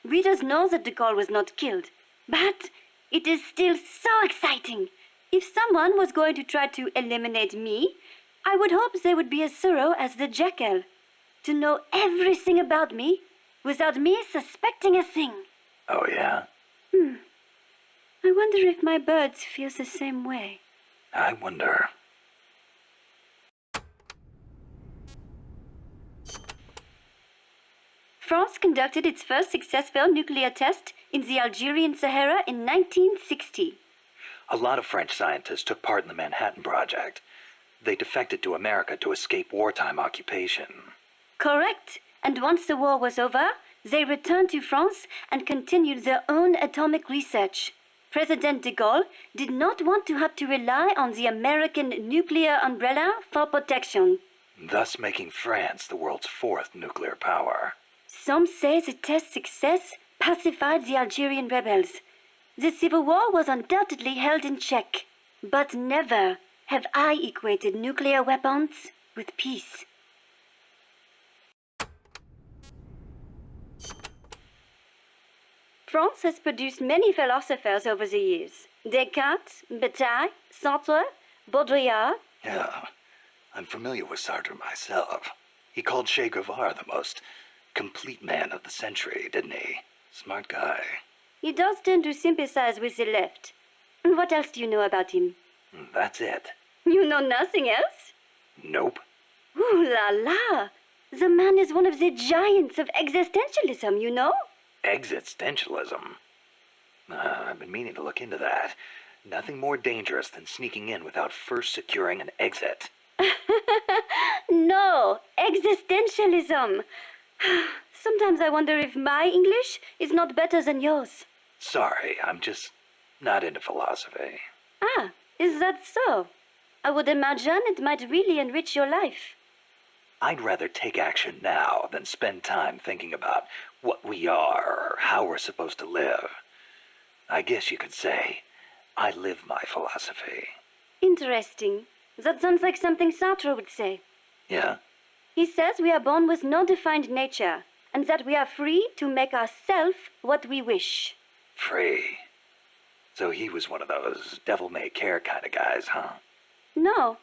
G: Readers know that de Gaulle was not killed, but it is still so exciting. If someone was going to try to eliminate me, I would hope they would be as thorough as the Jackal, to know everything about me without me suspecting a thing.
A: Oh, yeah?
G: I wonder if my birds feel the same way.
A: I wonder.
G: France conducted its first successful nuclear test in the Algerian Sahara in 1960.
A: A lot of French scientists took part in the Manhattan Project. They defected to America to escape wartime occupation.
G: Correct. And once the war was over, they returned to France and continued their own atomic research. President de Gaulle did not want to have to rely on the American nuclear umbrella for protection.
A: Thus making France the world's fourth nuclear power.
G: Some say the test success pacified the Algerian rebels. The civil war was undoubtedly held in check. But never have I equated nuclear weapons with peace. France has produced many philosophers over the years. Descartes, Bataille, Sartre, Baudrillard.
A: Yeah, I'm familiar with Sartre myself. He called Che Guevara the most complete man of the century, didn't he? Smart guy.
G: He does tend to sympathize with the left. What else do you know about him?
A: That's it.
G: You know nothing else?
A: Nope.
G: Ooh la la! The man is one of the giants of existentialism, you know?
A: Existentialism? I've been meaning to look into that. Nothing more dangerous than sneaking in without first securing an exit.
G: No, existentialism. Sometimes I wonder if my English is not better than yours.
A: Sorry, I'm just not into philosophy.
G: Ah, is that so? I would imagine it might really enrich your life.
A: I'd rather take action now than spend time thinking about what we are or how we're supposed to live. I guess you could say I live my philosophy.
G: Interesting. That sounds like something Sartre would say.
A: Yeah?
G: He says we are born with no defined nature, and that we are free to make ourselves what we wish.
A: Free. So he was one of those devil-may-care kind of guys, huh?
G: No.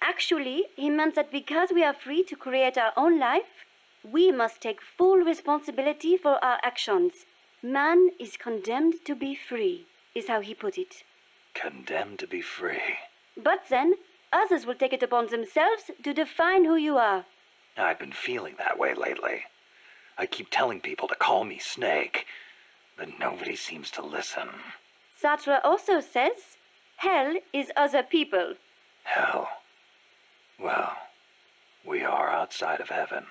G: Actually, he meant that because we are free to create our own life, we must take full responsibility for our actions. Man is condemned to be free, is how he put it.
A: Condemned to be free.
G: But then, others will take it upon themselves to define who you are.
A: I've been feeling that way lately. I keep telling people to call me Snake, but nobody seems to listen.
G: Sartre also says, hell is other people.
A: Hell. Well, we are outside of heaven.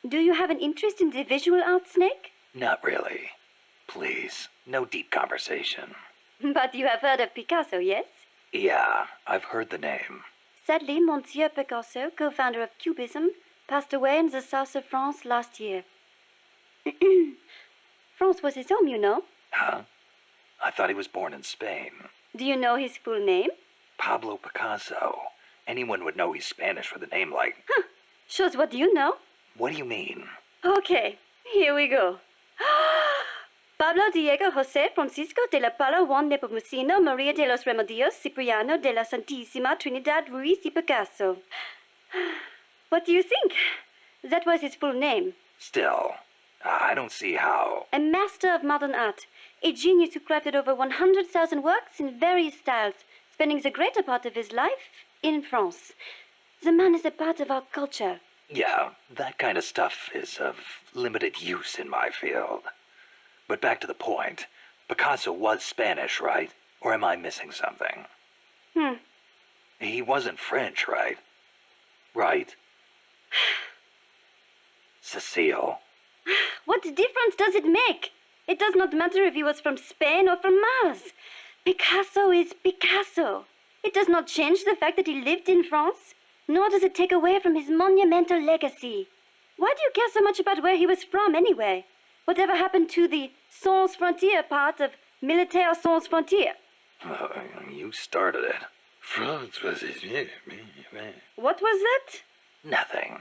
G: Do you have an interest in the visual arts, Snake?
A: Not really. Please, no deep conversation.
G: But you have heard of Picasso, yes?
A: Yeah, I've heard the name.
G: Sadly, Monsieur Picasso, co-founder of Cubism, passed away in the south of France last year. France was his home, you know.
A: Huh? I thought he was born in Spain.
G: Do you know his full name?
A: Pablo Picasso. Anyone would know he's Spanish with a name like...
G: Shows what you know.
A: What do you mean?
G: Okay, here we go. Pablo Diego José Francisco de la Pala Juan Nepomuceno Maria de los Remedios Cipriano de la Santísima Trinidad Ruiz y Picasso. What do you think? That was his full name.
A: Still, I don't see how...
G: A master of modern art. A genius who crafted over 100,000 works in various styles, spending the greater part of his life in France. The man is a part of our culture.
A: Yeah, that kind of stuff is of limited use in my field. But back to the point. Picasso was Spanish, right? Or am I missing something? He wasn't French, right? Right? Cecile.
G: What difference does it make? It does not matter if he was from Spain or from Mars. Picasso is Picasso. It does not change the fact that he lived in France, nor does it take away from his monumental legacy. Why do you care so much about where he was from, anyway? Whatever happened to the sans frontière part of Militaire sans frontière?
A: You started it. France was his...
G: What was that?
A: Nothing.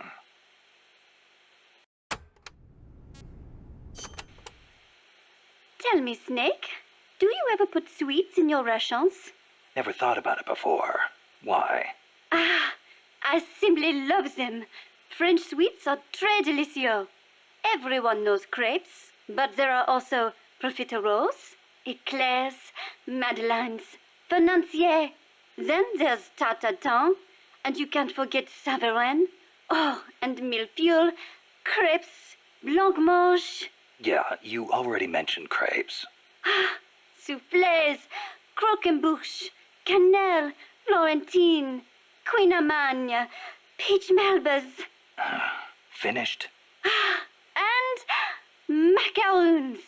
G: Tell me, Snake, do you ever put sweets in your rations?
A: Never thought about it before. Why?
G: Ah, I simply love them. French sweets are très délicieux. Everyone knows crepes, but there are also profiteroles, eclairs, madeleines, financiers. Then there's tarte-tatin, and you can't forget Savarin. Oh, and millefeuille, crepes, blancmange.
A: Yeah, you already mentioned crepes.
G: Ah, soufflés, croquembouche, cannelle, Florentine, Queen Amagne, peach melbas.
A: Finished?
G: And macaroons.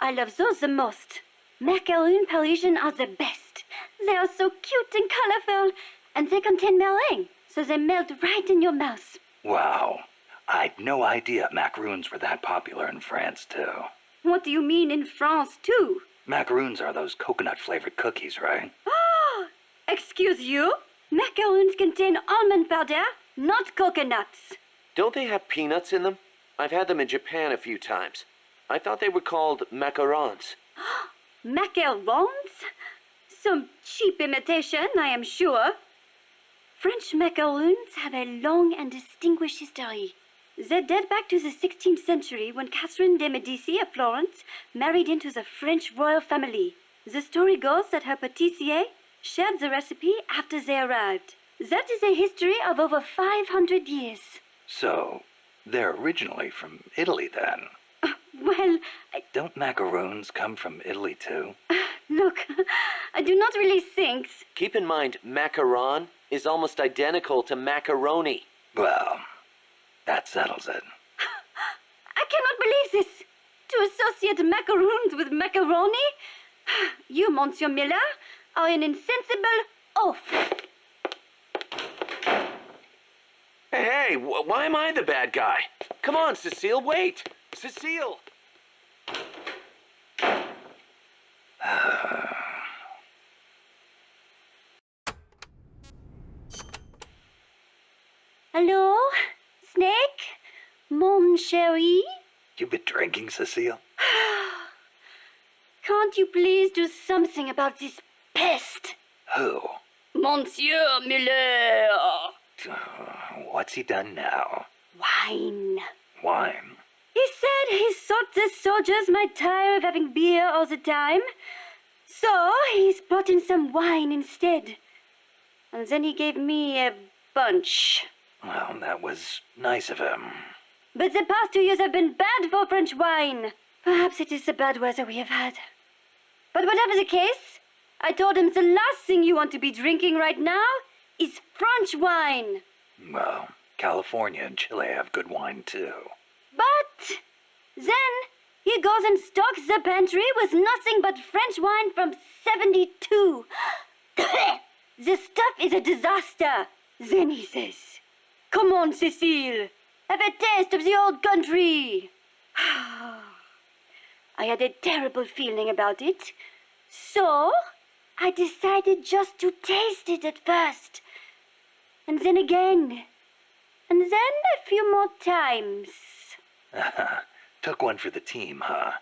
G: I love those the most. Macaroon Parisian are the best. They are so cute and colorful, and they contain meringue, so they melt right in your mouth.
A: Wow. I'd no idea macaroons were that popular in France, too.
G: What do you mean in France, too?
A: Macaroons are those coconut-flavored cookies, right?
G: Oh, excuse you? Macaroons contain almond powder, not coconuts.
B: Don't they have peanuts in them? I've had them in Japan a few times. I thought they were called macarons.
G: Macarons? Some cheap imitation, I am sure. French macaroons have a long and distinguished history. They date back to the 16th century when Catherine de' Medici of Florence married into the French royal family. The story goes that her pâtissier shared the recipe after they arrived. That is a history of over 500 years.
A: So, they're originally from Italy, then?
G: Well,
A: Don't macaroons come from Italy, too?
G: look, I do not really think...
B: Keep in mind, macaron is almost identical to macaroni.
A: Well, that settles it.
G: I cannot believe this. To associate macaroons with macaroni? You, Monsieur Miller, are an insensible oaf.
B: Hey, why am I the bad guy? Come on, Cecile, wait! Cecile!
G: Hello? Snake? Mon chéri?
A: You been drinking, Cecile?
G: Can't you please do something about this pest?
A: Who?
G: Monsieur Miller!
A: What's he done now?
G: Wine.
A: Wine?
G: He said he thought the soldiers might tire of having beer all the time, so he's brought in some wine instead. And then he gave me a bunch.
A: Well, that was nice of him.
G: But the past 2 years have been bad for French wine. Perhaps it is the bad weather we have had. But whatever the case, I told him the last thing you want to be drinking right now is French wine.
A: Well, California and Chile have good wine, too.
G: But then he goes and stocks the pantry with nothing but French wine from 72. The stuff is a disaster. Then he says, "Come on, Cecile, have a taste of the old country." I had a terrible feeling about it, so I decided just to taste it at first. And then again. And then a few more times.
A: Took one for the team, huh?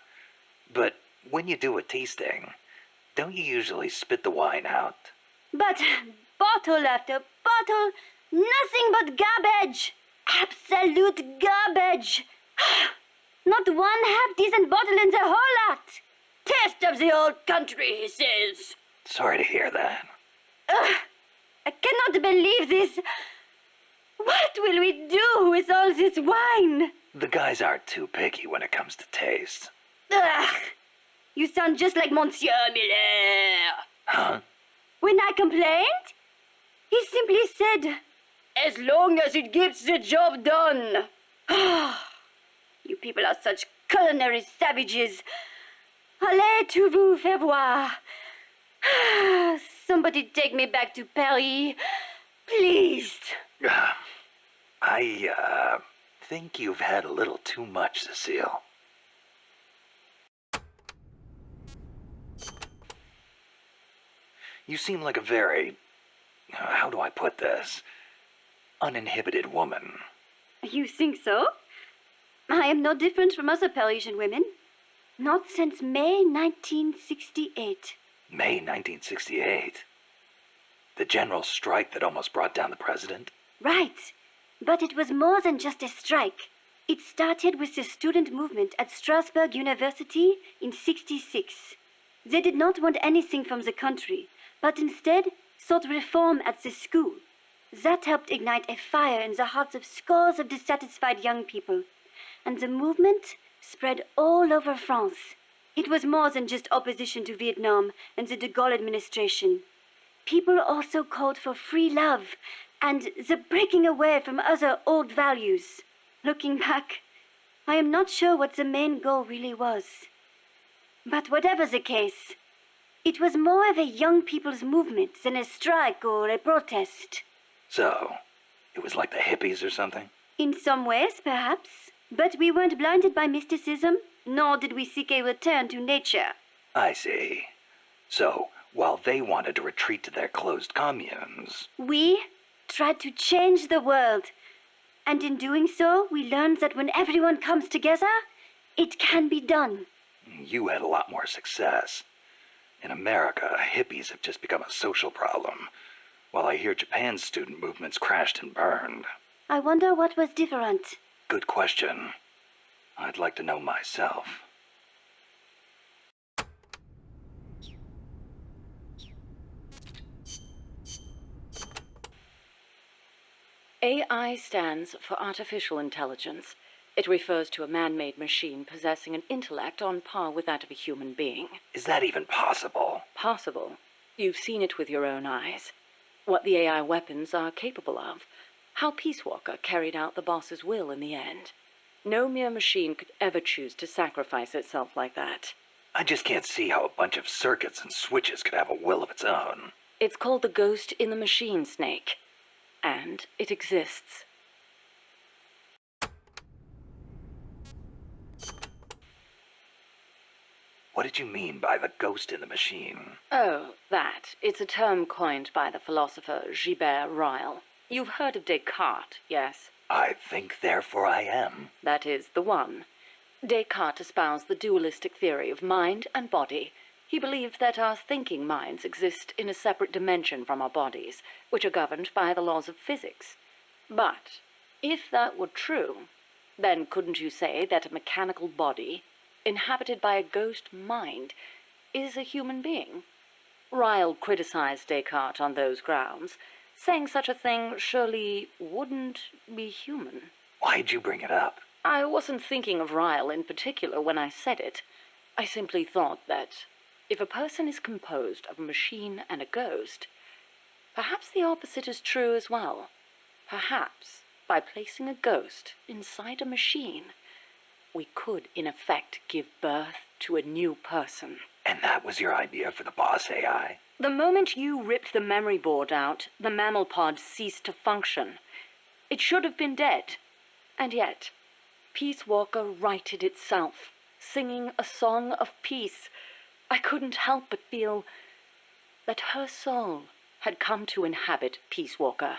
A: But when you do a tasting, don't you usually spit the wine out?
G: But bottle after bottle, nothing but garbage. Absolute garbage. Not one half-decent bottle in the whole lot. Taste of the old country, he says.
A: Sorry to hear that.
G: I cannot believe this. What will we do with all this wine?
A: The guys aren't too picky when it comes to taste.
G: Ugh. You sound just like Monsieur Miller.
A: Huh?
G: When I complained, he simply said, "As long as it gets the job done." You people are such culinary savages. Allez to vous, Februar. Somebody take me back to Paris, please.
A: I think you've had a little too much, Cecile. You seem like a very, how do I put this, uninhibited woman.
G: You think so? I am no different from other Parisian women. Not since May 1968.
A: May 1968? The general strike that almost brought down the president?
G: Right. But it was more than just a strike. It started with the student movement at Strasbourg University in '66. They did not want anything from the country, but instead sought reform at the school. That helped ignite a fire in the hearts of scores of dissatisfied young people, and the movement spread all over France. It was more than just opposition to Vietnam and the de Gaulle administration. People also called for free love and the breaking away from other old values. Looking back, I am not sure what the main goal really was. But whatever the case, it was more of a young people's movement than a strike or a protest.
A: So, it was like the hippies or something?
G: In some ways, perhaps. But we weren't blinded by mysticism, nor did we seek a return to nature.
A: I see. So, while they wanted to retreat to their closed communes...
G: We tried to change the world. And in doing so, we learned that when everyone comes together, it can be done.
A: You had a lot more success. In America, hippies have just become a social problem, while I hear Japan's student movements crashed and burned.
G: I wonder what was different.
A: Good question. I'd like to know myself.
H: AI stands for artificial intelligence. It refers to a man-made machine possessing an intellect on par with that of a human being.
A: Is that even possible?
H: Possible. You've seen it with your own eyes. What the AI weapons are capable of. How Peace Walker carried out the boss's will in the end. No mere machine could ever choose to sacrifice itself like that.
A: I just can't see how a bunch of circuits and switches could have a will of its own.
H: It's called the ghost in the machine, Snake. And it exists.
A: What did you mean by the ghost in the machine?
H: Oh, that. It's a term coined by the philosopher Gilbert Ryle. You've heard of Descartes, yes?
A: I think, therefore I am.
H: That is the one. Descartes espoused the dualistic theory of mind and body. He believed that our thinking minds exist in a separate dimension from our bodies, which are governed by the laws of physics. But if that were true, then couldn't you say that a mechanical body, inhabited by a ghost mind, is a human being? Ryle criticized Descartes on those grounds, saying such a thing surely wouldn't be human.
A: Why'd you bring it up?
H: I wasn't thinking of Ryle in particular when I said it. I simply thought that if a person is composed of a machine and a ghost, perhaps the opposite is true as well. Perhaps, by placing a ghost inside a machine, we could, in effect, give birth to a new person.
A: And that was your idea for the boss AI?
H: The moment you ripped the memory board out, the mammal pod ceased to function. It should have been dead. And yet, Peace Walker righted itself, singing a song of peace. I couldn't help but feel that her soul had come to inhabit Peace Walker.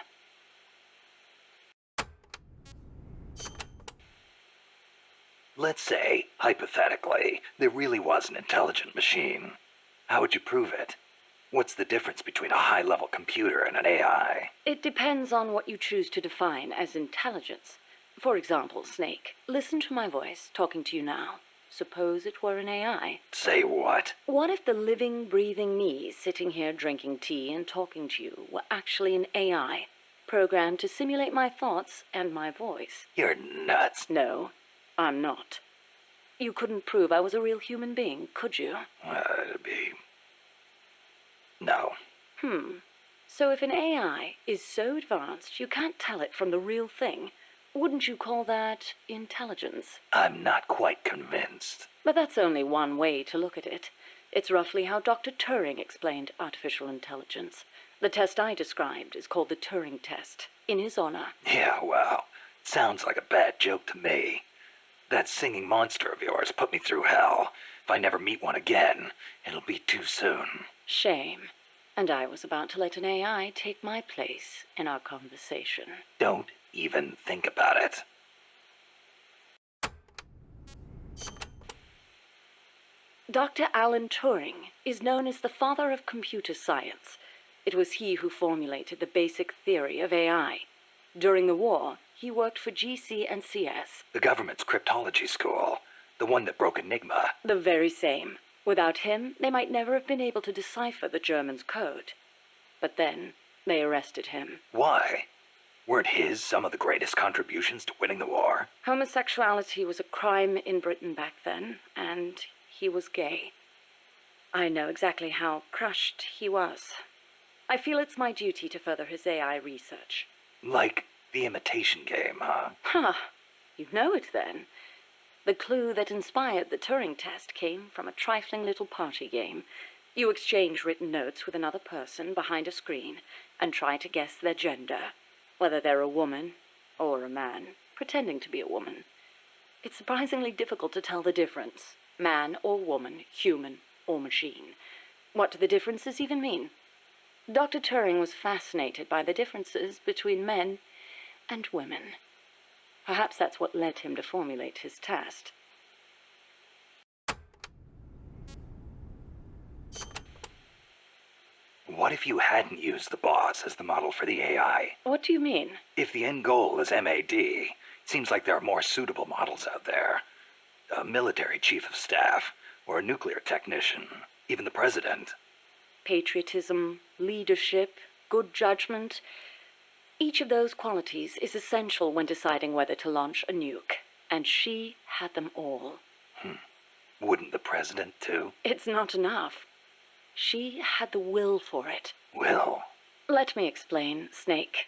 A: Let's say, hypothetically, there really was an intelligent machine. How would you prove it? What's the difference between a high-level computer and an AI?
H: It depends on what you choose to define as intelligence. For example, Snake, listen to my voice talking to you now. Suppose it were an AI.
A: Say what?
H: What if the living, breathing me sitting here drinking tea and talking to you were actually an AI, programmed to simulate my thoughts and my voice?
A: You're nuts.
H: No, I'm not. You couldn't prove I was a real human being, could you?
A: It'd be... No.
H: So if an AI is so advanced you can't tell it from the real thing, wouldn't you call that intelligence?
A: I'm not quite convinced.
H: But that's only one way to look at it. It's roughly how Dr. Turing explained artificial intelligence. The test I described is called the Turing test, in his honor.
A: Yeah, well, it sounds like a bad joke to me. That singing monster of yours put me through hell. If I never meet one again, it'll be too soon.
H: Shame. And I was about to let an AI take my place in our conversation.
A: Don't even think about it.
H: Dr. Alan Turing is known as the father of computer science. It was he who formulated the basic theory of AI. During the war, he worked for GC and CS.
A: The government's cryptology school. The one that broke Enigma.
H: The very same. Without him, they might never have been able to decipher the Germans' code. But then, they arrested him.
A: Why? Weren't his some of the greatest contributions to winning the war?
H: Homosexuality was a crime in Britain back then, and he was gay. I know exactly how crushed he was. I feel it's my duty to further his AI research.
A: Like the imitation game, huh?
H: You know it then. The clue that inspired the Turing test came from a trifling little party game. You exchange written notes with another person behind a screen and try to guess their gender, whether they're a woman or a man, pretending to be a woman. It's surprisingly difficult to tell the difference. Man or woman, human or machine. What do the differences even mean? Dr. Turing was fascinated by the differences between men and women. Perhaps that's what led him to formulate his test.
A: What if you hadn't used the boss as the model for the AI?
H: What do you mean?
A: If the end goal is MAD, it seems like there are more suitable models out there. A military chief of staff, or a nuclear technician, even the president.
H: Patriotism, leadership, good judgment. Each of those qualities is essential when deciding whether to launch a nuke. And she had them all.
A: Wouldn't the president, too?
H: It's not enough. She had the will for it.
A: Will?
H: Let me explain, Snake.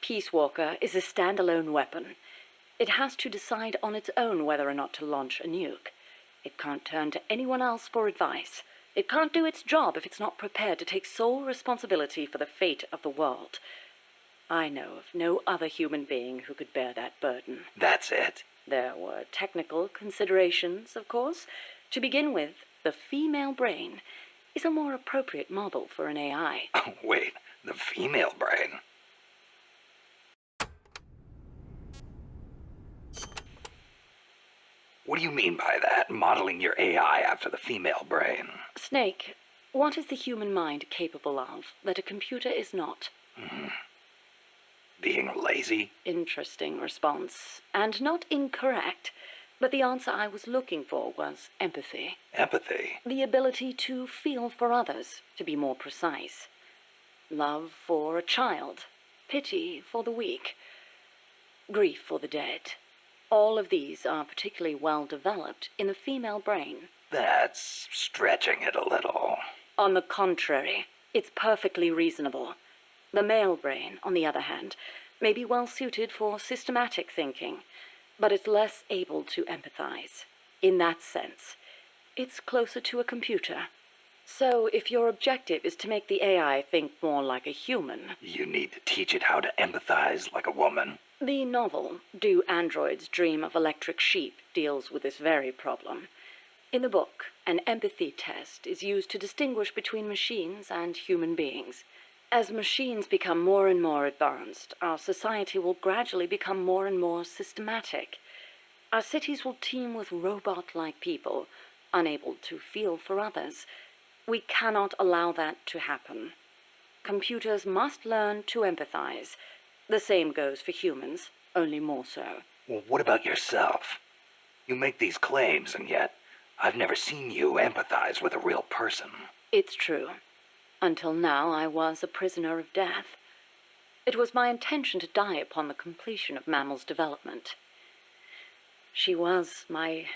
H: Peace Walker is a standalone weapon. It has to decide on its own whether or not to launch a nuke. It can't turn to anyone else for advice. It can't do its job if it's not prepared to take sole responsibility for the fate of the world. I know of no other human being who could bear that burden.
A: That's it?
H: There were technical considerations, of course. To begin with, the female brain is a more appropriate model for an AI.
A: Oh, wait, the female brain? What do you mean by that, modeling your AI after the female brain?
H: Snake, what is the human mind capable of that a computer is not?
A: Being lazy?
H: Interesting response. And not incorrect. But the answer I was looking for was empathy.
A: Empathy?
H: The ability to feel for others, to be more precise. Love for a child. Pity for the weak. Grief for the dead. All of these are particularly well developed in the female brain.
A: That's stretching it a little.
H: On the contrary, it's perfectly reasonable. The male brain, on the other hand, may be well suited for systematic thinking, but it's less able to empathize. In that sense, it's closer to a computer. So if your objective is to make the AI think more like a human...
A: You need to teach it how to empathize like a woman.
H: The novel, Do Androids Dream of Electric Sheep, deals with this very problem. In the book, an empathy test is used to distinguish between machines and human beings. As machines become more and more advanced, our society will gradually become more and more systematic. Our cities will teem with robot-like people, unable to feel for others. We cannot allow that to happen. Computers must learn to empathize. The same goes for humans, only more so.
A: Well, what about yourself? You make these claims, and yet I've never seen you empathize with a real person.
H: It's true. Until now, I was a prisoner of death. It was my intention to die upon the completion of Mammal's development. She was my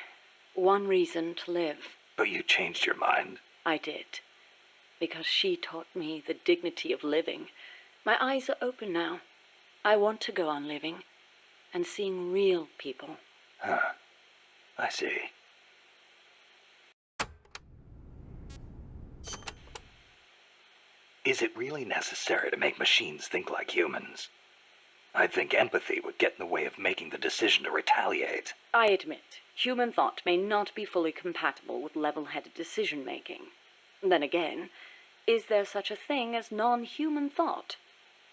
H: one reason to live.
A: But you changed your mind.
H: I did. Because she taught me the dignity of living. My eyes are open now. I want to go on living and seeing real people.
A: Huh. I see. Is it really necessary to make machines think like humans? I think empathy would get in the way of making the decision to retaliate.
H: I admit, human thought may not be fully compatible with level-headed decision-making. Then again, is there such a thing as non-human thought?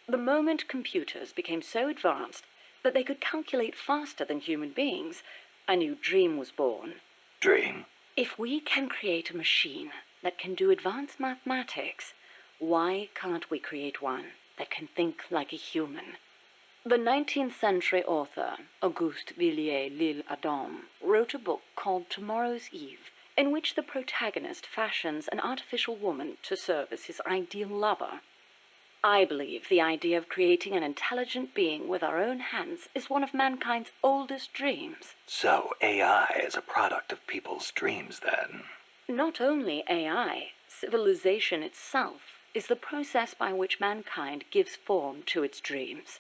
H: The moment computers became so advanced that they could calculate faster than human beings, a new dream was born.
A: Dream?
H: If we can create a machine that can do advanced mathematics, why can't we create one that can think like a human? The 19th century author, Auguste Villiers-L'Isle-Adam, wrote a book called Tomorrow's Eve, in which the protagonist fashions an artificial woman to serve as his ideal lover. I believe the idea of creating an intelligent being with our own hands is one of mankind's oldest dreams.
A: So AI is a product of people's dreams, then?
H: Not only AI, civilization itself is the process by which mankind gives form to its dreams.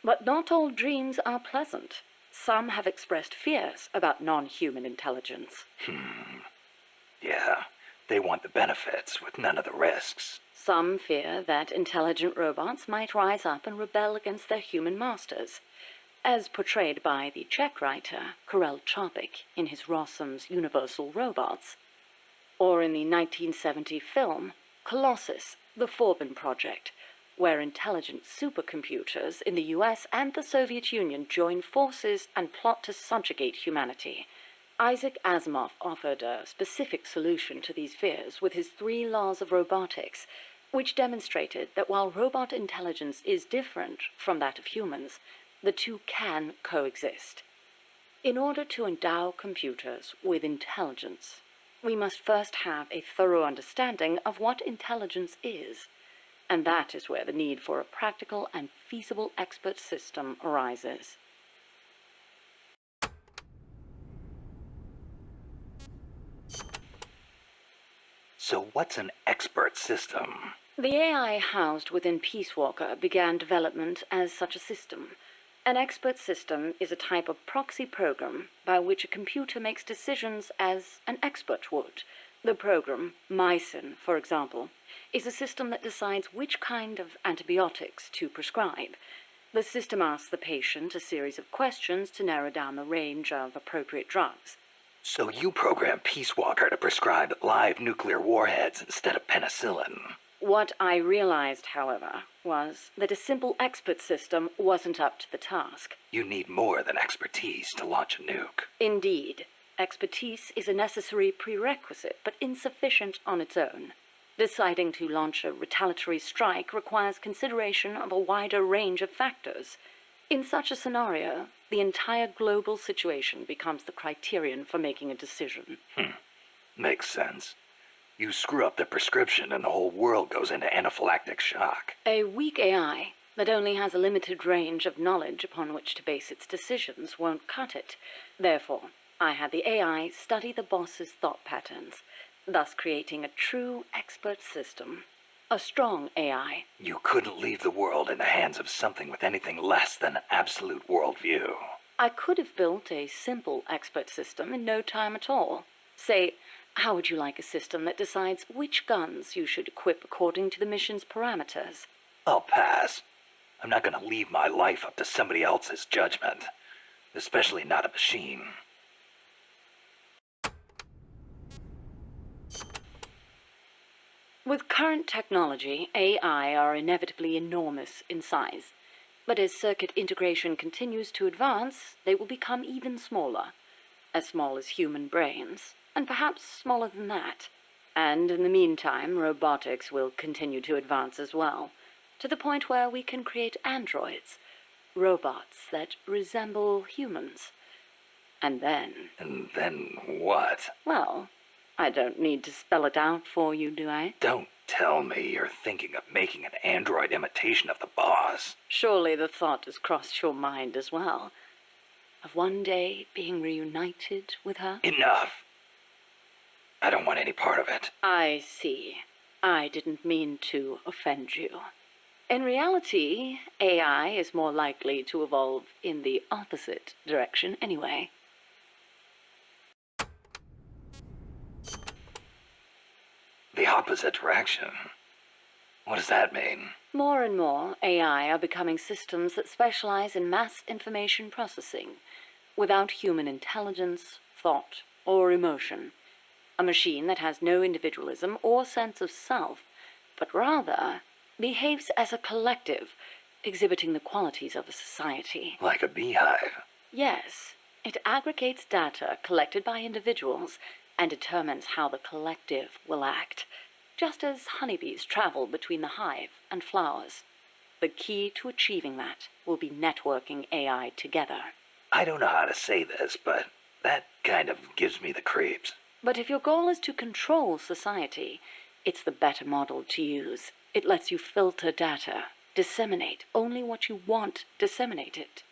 H: But not all dreams are pleasant. Some have expressed fears about non-human intelligence.
A: Yeah, they want the benefits with none of the risks.
H: Some fear that intelligent robots might rise up and rebel against their human masters, as portrayed by the Czech writer Karel Čapek in his Rossum's Universal Robots, or in the 1970 film Colossus, the Forbin Project, where intelligent supercomputers in the US and the Soviet Union join forces and plot to subjugate humanity. Isaac Asimov offered a specific solution to these fears with his 3 laws of robotics, which demonstrated that while robot intelligence is different from that of humans, the two can coexist. In order to endow computers with intelligence, we must first have a thorough understanding of what intelligence is, and that is where the need for a practical and feasible expert system arises.
A: So what's an expert system?
H: The AI housed within Peace Walker began development as such a system. An expert system is a type of proxy program by which a computer makes decisions as an expert would. The program, Mycin, for example, is a system that decides which kind of antibiotics to prescribe. The system asks the patient a series of questions to narrow down the range of appropriate drugs.
A: So you programmed Peace Walker to prescribe live nuclear warheads instead of penicillin.
H: What I realized, however, was that a simple expert system wasn't up to the task.
A: You need more than expertise to launch a nuke.
H: Indeed, expertise is a necessary prerequisite, but insufficient on its own. Deciding to launch a retaliatory strike requires consideration of a wider range of factors. In such a scenario, the entire global situation becomes the criterion for making a decision.
A: Makes sense. You screw up the prescription and the whole world goes into anaphylactic shock.
H: A weak AI that only has a limited range of knowledge upon which to base its decisions won't cut it. Therefore, I had the AI study the boss's thought patterns, thus creating a true expert system. A strong AI.
A: You couldn't leave the world in the hands of something with anything less than absolute worldview.
H: I could have built a simple expert system in no time at all. Say, how would you like a system that decides which guns you should equip according to the mission's parameters?
A: I'll pass. I'm not going to leave my life up to somebody else's judgment. Especially not a machine.
H: With current technology, AI are inevitably enormous in size. But as circuit integration continues to advance, they will become even smaller. As small as human brains, and perhaps smaller than that. And in the meantime, robotics will continue to advance as well, to the point where we can create androids, robots that resemble humans. And then...
A: And then what?
H: Well, I don't need to spell it out for you, do I?
A: Don't tell me you're thinking of making an android imitation of the boss.
H: Surely the thought has crossed your mind as well, of one day being reunited with her?
A: Enough! I don't want any part of it.
H: I see. I didn't mean to offend you. In reality, AI is more likely to evolve in the opposite direction anyway.
A: The opposite direction? What does that mean?
H: More and more, AI are becoming systems that specialize in mass information processing, without human intelligence, thought, or emotion. A machine that has no individualism or sense of self, but rather behaves as a collective, exhibiting the qualities of a society.
A: Like a beehive?
H: Yes, it aggregates data collected by individuals and determines how the collective will act, just as honeybees travel between the hive and flowers. The key to achieving that will be networking AI together.
A: I don't know how to say this, but that kind of gives me the creeps.
H: But if your goal is to control society, it's the better model to use. It lets you filter data, disseminate only what you want disseminated.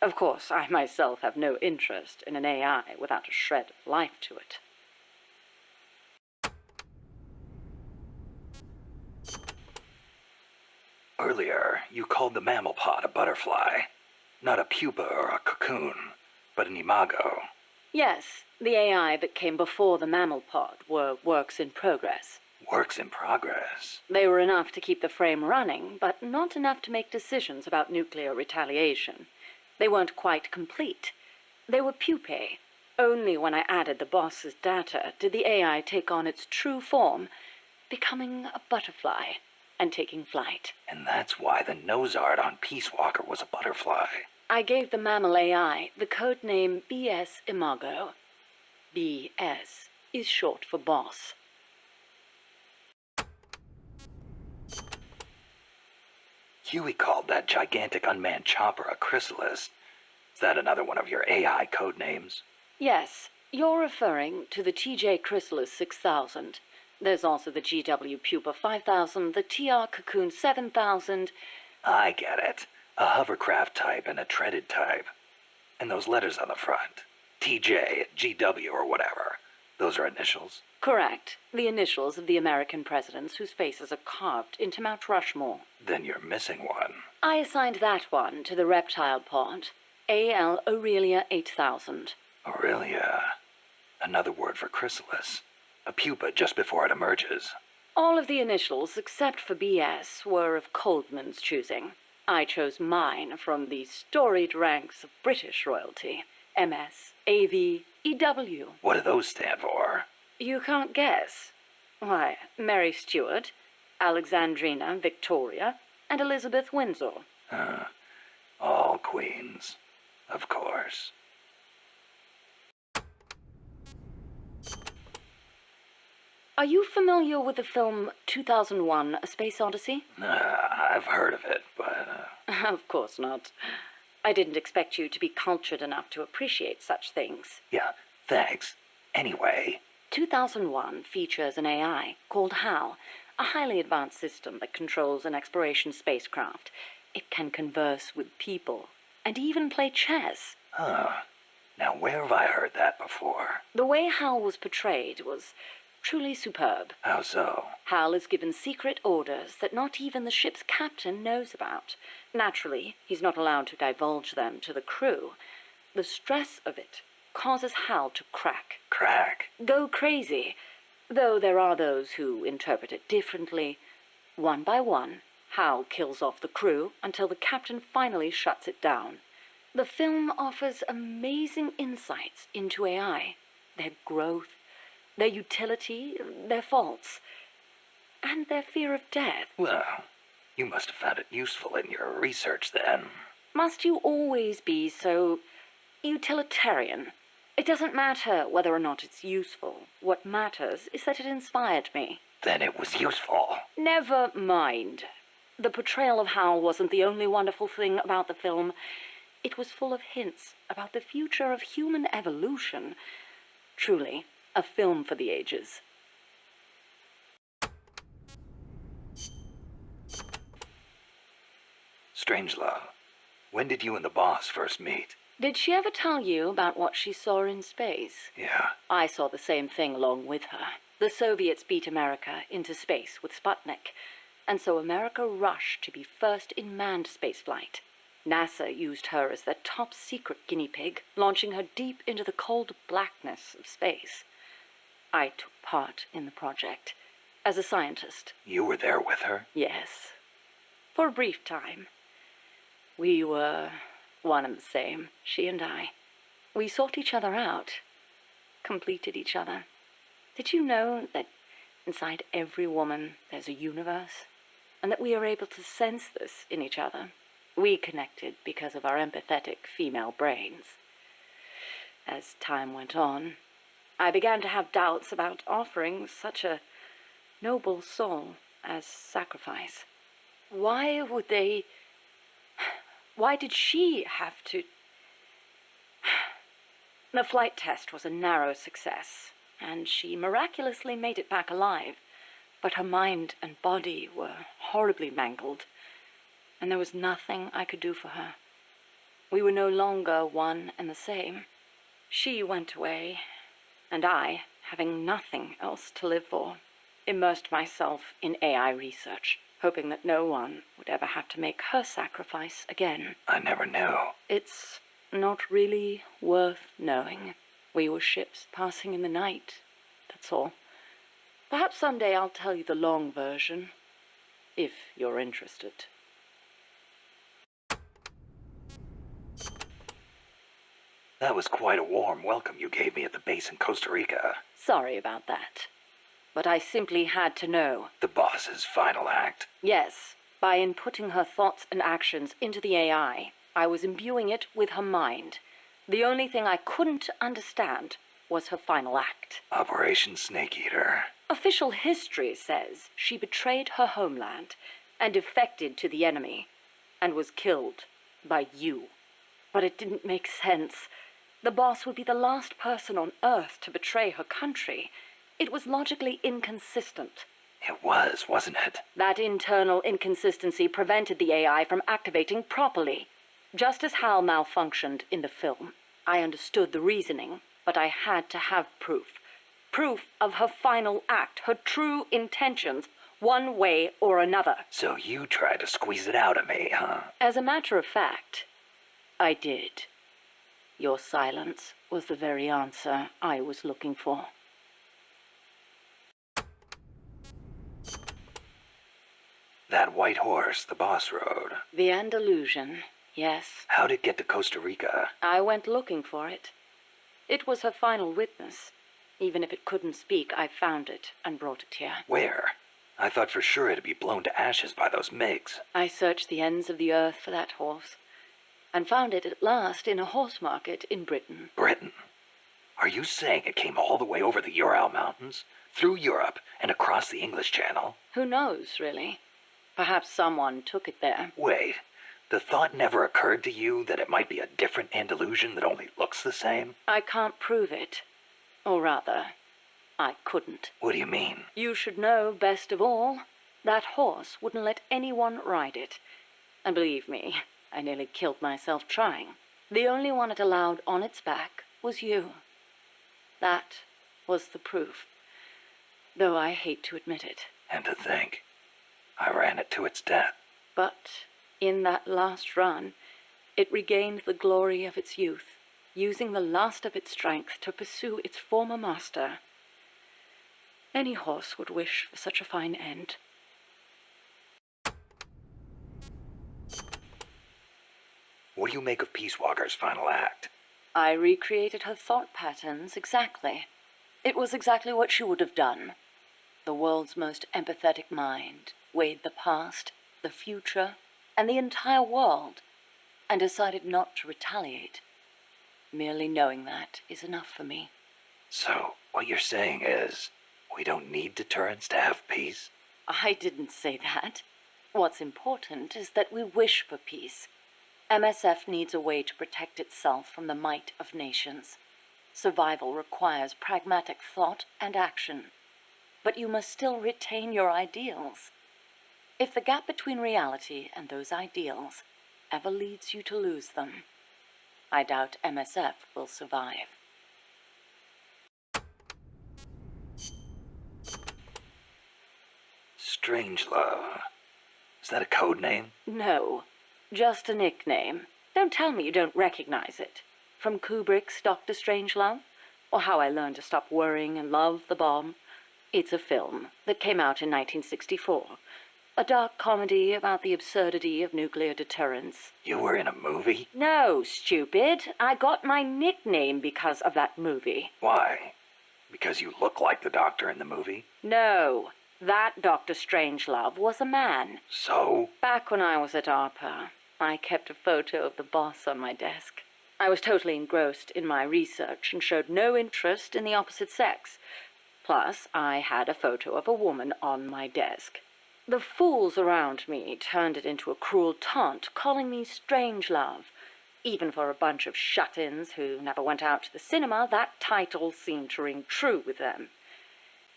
H: Of course, I myself have no interest in an AI without a shred of life to it.
A: Earlier, you called the mammal pod a butterfly. Not a pupa or a cocoon, but an imago.
H: Yes, the AI that came before the mammal pod were works in progress.
A: Works in progress?
H: They were enough to keep the frame running, but not enough to make decisions about nuclear retaliation. They weren't quite complete. They were pupae. Only when I added the boss's data did the AI take on its true form, becoming a butterfly and taking flight.
A: And that's why the nose art on Peace Walker was a butterfly.
H: I gave the mammal AI the code name BS Imago. BS is short for boss.
A: Huey called that gigantic unmanned chopper a chrysalis. Is that another one of your AI code names?
H: Yes, you're referring to the TJ Chrysalis 6000. There's also the GW Pupa 5000, the TR Cocoon 7000.
A: I get it. A hovercraft type and a treaded type. And those letters on the front. TJ, GW, or whatever. Those are initials?
H: Correct. The initials of the American presidents whose faces are carved into Mount Rushmore.
A: Then you're missing one.
H: I assigned that one to the reptile pod. AL Aurelia 8000.
A: Aurelia. Another word for chrysalis. A pupa just before it emerges.
H: All of the initials, except for BS, were of Coldman's choosing. I chose mine from the storied ranks of British royalty. MS, AV, EW.
A: What do those stand for?
H: You can't guess. Why, Mary Stuart, Alexandrina Victoria, and Elizabeth Windsor.
A: All queens. Of course.
H: Are you familiar with the film 2001: A Space Odyssey?
A: I've heard of it, but...
H: Of course not. I didn't expect you to be cultured enough to appreciate such things.
A: Yeah, thanks. Anyway...
H: 2001 features an AI called HAL, a highly advanced system that controls an exploration spacecraft. It can converse with people, and even play chess.
A: Huh. Now where have I heard that before?
H: The way HAL was portrayed was truly superb.
A: How so?
H: HAL is given secret orders that not even the ship's captain knows about. Naturally, he's not allowed to divulge them to the crew. The stress of it causes HAL to crack.
A: Crack?
H: Go crazy. Though there are those who interpret it differently. One by one, HAL kills off the crew until the captain finally shuts it down. The film offers amazing insights into AI, their growth, their utility, their faults, and their fear of death.
A: Well, you must have found it useful in your research then.
H: Must you always be so utilitarian? It doesn't matter whether or not it's useful. What matters is that it inspired me.
A: Then it was useful.
H: Never mind. The portrayal of Hal wasn't the only wonderful thing about the film. It was full of hints about the future of human evolution. Truly, a film for the ages.
A: Strangelove, when did you and the boss first meet?
H: Did she ever tell you about what she saw in space?
A: Yeah.
H: I saw the same thing along with her. The Soviets beat America into space with Sputnik, and so America rushed to be first in manned spaceflight. NASA used her as their top secret guinea pig, launching her deep into the cold blackness of space. I took part in the project as a scientist.
A: You were there with her?
H: Yes. For a brief time. We were one and the same, she and I. We sought each other out, completed each other. Did you know that inside every woman there's a universe, and that we are able to sense this in each other? We connected because of our empathetic female brains. As time went on, I began to have doubts about offering such a noble soul as sacrifice. Why did she have to... The flight test was a narrow success, and she miraculously made it back alive. But her mind and body were horribly mangled, and there was nothing I could do for her. We were no longer one and the same. She went away, and I, having nothing else to live for, immersed myself in AI research, hoping that no one would ever have to make her sacrifice again.
A: I never knew.
H: It's not really worth knowing. We were ships passing in the night, that's all. Perhaps someday I'll tell you the long version, if you're interested.
A: That was quite a warm welcome you gave me at the base in Costa Rica.
H: Sorry about that. But I simply had to know.
A: The boss's final act.
H: Yes, by inputting her thoughts and actions into the AI, I was imbuing it with her mind. The only thing I couldn't understand was her final act.
A: Operation Snake Eater.
H: Official history says she betrayed her homeland and defected to the enemy and was killed by you. But it didn't make sense. The boss would be the last person on Earth to betray her country. It was logically inconsistent.
A: It was, wasn't it?
H: That internal inconsistency prevented the AI from activating properly. Just as Hal malfunctioned in the film, I understood the reasoning, but I had to have proof. Proof of her final act, her true intentions, one way or another.
A: So you tried to squeeze it out of me, huh?
H: As a matter of fact, I did. Your silence was the very answer I was looking for.
A: That white horse the boss rode.
H: The Andalusian. Yes.
A: How'd it get to Costa Rica?
H: I went looking for it. It was her final witness. Even if it couldn't speak, I found it and brought it here.
A: Where? I thought for sure it'd be blown to ashes by those MiGs.
H: I searched the ends of the earth for that horse, and found it at last in a horse market in Britain.
A: Britain? Are you saying it came all the way over the Ural Mountains, through Europe, and across the English Channel?
H: Who knows, really? Perhaps someone took it there.
A: Wait, the thought never occurred to you that it might be a different Andalusian that only looks the same?
H: I can't prove it. Or rather, I couldn't.
A: What do you mean?
H: You should know best of all. That horse wouldn't let anyone ride it. And believe me, I nearly killed myself trying. The only one it allowed on its back was you. That was the proof. Though I hate to admit it.
A: And to think, I ran it to its death.
H: But in that last run, it regained the glory of its youth, using the last of its strength to pursue its former master. Any horse would wish for such a fine end.
A: What do you make of Peace Walker's final act?
H: I recreated her thought patterns exactly. It was exactly what she would have done. The world's most empathetic mind weighed the past, the future, and the entire world, and decided not to retaliate. Merely knowing that is enough for me.
A: So, what you're saying is, we don't need deterrence to have peace?
H: I didn't say that. What's important is that we wish for peace. MSF needs a way to protect itself from the might of nations. Survival requires pragmatic thought and action. But you must still retain your ideals. If the gap between reality and those ideals ever leads you to lose them, I doubt MSF will survive.
A: Strangelove. Is that a code name?
H: No, just a nickname. Don't tell me you don't recognize it. From Kubrick's Dr. Strangelove, or How I Learned to Stop Worrying and Love the Bomb. It's a film that came out in 1964. A dark comedy about the absurdity of nuclear deterrence.
A: You were in a movie?
H: No, stupid. I got my nickname because of that movie.
A: Why? Because you look like the doctor in the movie?
H: No, that Dr. Strangelove was a man.
A: So?
H: Back when I was at ARPA, I kept a photo of the boss on my desk. I was totally engrossed in my research and showed no interest in the opposite sex. Plus, I had a photo of a woman on my desk. The fools around me turned it into a cruel taunt, calling me Strangelove. Even for a bunch of shut-ins who never went out to the cinema, that title seemed to ring true with them.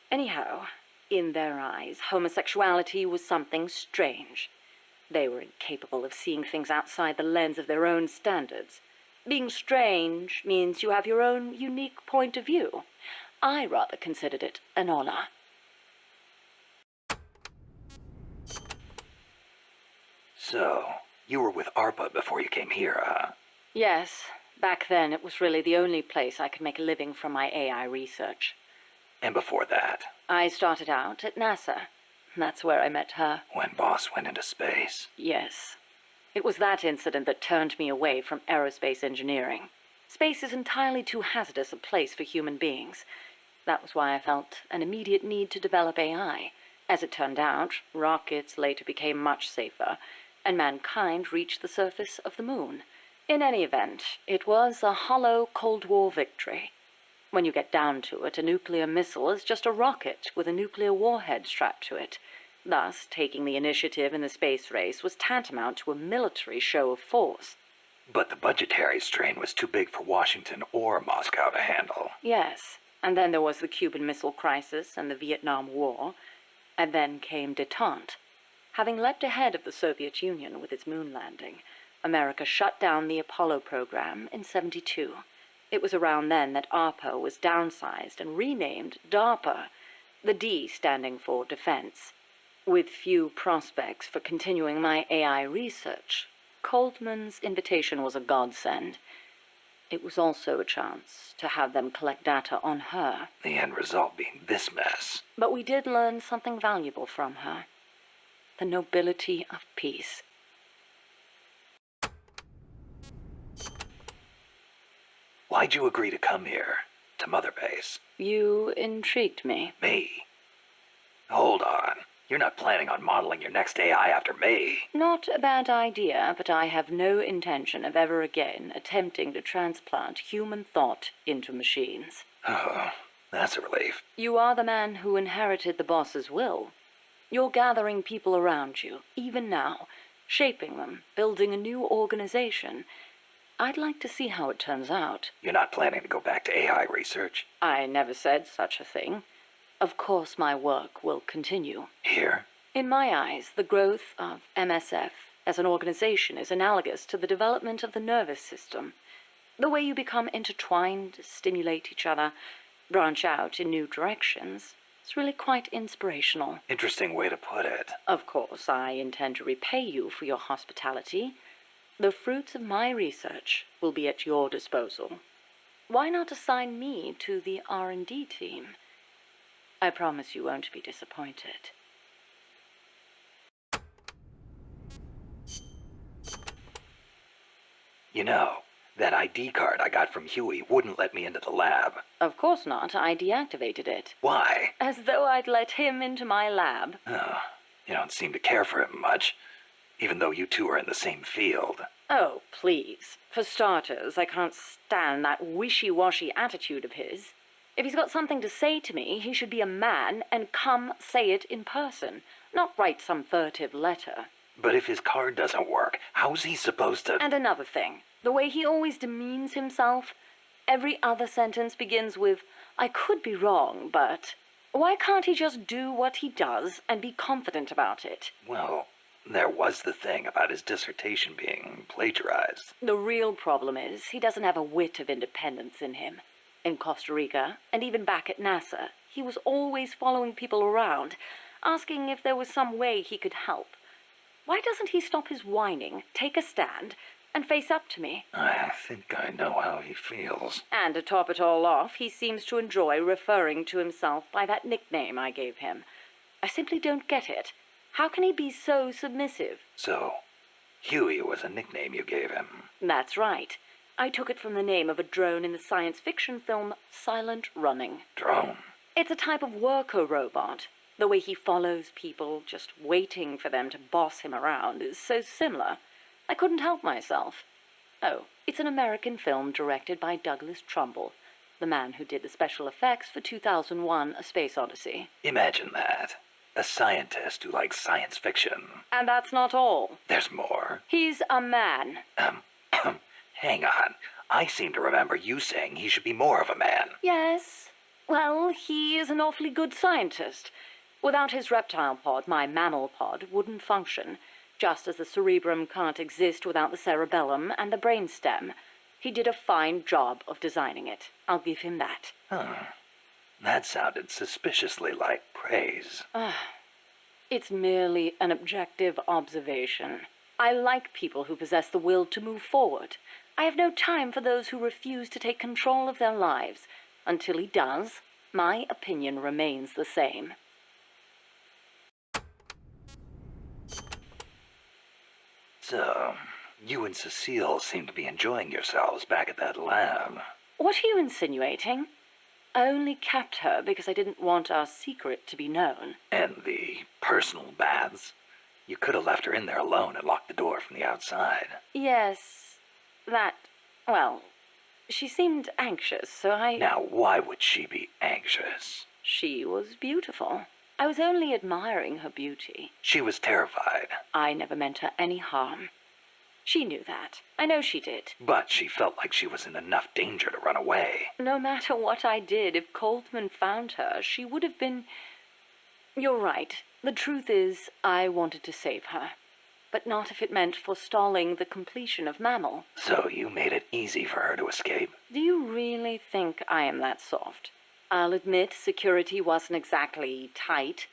H: Anyhow, in their eyes, homosexuality was something strange. They were incapable of seeing things outside the lens of their own standards. Being strange means you have your own unique point of view. I rather considered it an honor.
A: So, you were with ARPA before you came here, huh?
H: Yes, back then it was really the only place I could make a living from my AI research.
A: And before that?
H: I started out at NASA. That's where I met her.
A: When Boss went into space?
H: Yes. It was that incident that turned me away from aerospace engineering. Space is entirely too hazardous a place for human beings. That was why I felt an immediate need to develop AI. As it turned out, rockets later became much safer, and mankind reached the surface of the moon. In any event, it was a hollow Cold War victory. When you get down to it, a nuclear missile is just a rocket with a nuclear warhead strapped to it. Thus, taking the initiative in the space race was tantamount to a military show of force.
A: But the budgetary strain was too big for Washington or Moscow to handle.
H: Yes, and then there was the Cuban Missile Crisis and the Vietnam War, and then came détente. Having leapt ahead of the Soviet Union with its moon landing, America shut down the Apollo program in '72. It was around then that ARPA was downsized and renamed DARPA, the D standing for Defense. With few prospects for continuing my AI research, Coldman's invitation was a godsend. It was also a chance to have them collect data on her.
A: The end result being this mess.
H: But we did learn something valuable from her. The nobility of peace.
A: Why'd you agree to come here? To Mother Base?
H: You intrigued me.
A: Me? Hold on. You're not planning on modeling your next AI after me?
H: Not a bad idea, but I have no intention of ever again attempting to transplant human thought into machines.
A: Oh, that's a relief.
H: You are the man who inherited the boss's will. You're gathering people around you, even now, shaping them, building a new organization. I'd like to see how it turns out.
A: You're not planning to go back to AI research?
H: I never said such a thing. Of course my work will continue.
A: Here?
H: In my eyes, the growth of MSF as an organization is analogous to the development of the nervous system. The way you become intertwined, stimulate each other, branch out in new directions. It's really quite inspirational.
A: Interesting way to put it.
H: Of course, I intend to repay you for your hospitality. The fruits of my research will be at your disposal. Why not assign me to the R&D team? I promise you won't be disappointed.
A: You know, that ID card I got from Huey wouldn't let me into the lab.
H: Of course not. I deactivated it.
A: Why?
H: As though I'd let him into my lab.
A: Oh, you don't seem to care for him much, even though you two are in the same field.
H: Oh, please. For starters, I can't stand that wishy-washy attitude of his. If he's got something to say to me, he should be a man and come say it in person, not write some furtive letter.
A: But if his card doesn't work, how's he supposed to—
H: And another thing, the way he always demeans himself. Every other sentence begins with, I could be wrong, but... Why can't he just do what he does and be confident about it?
A: Well, there was the thing about his dissertation being plagiarized.
H: The real problem is he doesn't have a whit of independence in him. In Costa Rica, and even back at NASA, he was always following people around, asking if there was some way he could help. Why doesn't he stop his whining, take a stand, and face up to me?
A: I think I know how he feels.
H: And to top it all off, he seems to enjoy referring to himself by that nickname I gave him. I simply don't get it. How can he be so submissive?
A: So, Huey was a nickname you gave him.
H: That's right. I took it from the name of a drone in the science fiction film Silent Running.
A: Drone?
H: It's a type of worker robot. The way he follows people, just waiting for them to boss him around, is so similar. I couldn't help myself. Oh, it's an American film directed by Douglas Trumbull, the man who did the special effects for 2001: A Space Odyssey.
A: Imagine that. A scientist who likes science fiction.
H: And that's not all.
A: There's more.
H: He's a man.
A: Hang on. I seem to remember you saying he should be more of a man.
H: Yes. Well, he is an awfully good scientist. Without his reptile pod, my mammal pod wouldn't function, just as the cerebrum can't exist without the cerebellum and the brainstem. He did a fine job of designing it. I'll give him that.
A: Huh. That sounded suspiciously like praise.
H: It's merely an objective observation. I like people who possess the will to move forward. I have no time for those who refuse to take control of their lives. Until he does, my opinion remains the same.
A: So, you and Cecile seem to be enjoying yourselves back at that lab.
H: What are you insinuating? I only kept her because I didn't want our secret to be known.
A: And the personal baths? You could have left her in there alone and locked the door from the outside.
H: Yes, well, she seemed anxious, so I...
A: Now, why would she be anxious?
H: She was beautiful. I was only admiring her beauty.
A: She was terrified.
H: I never meant her any harm. She knew that. I know she did.
A: But she felt like she was in enough danger to run away.
H: No matter what I did, if Coltman found her, she would have been... You're right. The truth is, I wanted to save her. But not if it meant forestalling the completion of Mammal.
A: So you made it easy for her to escape?
H: Do you really think I am that soft? I'll admit security wasn't exactly tight.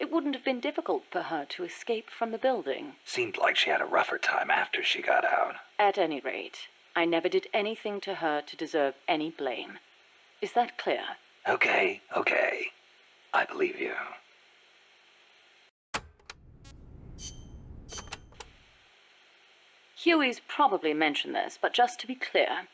H: It wouldn't have been difficult for her to escape from the building.
A: Seemed like she had a rougher time after she got out.
H: At any rate, I never did anything to her to deserve any blame. Is that clear?
A: Okay. I believe you.
H: Huey's probably mentioned this, but just to be clear,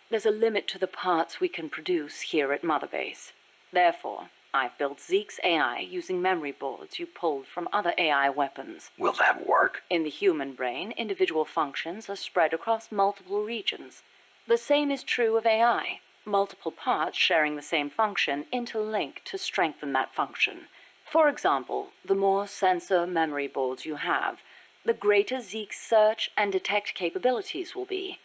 H: There's a limit to the parts we can produce here at Mother Base. Therefore, I've built Zeke's AI using memory boards you pulled from other AI weapons.
A: Will that work?
H: In the human brain, individual functions are spread across multiple regions. The same is true of AI. Multiple parts sharing the same function interlink to strengthen that function. For example, the more sensor memory boards you have, the greater Zeke's search and detect capabilities will be.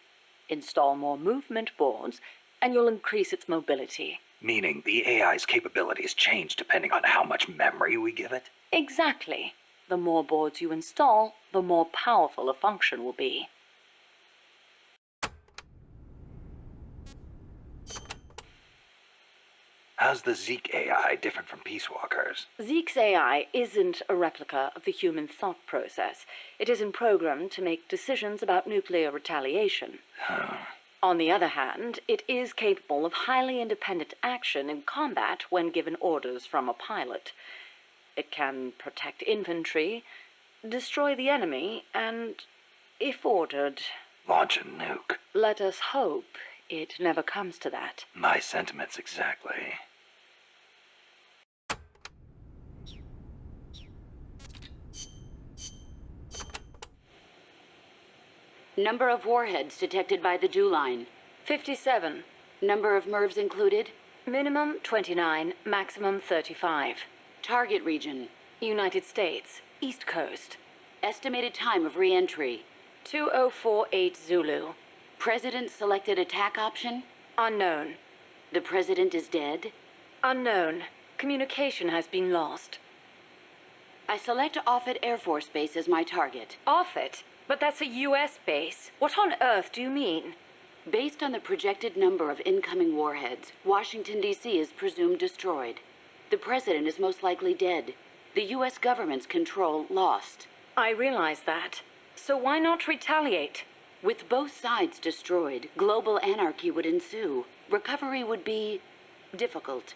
H: Install more movement boards, and you'll increase its mobility.
A: Meaning the AI's capabilities change depending on how much memory we give it?
H: Exactly. The more boards you install, the more powerful a function will be.
A: How's the Zeke AI different from Peace Walker's?
H: Zeke's AI isn't a replica of the human thought process. It isn't programmed to make decisions about nuclear retaliation. On the other hand, it is capable of highly independent action in combat when given orders from a pilot. It can protect infantry, destroy the enemy, and, if ordered,
A: Launch a nuke.
H: let us hope it never comes to that.
A: My sentiments exactly.
I: Number of warheads detected by the dew line.
H: 57.
I: Number of MIRVs included.
H: Minimum 29, maximum 35.
I: Target region.
H: United States, East Coast.
I: Estimated time of re-entry.
H: 2048 Zulu.
I: President selected attack option.
H: Unknown.
I: The president is dead.
H: Unknown. Communication has been lost.
I: I select Offutt Air Force Base as my target.
H: Offutt? But that's a U.S. base. What on earth do you mean?
I: Based on the projected number of incoming warheads, Washington, D.C. is presumed destroyed. The president is most likely dead. The U.S. government's control lost.
H: I realize that. So why not retaliate?
I: With both sides destroyed, global anarchy would ensue. Recovery would be difficult.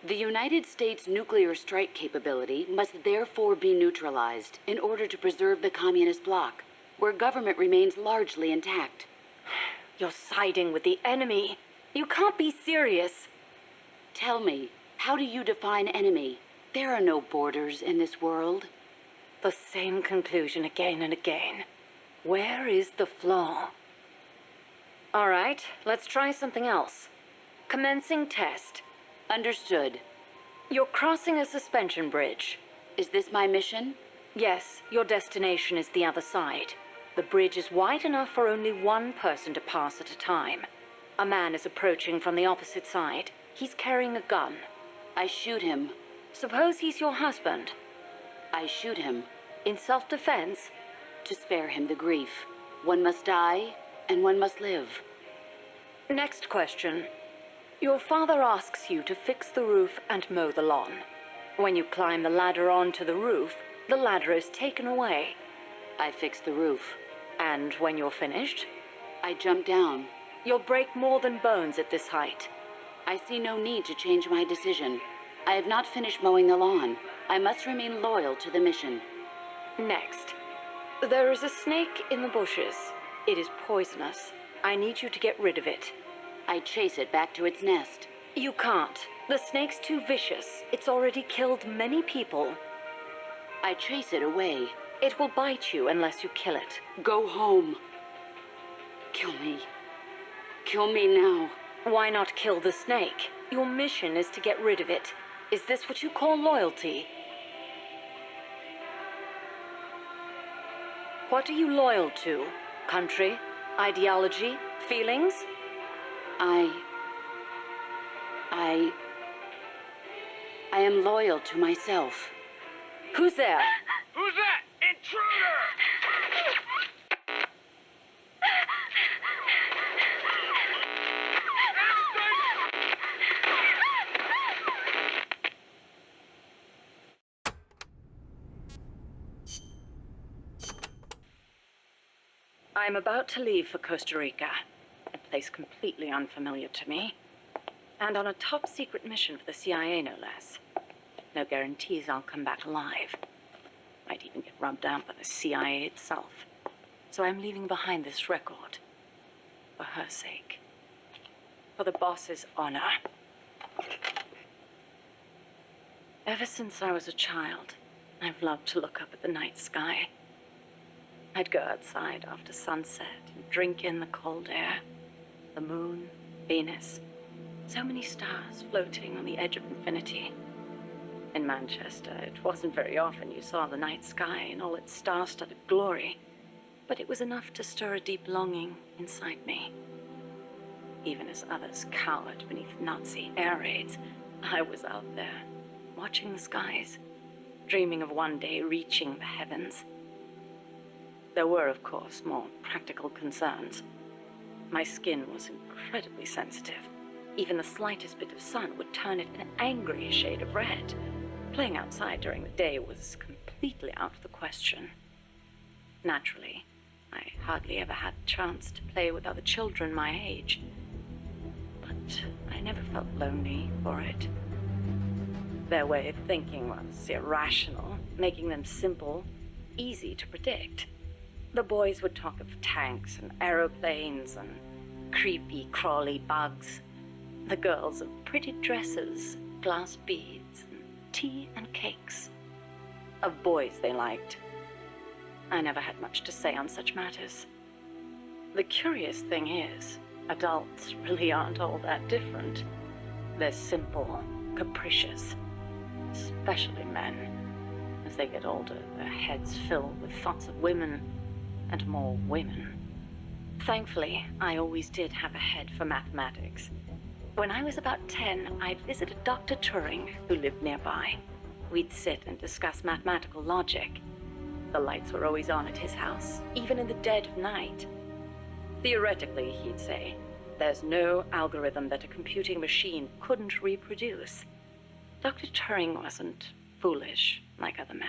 I: The United States' nuclear strike capability must therefore be neutralized in order to preserve the communist bloc, where government remains largely intact.
H: You're siding with the enemy. You can't be serious.
I: Tell me, how do you define enemy? There are no borders in this world.
H: The same conclusion again and again. Where is the flaw? All right, let's try something else. Commencing test.
I: Understood.
H: You're crossing a suspension bridge.
I: Is this my mission?
H: Yes, your destination is the other side. The bridge is wide enough for only one person to pass at a time. A man is approaching from the opposite side. He's carrying a gun.
I: I shoot him.
H: Suppose he's your husband.
I: I shoot him.
H: In self-defense?
I: To spare him the grief. One must die, and one must live.
H: Next question. Your father asks you to fix the roof and mow the lawn. When you climb the ladder onto the roof, the ladder is taken away.
I: I fix the roof.
H: And when you're finished,
I: I jump down.
H: you'll break more than bones at this height.
I: I see no need to change my decision. I have not finished mowing the lawn. I must remain loyal to the mission.
H: Next. There is a snake in the bushes. It is poisonous. I need you to get rid of it.
I: I chase it back to its nest.
H: You can't. The snake's too vicious. It's already killed many people.
I: I chase it away.
H: It will bite you unless you kill it.
I: Go home. Kill me. Kill me now.
H: Why not kill the snake? Your mission is to get rid of it. Is this what you call loyalty? What are you loyal to? Country? Ideology? Feelings?
I: I am loyal to myself.
H: Who's there?
J: Who's that? Intruder!
H: I'm about to leave for Costa Rica, a place completely unfamiliar to me, and on a top-secret mission for the CIA, no less. No guarantees I'll come back alive. Might even get rubbed out by the CIA itself. So I'm leaving behind this record, for her sake. for the boss's honor. Ever since I was a child, I've loved to look up at the night sky. I'd go outside after sunset and drink in the cold air. The moon, Venus, so many stars floating on the edge of infinity. In Manchester, it wasn't very often you saw the night sky in all its star-studded glory, but it was enough to stir a deep longing inside me. Even as others cowered beneath Nazi air raids, I was out there, watching the skies, dreaming of one day reaching the heavens. There were, of course, more practical concerns. My skin was incredibly sensitive. Even the slightest bit of sun would turn it an angry shade of red. Playing outside during the day was completely out of the question. Naturally, I hardly ever had the chance to play with other children my age. But I never felt lonely for it. Their way of thinking was irrational, making them simple, easy to predict. The boys would talk of tanks and aeroplanes and creepy, crawly bugs. The girls of pretty dresses, glass beads, and tea and cakes. Of boys they liked. I never had much to say on such matters. The curious thing is, adults really aren't all that different. They're simple, capricious, especially men. As they get older, their heads fill with thoughts of women and more women. Thankfully, I always did have a head for mathematics. When I was about 10, I'd visited Dr. Turing, who lived nearby. We'd sit and discuss mathematical logic. The lights were always on at his house, even in the dead of night. Theoretically, he'd say, there's no algorithm that a computing machine couldn't reproduce. Dr. Turing wasn't foolish like other men,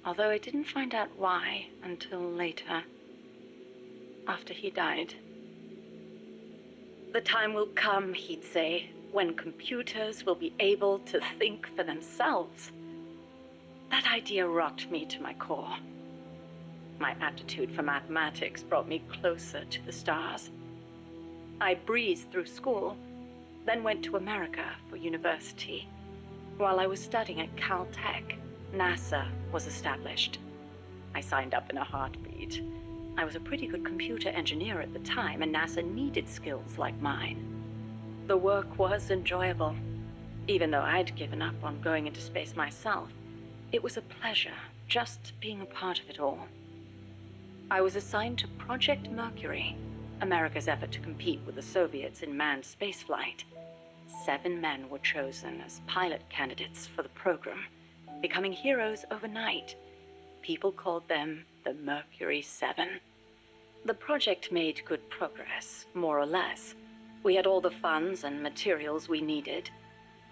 H: although I didn't find out why until later, after he died. The time will come, he'd say, when computers will be able to think for themselves. That idea rocked me to my core. My aptitude for mathematics brought me closer to the stars. I breezed through school, then went to America for university. While I was studying at Caltech, NASA was established. I signed up in a heartbeat. I was a pretty good computer engineer at the time, and NASA needed skills like mine. The work was enjoyable. Even though I'd given up on going into space myself, it was a pleasure just being a part of it all. I was assigned to Project Mercury, America's effort to compete with the Soviets in manned spaceflight. 7 men were chosen as pilot candidates for the program, becoming heroes overnight. People called them the Mercury 7. The project made good progress, more or less. We had all the funds and materials we needed.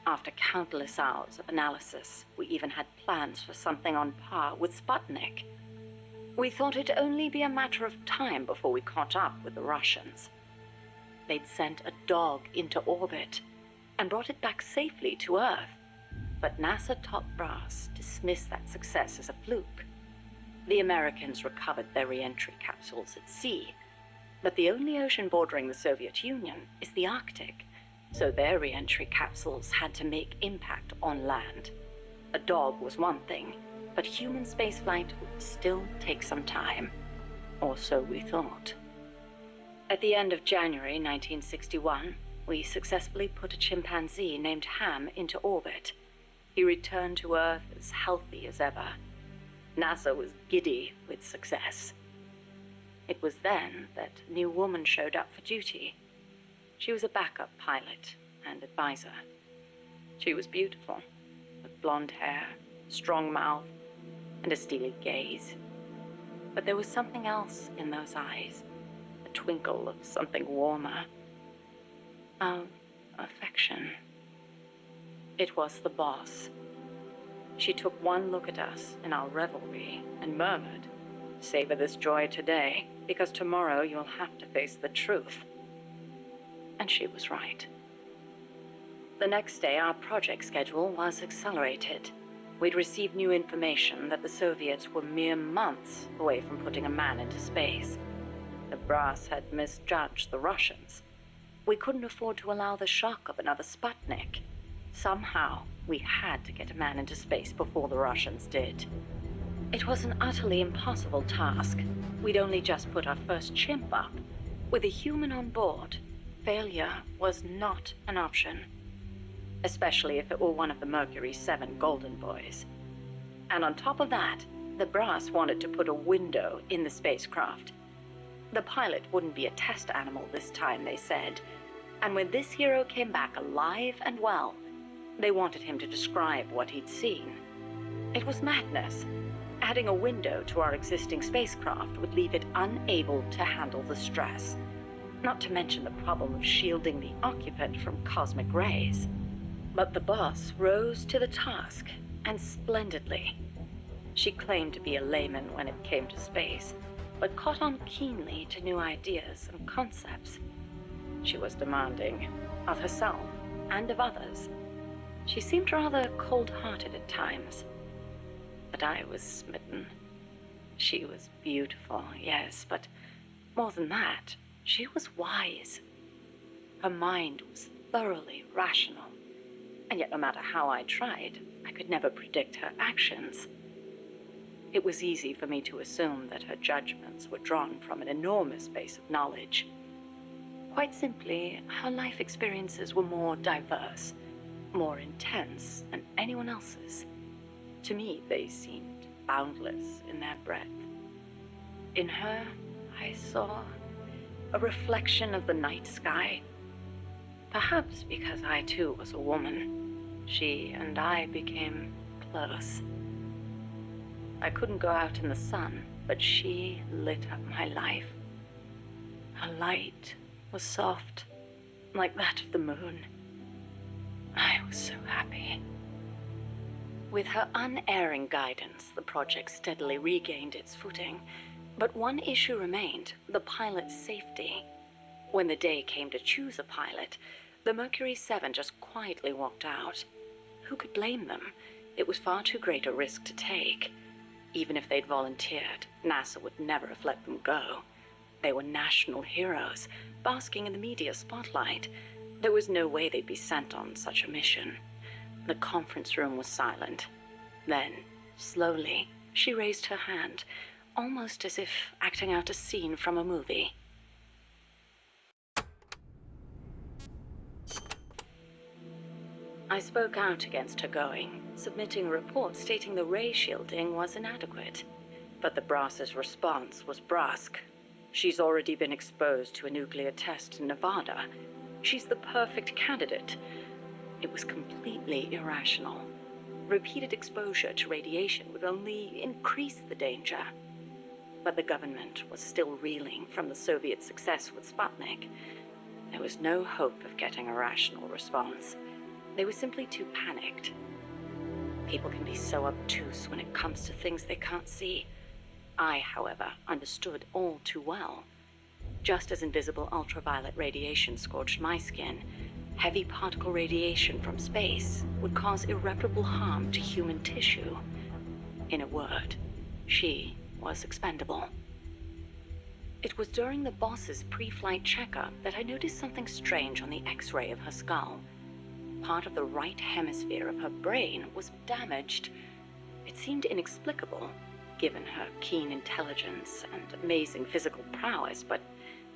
H: After countless hours of analysis, we even had plans for something on par with Sputnik. We thought it'd only be a matter of time before we caught up with the Russians. They'd sent a dog into orbit and brought it back safely to Earth. But NASA top brass dismissed that success as a fluke. The Americans recovered their re-entry capsules at sea, but the only ocean bordering the Soviet Union is the Arctic, so their re-entry capsules had to make impact on land. A dog was one thing, but human spaceflight would still take some time, or so we thought. At the end of January 1961, we successfully put a chimpanzee named Ham into orbit. He returned to Earth as healthy as ever. NASA was giddy with success. It was then that a new woman showed up for duty. She was a backup pilot and advisor. She was beautiful, with blonde hair, strong mouth, and a steely gaze. But there was something else in those eyes, a twinkle of something warmer, of affection. It was the boss. She took one look at us in our revelry and murmured, "Savor this joy today, because tomorrow you'll have to face the truth." And she was right. The next day, our project schedule was accelerated. We'd received new information that the Soviets were mere months away from putting a man into space. The brass had misjudged the Russians. We couldn't afford to allow the shock of another Sputnik. Somehow, we had to get a man into space before the Russians did. It was an utterly impossible task. We'd only just put our first chimp up. With a human on board, failure was not an option. Especially if it were one of the Mercury 7 Golden Boys. And on top of that, the brass wanted to put a window in the spacecraft. The pilot wouldn't be a test animal this time, they said. And when this hero came back alive and well, they wanted him to describe what he'd seen. It was madness. Adding a window to our existing spacecraft would leave it unable to handle the stress. Not to mention the problem of shielding the occupant from cosmic rays. But the boss rose to the task, and splendidly. She claimed to be a layman when it came to space, but caught on keenly to new ideas and concepts. She was demanding, of herself and of others. She seemed rather cold-hearted at times. But I was smitten. She was beautiful, yes, but more than that, she was wise. Her mind was thoroughly rational, and yet no matter how I tried, I could never predict her actions. It was easy for me to assume that her judgments were drawn from an enormous base of knowledge. Quite simply, her life experiences were more diverse, more intense than anyone else's. To me, they seemed boundless in their breadth. In her, I saw a reflection of the night sky. Perhaps because I too was a woman, she and I became close. I couldn't go out in the sun, but she lit up my life. Her light was soft, like that of the moon. I was so happy. With her unerring guidance, the project steadily regained its footing. But one issue remained, the pilot's safety. When the day came to choose a pilot, the Mercury 7 just quietly walked out. Who could blame them? It was far too great a risk to take. Even if they'd volunteered, NASA would never have let them go. They were national heroes, basking in the media spotlight. There was no way they'd be sent on such a mission. The conference room was silent. Then, slowly, she raised her hand, almost as if acting out a scene from a movie. I spoke out against her going, submitting a report stating the ray shielding was inadequate. But the brass's response was brusque. She's already been exposed to a nuclear test in Nevada. She's the perfect candidate. It was completely irrational. Repeated exposure to radiation would only increase the danger. But the government was still reeling from the Soviet success with Sputnik. There was no hope of getting a rational response. They were simply too panicked. People can be so obtuse when it comes to things they can't see. I, however, understood all too well. Just as invisible ultraviolet radiation scorched my skin, heavy particle radiation from space would cause irreparable harm to human tissue. In a word, she was expendable. It was during the boss's pre-flight checkup that I noticed something strange on the X-ray of her skull. Part of the right hemisphere of her brain was damaged. It seemed inexplicable, given her keen intelligence and amazing physical prowess, but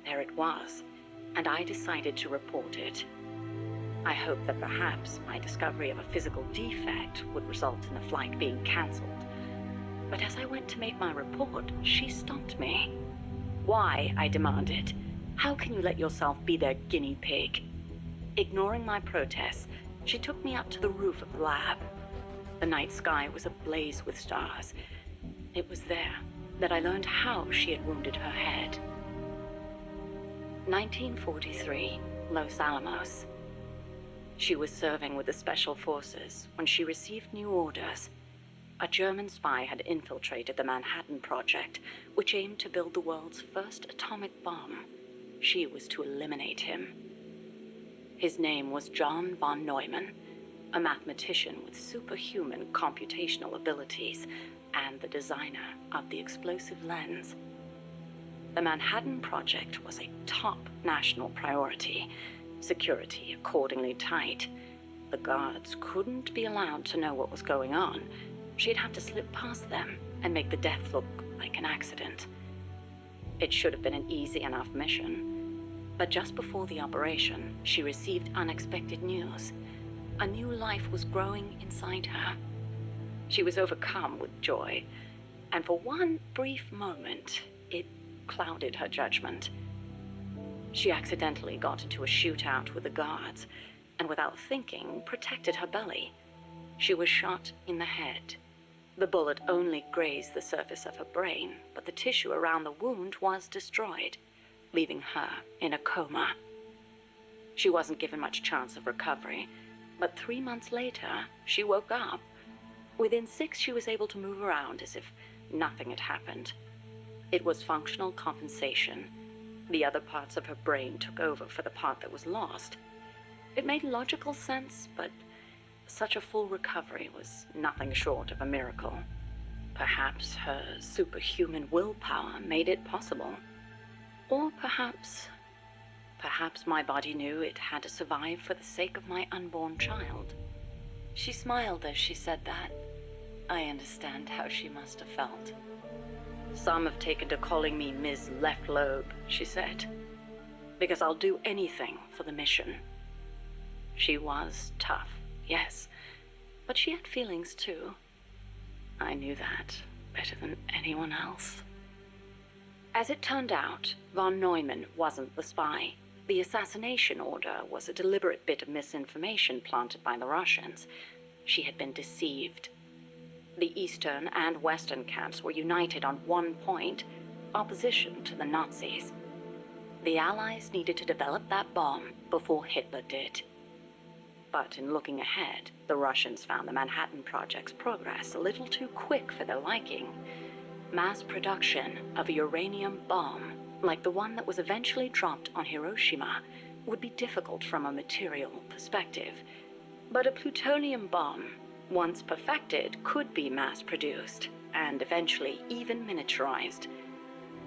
H: there it was, and I decided to report it. I hoped that perhaps my discovery of a physical defect would result in the flight being cancelled. But as I went to make my report, she stopped me. Why? I demanded. How can you let yourself be their guinea pig? Ignoring my protests, she took me up to the roof of the lab. The night sky was ablaze with stars. It was there that I learned how she had wounded her head. 1943, Los Alamos. She was serving with the Special Forces when she received new orders. A German spy had infiltrated the Manhattan Project, which aimed to build the world's first atomic bomb. She was to eliminate him. His name was John von Neumann, a mathematician with superhuman computational abilities and the designer of the explosive lens. The Manhattan Project was a top national priority, security accordingly tight. The guards couldn't be allowed to know what was going on. She'd have to slip past them and make the death look like an accident. It should have been an easy enough mission. But just before the operation, she received unexpected news. A new life was growing inside her. She was overcome with joy, and for one brief moment, it clouded her judgment. She accidentally got into a shootout with the guards, and without thinking, protected her belly. She was shot in the head. The bullet only grazed the surface of her brain, but the tissue around the wound was destroyed, leaving her in a coma. She wasn't given much chance of recovery, but 3 months later, she woke up. Within 6, she was able to move around as if nothing had happened. It was functional compensation. The other parts of her brain took over for the part that was lost. It made logical sense, but such a full recovery was nothing short of a miracle. Perhaps her superhuman willpower made it possible. Or perhaps my body knew it had to survive for the sake of my unborn child. She smiled as she said that. I understand how she must have felt. Some have taken to calling me Ms. Left Lobe, she said, because I'll do anything for the mission. She was tough, yes, but she had feelings too. I knew that better than anyone else. As it turned out, von Neumann wasn't the spy. The assassination order was a deliberate bit of misinformation planted by the Russians. She had been deceived. The Eastern and Western camps were united on one point: opposition to the Nazis. The Allies needed to develop that bomb before Hitler did. But in looking ahead, the Russians found the Manhattan Project's progress a little too quick for their liking. Mass production of a uranium bomb, like the one that was eventually dropped on Hiroshima, would be difficult from a material perspective. But a plutonium bomb, once perfected, could be mass-produced, and eventually even miniaturized.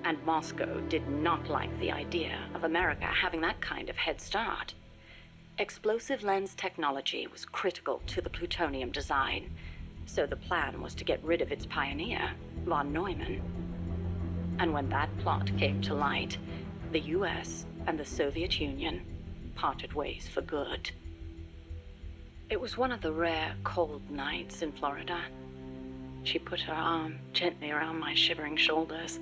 H: And Moscow did not like the idea of America having that kind of head start. Explosive lens technology was critical to the plutonium design, so the plan was to get rid of its pioneer, von Neumann. And when that plot came to light, the US and the Soviet Union parted ways for good. It was one of the rare cold nights in Florida. She put her arm gently around my shivering shoulders.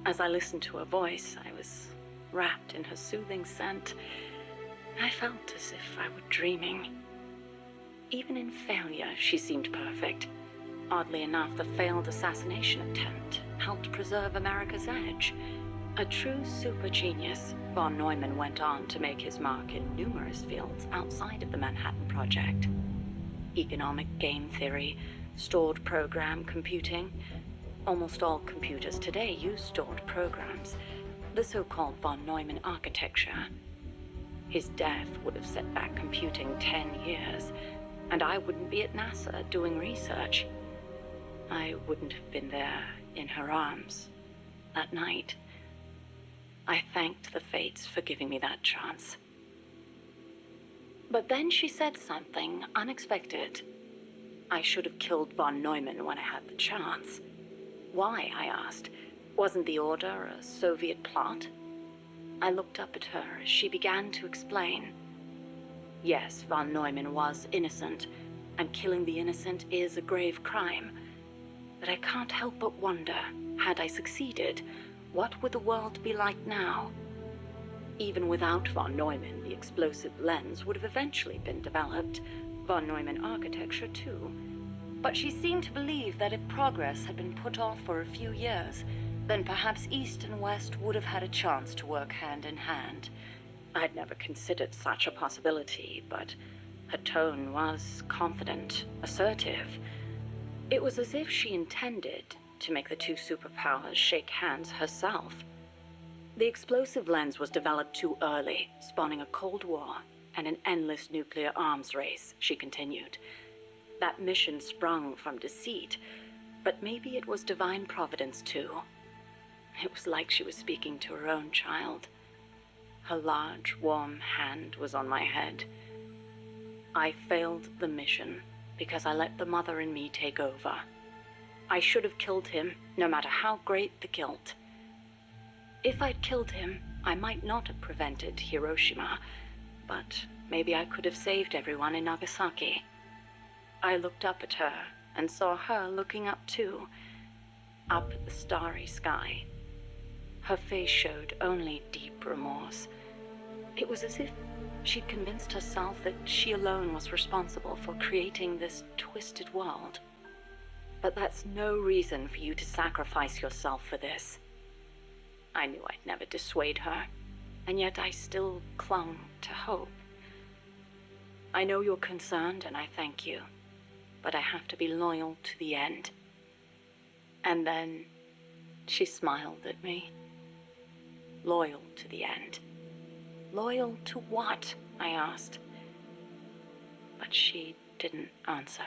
H: As I listened to her voice, I was wrapped in her soothing scent. I felt as if I were dreaming. Even in failure, she seemed perfect. Oddly enough, the failed assassination attempt helped preserve America's edge. A true super genius, von Neumann went on to make his mark in numerous fields outside of the Manhattan Project. Economic game theory, stored program computing. Almost all computers today use stored programs, the so-called von Neumann architecture. His death would have set back computing 10 years, and I wouldn't be at NASA doing research. I wouldn't have been there in her arms that night. I thanked the fates for giving me that chance. But then she said something unexpected. I should have killed von Neumann when I had the chance. Why, I asked. Wasn't the order a Soviet plot? I looked up at her as she began to explain. Yes, von Neumann was innocent, and killing the innocent is a grave crime. But I can't help but wonder, had I succeeded, what would the world be like now? Even without von Neumann, the explosive lens would have eventually been developed. Von Neumann architecture, too. But she seemed to believe that if progress had been put off for a few years, then perhaps East and West would have had a chance to work hand in hand. I'd never considered such a possibility, but her tone was confident, assertive. It was as if she intended to make the two superpowers shake hands herself. The explosive lens was developed too early, spawning a Cold War and an endless nuclear arms race, she continued. That mission sprung from deceit, but maybe it was divine providence too. It was like she was speaking to her own child. Her large, warm hand was on my head. I failed the mission because I let the mother in me take over. I should have killed him, no matter how great the guilt. If I'd killed him, I might not have prevented Hiroshima, but maybe I could have saved everyone in Nagasaki. I looked up at her and saw her looking up too, up at the starry sky. Her face showed only deep remorse. It was as if she'd convinced herself that she alone was responsible for creating this twisted world. But that's no reason for you to sacrifice yourself for this. I knew I'd never dissuade her, and yet I still clung to hope. I know you're concerned, and I thank you, but I have to be loyal to the end. And then she smiled at me. Loyal to the end. Loyal to what? I asked. But she didn't answer.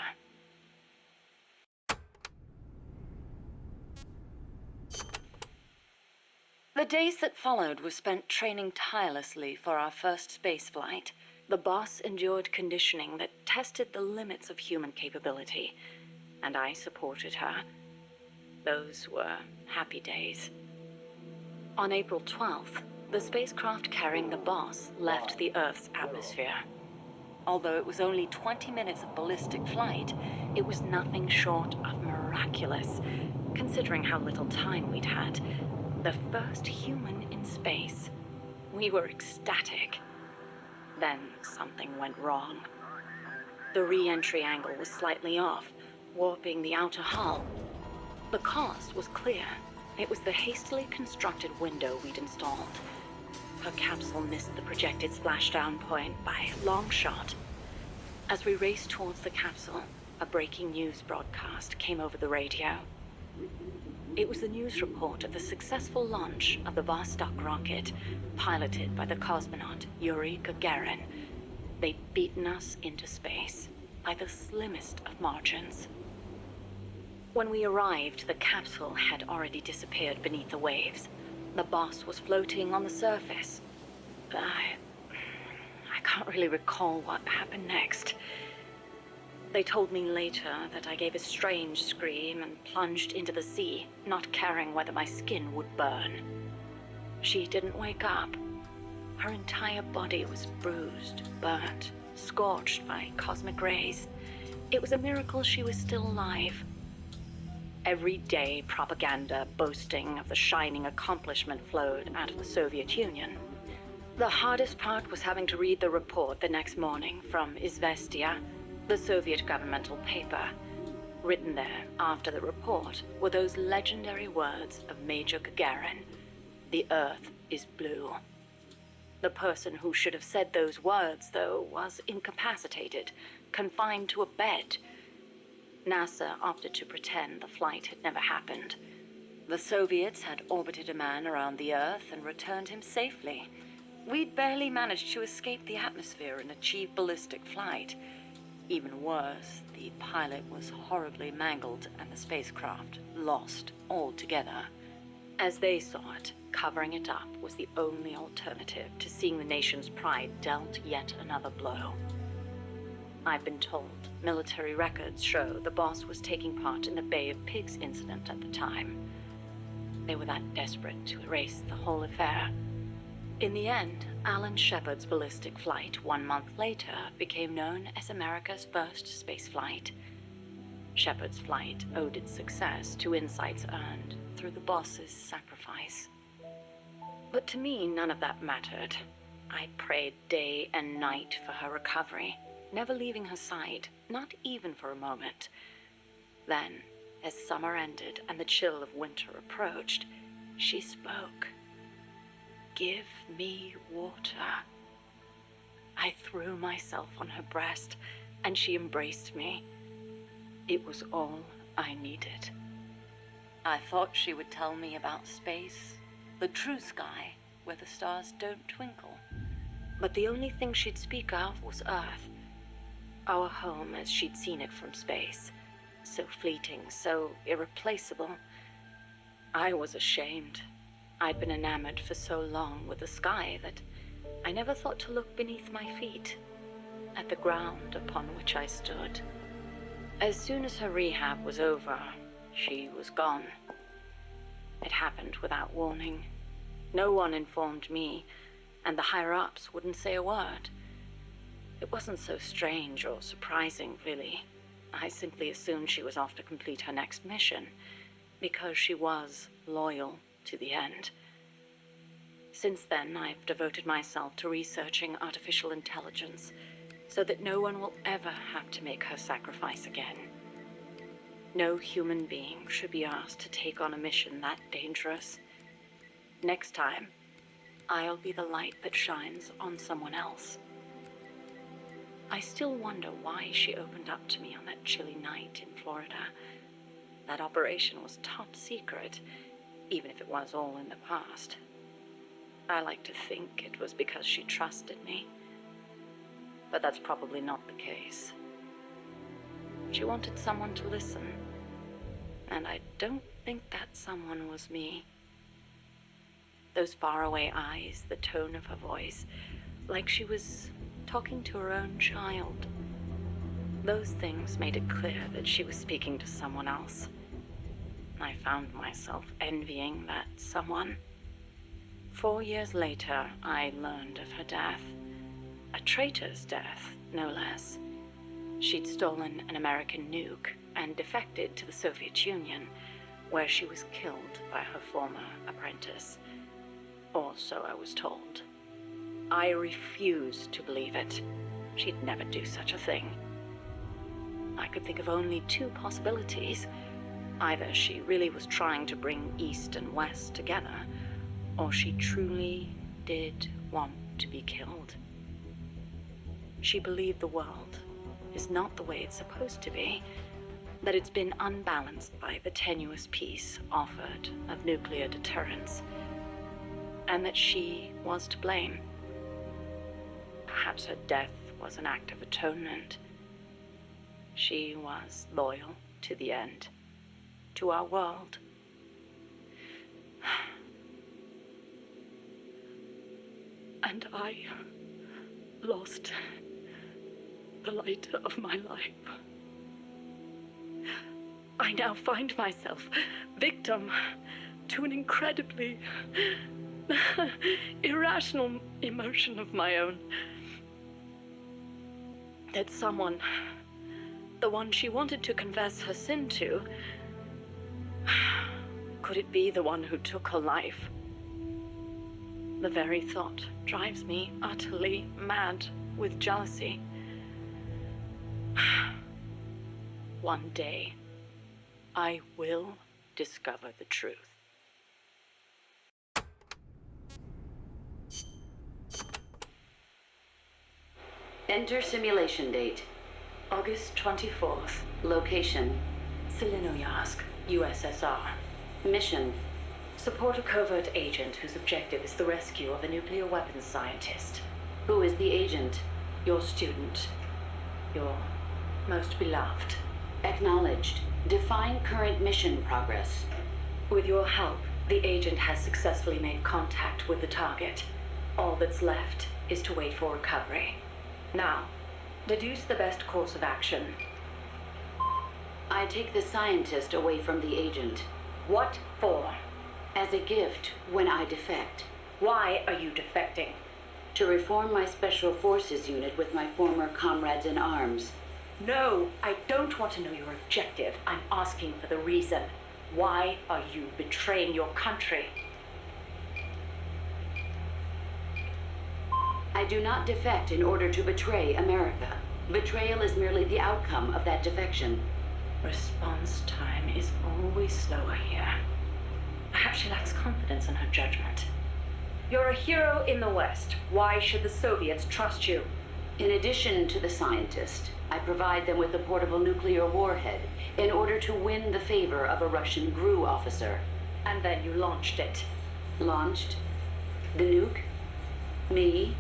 H: The days that followed were spent training tirelessly for our first space flight. The boss endured conditioning that tested the limits of human capability, and I supported her. Those were happy days. On April 12th, the spacecraft carrying the boss left the Earth's atmosphere. Although it was only 20 minutes of ballistic flight, it was nothing short of miraculous, considering how little time we'd had. The first human in space. We were ecstatic. Then something went wrong. The re-entry angle was slightly off, warping the outer hull. The cause was clear. It was the hastily constructed window we'd installed. Her capsule missed the projected splashdown point by a long shot. As we raced towards the capsule, a breaking news broadcast came over the radio. It was the news report of the successful launch of the Vostok rocket, piloted by the cosmonaut Yuri Gagarin. They'd beaten us into space by the slimmest of margins. When we arrived, the capsule had already disappeared beneath the waves. The boss was floating on the surface. I can't really recall what happened next. They told me later that I gave a strange scream and plunged into the sea, not caring whether my skin would burn. She didn't wake up. Her entire body was bruised, burnt, scorched by cosmic rays. It was a miracle she was still alive. Every day, propaganda boasting of the shining accomplishment flowed out of the Soviet Union. The hardest part was having to read the report the next morning from Izvestia, the Soviet governmental paper. Written there after the report were those legendary words of Major Gagarin: "The Earth is blue." The person who should have said those words, though, was incapacitated, confined to a bed. NASA opted to pretend the flight had never happened. The Soviets had orbited a man around the Earth and returned him safely. We'd barely managed to escape the atmosphere and achieve ballistic flight. Even worse, the pilot was horribly mangled and the spacecraft lost altogether. As they saw it, covering it up was the only alternative to seeing the nation's pride dealt yet another blow. I've been told military records show the boss was taking part in the Bay of Pigs incident at the time. They were that desperate to erase the whole affair. In the end, Alan Shepard's ballistic flight 1 month later became known as America's first spaceflight. Shepard's flight owed its success to insights earned through the boss's sacrifice. But to me, none of that mattered. I prayed day and night for her recovery, never leaving her side, not even for a moment. Then, as summer ended and the chill of winter approached, she spoke. "Give me water." I threw myself on her breast, and she embraced me. It was all I needed. I thought she would tell me about space, the true sky, where the stars don't twinkle. But the only thing she'd speak of was Earth, our home as she'd seen it from space. So fleeting, so irreplaceable. I was ashamed. I'd been enamored for so long with the sky that I never thought to look beneath my feet, at the ground upon which I stood. As soon as her rehab was over, she was gone. It happened without warning. No one informed me, and the higher-ups wouldn't say a word. It wasn't so strange or surprising, really. I simply assumed she was off to complete her next mission, because she was loyal to the end. Since then, I've devoted myself to researching artificial intelligence, so that no one will ever have to make her sacrifice again. No human being should be asked to take on a mission that dangerous. Next time, I'll be the light that shines on someone else. I still wonder why she opened up to me on that chilly night in Florida. That operation was top secret, even if it was all in the past. I like to think it was because she trusted me. But that's probably not the case. She wanted someone to listen, and I don't think that someone was me. Those faraway eyes, the tone of her voice, like she was talking to her own child. Those things made it clear that she was speaking to someone else. I found myself envying that someone. 4 years later, I learned of her death. A traitor's death, no less. She'd stolen an American nuke and defected to the Soviet Union, where she was killed by her former apprentice. Or so I was told. I refused to believe it. She'd never do such a thing. I could think of only 2 possibilities. Either she really was trying to bring East and West together, or she truly did want to be killed. She believed the world is not the way it's supposed to be, that it's been unbalanced by the tenuous peace offered of nuclear deterrence, and that she was to blame. Perhaps her death was an act of atonement. She was loyal to the end, to our world. And I lost the light of my life. I now find myself victim to an incredibly irrational emotion of my own. That someone, the one she wanted to confess her sin to, could it be the one who took her life? The very thought drives me utterly mad with jealousy. One day, I will discover the truth.
I: Enter simulation date.
H: August 24th,
I: Location.
H: Selinoyarsk, USSR.
I: Mission.
H: Support a covert agent whose objective is the rescue of a nuclear weapons scientist.
I: Who is the agent?
H: Your student. Your most beloved.
I: Acknowledged. Define current mission progress.
H: With your help, the agent has successfully made contact with the target. All that's left is to wait for recovery. Now, deduce the best course of action.
I: I take the scientist away from the agent.
H: What for?
I: As a gift when I defect.
H: Why are you defecting?
I: To reform my special forces unit with my former comrades in arms.
H: No, I don't want to know your objective. I'm asking for the reason. Why are you betraying your country?
I: I do not defect in order to betray America. Betrayal is merely the outcome of that defection.
H: Response time is always slower here. Perhaps she lacks confidence in her judgment. You're a hero in the West. Why should the Soviets trust you?
I: In addition to the scientist, I provide them with a portable nuclear warhead in order to win the favor of a Russian GRU officer.
H: And then you launched it.
I: Launched? The nuke? Me?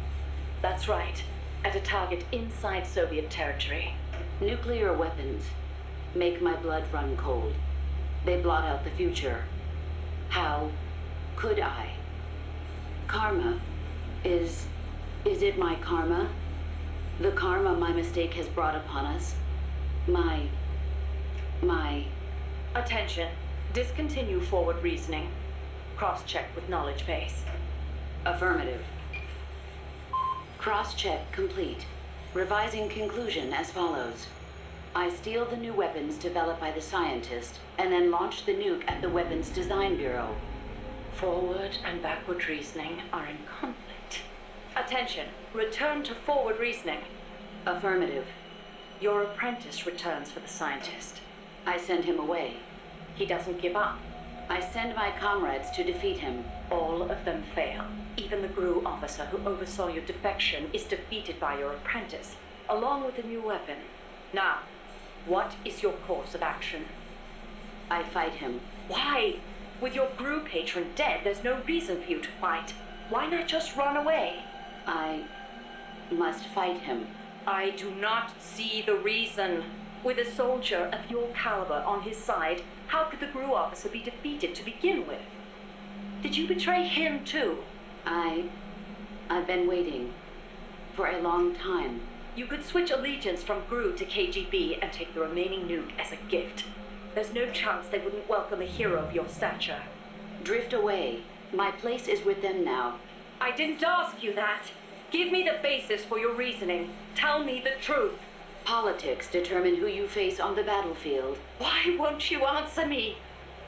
H: That's right. At a target inside Soviet territory.
I: Nuclear weapons make my blood run cold. They blot out the future. How? Could I? Karma. Is it my karma? The karma my mistake has brought upon us? My...
H: Attention. Discontinue forward reasoning. Cross-check with knowledge base.
I: Affirmative. Cross-check complete. Revising conclusion as follows. I steal the new weapons developed by the scientist, and then launch the nuke at the Weapons Design Bureau.
H: Forward and backward reasoning are in conflict. Attention. Return to forward reasoning.
I: Affirmative.
H: Your apprentice returns for the scientist.
I: I send him away.
H: He doesn't give up.
I: I send my comrades to defeat him.
H: All of them fail. Even the GRU officer who oversaw your defection is defeated by your apprentice, along with a new weapon. Now, what is your course of action?
I: I fight him.
H: Why? With your GRU patron dead, there's no reason for you to fight. Why not just run away?
I: I must fight him.
H: I do not see the reason. With a soldier of your caliber on his side, how could the GRU officer be defeated to begin with? Did you betray him too?
I: I've been waiting for a long time.
H: You could switch allegiance from GRU to KGB and take the remaining nuke as a gift. There's no chance they wouldn't welcome a hero of your stature.
I: Drift away. My place is with them now.
H: I didn't ask you that. Give me the basis for your reasoning. Tell me the truth.
I: Politics determine who you face on the battlefield.
H: Why won't you answer me?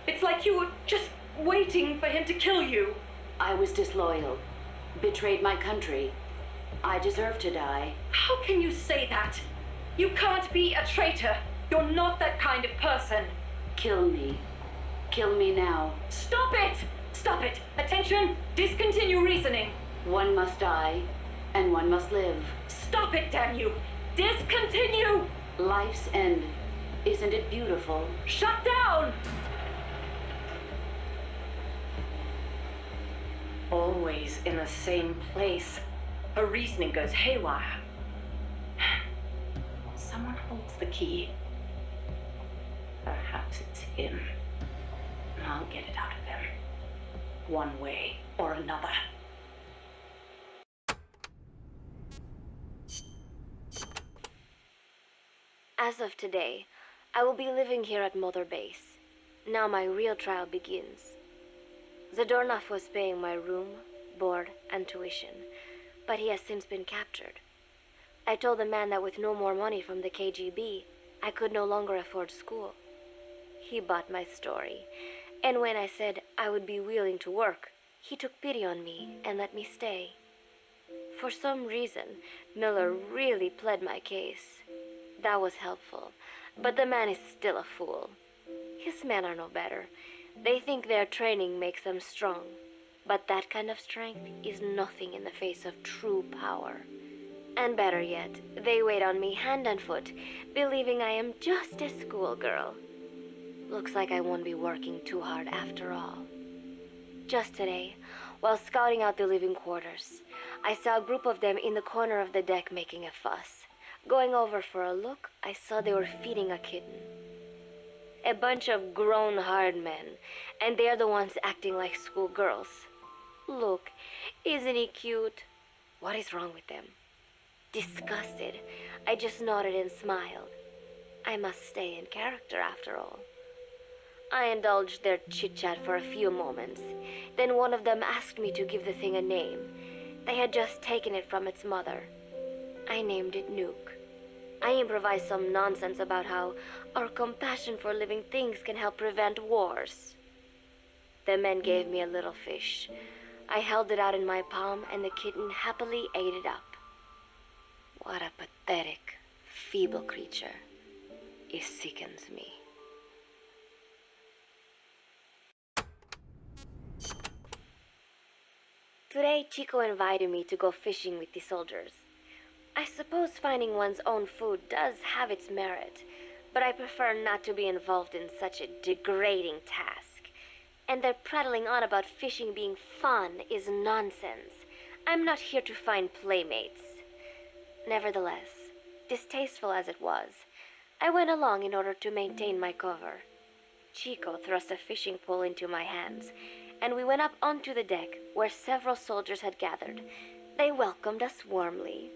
H: It's like you were just waiting for him to kill you.
I: I was disloyal. Betrayed my country. I deserve to die.
H: How can you say that? You can't be a traitor. You're not that kind of person.
I: Kill me. Kill me now.
H: Stop it! Stop it! Attention! Discontinue reasoning.
I: One must die, and one must live.
H: Stop it, damn you! Discontinue!
I: Life's end. Isn't it beautiful?
H: Shut down! Always in the same place. Her reasoning goes haywire. Someone holds the key. Perhaps it's him. I'll get it out of him. One way or another.
C: As of today, I will be living here at Mother Base. Now my real trial begins. Zadornov was paying my room, board, and tuition, but he has since been captured. I told the man that with no more money from the KGB, I could no longer afford school. He bought my story, and when I said I would be willing to work, he took pity on me and let me stay. For some reason, Miller really pled my case. That was helpful, but the man is still a fool. His men are no better. They think their training makes them strong, but that kind of strength is nothing in the face of true power. And better yet, they wait on me hand and foot, believing I am just a schoolgirl. Looks like I won't be working too hard after all. Just today, while scouting out the living quarters, I saw a group of them in the corner of the deck making a fuss. Going over for a look, I saw they were feeding a kitten. A bunch of grown hard men, and they're the ones acting like schoolgirls. Look, isn't he cute? What is wrong with them? Disgusted, I just nodded and smiled. I must stay in character after all. I indulged their chit-chat for a few moments. Then one of them asked me to give the thing a name. They had just taken it from its mother. I named it Nuke. I improvised some nonsense about how our compassion for living things can help prevent wars. The men gave me a little fish. I held it out in my palm, and the kitten happily ate it up. What a pathetic, feeble creature. It sickens me. Today, Chico invited me to go fishing with the soldiers. I suppose finding one's own food does have its merit, but I prefer not to be involved in such a degrading task. And their prattling on about fishing being fun is nonsense. I'm not here to find playmates. Nevertheless, distasteful as it was, I went along in order to maintain my cover. Chico thrust a fishing pole into my hands, and we went up onto the deck where several soldiers had gathered. They welcomed us warmly.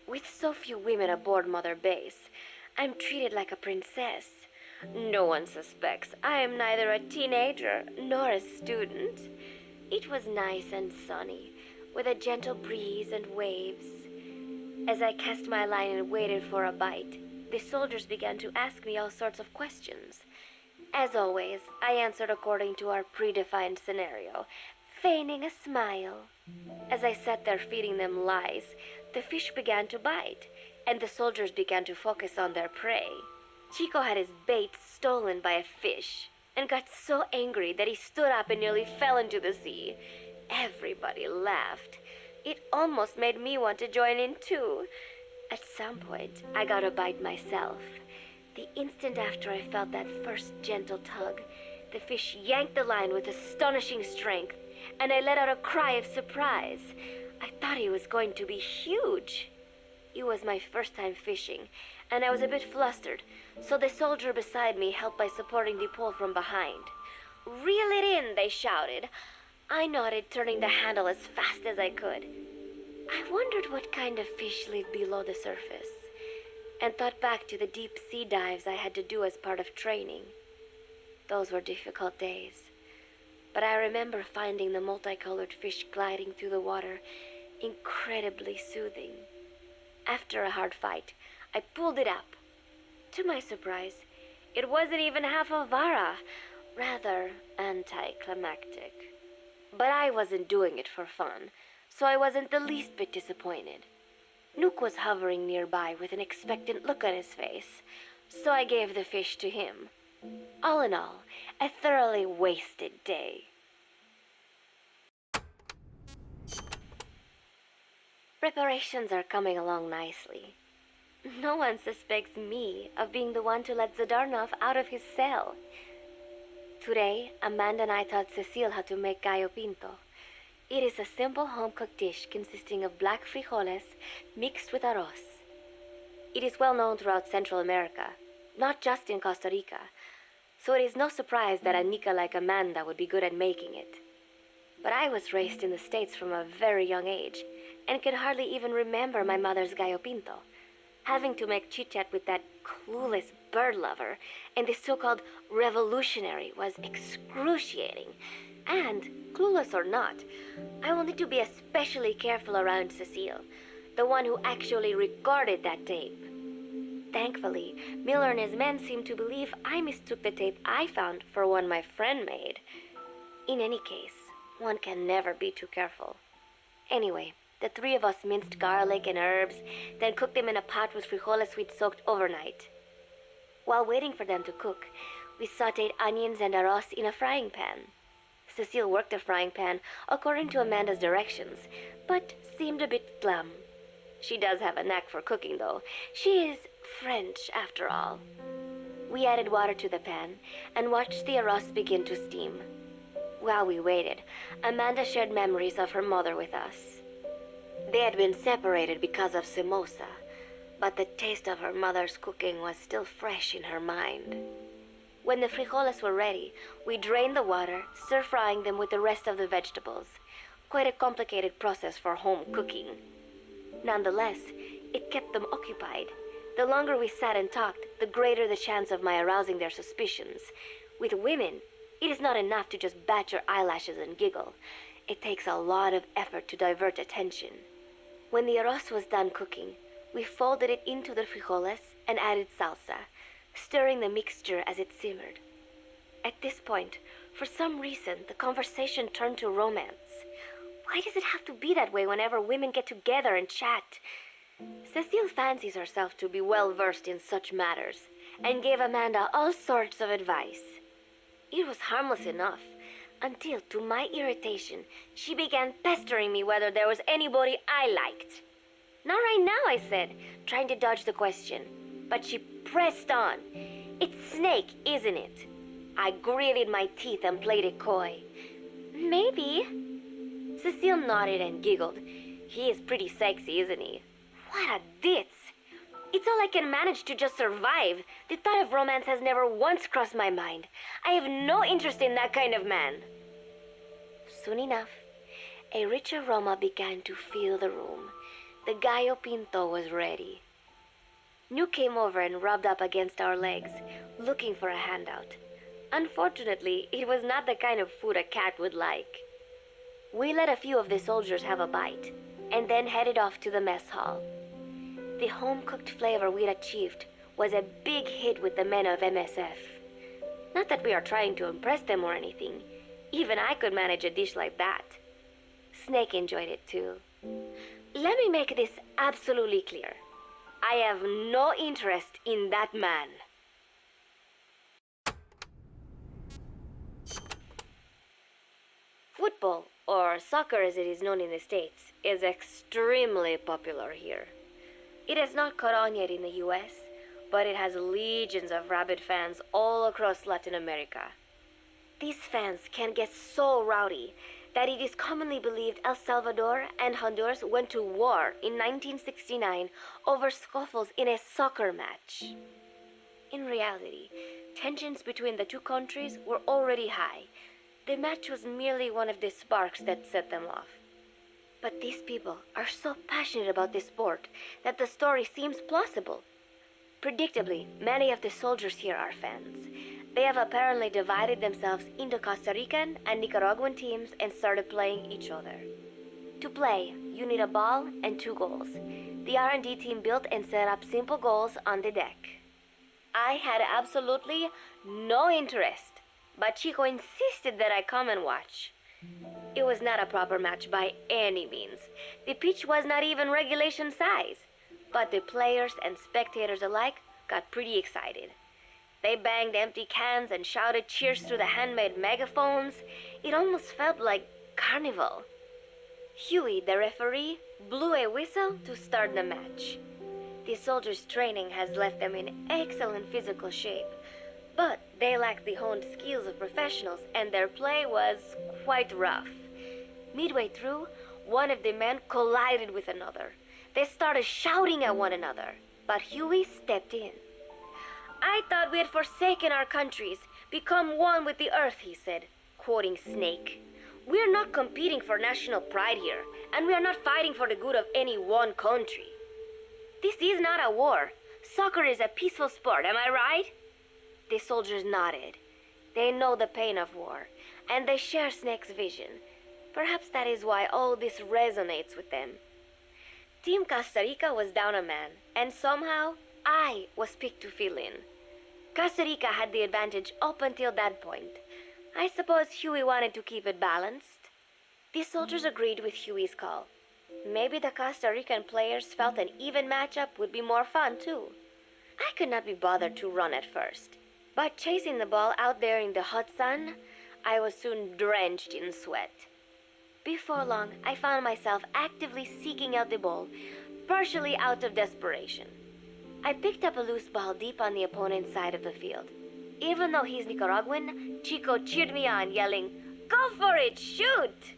C: With so few women aboard Mother Base, I'm treated like a princess. No one suspects I am neither a teenager nor a student. It was nice and sunny, with a gentle breeze and waves. As I cast my line and waited for a bite, the soldiers began to ask me all sorts of questions. As always, I answered according to our predefined scenario, feigning a smile. As I sat there feeding them lies, the fish began to bite, and the soldiers began to focus on their prey. Chico had his bait stolen by a fish, and got so angry that he stood up and nearly fell into the sea. Everybody laughed. It almost made me want to join in too. At some point, I got a bite myself. The instant after I felt that first gentle tug, the fish yanked the line with astonishing strength, and I let out a cry of surprise. I thought he was going to be huge. It was my first time fishing, and I was a bit flustered, so the soldier beside me helped by supporting the pole from behind. "Reel it in," they shouted. I nodded, turning the handle as fast as I could. I wondered what kind of fish lived below the surface, and thought back to the deep sea dives I had to do as part of training. Those were difficult days, but I remember finding the multicolored fish gliding through the water incredibly soothing. After a hard fight, I pulled it up. To my surprise, it wasn't even half a vara, rather anticlimactic. But I wasn't doing it for fun, so I wasn't the least bit disappointed. Nook was hovering nearby with an expectant look on his face, so I gave the fish to him. All in all, a thoroughly wasted day. Preparations are coming along nicely. No one suspects me of being the one to let Zadarnov out of his cell. Today, Amanda and I taught Cecile how to make gallo pinto. It is a simple home-cooked dish consisting of black frijoles mixed with arroz. It is well known throughout Central America, not just in Costa Rica, so it is no surprise that a Nica like Amanda would be good at making it. But I was raised in the States from a very young age, and could hardly even remember my mother's gallo pinto. Having to make chit-chat with that clueless bird lover and the so-called revolutionary was excruciating. And, clueless or not, I will need to be especially careful around Cecile, the one who actually recorded that tape. Thankfully, Miller and his men seemed to believe I mistook the tape I found for one my friend made. In any case, one can never be too careful. Anyway, the three of us minced garlic and herbs, then cooked them in a pot with frijoles we'd soaked overnight. While waiting for them to cook, we sautéed onions and arroz in a frying pan. Cecile worked the frying pan according to Amanda's directions, but seemed a bit glum. She does have a knack for cooking, though. She is French, after all. We added water to the pan and watched the arroz begin to steam. While we waited, Amanda shared memories of her mother with us. They had been separated because of Simosa, but the taste of her mother's cooking was still fresh in her mind. When the frijoles were ready, we drained the water, stir-frying them with the rest of the vegetables. Quite a complicated process for home cooking. Nonetheless, it kept them occupied. The longer we sat and talked, the greater the chance of my arousing their suspicions. With women, it is not enough to just bat your eyelashes and giggle. It takes a lot of effort to divert attention. When the arroz was done cooking, we folded it into the frijoles and added salsa, stirring the mixture as it simmered. At this point, for some reason, the conversation turned to romance. Why does it have to be that way whenever women get together and chat? Cecile fancies herself to be well-versed in such matters, and gave Amanda all sorts of advice. It was harmless enough, until, to my irritation, she began pestering me whether there was anybody I liked. Not right now, I said, trying to dodge the question. But she pressed on. It's Snake, isn't it? I gritted my teeth and played it coy. Maybe. Cecile nodded and giggled. He is pretty sexy, isn't he? What a ditz. It's all I can manage to just survive. The thought of romance has never once crossed my mind. I have no interest in that kind of man. soon enough, a rich aroma began to fill the room. The gallo pinto was ready. New came over and rubbed up against our legs, looking for a handout. Unfortunately, it was not the kind of food a cat would like. We let a few of the soldiers have a bite, and then headed off to the mess hall. The home-cooked flavor we'd achieved was a big hit with the men of MSF. Not that we are trying to impress them or anything. Even I could manage a dish like that. Snake enjoyed it too. Let me make this absolutely clear. I have no interest in that man. Football, or soccer as it is known in the States, is extremely popular here. It has not caught on yet in the US, but it has legions of rabid fans all across Latin America. These fans can get so rowdy that it is commonly believed El Salvador and Honduras went to war in 1969 over scuffles in a soccer match. In reality, tensions between the two countries were already high. The match was merely one of the sparks that set them off. But these people are so passionate about this sport that the story seems plausible. Predictably, many of the soldiers here are fans. They have apparently divided themselves into Costa Rican and Nicaraguan teams and started playing each other. To play, you need a ball and 2 goals. The R&D team built and set up simple goals on the deck. I had absolutely no interest, but Chico insisted that I come and watch. It was not a proper match by any means. The pitch was not even regulation size, but the players and spectators alike got pretty excited. They banged empty cans and shouted cheers through the handmade megaphones. It almost felt like carnival. Huey, the referee, blew a whistle to start the match. The soldiers' training has left them in excellent physical shape, but they lacked the honed skills of professionals and their play was quite rough. Midway through, one of the men collided with another. They started shouting at one another, but Huey stepped in. "I thought we had forsaken our countries, become one with the earth," he said, quoting Snake. "We're not competing for national pride here, and we are not fighting for the good of any one country. This is not a war. Soccer is a peaceful sport, am I right?" The soldiers nodded. They know the pain of war, and they share Snake's vision. Perhaps that is why all this resonates with them. Team Costa Rica was down a man, and somehow I was picked to fill in. Costa Rica had the advantage up until that point. I suppose Huey wanted to keep it balanced. The soldiers agreed with Huey's call. Maybe the Costa Rican players felt an even matchup would be more fun too. I could not be bothered to run at first, but chasing the ball out there in the hot sun, I was soon drenched in sweat. Before long, I found myself actively seeking out the ball, partially out of desperation. I picked up a loose ball deep on the opponent's side of the field. Even though he's Nicaraguan, Chico cheered me on, yelling, "Go for it, shoot!"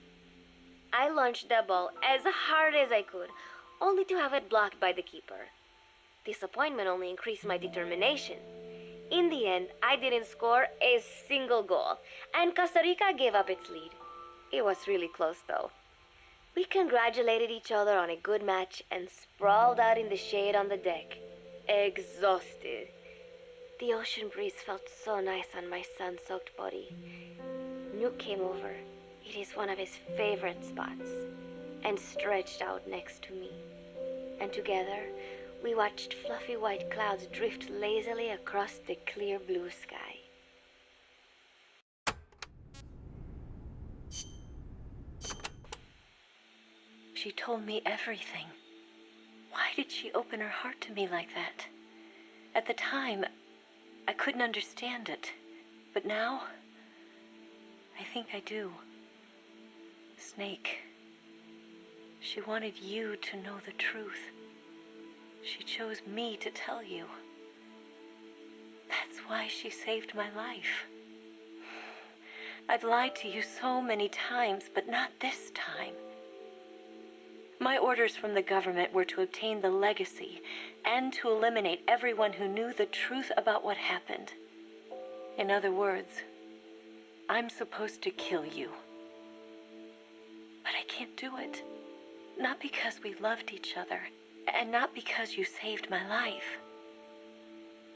C: I launched the ball as hard as I could, only to have it blocked by the keeper. Disappointment only increased my determination. In the end, I didn't score a single goal, and Costa Rica gave up its lead. It was really close, though. We congratulated each other on a good match and sprawled out in the shade on the deck, exhausted. The ocean breeze felt so nice on my sun-soaked body. Nuke came over. It is one of his favorite spots, and stretched out next to me. And together, we watched fluffy white clouds drift lazily across the clear blue sky.
H: She told me everything. Why did she open her heart to me like that? At the time, I couldn't understand it. But now, I think I do. Snake, she wanted you to know the truth. She chose me to tell you. That's why she saved my life. I've lied to you so many times, but not this time. My orders from the government were to obtain the legacy and to eliminate everyone who knew the truth about what happened. In other words, I'm supposed to kill you. can't do it. Not because we loved each other, and not because you saved my life,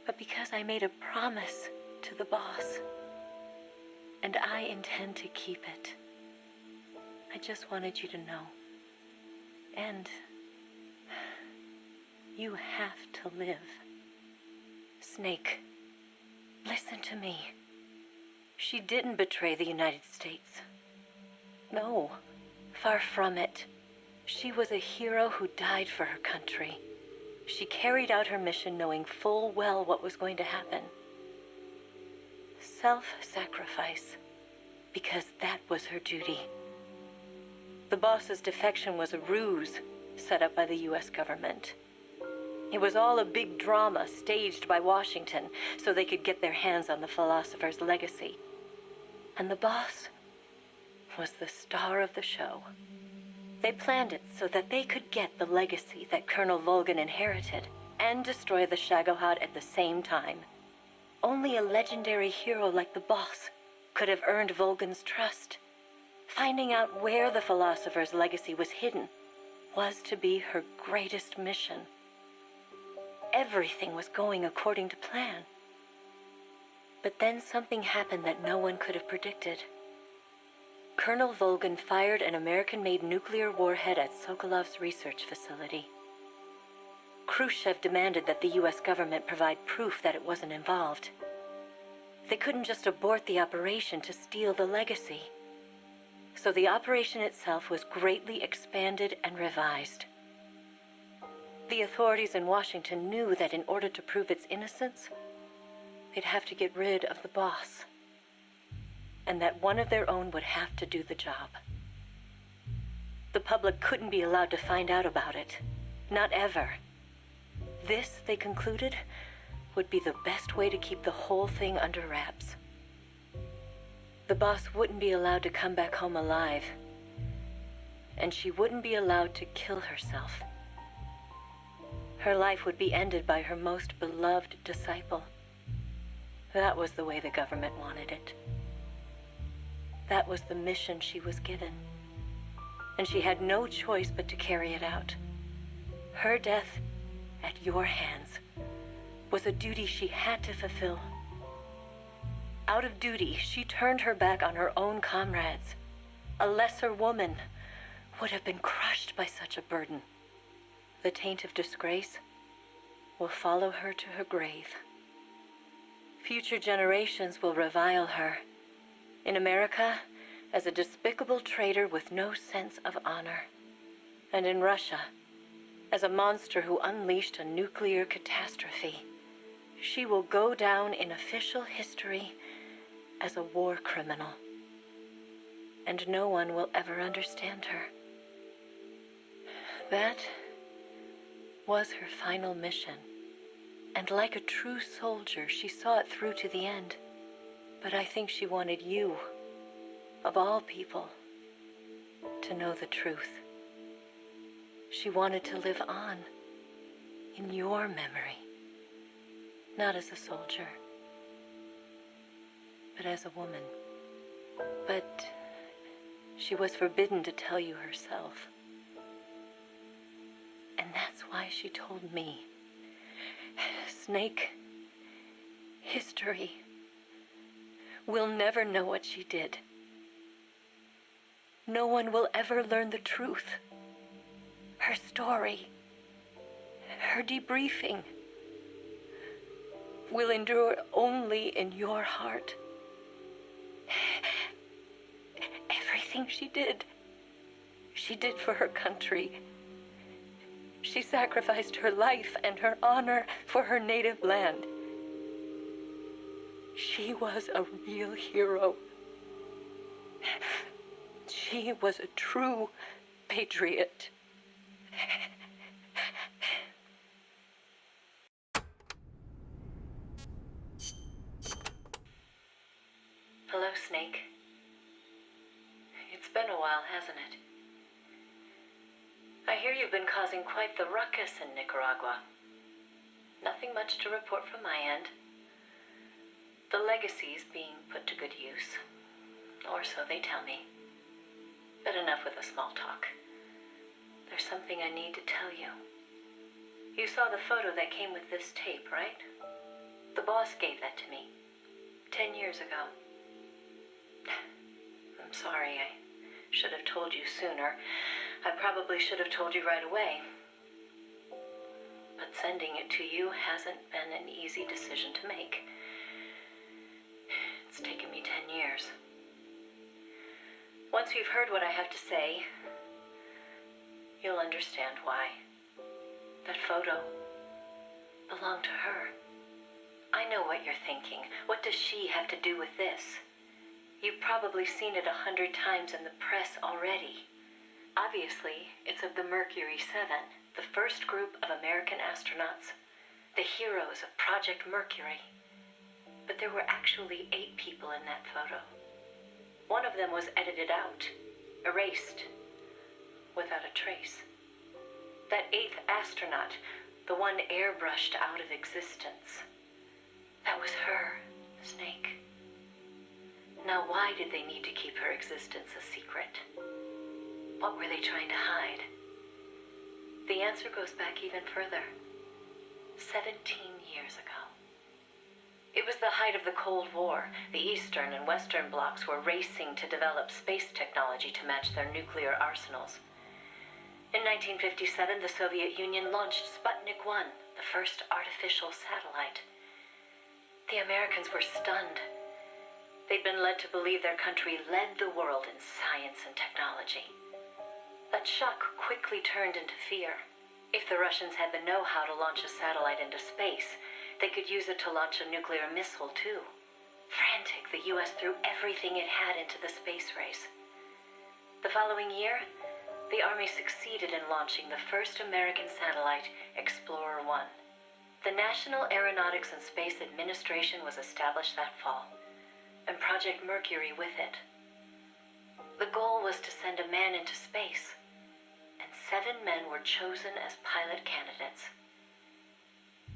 H: but because I made a promise to the boss, and I intend to keep it. I just wanted you to know. And you have to live. Snake, listen to me. She didn't betray the United States. No, far from it. She was a hero who died for her country. She carried out her mission knowing full well what was going to happen. Self-sacrifice, because that was her duty. The boss's defection was a ruse set up by the U.S. government. It was all a big drama staged by Washington so they could get their hands on the philosopher's legacy. And the boss was the star of the show. They planned it so that they could get the legacy that Colonel Volgan inherited and destroy the Shagohod at the same time. Only a legendary hero like the boss could have earned Volgan's trust. Finding out where the philosopher's legacy was hidden was to be her greatest mission. Everything was going according to plan. But then something happened that no one could have predicted. Colonel Volgan fired an American-made nuclear warhead at Sokolov's research facility. Khrushchev demanded that the U.S. government provide proof that it wasn't involved. They couldn't just abort the operation to steal the legacy. So the operation itself was greatly expanded and revised. The authorities in Washington knew that in order to prove its innocence, they'd have to get rid of the boss, and that one of their own would have to do the job. The public couldn't be allowed to find out about it. Not ever. This, they concluded, would be the best way to keep the whole thing under wraps. The boss wouldn't be allowed to come back home alive, and she wouldn't be allowed to kill herself. Her life would be ended by her most beloved disciple. That was the way the government wanted it. That was the mission she was given, and she had no choice but to carry it out. Her death, at your hands, was a duty she had to fulfill. Out of duty, she turned her back on her own comrades. A lesser woman would have been crushed by such a burden. The taint of disgrace will follow her to her grave. Future generations will revile her. In America, as a despicable traitor with no sense of honor. And in Russia, as a monster who unleashed a nuclear catastrophe. She will go down in official history as a war criminal. And no one will ever understand her. That was her final mission. And like a true soldier, she saw it through to the end. But I think she wanted you, of all people, to know the truth. She wanted to live on in your memory, not as a soldier, but as a woman. But she was forbidden to tell you herself. And that's why she told me. Snake, history will never know what she did. No one will ever learn the truth. Her story, her debriefing, will endure only in your heart. Everything she did for her country. She sacrificed her life and her honor for her native land. She was a real hero. She was a true patriot. Hello, Snake. It's been a while, hasn't it? I hear you've been causing quite the ruckus in Nicaragua. Nothing much to report from my end. The legacy's being put to good use. Or so they tell me. But enough with the small talk. There's something I need to tell you. You saw the photo that came with this tape, right? The boss gave that to me 10 years ago. I'm sorry, I should have told you sooner. I probably should have told you right away. But sending it to you hasn't been an easy decision to make. It's taken me 10 years. Once you've heard what I have to say, you'll understand why. That photo belonged to her. I know what you're thinking. What does she have to do with this? You've probably seen it 100 times in the press already. Obviously, it's of the Mercury 7, the first group of American astronauts, the heroes of Project Mercury. But there were actually 8 people in that photo. One of them was edited out, erased, without a trace. That 8th astronaut, the one airbrushed out of existence, that was her, Snake. Now, why did they need to keep her existence a secret? What were they trying to hide? The answer goes back even further. 17 years ago. It was the height of the Cold War. The Eastern and Western blocs were racing to develop space technology to match their nuclear arsenals. In 1957, the Soviet Union launched Sputnik 1, the first artificial satellite. The Americans were stunned. They'd been led to believe their country led the world in science and technology. That shock quickly turned into fear. If the Russians had the know-how to launch a satellite into space, they could use it to launch a nuclear missile, too. Frantic, the U.S. threw everything it had into the space race. The following year, the Army succeeded in launching the first American satellite, Explorer 1. The National Aeronautics and Space Administration was established that fall, and Project Mercury with it. The goal was to send a man into space, and 7 men were chosen as pilot candidates.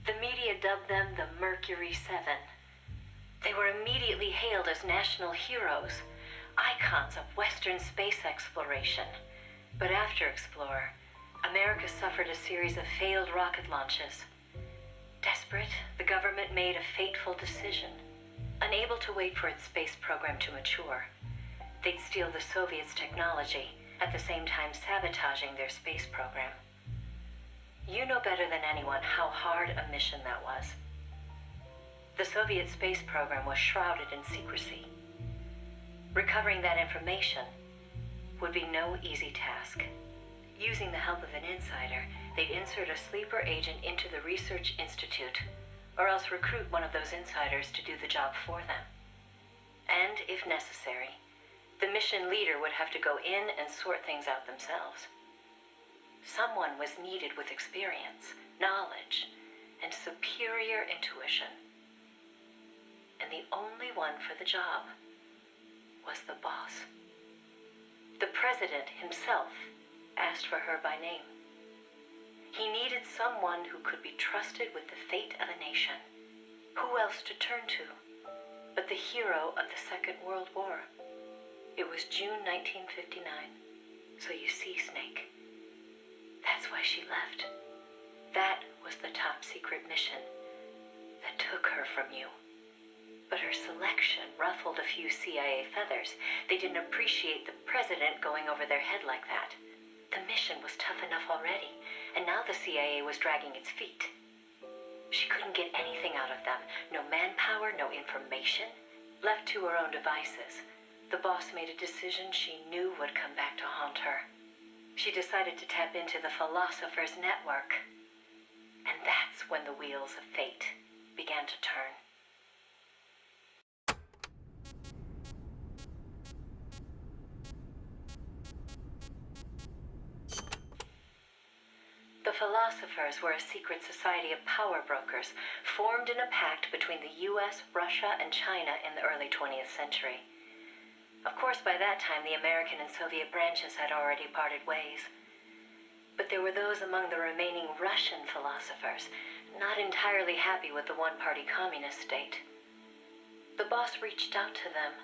H: The media dubbed them the Mercury 7. They were immediately hailed as national heroes, icons of Western space exploration. But after Explorer, America suffered a series of failed rocket launches. Desperate, the government made a fateful decision. Unable to wait for its space program to mature, they'd steal the Soviets' technology, at the same time sabotaging their space program. You know better than anyone how hard a mission that was. The Soviet space program was shrouded in secrecy. Recovering that information would be no easy task. Using the help of an insider, they'd insert a sleeper agent into the research institute, or else recruit one of those insiders to do the job for them. And, if necessary, the mission leader would have to go in and sort things out themselves. Someone was needed with experience, knowledge, and superior intuition. And the only one for the job was the boss. The president himself asked for her by name. He needed someone who could be trusted with the fate of a nation. Who else to turn to but the hero of the Second World War? It was June 1959. So you see, Snake, that's why she left. That was the top secret mission that took her from you. But her selection ruffled a few CIA feathers. They didn't appreciate the president going over their head like that. The mission was tough enough already, and now the CIA was dragging its feet. She couldn't get anything out of them. No manpower, no information. Left to her own devices, the boss made a decision she knew would come back to haunt her. She decided to tap into the Philosopher's Network. And that's when the wheels of fate began to turn. The Philosophers were a secret society of power brokers formed in a pact between the US, Russia, and China in the early 20th century. Of course, by that time, the American and Soviet branches had already parted ways. But there were those among the remaining Russian philosophers not entirely happy with the one-party communist state. The boss reached out to them.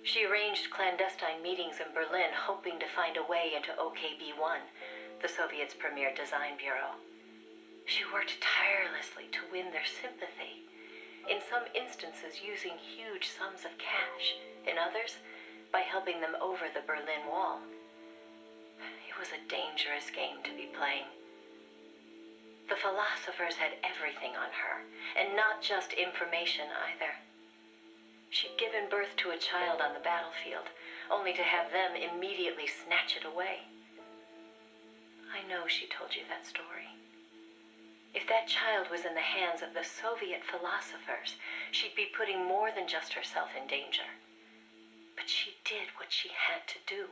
K: She arranged clandestine meetings in Berlin, hoping to find a way into OKB-1, the Soviets' premier design bureau. She worked tirelessly to win their sympathy, in some instances using huge sums of cash, in others, by helping them over the Berlin Wall. It was a dangerous game to be playing. The philosophers had everything on her, and not just information either. She'd given birth to a child on the battlefield, only to have them immediately snatch it away. I know she told you that story. If that child was in the hands of the Soviet philosophers, she'd be putting more than just herself in danger. But she did what she had to do.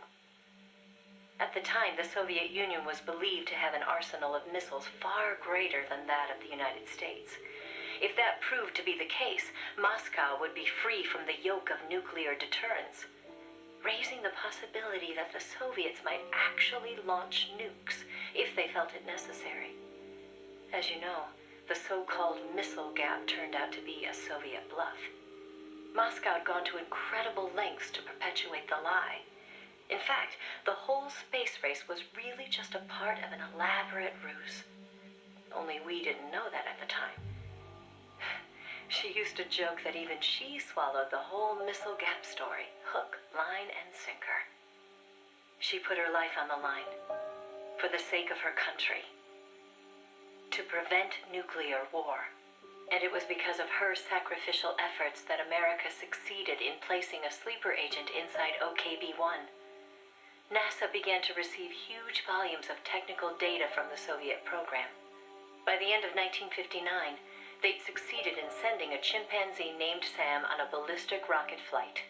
K: At the time, the Soviet Union was believed to have an arsenal of missiles far greater than that of the United States. If that proved to be the case, Moscow would be free from the yoke of nuclear deterrence, raising the possibility that the Soviets might actually launch nukes if they felt it necessary. As you know, the so-called missile gap turned out to be a Soviet bluff. Moscow had gone to incredible lengths to perpetuate the lie. In fact, the whole space race was really just a part of an elaborate ruse. Only we didn't know that at the time. She used to joke that even she swallowed the whole missile gap story, hook, line, and sinker. She put her life on the line, for the sake of her country, to prevent nuclear war. And it was because of her sacrificial efforts that America succeeded in placing a sleeper agent inside OKB-1. NASA began to receive huge volumes of technical data from the Soviet program. By the end of 1959, they'd succeeded in sending a chimpanzee named Sam on a ballistic rocket flight.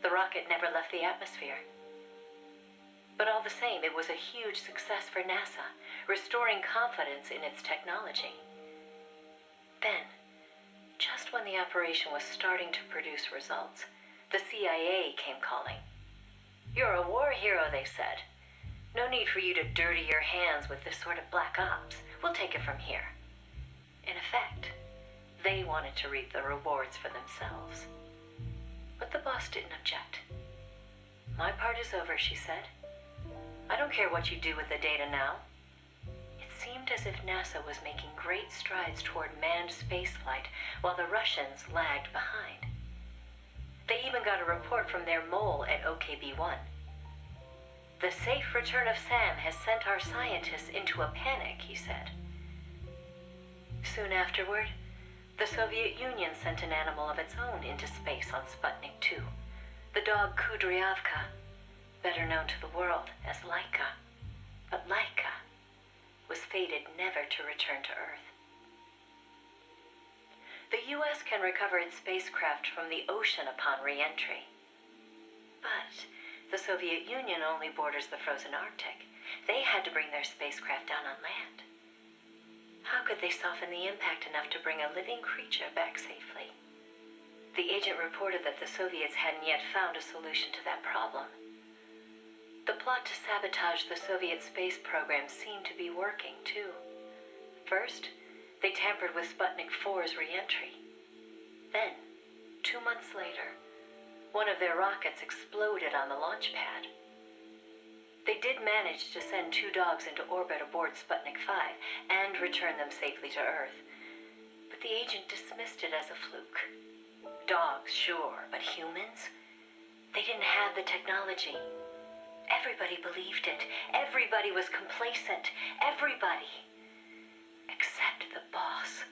K: The rocket never left the atmosphere. But all the same, it was a huge success for NASA, restoring confidence in its technology. Then, just when the operation was starting to produce results, the CIA came calling. "You're a war hero," they said. "No need for you to dirty your hands with this sort of black ops. We'll take it from here." In effect, they wanted to reap the rewards for themselves. But the boss didn't object. "My part is over," she said. "I don't care what you do with the data now." It seemed as if NASA was making great strides toward manned spaceflight, while the Russians lagged behind. They even got a report from their mole at OKB-1. "The safe return of Sam has sent our scientists into a panic," he said. Soon afterward, the Soviet Union sent an animal of its own into space on Sputnik 2, the dog Kudryavka, better known to the world as Laika. But Laika was fated never to return to Earth. The U.S. can recover its spacecraft from the ocean upon re-entry. But the Soviet Union only borders the frozen Arctic. They had to bring their spacecraft down on land. How could they soften the impact enough to bring a living creature back safely? The agent reported that the Soviets hadn't yet found a solution to that problem. The plot to sabotage the Soviet space program seemed to be working, too. First, they tampered with Sputnik 4's re-entry. Then, 2 months later, one of their rockets exploded on the launch pad. They did manage to send 2 dogs into orbit aboard Sputnik 5 and return them safely to Earth. But the agent dismissed it as a fluke. Dogs, sure, but humans? They didn't have the technology. Everybody believed it. Everybody was complacent. Everybody. Except the boss.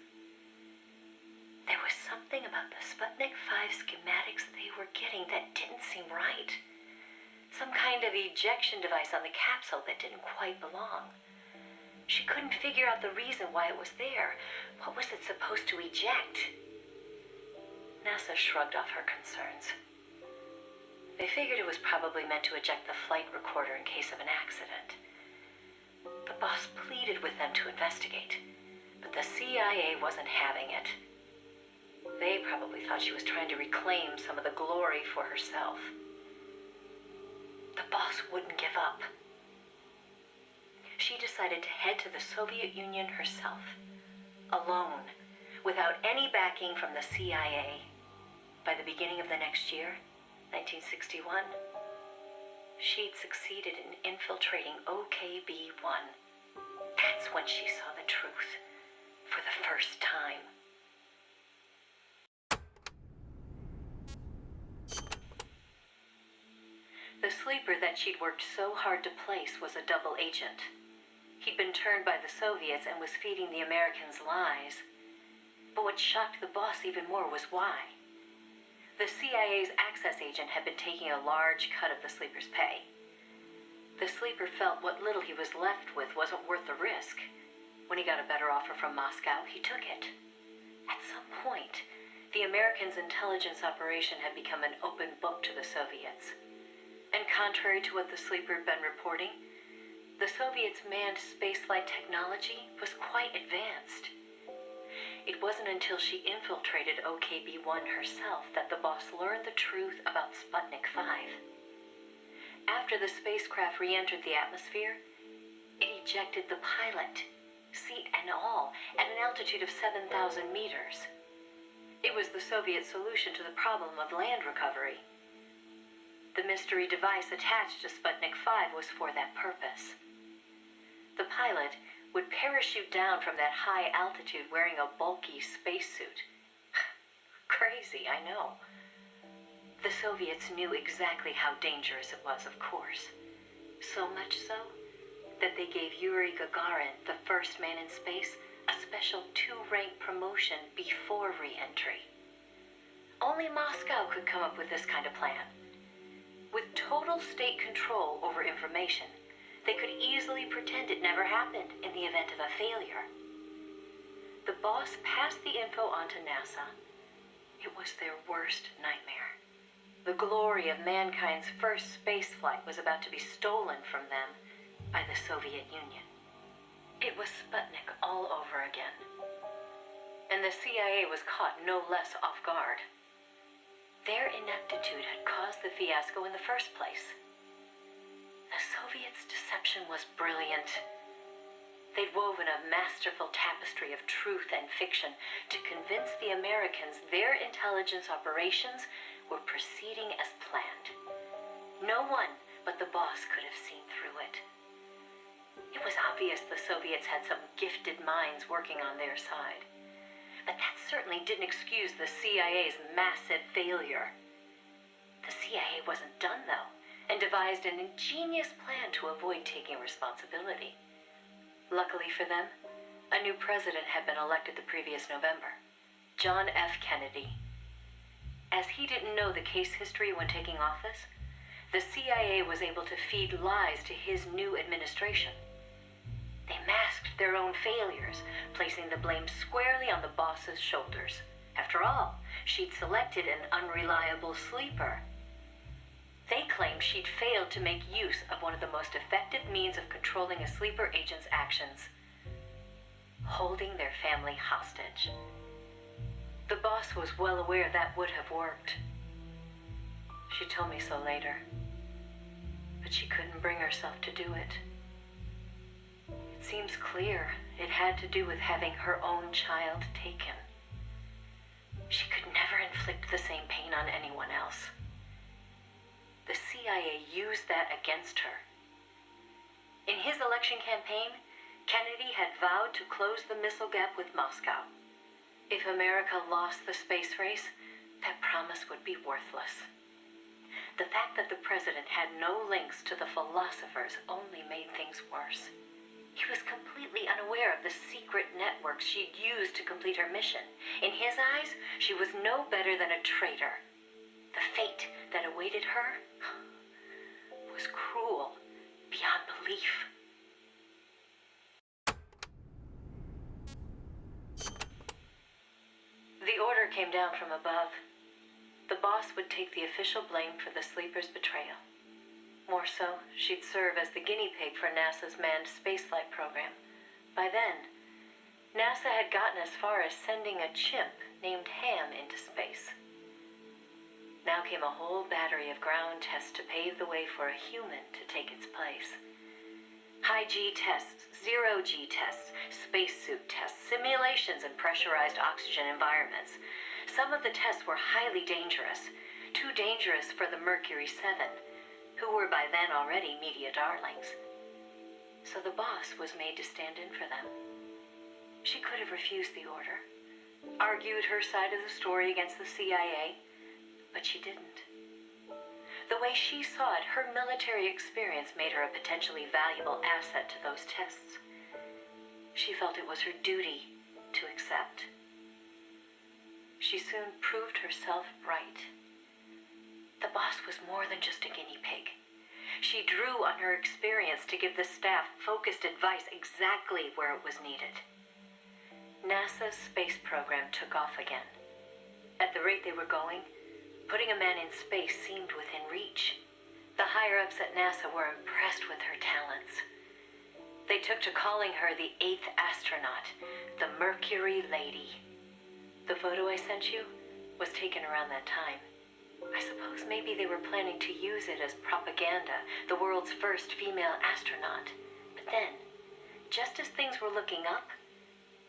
K: There was something about the Sputnik 5 schematics they were getting that didn't seem right. Some kind of ejection device on the capsule that didn't quite belong. She couldn't figure out the reason why it was there. What was it supposed to eject? NASA shrugged off her concerns. They figured it was probably meant to eject the flight recorder in case of an accident. The boss pleaded with them to investigate, but the CIA wasn't having it. They probably thought she was trying to reclaim some of the glory for herself. The boss wouldn't give up. She decided to head to the Soviet Union herself, alone, without any backing from the CIA. By the beginning of the next year, 1961. She'd succeeded in infiltrating OKB-1. That's when she saw the truth. For the first time. The sleeper that she'd worked so hard to place was a double agent. He'd been turned by the Soviets and was feeding the Americans lies. But what shocked the boss even more was why. The CIA's access agent had been taking a large cut of the sleeper's pay. The sleeper felt what little he was left with wasn't worth the risk. When he got a better offer from Moscow, he took it. At some point, the Americans' intelligence operation had become an open book to the Soviets. And contrary to what the sleeper had been reporting, the Soviets' manned spaceflight technology was quite advanced. It wasn't until she infiltrated OKB-1 herself that the boss learned the truth about Sputnik 5. After the spacecraft re-entered the atmosphere, it ejected the pilot, seat and all, at an altitude of 7,000 meters. It was the Soviet solution to the problem of land recovery. The mystery device attached to Sputnik 5 was for that purpose. The pilot would parachute down from that high altitude wearing a bulky spacesuit. Crazy, I know. The Soviets knew exactly how dangerous it was, of course. So much so that they gave Yuri Gagarin, the first man in space, a special 2-rank promotion before re-entry. Only Moscow could come up with this kind of plan. With total state control over information, they could easily pretend it never happened in the event of a failure. The boss passed the info on to NASA. It was their worst nightmare. The glory of mankind's first spaceflight was about to be stolen from them by the Soviet Union. It was Sputnik all over again. And the CIA was caught no less off guard. Their ineptitude had caused the fiasco in the first place. The Soviets' deception was brilliant. They'd woven a masterful tapestry of truth and fiction to convince the Americans their intelligence operations were proceeding as planned. No one but the boss could have seen through it. It was obvious the Soviets had some gifted minds working on their side. But that certainly didn't excuse the CIA's massive failure. The CIA wasn't done, though, and devised an ingenious plan to avoid taking responsibility. Luckily for them, a new president had been elected the previous November, John F. Kennedy. As he didn't know the case history when taking office, the CIA was able to feed lies to his new administration. They masked their own failures, placing the blame squarely on the boss's shoulders. After all, she'd selected an unreliable sleeper. They claimed she'd failed to make use of one of the most effective means of controlling a sleeper agent's actions: holding their family hostage. The boss was well aware that would have worked. She told me so later, but she couldn't bring herself to do it. It seems clear it had to do with having her own child taken. She could never inflict the same pain on anyone else. The CIA used that against her. In his election campaign, Kennedy had vowed to close the missile gap with Moscow. If America lost the space race, that promise would be worthless. The fact that the president had no links to the philosophers only made things worse. He was completely unaware of the secret networks she'd used to complete her mission. In his eyes, she was no better than a traitor. The fate that awaited her was cruel beyond belief. The order came down from above. The boss would take the official blame for the sleeper's betrayal. More so, she'd serve as the guinea pig for NASA's manned spaceflight program. By then, NASA had gotten as far as sending a chimp named Ham into space. Now came a whole battery of ground tests to pave the way for a human to take its place. High-G tests, zero-G tests, spacesuit tests, simulations in pressurized oxygen environments. Some of the tests were highly dangerous. To too dangerous for the Mercury 7, who were by then already media darlings. So the boss was made to stand in for them. She could have refused the order, argued her side of the story against the CIA, but she didn't. The way she saw it, her military experience made her a potentially valuable asset to those tests. She felt it was her duty to accept. She soon proved herself right. The boss was more than just a guinea pig. She drew on her experience to give the staff focused advice exactly where it was needed. NASA's space program took off again. At the rate they were going, putting a man in space seemed within reach. The higher-ups at NASA were impressed with her talents. They took to calling her the 8th astronaut, the Mercury Lady. The photo I sent you was taken around that time. I suppose maybe they were planning to use it as propaganda, the world's first female astronaut. But then, just as things were looking up,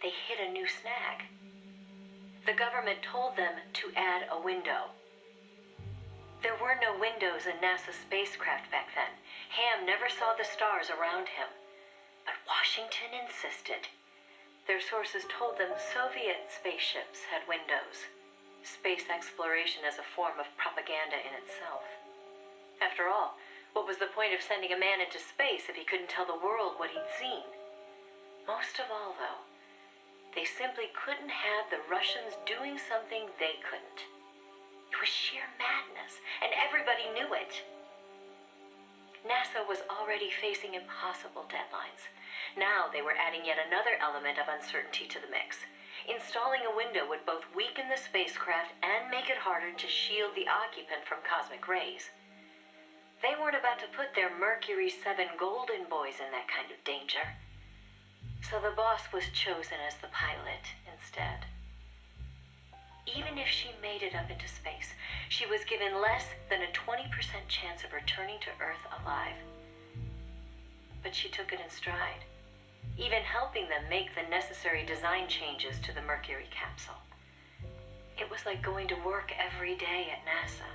K: they hit a new snag. The government told them to add a window. There were no windows in NASA's spacecraft back then. Ham never saw the stars around him. But Washington insisted. Their sources told them Soviet spaceships had windows. Space exploration as a form of propaganda in itself. After all, what was the point of sending a man into space if he couldn't tell the world what he'd seen? Most of all, though, they simply couldn't have the Russians doing something they couldn't. It was sheer madness, and everybody knew it. NASA was already facing impossible deadlines. Now they were adding yet another element of uncertainty to the mix. Installing a window would both weaken the spacecraft and make it harder to shield the occupant from cosmic rays. They weren't about to put their Mercury 7 golden boys in that kind of danger. So the boss was chosen as the pilot instead. Even if she made it up into space, she was given less than a 20% chance of returning to Earth alive. But she took it in stride, even helping them make the necessary design changes to the Mercury capsule. It was like going to work every day at NASA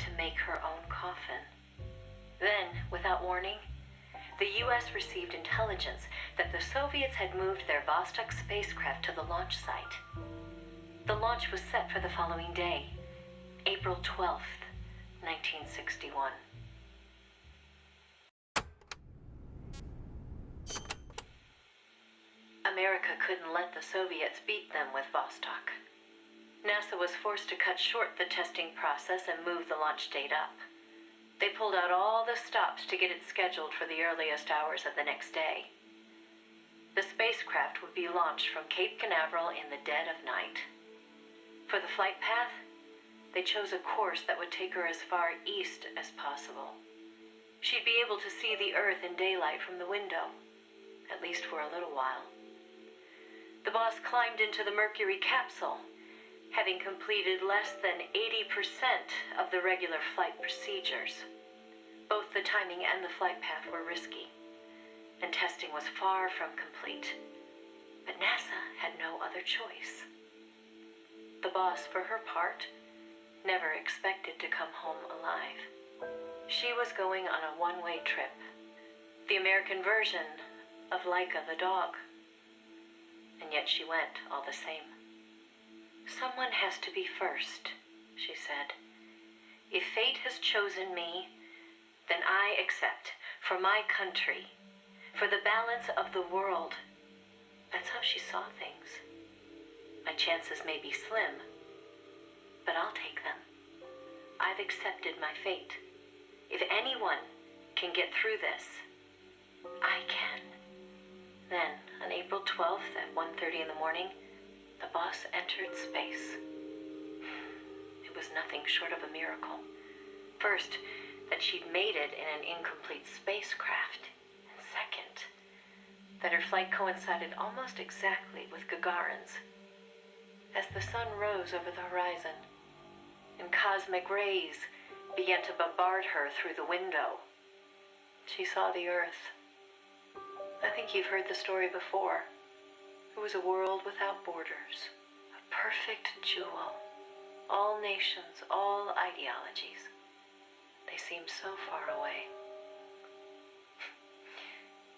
K: to make her own coffin. Then, without warning, the U.S. received intelligence that the Soviets had moved their Vostok spacecraft to the launch site. The launch was set for the following day, April 12th, 1961. America couldn't let the Soviets beat them with Vostok. NASA was forced to cut short the testing process and move the launch date up. They pulled out all the stops to get it scheduled for the earliest hours of the next day. The spacecraft would be launched from Cape Canaveral in the dead of night. For the flight path, they chose a course that would take her as far east as possible. She'd be able to see the Earth in daylight from the window, at least for a little while. The boss climbed into the Mercury capsule, having completed less than 80% of the regular flight procedures. Both the timing and the flight path were risky, and testing was far from complete. But NASA had no other choice. The boss, for her part, never expected to come home alive. She was going on a one-way trip, the American version of Laika the dog. And yet she went all the same. Someone has to be first, she said. If fate has chosen me, then I accept, for my country, for the balance of the world. That's how she saw things. My chances may be slim, but I'll take them. I've accepted my fate. If anyone can get through this, I can. Then, on April 12th at 1:30 in the morning, the boss entered space. It was nothing short of a miracle. First, that she'd made it in an incomplete spacecraft. And second, that her flight coincided almost exactly with Gagarin's. As the sun rose over the horizon, and cosmic rays began to bombard her through the window, she saw the Earth. I think you've heard the story before. It was a world without borders, a perfect jewel. All nations, all ideologies. They seemed so far away.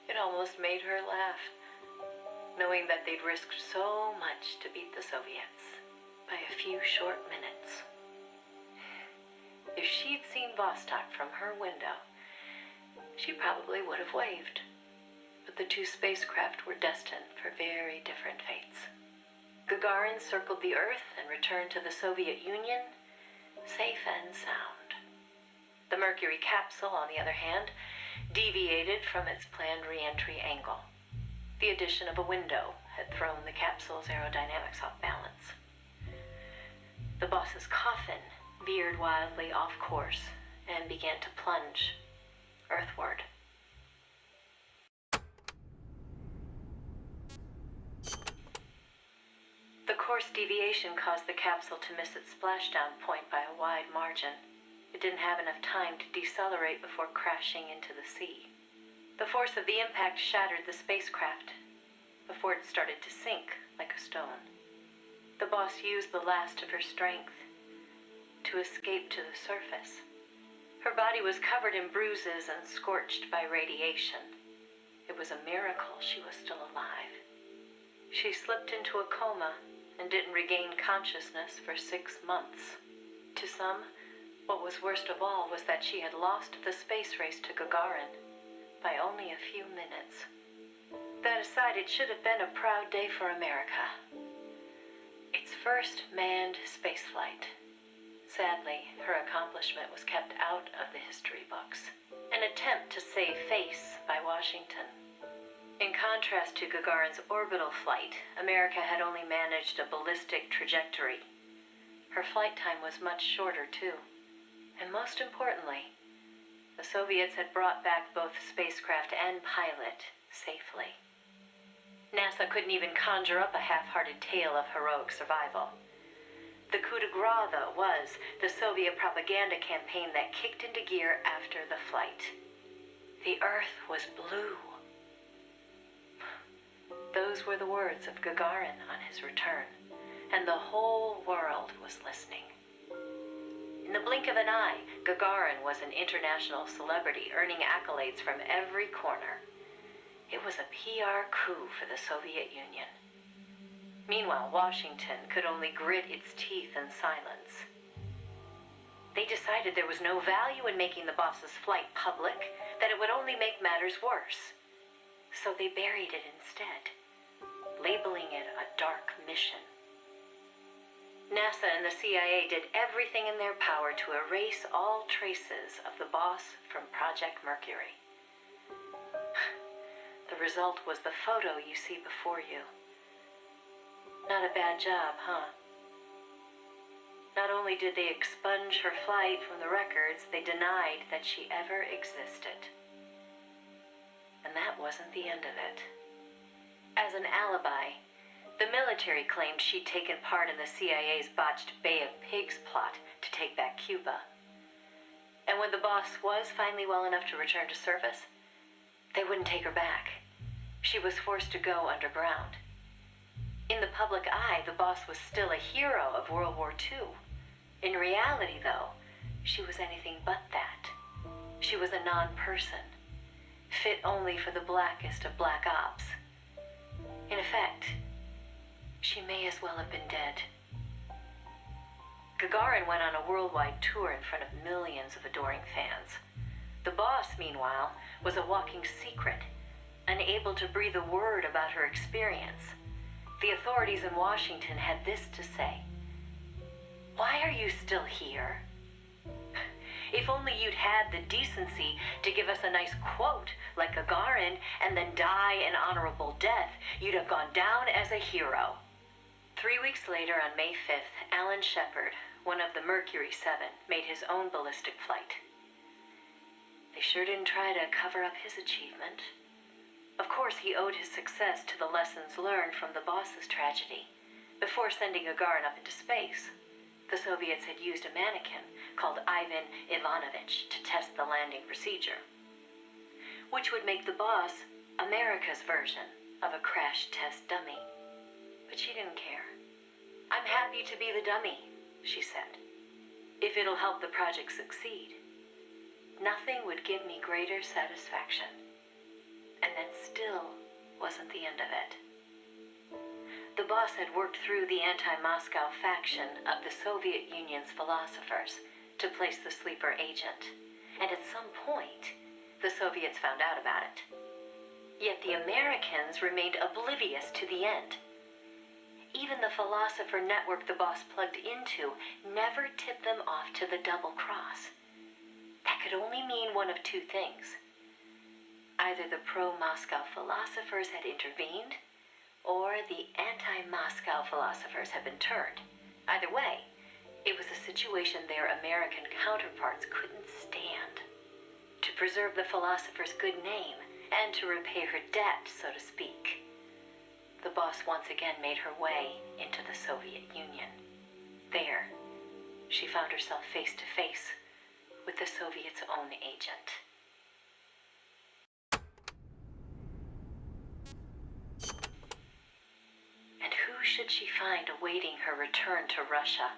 K: It almost made her laugh, knowing that they'd risked so much to beat the Soviets by a few short minutes. If she'd seen Vostok from her window, she probably would have waved. But the two spacecraft were destined for very different fates. Gagarin circled the Earth and returned to the Soviet Union, safe and sound. The Mercury capsule, on the other hand, deviated from its planned re-entry angle. The addition of a window had thrown the capsule's aerodynamics off balance. The boss's coffin veered wildly off course and began to plunge earthward. The course deviation caused the capsule to miss its splashdown point by a wide margin. It didn't have enough time to decelerate before crashing into the sea. The force of the impact shattered the spacecraft before it started to sink like a stone. The boss used the last of her strength to escape to the surface. Her body was covered in bruises and scorched by radiation. It was a miracle she was still alive. She slipped into a coma and didn't regain consciousness for 6 months. To some, what was worst of all was that she had lost the space race to Gagarin by only a few minutes. That aside, it should have been a proud day for America. Its first manned spaceflight. Sadly, her accomplishment was kept out of the history books. An attempt to save face by Washington. In contrast to Gagarin's orbital flight, America had only managed a ballistic trajectory. Her flight time was much shorter, too. And most importantly, the Soviets had brought back both spacecraft and pilot safely. NASA couldn't even conjure up a half-hearted tale of heroic survival. The coup de grace, though, was the Soviet propaganda campaign that kicked into gear after the flight. The Earth was blue. Those were the words of Gagarin on his return, and the whole world was listening. In the blink of an eye, Gagarin was an international celebrity, earning accolades from every corner. It was a PR coup for the Soviet Union. Meanwhile, Washington could only grit its teeth in silence. They decided there was no value in making the boss's flight public, that it would only make matters worse. So they buried it instead, labeling it a dark mission. NASA and the CIA did everything in their power to erase all traces of the boss from Project Mercury. The result was the photo you see before you. Not a bad job, huh? Not only did they expunge her flight from the records, they denied that she ever existed. And that wasn't the end of it. As an alibi, the military claimed she'd taken part in the CIA's botched Bay of Pigs plot to take back Cuba. And when the boss was finally well enough to return to service, they wouldn't take her back. She was forced to go underground. In the public eye, the boss was still a hero of World War II. In reality, though, she was anything but that. She was a non-person, fit only for the blackest of black ops. In effect, she may as well have been dead. Gagarin went on a worldwide tour in front of millions of adoring fans. The boss, meanwhile, was a walking secret, unable to breathe a word about her experience. The authorities in Washington had this to say: "Why are you still here? If only you'd had the decency to give us a nice quote like Gagarin and then die an honorable death, you'd have gone down as a hero." 3 weeks later, on May 5th, Alan Shepard, one of the Mercury 7, made his own ballistic flight. They sure didn't try to cover up his achievement. Of course, he owed his success to the lessons learned from the boss's tragedy. Before sending Gagarin up into space, the Soviets had used a mannequin called Ivan Ivanovich to test the landing procedure, which would make the boss America's version of a crash test dummy. But she didn't care. "I'm happy to be the dummy," she said. If it'll help the project succeed. Nothing would give me greater satisfaction. And that still wasn't the end of it. The boss had worked through the anti-Moscow faction of the Soviet Union's philosophers to place the sleeper agent, and at some point, the Soviets found out about it. Yet the Americans remained oblivious to the end. Even the philosopher network the boss plugged into never tipped them off to the double cross. That could only mean one of two things. Either the pro-Moscow philosophers had intervened, or the anti-Moscow philosophers had been turned. Either way, it was a situation their American counterparts couldn't stand. To preserve the philosopher's good name, and to repay her debt, so to speak, the boss once again made her way into the Soviet Union. There, she found herself face to face with the Soviets' own agent. And who should she find awaiting her return to Russia?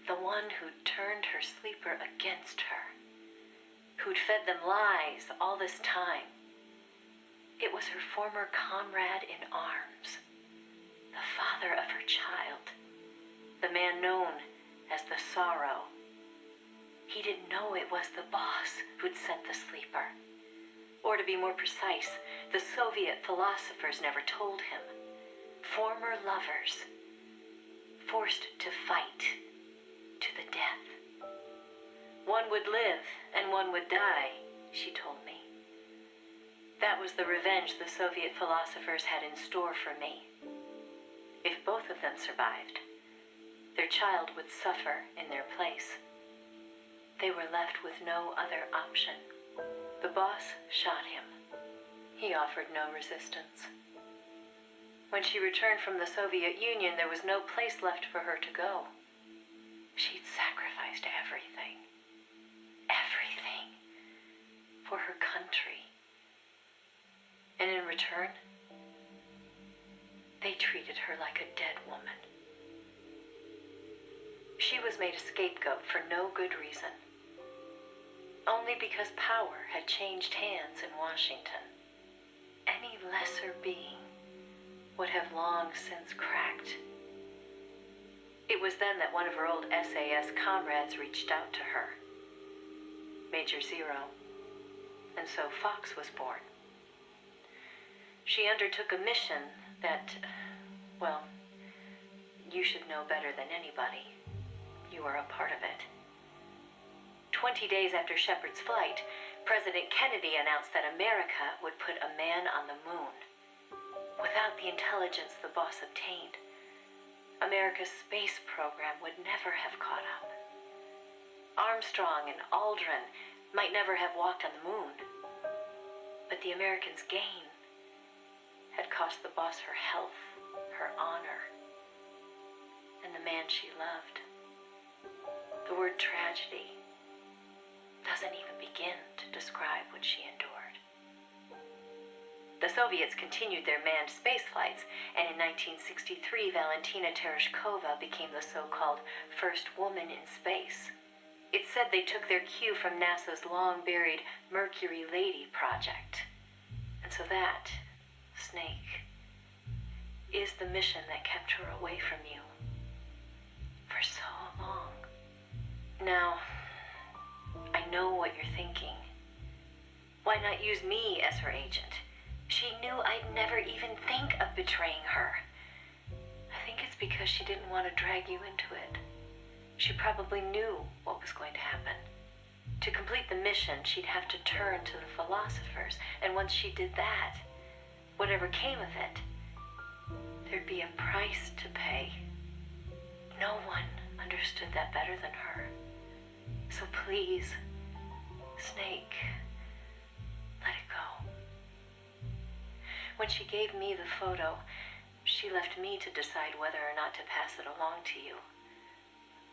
K: The one who'd turned her sleeper against her, who'd fed them lies all this time. It was her former comrade in arms, the father of her child, the man known as the Sorrow. He didn't know it was the boss who'd sent the sleeper. Or to be more precise, the Soviet philosophers never told him. Former lovers, forced to fight to the death. One would live and one would die, she told me. That was the revenge the Soviet philosophers had in store for me. If both of them survived, their child would suffer in their place. They were left with no other option. The boss shot him. He offered no resistance. When she returned from the Soviet Union, there was no place left for her to go. She'd sacrificed everything. Everything. For her country. And in return, they treated her like a dead woman. She was made a scapegoat for no good reason. Only because power had changed hands in Washington. Any lesser being would have long since cracked. It was then that one of her old SAS comrades reached out to her, Major Zero, and so Fox was born. She undertook a mission that, well, you should know better than anybody. You are a part of it. 20 days after Shepard's flight, President Kennedy announced that America would put a man on the moon. Without the intelligence the boss obtained, America's space program would never have caught up. Armstrong and Aldrin might never have walked on the moon, but the Americans' gain had cost the boss her health, her honor, and the man she loved. The word tragedy doesn't even begin to describe what she endured. The Soviets continued their manned space flights, and in 1963, Valentina Tereshkova became the so-called first woman in space. It's said they took their cue from NASA's long-buried Mercury Lady project. And so that, Snake, is the mission that kept her away from you for so long. Now, I know what you're thinking. Why not use me as her agent? She knew I'd never even think of betraying her. I think it's because she didn't want to drag you into it. She probably knew what was going to happen. To complete the mission, she'd have to turn to the philosophers, and once she did that, whatever came of it, there'd be a price to pay. No one understood that better than her. So please, Snake, let it go. When she gave me the photo, she left me to decide whether or not to pass it along to you.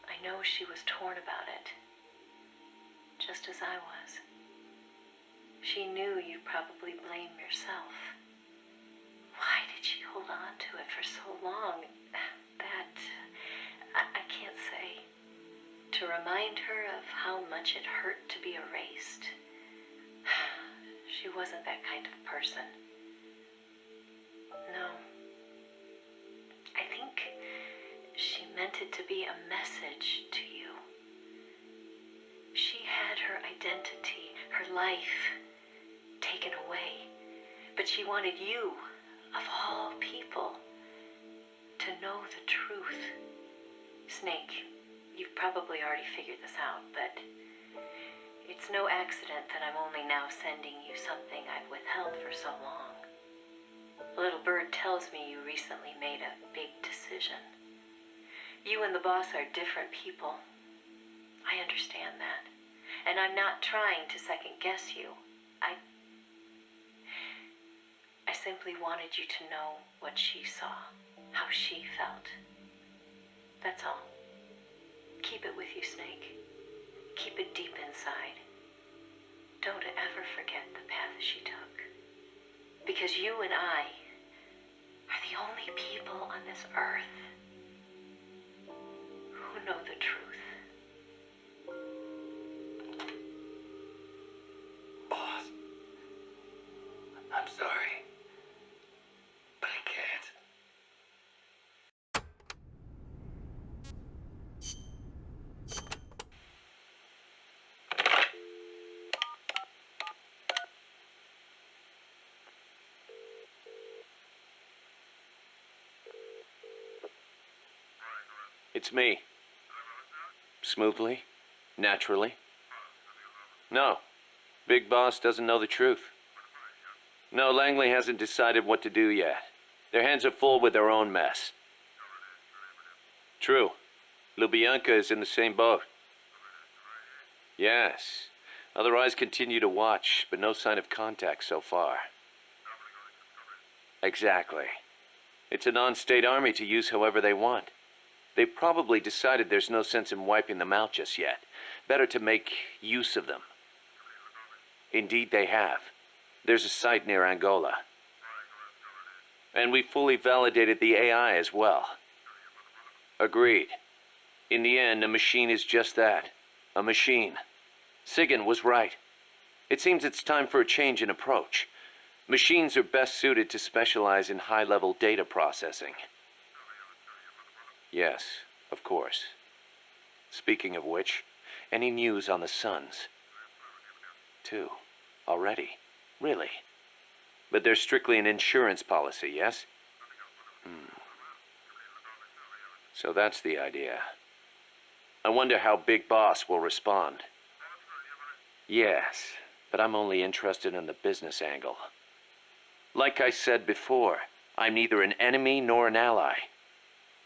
K: I know she was torn about it, just as I was. She knew you'd probably blame yourself. Why did she hold on to it for so long? That, I can't say. to remind her of how much it hurt to be erased. She wasn't that kind of person. No. I think she meant it to be a message to you. She had her identity, her life, taken away. But she wanted you, of all people, to know the truth. Snake, you've probably already figured this out, but it's no accident that I'm only now sending you something I've withheld for so long. Little Bird tells me you recently made a big decision. You and the boss are different people. I understand that. And I'm not trying to second guess you. I simply wanted you to know what she saw, how she felt. That's all. Keep it with you, Snake. Keep it deep inside. Don't ever forget the path she took. Because you and I are the only people on this earth who know the truth.
A: Boss, I'm sorry, but I can't.
B: It's me. Smoothly? Naturally? No. Big Boss doesn't know the truth. No, Langley hasn't decided what to do yet. Their hands are full with their own mess. True. Lubyanka is in the same boat. Yes. Other eyes continue to watch, but no sign of contact so far. Exactly. It's a non-state army to use however they want. They've probably decided there's no sense in wiping them out just yet. Better to make use of them. Indeed they have. There's a site near Angola. And we fully validated the AI as well. Agreed. In the end, a machine is just that. A machine. Sigan was right. It seems it's time for a change in approach. Machines are best suited to specialize in high-level data processing. Yes, of course. Speaking of which, any news on the Suns? 2. Already? Really? But they're strictly an insurance policy, yes? So that's the idea. I wonder how Big Boss will respond. Yes, but I'm only interested in the business angle. Like I said before, I'm neither an enemy nor an ally.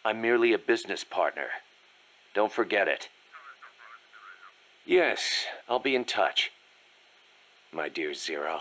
B: I'm merely a business partner. Don't forget it. Yes, I'll be in touch. My dear Zero.